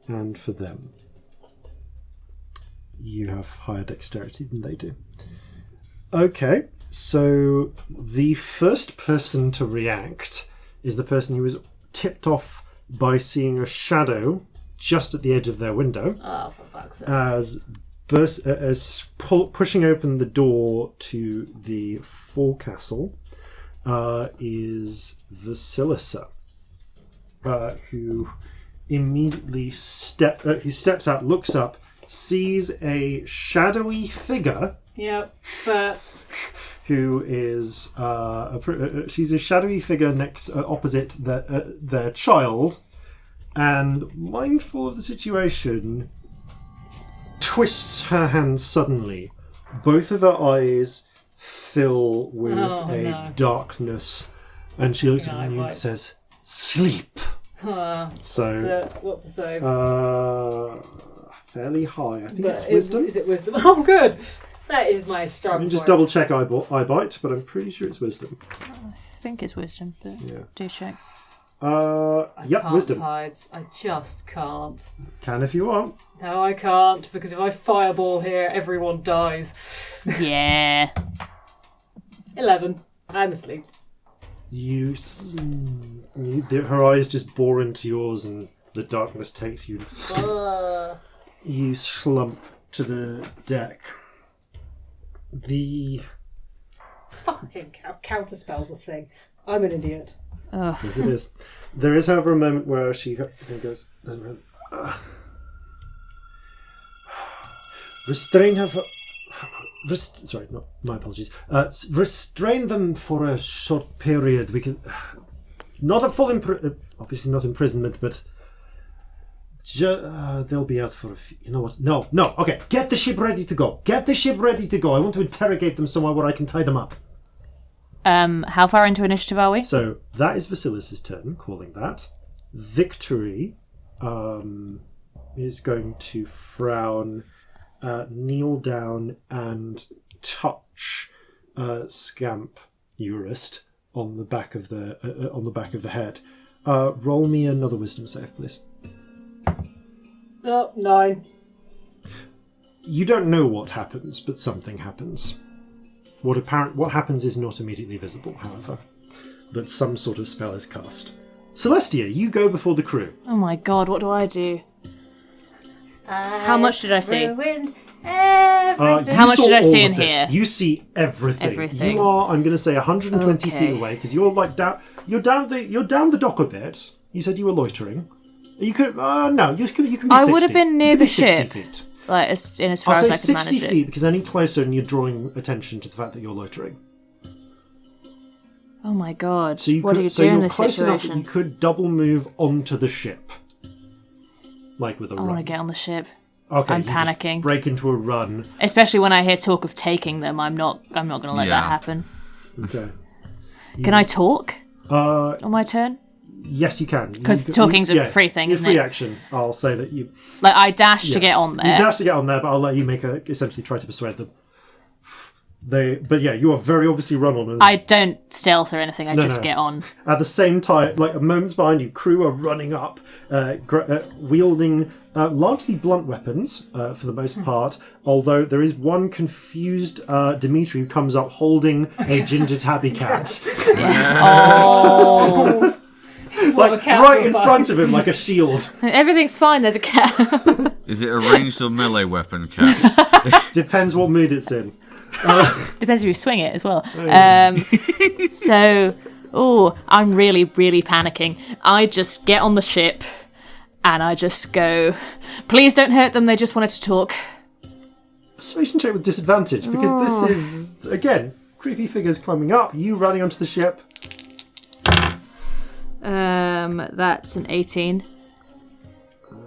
And for them. You have higher dexterity than they do. Okay, so the first person to react is the person who was tipped off by seeing a shadow just at the edge of their window. Oh, for fuck's sake. As pushing open the door to the forecastle is Vasilisa, who immediately steps out, looks up, sees a shadowy figure. Yep. But Who is she's a shadowy figure opposite their child, and mindful of the situation, twists her hand suddenly. Both of her eyes fill with darkness, and she looks at you and says, "Sleep." So what's the save? fairly high. I think But it's wisdom. Is it wisdom? Oh, good. That is my strong Let me just point. double check eye bite, but I'm pretty sure it's wisdom. I think it's wisdom, but do check. I Yep, can't, wisdom. Tides. I just can't. Can if you want. No, I can't, because if I fireball here, everyone dies. Yeah. 11. I'm asleep. Her eyes just bore into yours, and the darkness takes you. You slump to the deck. The Fucking counterspell's a thing. I'm an idiot. yes, it is. There is, however, a moment where she goes. Restrain her for... sorry, no, my apologies. Restrain them for a short period. We can... Not a full... obviously not imprisonment, but... they'll be out for a few... You know what? No. Okay, get the ship ready to go. I want to interrogate them somewhere where I can tie them up. How far into initiative are we? So, that is Vasilis' turn, calling that. Victory is going to frown, kneel down, and touch Scamp Eurist on the back of the head. Roll me another wisdom save, please. 9. You don't know what happens, but something happens. What happens is not immediately visible, however, but some sort of spell is cast. Celestia, you go before the crew. Oh my god, what do I do? How much did I see? Ruined everything. How much did I see in here? You see everything. You are, I'm going to say, 120 feet away because you're like down. You're down the dock a bit. You said you were loitering. You could no. You can be 60. I would have been near the 60 ship. feet. Like as far I'll as say I could 60 manage feet it. because any closer and you're drawing attention to the fact that you're loitering. Oh my god! So What do you do you're in this close enough that situation? you could double move onto the ship, like with a I run. want to get on the ship. Okay, I'm you just panicking. break into a run. Especially when I hear talk of taking them, I'm not going to let that happen. Okay. Can I talk on my turn? Yes, you can. Because talking's a free thing, isn't free it? action. I'll say that you... Like, I dash to get on there. You dash to get on there, but I'll let you essentially try to persuade them. But yeah, you are very obviously run on. I don't stealth or anything, I just get on. At the same time, like a moment's behind you, crew are running up, wielding largely blunt weapons for the most part, although there is one confused Dimitri who comes up holding a ginger tabby cat. Oh! Like right in front of him, like a shield. Everything's fine, there's a cat. Is it a ranged or melee weapon, cat? Depends what mood it's in. Depends if you swing it as well. Oh, I'm really, really panicking. I just get on the ship and I just go, please don't hurt them, they just wanted to talk. Persuasion check with disadvantage, because this is, again, creepy figures climbing up, you running onto the ship. That's an 18.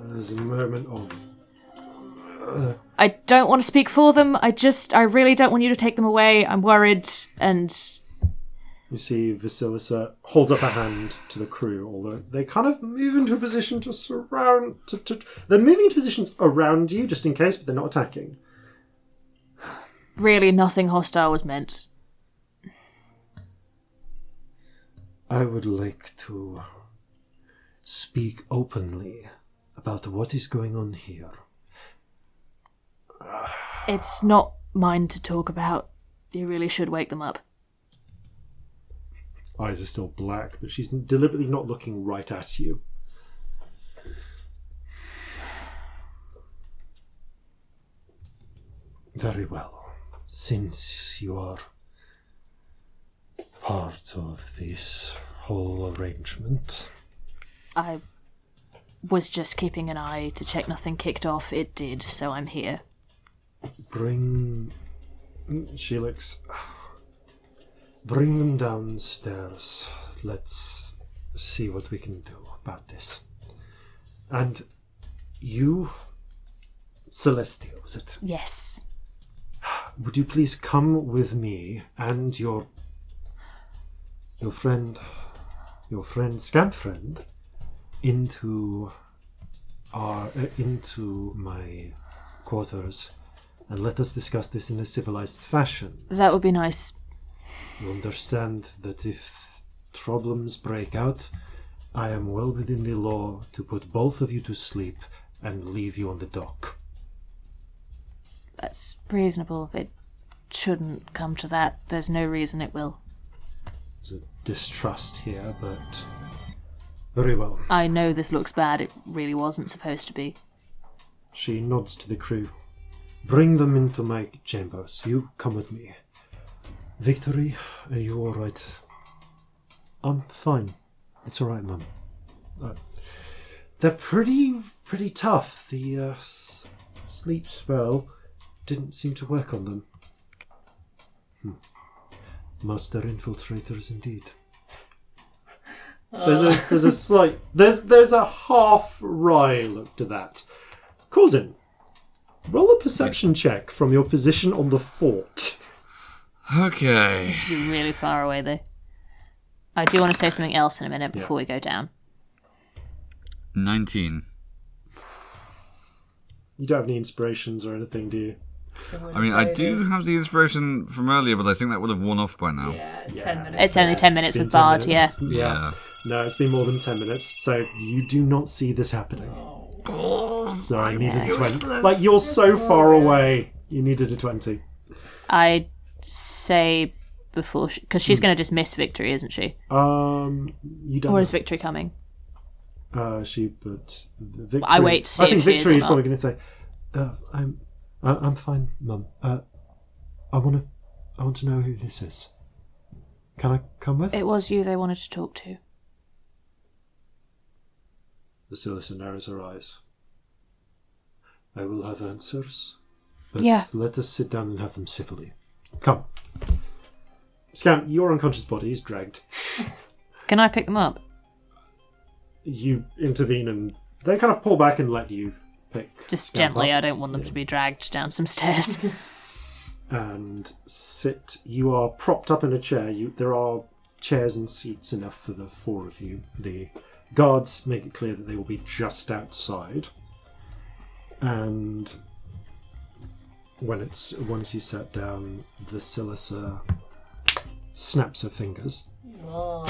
There's a moment of... I don't want to speak for them. I really don't want you to take them away. I'm worried, and... You see Vasilisa holds up a hand to the crew, although they kind of move into a position to surround... They're moving into positions around you, just in case, but they're not attacking. Really, nothing hostile was meant. I would like to speak openly about what is going on here. It's not mine to talk about. You really should wake them up. Eyes are still black, but she's deliberately not looking right at you. Very well. Since you are part of this whole arrangement... I was just keeping an eye to check nothing kicked off. It did, so I'm here. She looks... Bring them downstairs. Let's see what we can do about this. And you... Celestia, was it? Yes. Would you please come with me and your friend, Scamp friend, into my quarters, and let us discuss this in a civilized fashion. That would be nice. You understand that if problems break out, I am well within the law to put both of you to sleep and leave you on the dock. That's reasonable. It shouldn't come to that. There's no reason it will. There's a distrust here, but very well. I know this looks bad. It really wasn't supposed to be. She nods to the crew. Bring them into my chambers. You come with me. Victory, are you all right? I'm fine. It's all right, Mum. They're pretty tough. The sleep spell didn't seem to work on them. Master infiltrators indeed. There's a slight there's a half wry look to that. Corzin, roll a perception check from your position on the fort. Okay. You're really far away, though. I do want to say something else in a minute before we go down. 19. You don't have any inspirations or anything, do you? I mean, I do have the inspiration from earlier, but I think that would have worn off by now. Yeah, it's 10 minutes. It's only 10 minutes with Bard, yeah. No, it's been more than 10 minutes, so you do not see this happening. Sorry, I needed a 20. Like, you're so far away. You needed a 20. I'd say before... Because she's going to dismiss Victory, isn't she? You don't Or know. is Victory coming? But Victory... I wait to see I think if she is Victory or is not. probably going to say, I'm fine, Mum. I want to know who this is. Can I come with? It was you they wanted to talk to. Celestia narrows her eyes. I will have answers, but let us sit down and have them civilly. Come. Scamp, your unconscious body is dragged. Can I pick them up? You intervene and they kind of pull back and let you pick. Just Scamp gently, up. I don't want them to be dragged down some stairs. And sit. You are propped up in a chair. There are chairs and seats enough for the four of you. The guards make it clear that they will be just outside. And once you sat down, the Celestia snaps her fingers. Oh.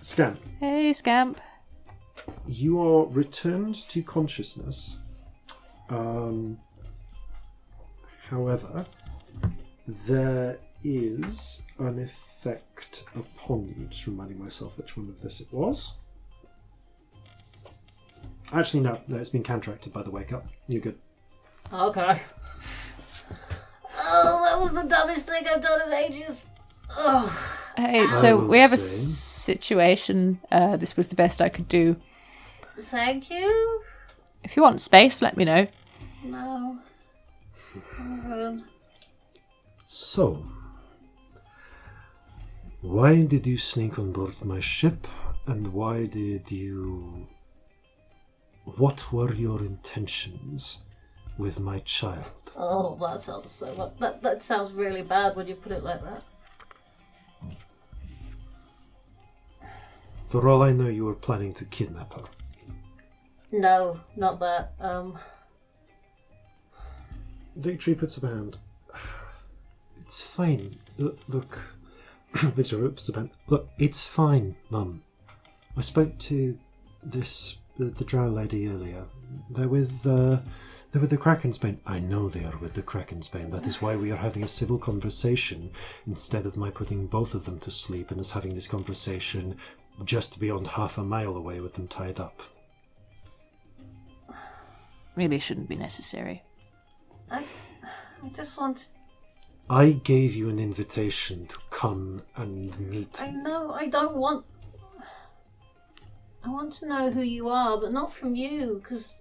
Scamp, Hey, Scamp. you are returned to consciousness. However, there is an effect upon you. Just reminding myself which one of this it was. Actually, no, it's been counteracted by the wake up. You're good. Okay. Oh, that was the dumbest thing I've done in ages. Oh. Hey, I so will we have a say- situation. This was the best I could do. Thank you. If you want space, let me know. No. I'm good. So, why did you sneak on board my ship, and why did you... What were your intentions with my child? Oh, that sounds so much. That sounds really bad when you put it like that. For all I know, you were planning to kidnap her. No, not that. Victory puts up a hand. It's fine. Look. Victory puts up a hand. Look, it's fine, Mum. I spoke to the drow lady earlier. They're with the Krakensbane. I know they are with the Krakensbane. That is why we are having a civil conversation instead of my putting both of them to sleep and us having this conversation just beyond half a mile away with them tied up. Really shouldn't be necessary. I just want. I gave you an invitation to come and meet I me. know. I don't want. I want to know who you are, but not from you, because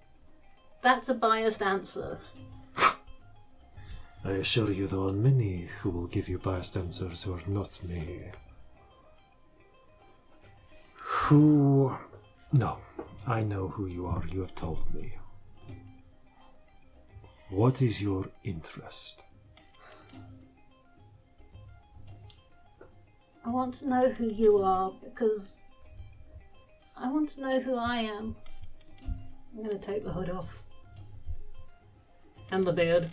that's a biased answer. I assure you there are many who will give you biased answers who are not me. No, I know who you are. You have told me. What is your interest? I want to know who you are, because I want to know who I am. I'm going to take the hood off. And the beard.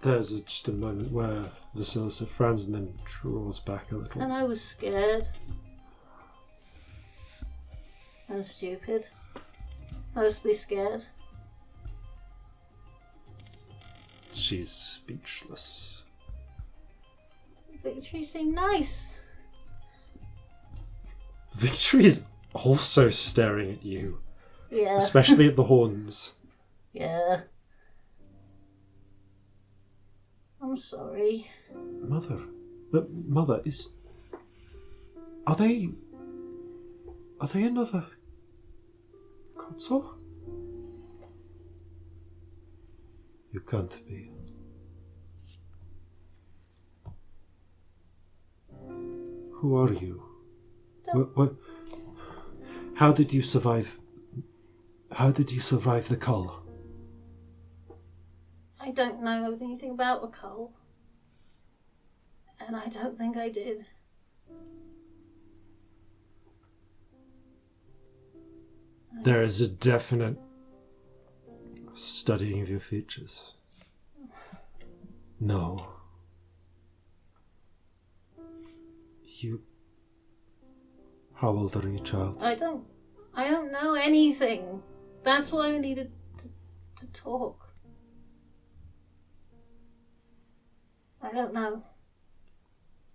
There's just a moment where the Celestia frowns and then draws back a little. And I was scared. And stupid. Mostly scared. She's speechless. Victory seemed nice. Victory is also staring at you, Yeah. especially at the horns. Yeah. I'm sorry. Mother, Mother, are they another console? You can't be. Who are you? What? How did you survive? How did you survive the cull? I don't know anything about the cull. And I don't think I did. There is a definite studying of your features. No. You... How old are you, child? I don't know anything. That's why I needed to talk. I don't know.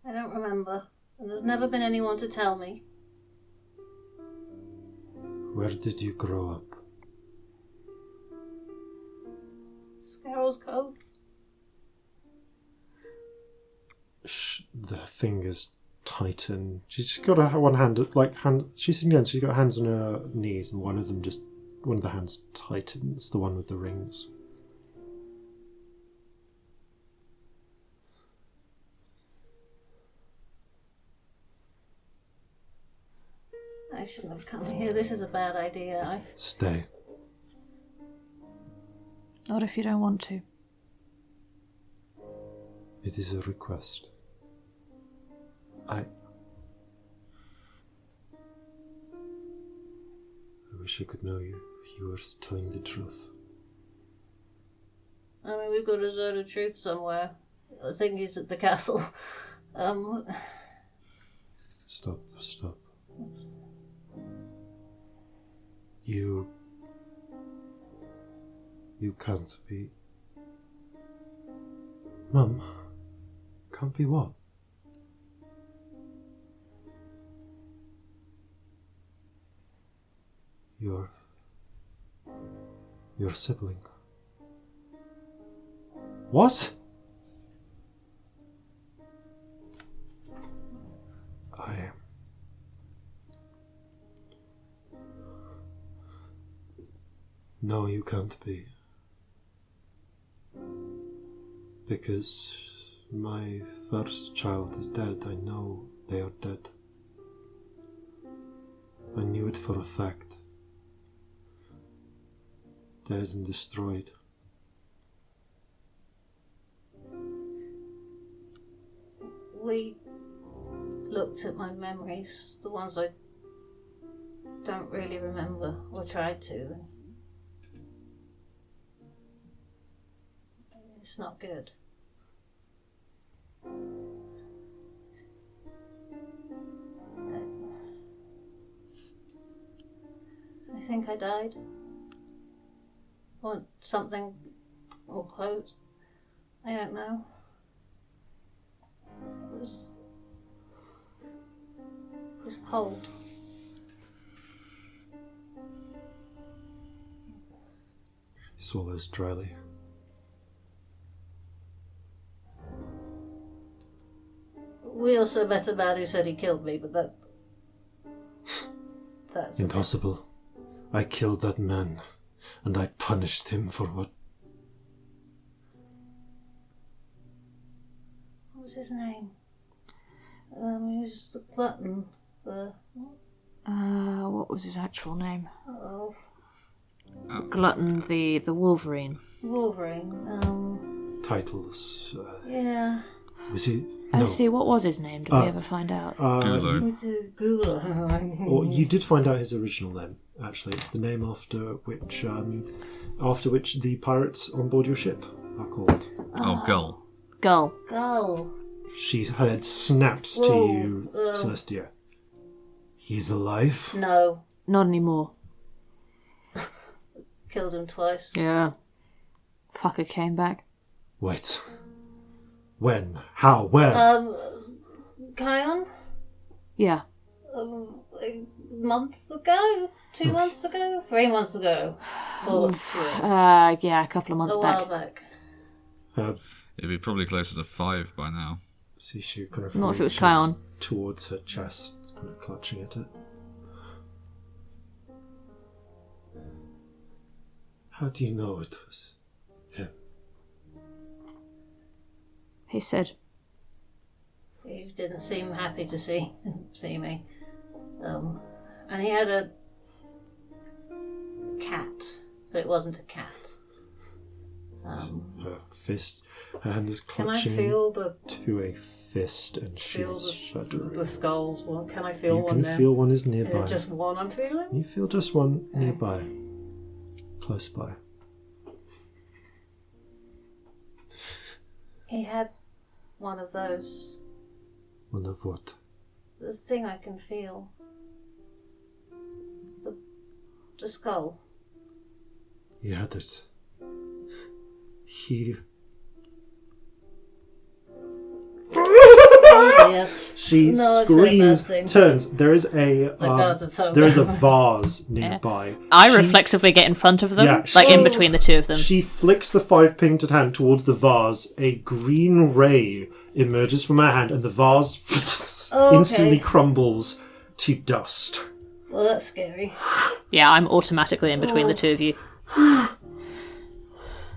I don't remember. And there's never been anyone to tell me. Where did you grow up? Scarrow's Cove. The fingers tighten. She's got her one hand, she's sitting down, she's got hands on her knees, and one of the hands tightens, the one with the rings. I shouldn't have come here. This is a bad idea. Stay. Not if you don't want to. It is a request. I wish I could know you if you were telling the truth. I mean, we've got a zone of truth somewhere. I think he's at the castle. Stop. You can't be... Mum, can't be what? Your sibling. What? I am. No, you can't be. Because my first child is dead. I know they are dead. I knew it for a fact. Dead and destroyed. We looked at my memories, the ones I don't really remember, or tried to. It's not good. I think I died. Or something, or close. I don't know. It was cold. He swallows dryly. We also met a man who said he killed me, but that's Impossible. I killed that man, and I punished him for what? What was his name? He was the glutton. What was his actual name? Oh. Glutton, the Wolverine. Wolverine. Titles. Yeah. Was he? I No. see. What was his name? Did we ever find out? Google. Or you did find out his original name. Actually, it's the name after which the pirates on board your ship are called. Oh, Gull. Gull. Her head snaps to you, Celestia. He's alive? No. Not anymore. Killed him twice. Yeah. Fucker came back. Wait. When? How? Where? Kion? Yeah. Months ago? 2 months ago? 3 months ago? 4 Yeah, a couple of months a back. while back. It'd be probably closer to 5 by now. See, she kind of Not if it was reaches Kion. towards her chest, kind of clutching at it. How do you know it was him? He said. He didn't seem happy to see me. And he had a cat, but it wasn't a cat. Her hand is clutching to a fist, and she's shuddering. The skulls. Well, can I feel one? You can feel one is nearby. Is it just one I'm feeling? You feel just one nearby, close by. He had one of those. One of what? The thing I can feel. The skull. He had it. He... Oh dear. She screams, turns. There is a vase nearby. I reflexively get in front of them, in between the two of them. She flicks the 5-painted hand towards the vase. A green ray emerges from her hand, and the vase instantly crumbles to dust. Well, that's scary. Yeah, I'm automatically in between the two of you.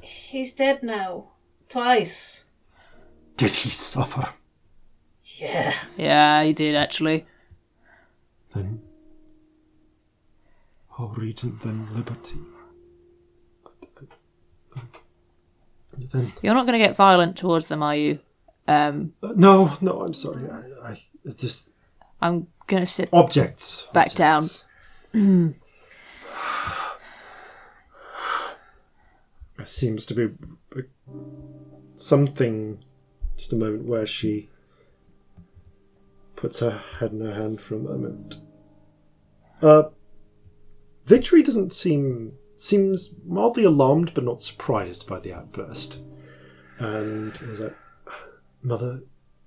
He's dead now. Twice. Did he suffer? Yeah. Yeah, he did, actually. Then... Oh, Regent, then liberty. Then... You're not going to get violent towards them, are you? No, I'm sorry. I just... I'm going to sit... Objects. Back down. There seems to be something... Just a moment where she puts her head in her hand for a moment. Victory doesn't seems mildly alarmed but not surprised by the outburst. And it was like, Mother,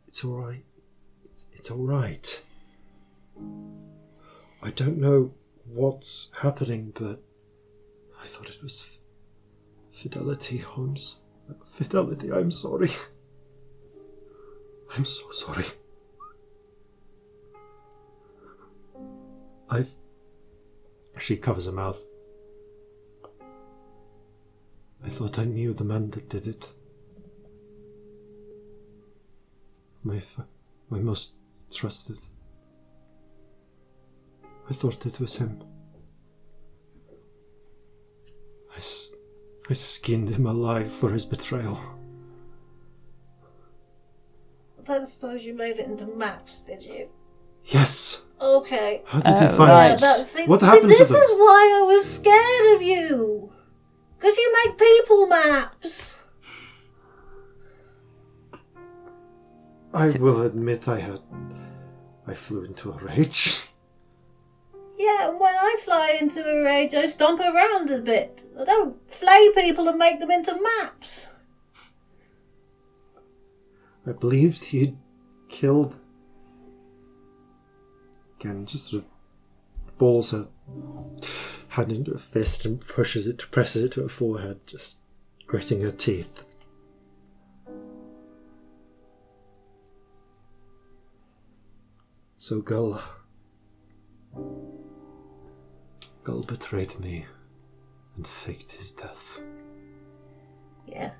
it's all right. It's all right. I don't know what's happening, but I thought it was Fidelity, Holmes. Fidelity, I'm sorry. I'm so sorry. She covers her mouth. I thought I knew the man that did it. My most trusted. I thought it was him. I skinned him alive for his betrayal. I don't suppose you made it into maps, did you? Yes. Okay. How did you find it? What happened to them? This is why I was scared of you. Because you make people maps. I will admit I flew into a rage. Yeah, and when I fly into a rage, I stomp around a bit. I don't flay people and make them into maps. I believed he'd killed... Again, just sort of balls her hand into a fist and presses it to her forehead, just gritting her teeth. So Gull betrayed me and faked his death. Yeah.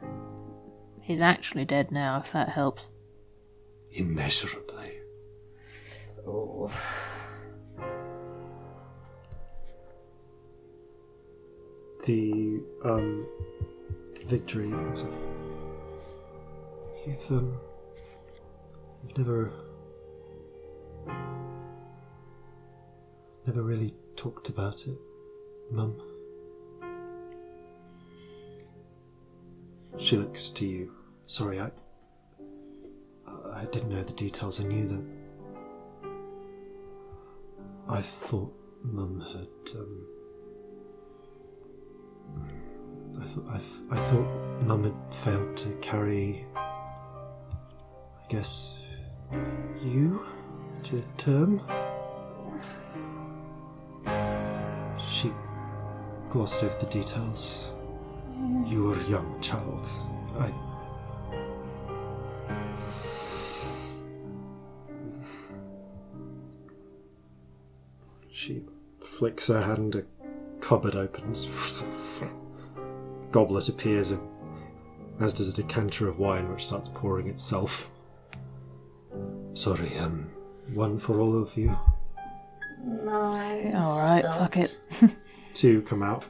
He's actually dead now, if that helps. Immeasurably. Oh. The, Victory was you've never really talked about it, Mum. She looks to you. Sorry, I didn't know the details. I knew that. I thought Mum had. I thought Mum had failed to carry. I guess you to term. She glossed over the details. You were a young child. She flicks her hand, a cupboard opens, goblet appears, a as does a decanter of wine which starts pouring itself. Sorry, one for all of you. No. Alright, fuck it. 2 come out.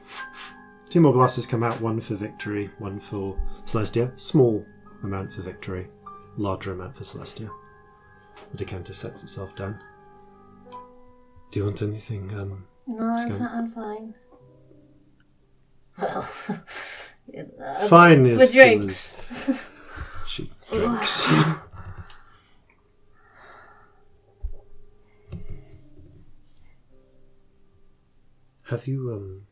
2 more glasses come out, 1 for Victory, 1 for Celestia. Small amount for Victory, larger amount for Celestia. The decanter sets itself down. Do you want anything, No, Scamp? I'm fine. Well, Fine for is drinks. She drinks. Have you,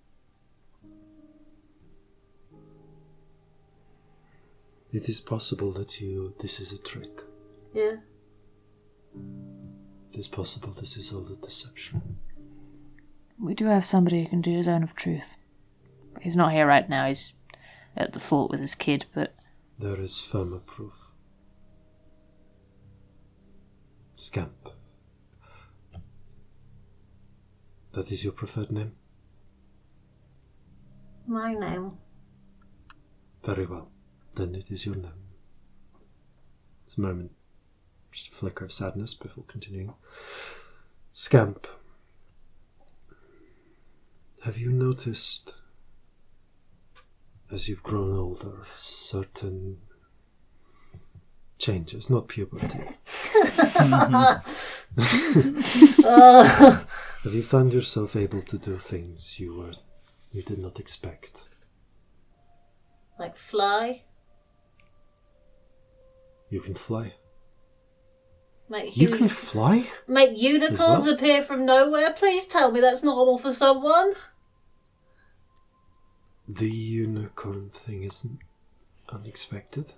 It is possible that this is a trick. Yeah. It is possible this is all a deception. We do have somebody who can do his own of truth. He's not here right now, he's at the fort with his kid, but... There is firmer proof. Scamp. That is your preferred name? My name. Very well. Then it is your name. It's a moment, just a flicker of sadness before continuing. Scamp. Have you noticed, as you've grown older, certain changes? Not puberty. Have you found yourself able to do things you did not expect? Like fly? You can fly. You can fly? Make unicorns appear from nowhere? Please tell me that's normal for someone. The unicorn thing isn't unexpected.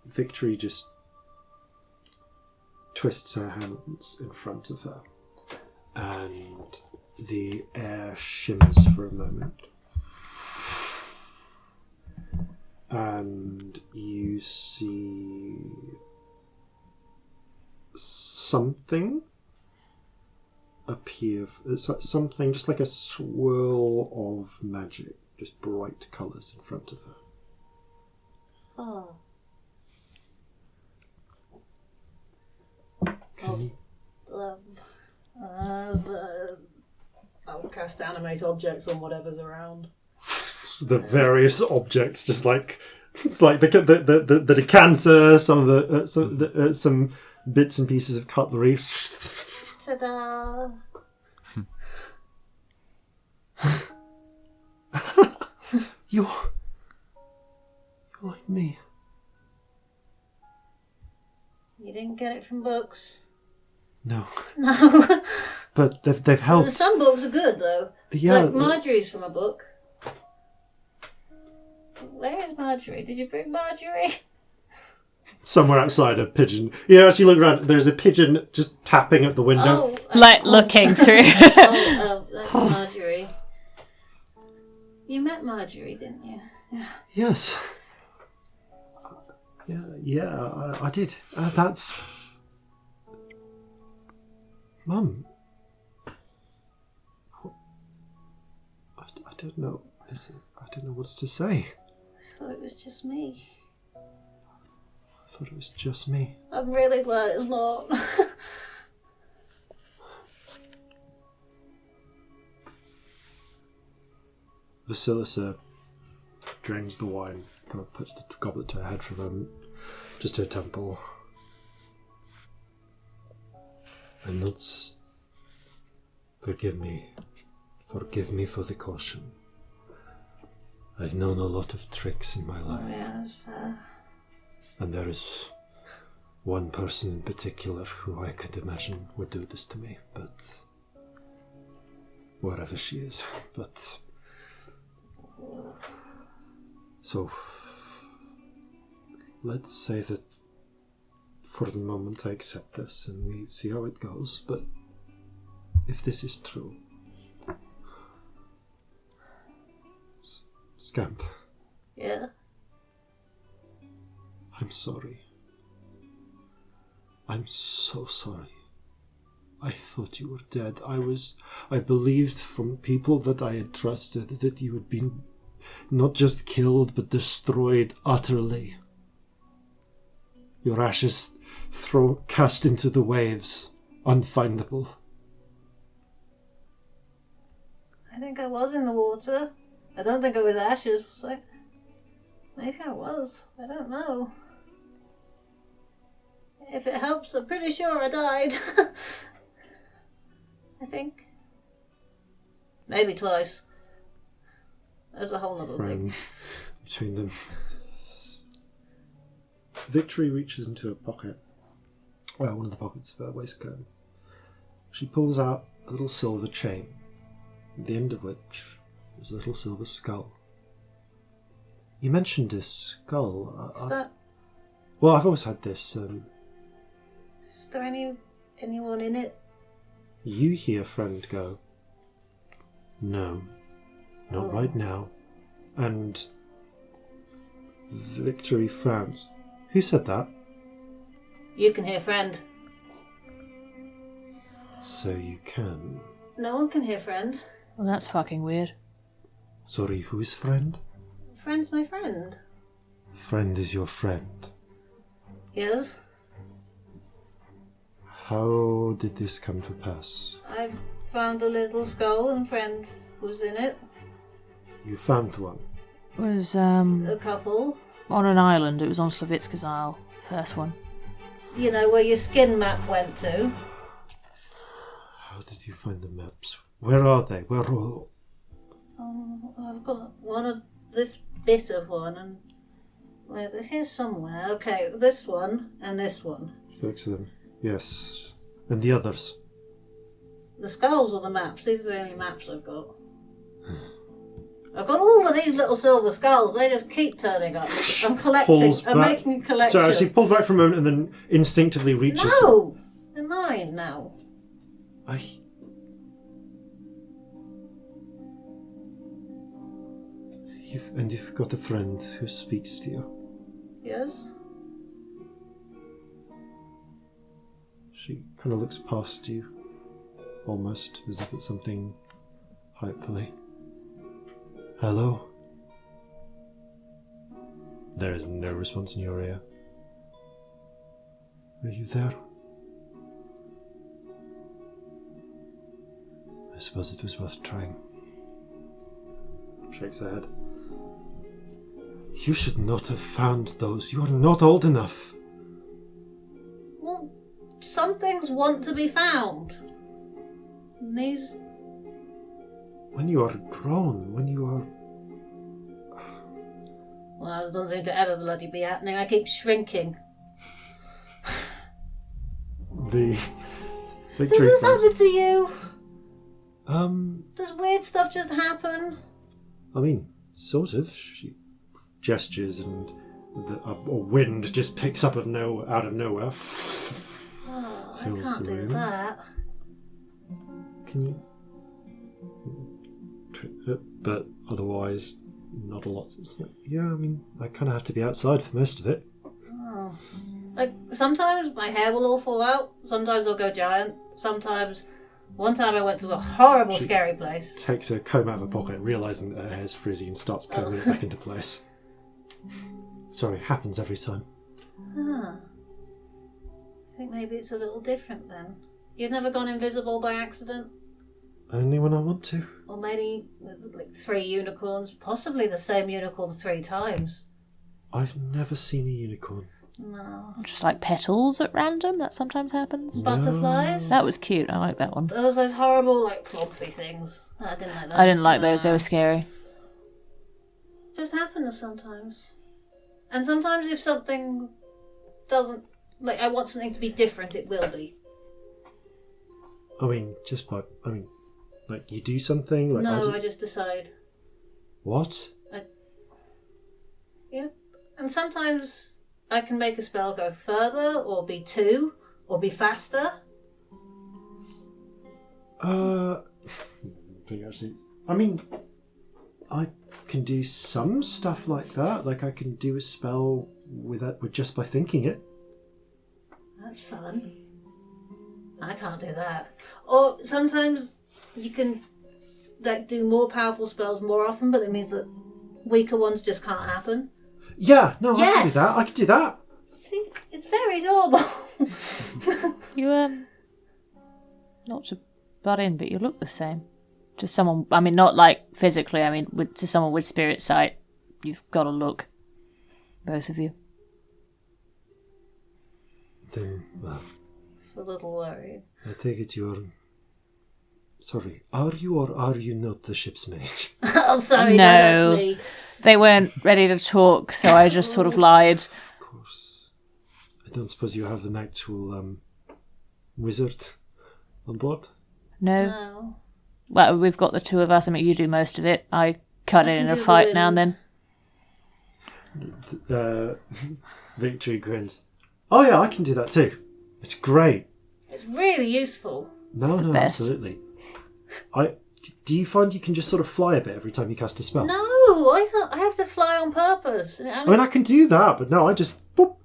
Victory just twists her hands in front of her, and the air shimmers for a moment. And you see something appear. It's like something, just like a swirl of magic, just bright colours in front of her. Oh. I'll cast animate objects on whatever's around. The various objects, just like it's like the decanter, some of the some bits and pieces of cutlery. Ta-da! You're like me. You didn't get it from books. No, No. but they've helped. Some books are good though. Yeah, like Marjorie's from a book. Where is Marjorie? Did you bring Marjorie? Somewhere outside, a pigeon. You actually look around. There's a pigeon just tapping at the window. Looking through. That's Marjorie. You met Marjorie, didn't you? Yes. Yeah, I did. That's... Mum. I don't know. I don't know what to say. I thought it was just me. I thought it was just me. I'm really glad it's not. Vasilisa drains the wine, kind of puts the goblet to her head for a moment, just to her temple. And nods. Forgive me for the caution. I've known a lot of tricks in my life. Oh, yeah, that's fair. And there is one person in particular who I could imagine would do this to me, but wherever she is, but so let's say that for the moment I accept this and we see how it goes, but if this is true, Scamp. Yeah. I'm sorry. I'm so sorry. I thought you were dead. I believed from people that I had trusted that you had been not just killed, but destroyed utterly. Your ashes cast into the waves, unfindable. I think I was in the water. I don't think I was ashes, was I? Maybe I was. I don't know. If it helps, I'm pretty sure I died. I think. Maybe twice. That's a whole other thing. Between them. Victory reaches into her pocket. Well, one of the pockets of her waistcoat. She pulls out a little silver chain, at the end of which is a little silver skull. You mentioned this skull. Is that... Well, I've always had this. Is there anyone in it? You hear friend go, no, not right now. And Victory frowns. Who said that? You can hear friend. So you can. No one can hear friend. Well, that's fucking weird. Sorry, who's friend? Friend's my friend. Friend is your friend. Yes. How did this come to pass? I found a little skull and friend was in it. You found one? It was, A couple. on an island. It was on Savitska's Isle. First one. You know, where your skin map went to. How did you find the maps? Where are they? Where are... I've got one of this bit of one and... Where, here's somewhere. Okay, this one and this one. She looks at them. Yes. And the others? The skulls or the maps? These are the only maps I've got. I've got all of these little silver skulls. They just keep turning up. I'm collecting. I'm making a collection. Sorry, she pulls back for a moment and then instinctively reaches... No! They're mine now. You've got a friend who speaks to you. Yes? She kind of looks past you, almost as if it's something hopefully. Hello? There is no response in your ear. Are you there? I suppose it was worth trying. Shakes her head. You should not have found those. You are not old enough. Well, some things want to be found. And these... When you are grown, when you are... Well, it doesn't seem to ever bloody be happening. I keep shrinking. The Does this happen to you? Does weird stuff just happen? I mean, sort of. She gestures and a wind just picks up out of nowhere. Oh, I Fills can't the do room. that. Can you... But otherwise, not a lot. It's like, yeah, I mean, I kind of have to be outside for most of it. Oh. Like, sometimes my hair will all fall out. Sometimes I'll go giant. Sometimes... One time I went to a horrible, scary place. Takes a comb out of her pocket, realising that her hair's frizzy, and starts combing it back into place. Sorry, happens every time. Huh. I think maybe it's a little different then. You've never gone invisible by accident? Only when I want to. Or maybe with like 3 unicorns, possibly the same unicorn 3 times. I've never seen a unicorn. No. Just like petals at random, that sometimes happens. Butterflies? That was cute, I like that one. Those horrible, like, floppy things. I didn't like that. I didn't like those, they were scary. Just happens sometimes. And sometimes if something doesn't... Like, I want something to be different, it will be. I mean, like, you do something? Like, No, I just decide. What? Yeah. And sometimes... I can make a spell go further, or be 2, or be faster. I mean, I can do some stuff like that. Like, I can do a spell with just by thinking it. That's fun. I can't do that. Or sometimes you can do more powerful spells more often, but it means that weaker ones just can't happen. Yeah, no, Yes. I can do that. I can do that. See, it's very normal. You, not to butt in, but you look the same. To someone, I mean, not like physically, I mean, to someone with spirit sight, you've got to look. Both of you. Then, well, It's a little worried. I take it you are... Sorry, are you or are you not the ship's mate? Oh, sorry, No. that's me. They weren't ready to talk, so I just sort of lied. Of course. I don't suppose you have an actual, wizard on board? No. No. Well, we've got the two of us. I mean, you do most of it. I cut in can a do fight the now and then. Victory grins. Oh yeah, I can do that too. It's great. It's really useful. No, the no, best. absolutely. Do you find you can just sort of fly a bit every time you cast a spell? No, I can't. I have to fly on purpose. I mean, I can do that, but no, I just... Boop.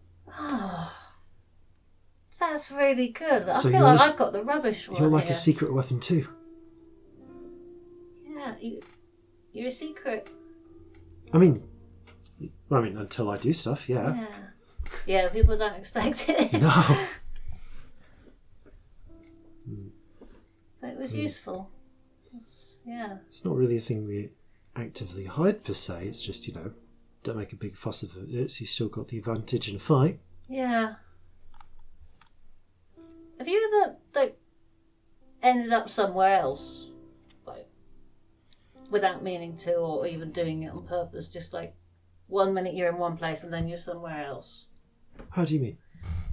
That's really good. I So feel you're like a- I've got the rubbish one You're like here. a secret weapon too. Yeah, you're a secret. I mean, until I do stuff, yeah. Yeah. Yeah, people don't expect it. No. But it was useful. Yeah. It's not really a thing we actively hide per se. It's just, don't make a big fuss of it. So you still got the advantage in a fight. Yeah. Have you ever, ended up somewhere else? Without meaning to, or even doing it on purpose? Just 1 minute you're in one place and then you're somewhere else? How do you mean?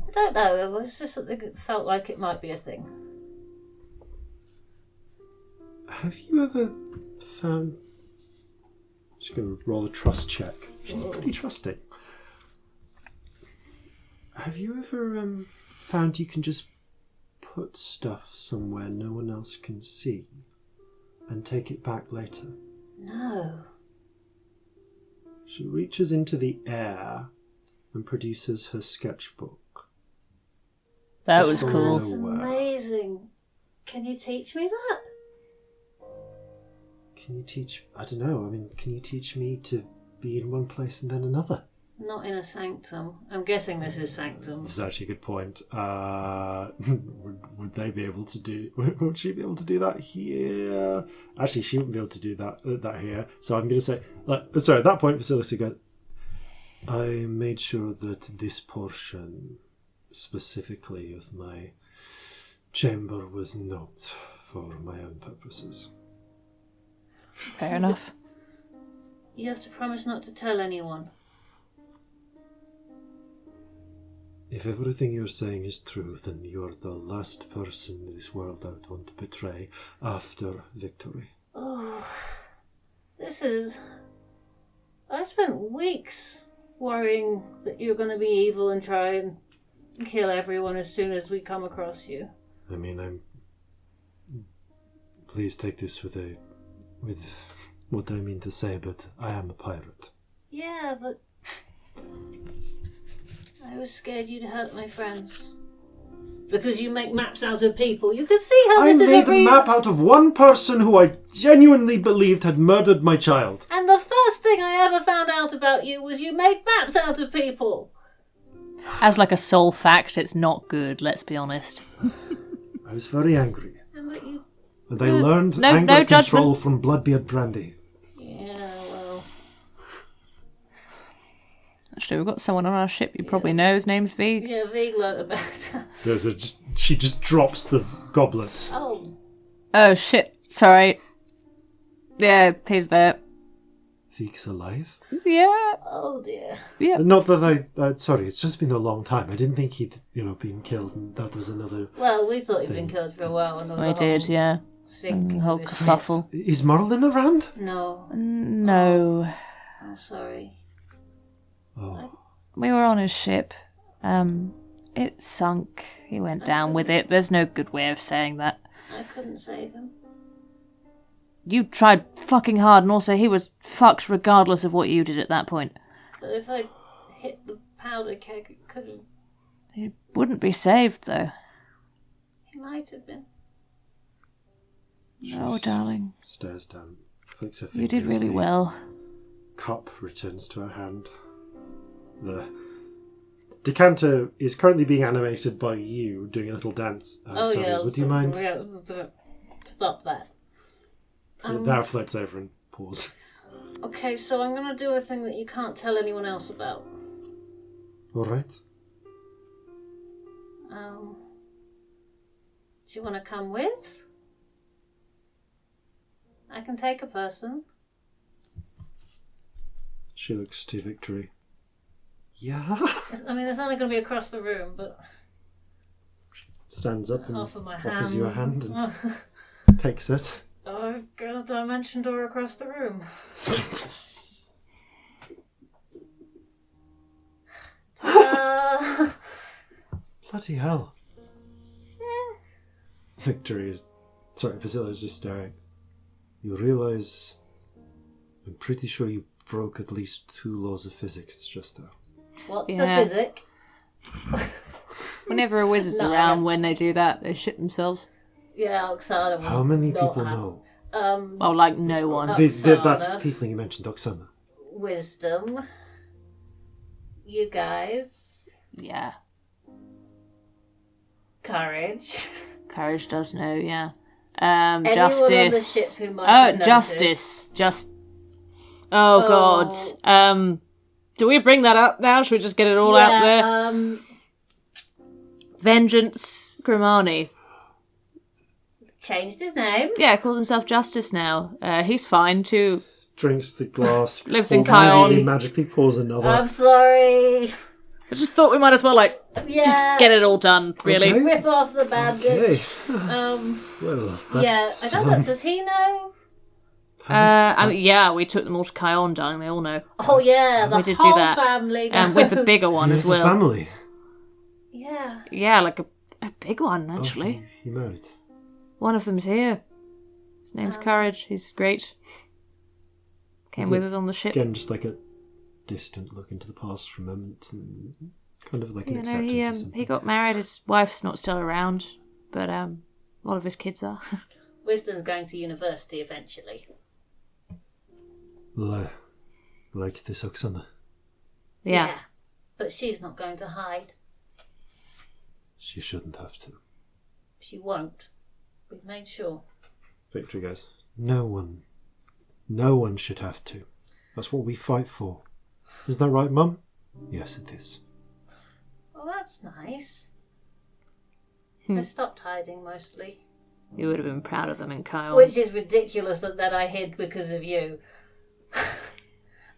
I don't know. It was just something that felt like it might be a thing. Have you ever found... I'm just going to roll a trust check. She's pretty trusting. Have you ever found you can just put stuff somewhere no one else can see and take it back later? No. She reaches into the air and produces her sketchbook. That Just was from cool. That's nowhere. amazing. Can you teach me that? Can you teach... I don't know. I mean, can you teach me to be in one place and then another? Not in a sanctum. I'm guessing this is sanctum. This is actually a good point. Would they be able to do... Would she be able to do that here? Actually, she wouldn't be able to do that here. So I'm going to say... sorry, at that point, Celestia goes, I made sure that this portion, specifically of my chamber, was not for my own purposes. Fair enough. You have to promise not to tell anyone. If everything you're saying is true, then you're the last person in this world I would want to betray after victory. Oh, this is... I spent weeks worrying that you're going to be evil and try and kill everyone as soon as we come across you. I mean, please take this with what I mean to say, but I am a pirate. Yeah, but... I was scared you'd hurt my friends. Because you make maps out of people. You can see how I this is made a a map out of one person who I genuinely believed had murdered my child. And the first thing I ever found out about you was you made maps out of people. As a sole fact, it's not good, let's be honest. I was very angry. And that you... And I learned no anger control judgment. from Bloodbeard Brandy. Yeah, well... Actually, we've got someone on our ship you probably know. His name's Vig. Yeah, Vig learned about it. She just drops the goblet. Oh, Oh, shit. Sorry. Yeah, he's there. Vig's alive? Yeah. oh dear. Not that sorry, it's just been a long time. I didn't think he'd, been killed, and that was another... Well, we thought he'd been Thing. killed for a while. And We did, yeah. Sinking Whole of his kerfuffle. Is Merlin around? ship. No, No. I'm sorry. Oh. We were on his ship. It sunk. He went down with it. There's no good way of saying that. I couldn't save him. You tried fucking hard, and also he was fucked regardless of what you did at that point. But if I hit the powder keg, it could have... He wouldn't be saved, though. He might have been. Oh, darling. Stares down, flicks her You fingers. did really the well. Cup returns to her hand. The decanter is currently being animated by you doing a little dance. Sorry, would you mind? Stop that. There floats over and pause. Okay, so I'm going to do a thing that you can't tell anyone else about. All right. Do you want to come with? I can take a person. She looks to Victory. Yeah. I mean, it's only going to be across the room, but... Stands up and Offer my hand. offers you a hand and takes it. Oh, got a dimension door across the room. Bloody hell. Victory is... Sorry, Vasila's just staring. You realise... I'm pretty sure you broke at least 2 laws of physics just now. What's a physic? Whenever a wizard's around, when they do that, they shit themselves. Yeah, Oksana was How many not people happy. know? Oh, like no one. That's Oksana. tiefling you mentioned, Oksana. Wisdom. You guys. Yeah. Courage. Courage does know, yeah. Anyone Justice. on the ship who might have Justice. Oh, God. Do we bring that up now? Should we just get it all out there? Vengeance Grimani. Changed his name. Yeah, calls himself Justice now. He's fine too. Drinks the glass. Lives in immediately Kion. Magically pours another. I'm sorry. I just thought we might as well, Yeah. just get it all done, really. Okay. Rip off the bandage. Well, Yeah, I don't know. Does he know? We took them all to Kion, darling. They all know. Oh yeah, the We did do whole that. family. With the bigger one He as has a well. family. Yeah. Yeah, like a big one, actually. Oh, he married. One of them's here. His name's Courage. He's great. Came Is with it- us on the ship. Again, just like a distant look into the past for a moment, and kind of like an You know, acceptance or he something. got married. His wife's not still around, but a lot of his kids are. Wisdom's going to university eventually. Like this Oksana. Yeah. But she's not going to hide. She shouldn't have to. She won't. We've made sure. Victory goes, no one should have to. That's what we fight for. Isn't that right, Mum? Yes, it is. Well, that's nice. I stopped hiding mostly. You would have been proud of them in Kyle. Which is ridiculous that I hid because of you.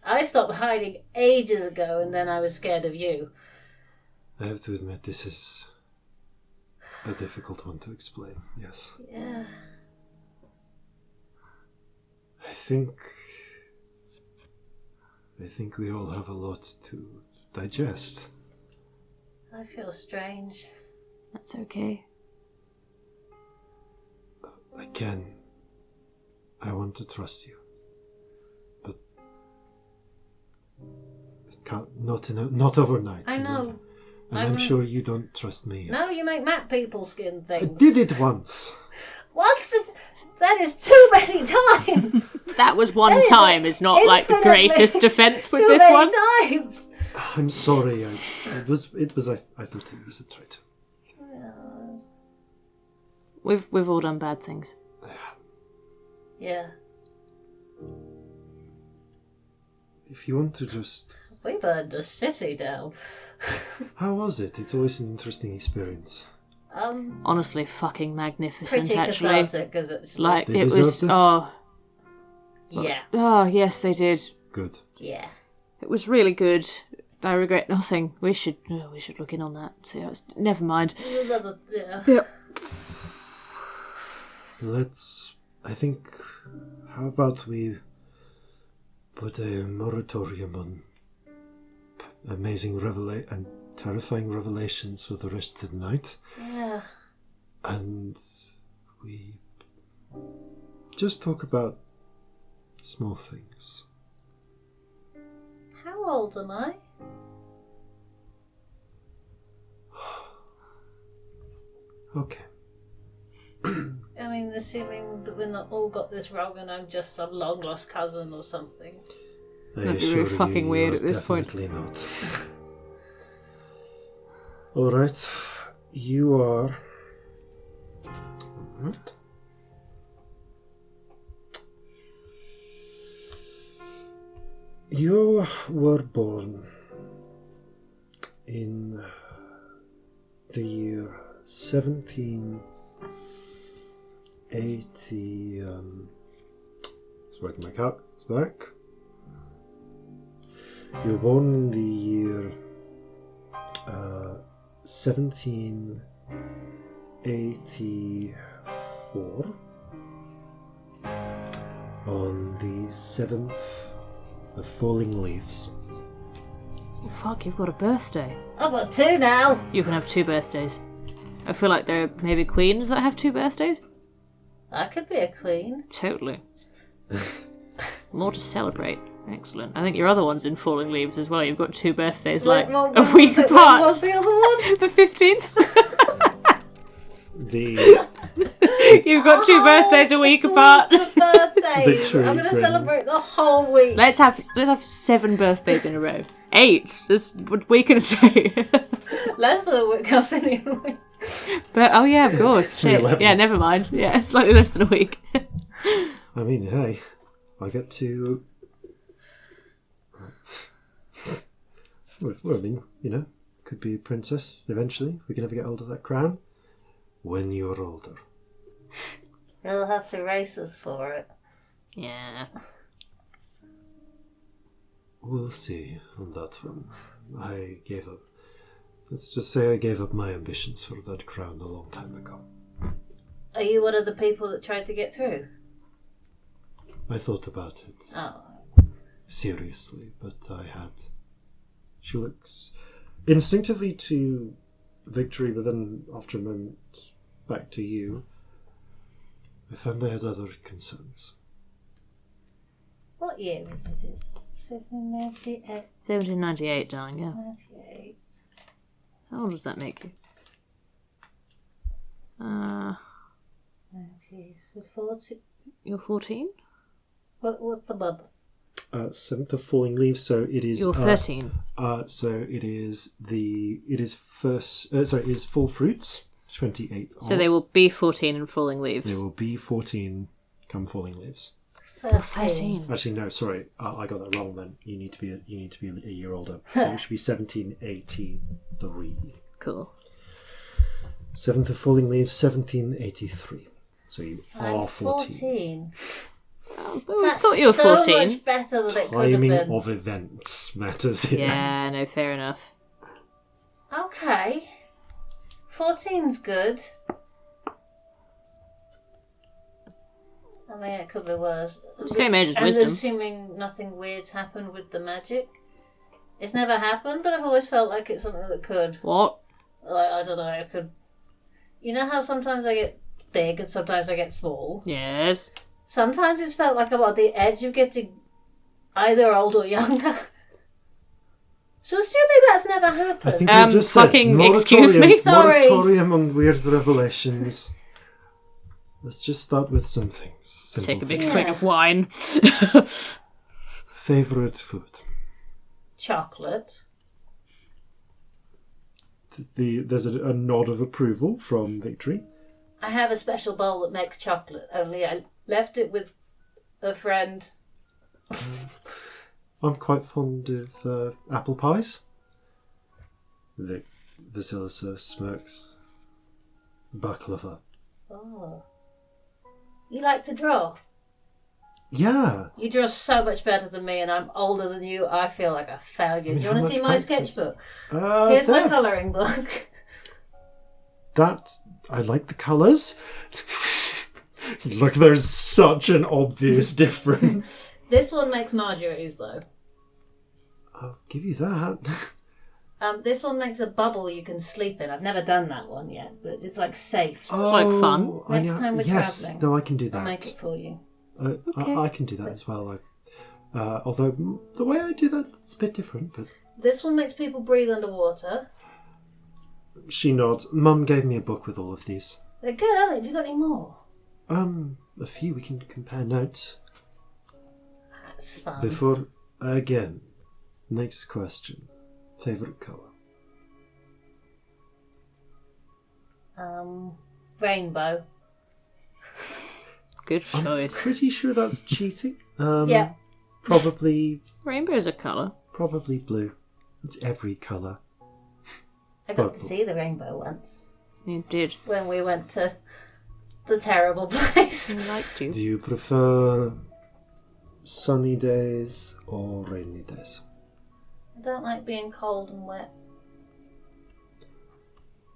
I stopped hiding ages ago and then I was scared of you. I have to admit, this is a difficult one to explain, yes. Yeah. I think we all have a lot to digest. I feel strange. That's okay. Again, I want to trust you. But it can't, not overnight. I you know. And I'm sure you don't trust me yet. No, you make map people skin I things. did it once. Once? That is too many times. That was one That is time. Is not like the infinitely greatest defense with too this many one. times. I'm sorry. I thought it was a traitor. We've all done bad things. Yeah. If you want to just... We burned a city down. How was it? It's always an interesting experience. Honestly, fucking magnificent. Pretty actually, cathartic, as it's like They it was. deserved it? Yeah. Oh yes, they did. Good. Yeah. It was really good. I regret nothing. We should look in on that. See, never mind. Yeah. I think, how about we put a moratorium on amazing and terrifying revelations for the rest of the night? Yeah. And we just talk about small things. How old am I? Okay. I mean, assuming that we're not all got this wrong and I'm just some long lost cousin or something. That'd be really fucking weird at this point. Definitely not. Alright. You are... Alright. You were born in the year 1780. Just working my cat. It's back. You were born in the year 1784 on the 7th of falling leaves. Oh, fuck, you've got a birthday. I've got 2 now. You can have 2 birthdays. I feel like there are maybe queens that have 2 birthdays. I could be a queen. Totally. More to celebrate. Excellent. I think your other one's in falling leaves as well. You've got 2 birthdays like a week apart. What was the other one? The 15th. The You've got 2 birthdays a week apart. The birthdays. Victory I'm going to brings- celebrate the whole week. Let's have 7 birthdays in a row. 8. That's what we can say. Less than a week, Calcinea week. But oh yeah, of course. Shit. 11. Yeah, never mind. Yeah, slightly less than a week. I mean, hey, I get to... Well, I mean, you know, could be a princess eventually, if we can ever get hold of that crown. When you're older. You'll have to race us for it. Yeah. We'll see on that one. I gave up. Let's just say I gave up my ambitions for that crown a long time ago. Are you one of the people that tried to get through? I thought about it Oh. seriously, but I had... She looks instinctively to Victory, but then after a moment back to you. I found I had other concerns. What year is it? It's 1798. 1798, darling, yeah. 98. How old does that make you? 40. You're 14? What's the month? 7th of falling leaves, so it is... You're 13. So it is it is full fruits, 28th. So they will be 14 and falling leaves. They will be 14 come falling leaves. 13. Actually, no, sorry, I got that wrong. Then you need to be a year older. So it should be 1783. Cool. 7th of falling leaves, 1783. So you I'm are 14. 14. I always thought you were 14. So much better than it could have Timing been. of events matters here. Yeah, no, fair enough. Okay. 14's good. I mean, it could be worse. Same age as and wisdom. assuming nothing weird's happened with the magic. It's never happened, but I've always felt like it's something that could. What? Like, I don't know, it could... You know how sometimes I get big and sometimes I get small? Yes. Sometimes it's felt like I'm on the edge of getting either old or younger. So assuming that's never I happened... think I just said fucking excuse me? Sorry. Moratorium on weird revelations. Let's just start with some things. Simple Take a big things. swig of wine. Favorite food. Chocolate. There's a nod of approval from Victory. I have a special bowl that makes chocolate, only I left it with a friend. I'm quite fond of apple pies. Vasilisa smirks. Baklava. Oh. You like to draw? Yeah. You draw so much better than me, and I'm older than you. I feel like a failure. Do you how want to see much my practice? sketchbook? Here's my There. colouring book. I like the colours. Look, there's such an obvious difference. This one makes Marjorie's, though. I'll give you that. This one makes a bubble you can sleep in. I've never done that one yet, but it's like safe. like fun. I Next know. time we're yes. travelling, No, I can do that. I'll make it for you. I can do that as well. Although the way I do that, it's a bit different. But This one makes people breathe underwater. she nods. Mum gave me a book with all of these. They're good, aren't they? Have you got any more? A few we can compare notes. That's fun. Before, again, next question. Favourite colour? Rainbow. Good I'm choice. pretty sure that's cheating. Yeah. Probably Rainbow's a colour. Probably blue. It's every colour. I got to Purple. see the rainbow once You did. when we went to the terrible place. I liked you. Do you prefer sunny days or rainy days? I don't like being cold and wet.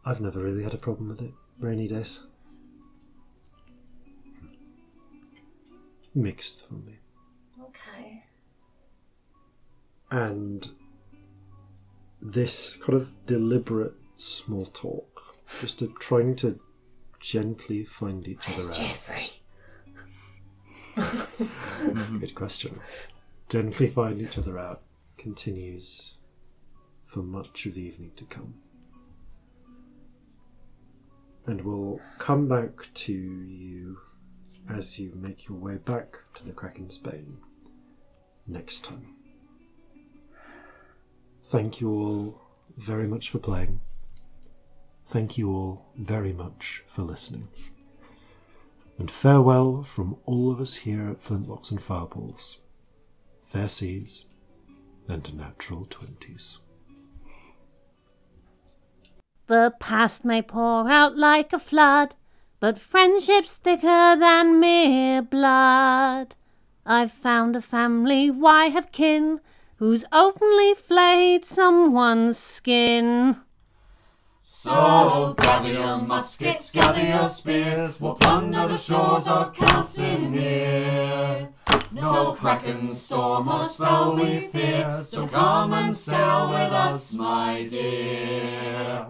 I've never really had a problem with it. Rainy days. Mixed for me. Okay. And this kind of deliberate small talk, just trying to gently find each Where's other Jeffrey? out. Good question. Gently find each other out continues for much of the evening to come. And we'll come back to you as you make your way back to the Kraken's Bane next time. Thank you all very much for playing. Thank you all very much for listening. And farewell from all of us here at Flintlocks and Fireballs. Fair seas and natural 20s. The past may pour out like a flood, but friendship's thicker than mere blood. I've found a family, why have kin, who's openly flayed someone's skin. So gather your muskets, gather your spears, we'll plunder the shores of Calcinea. No kraken, storm or spell we fear, so come and sail with us, my dear.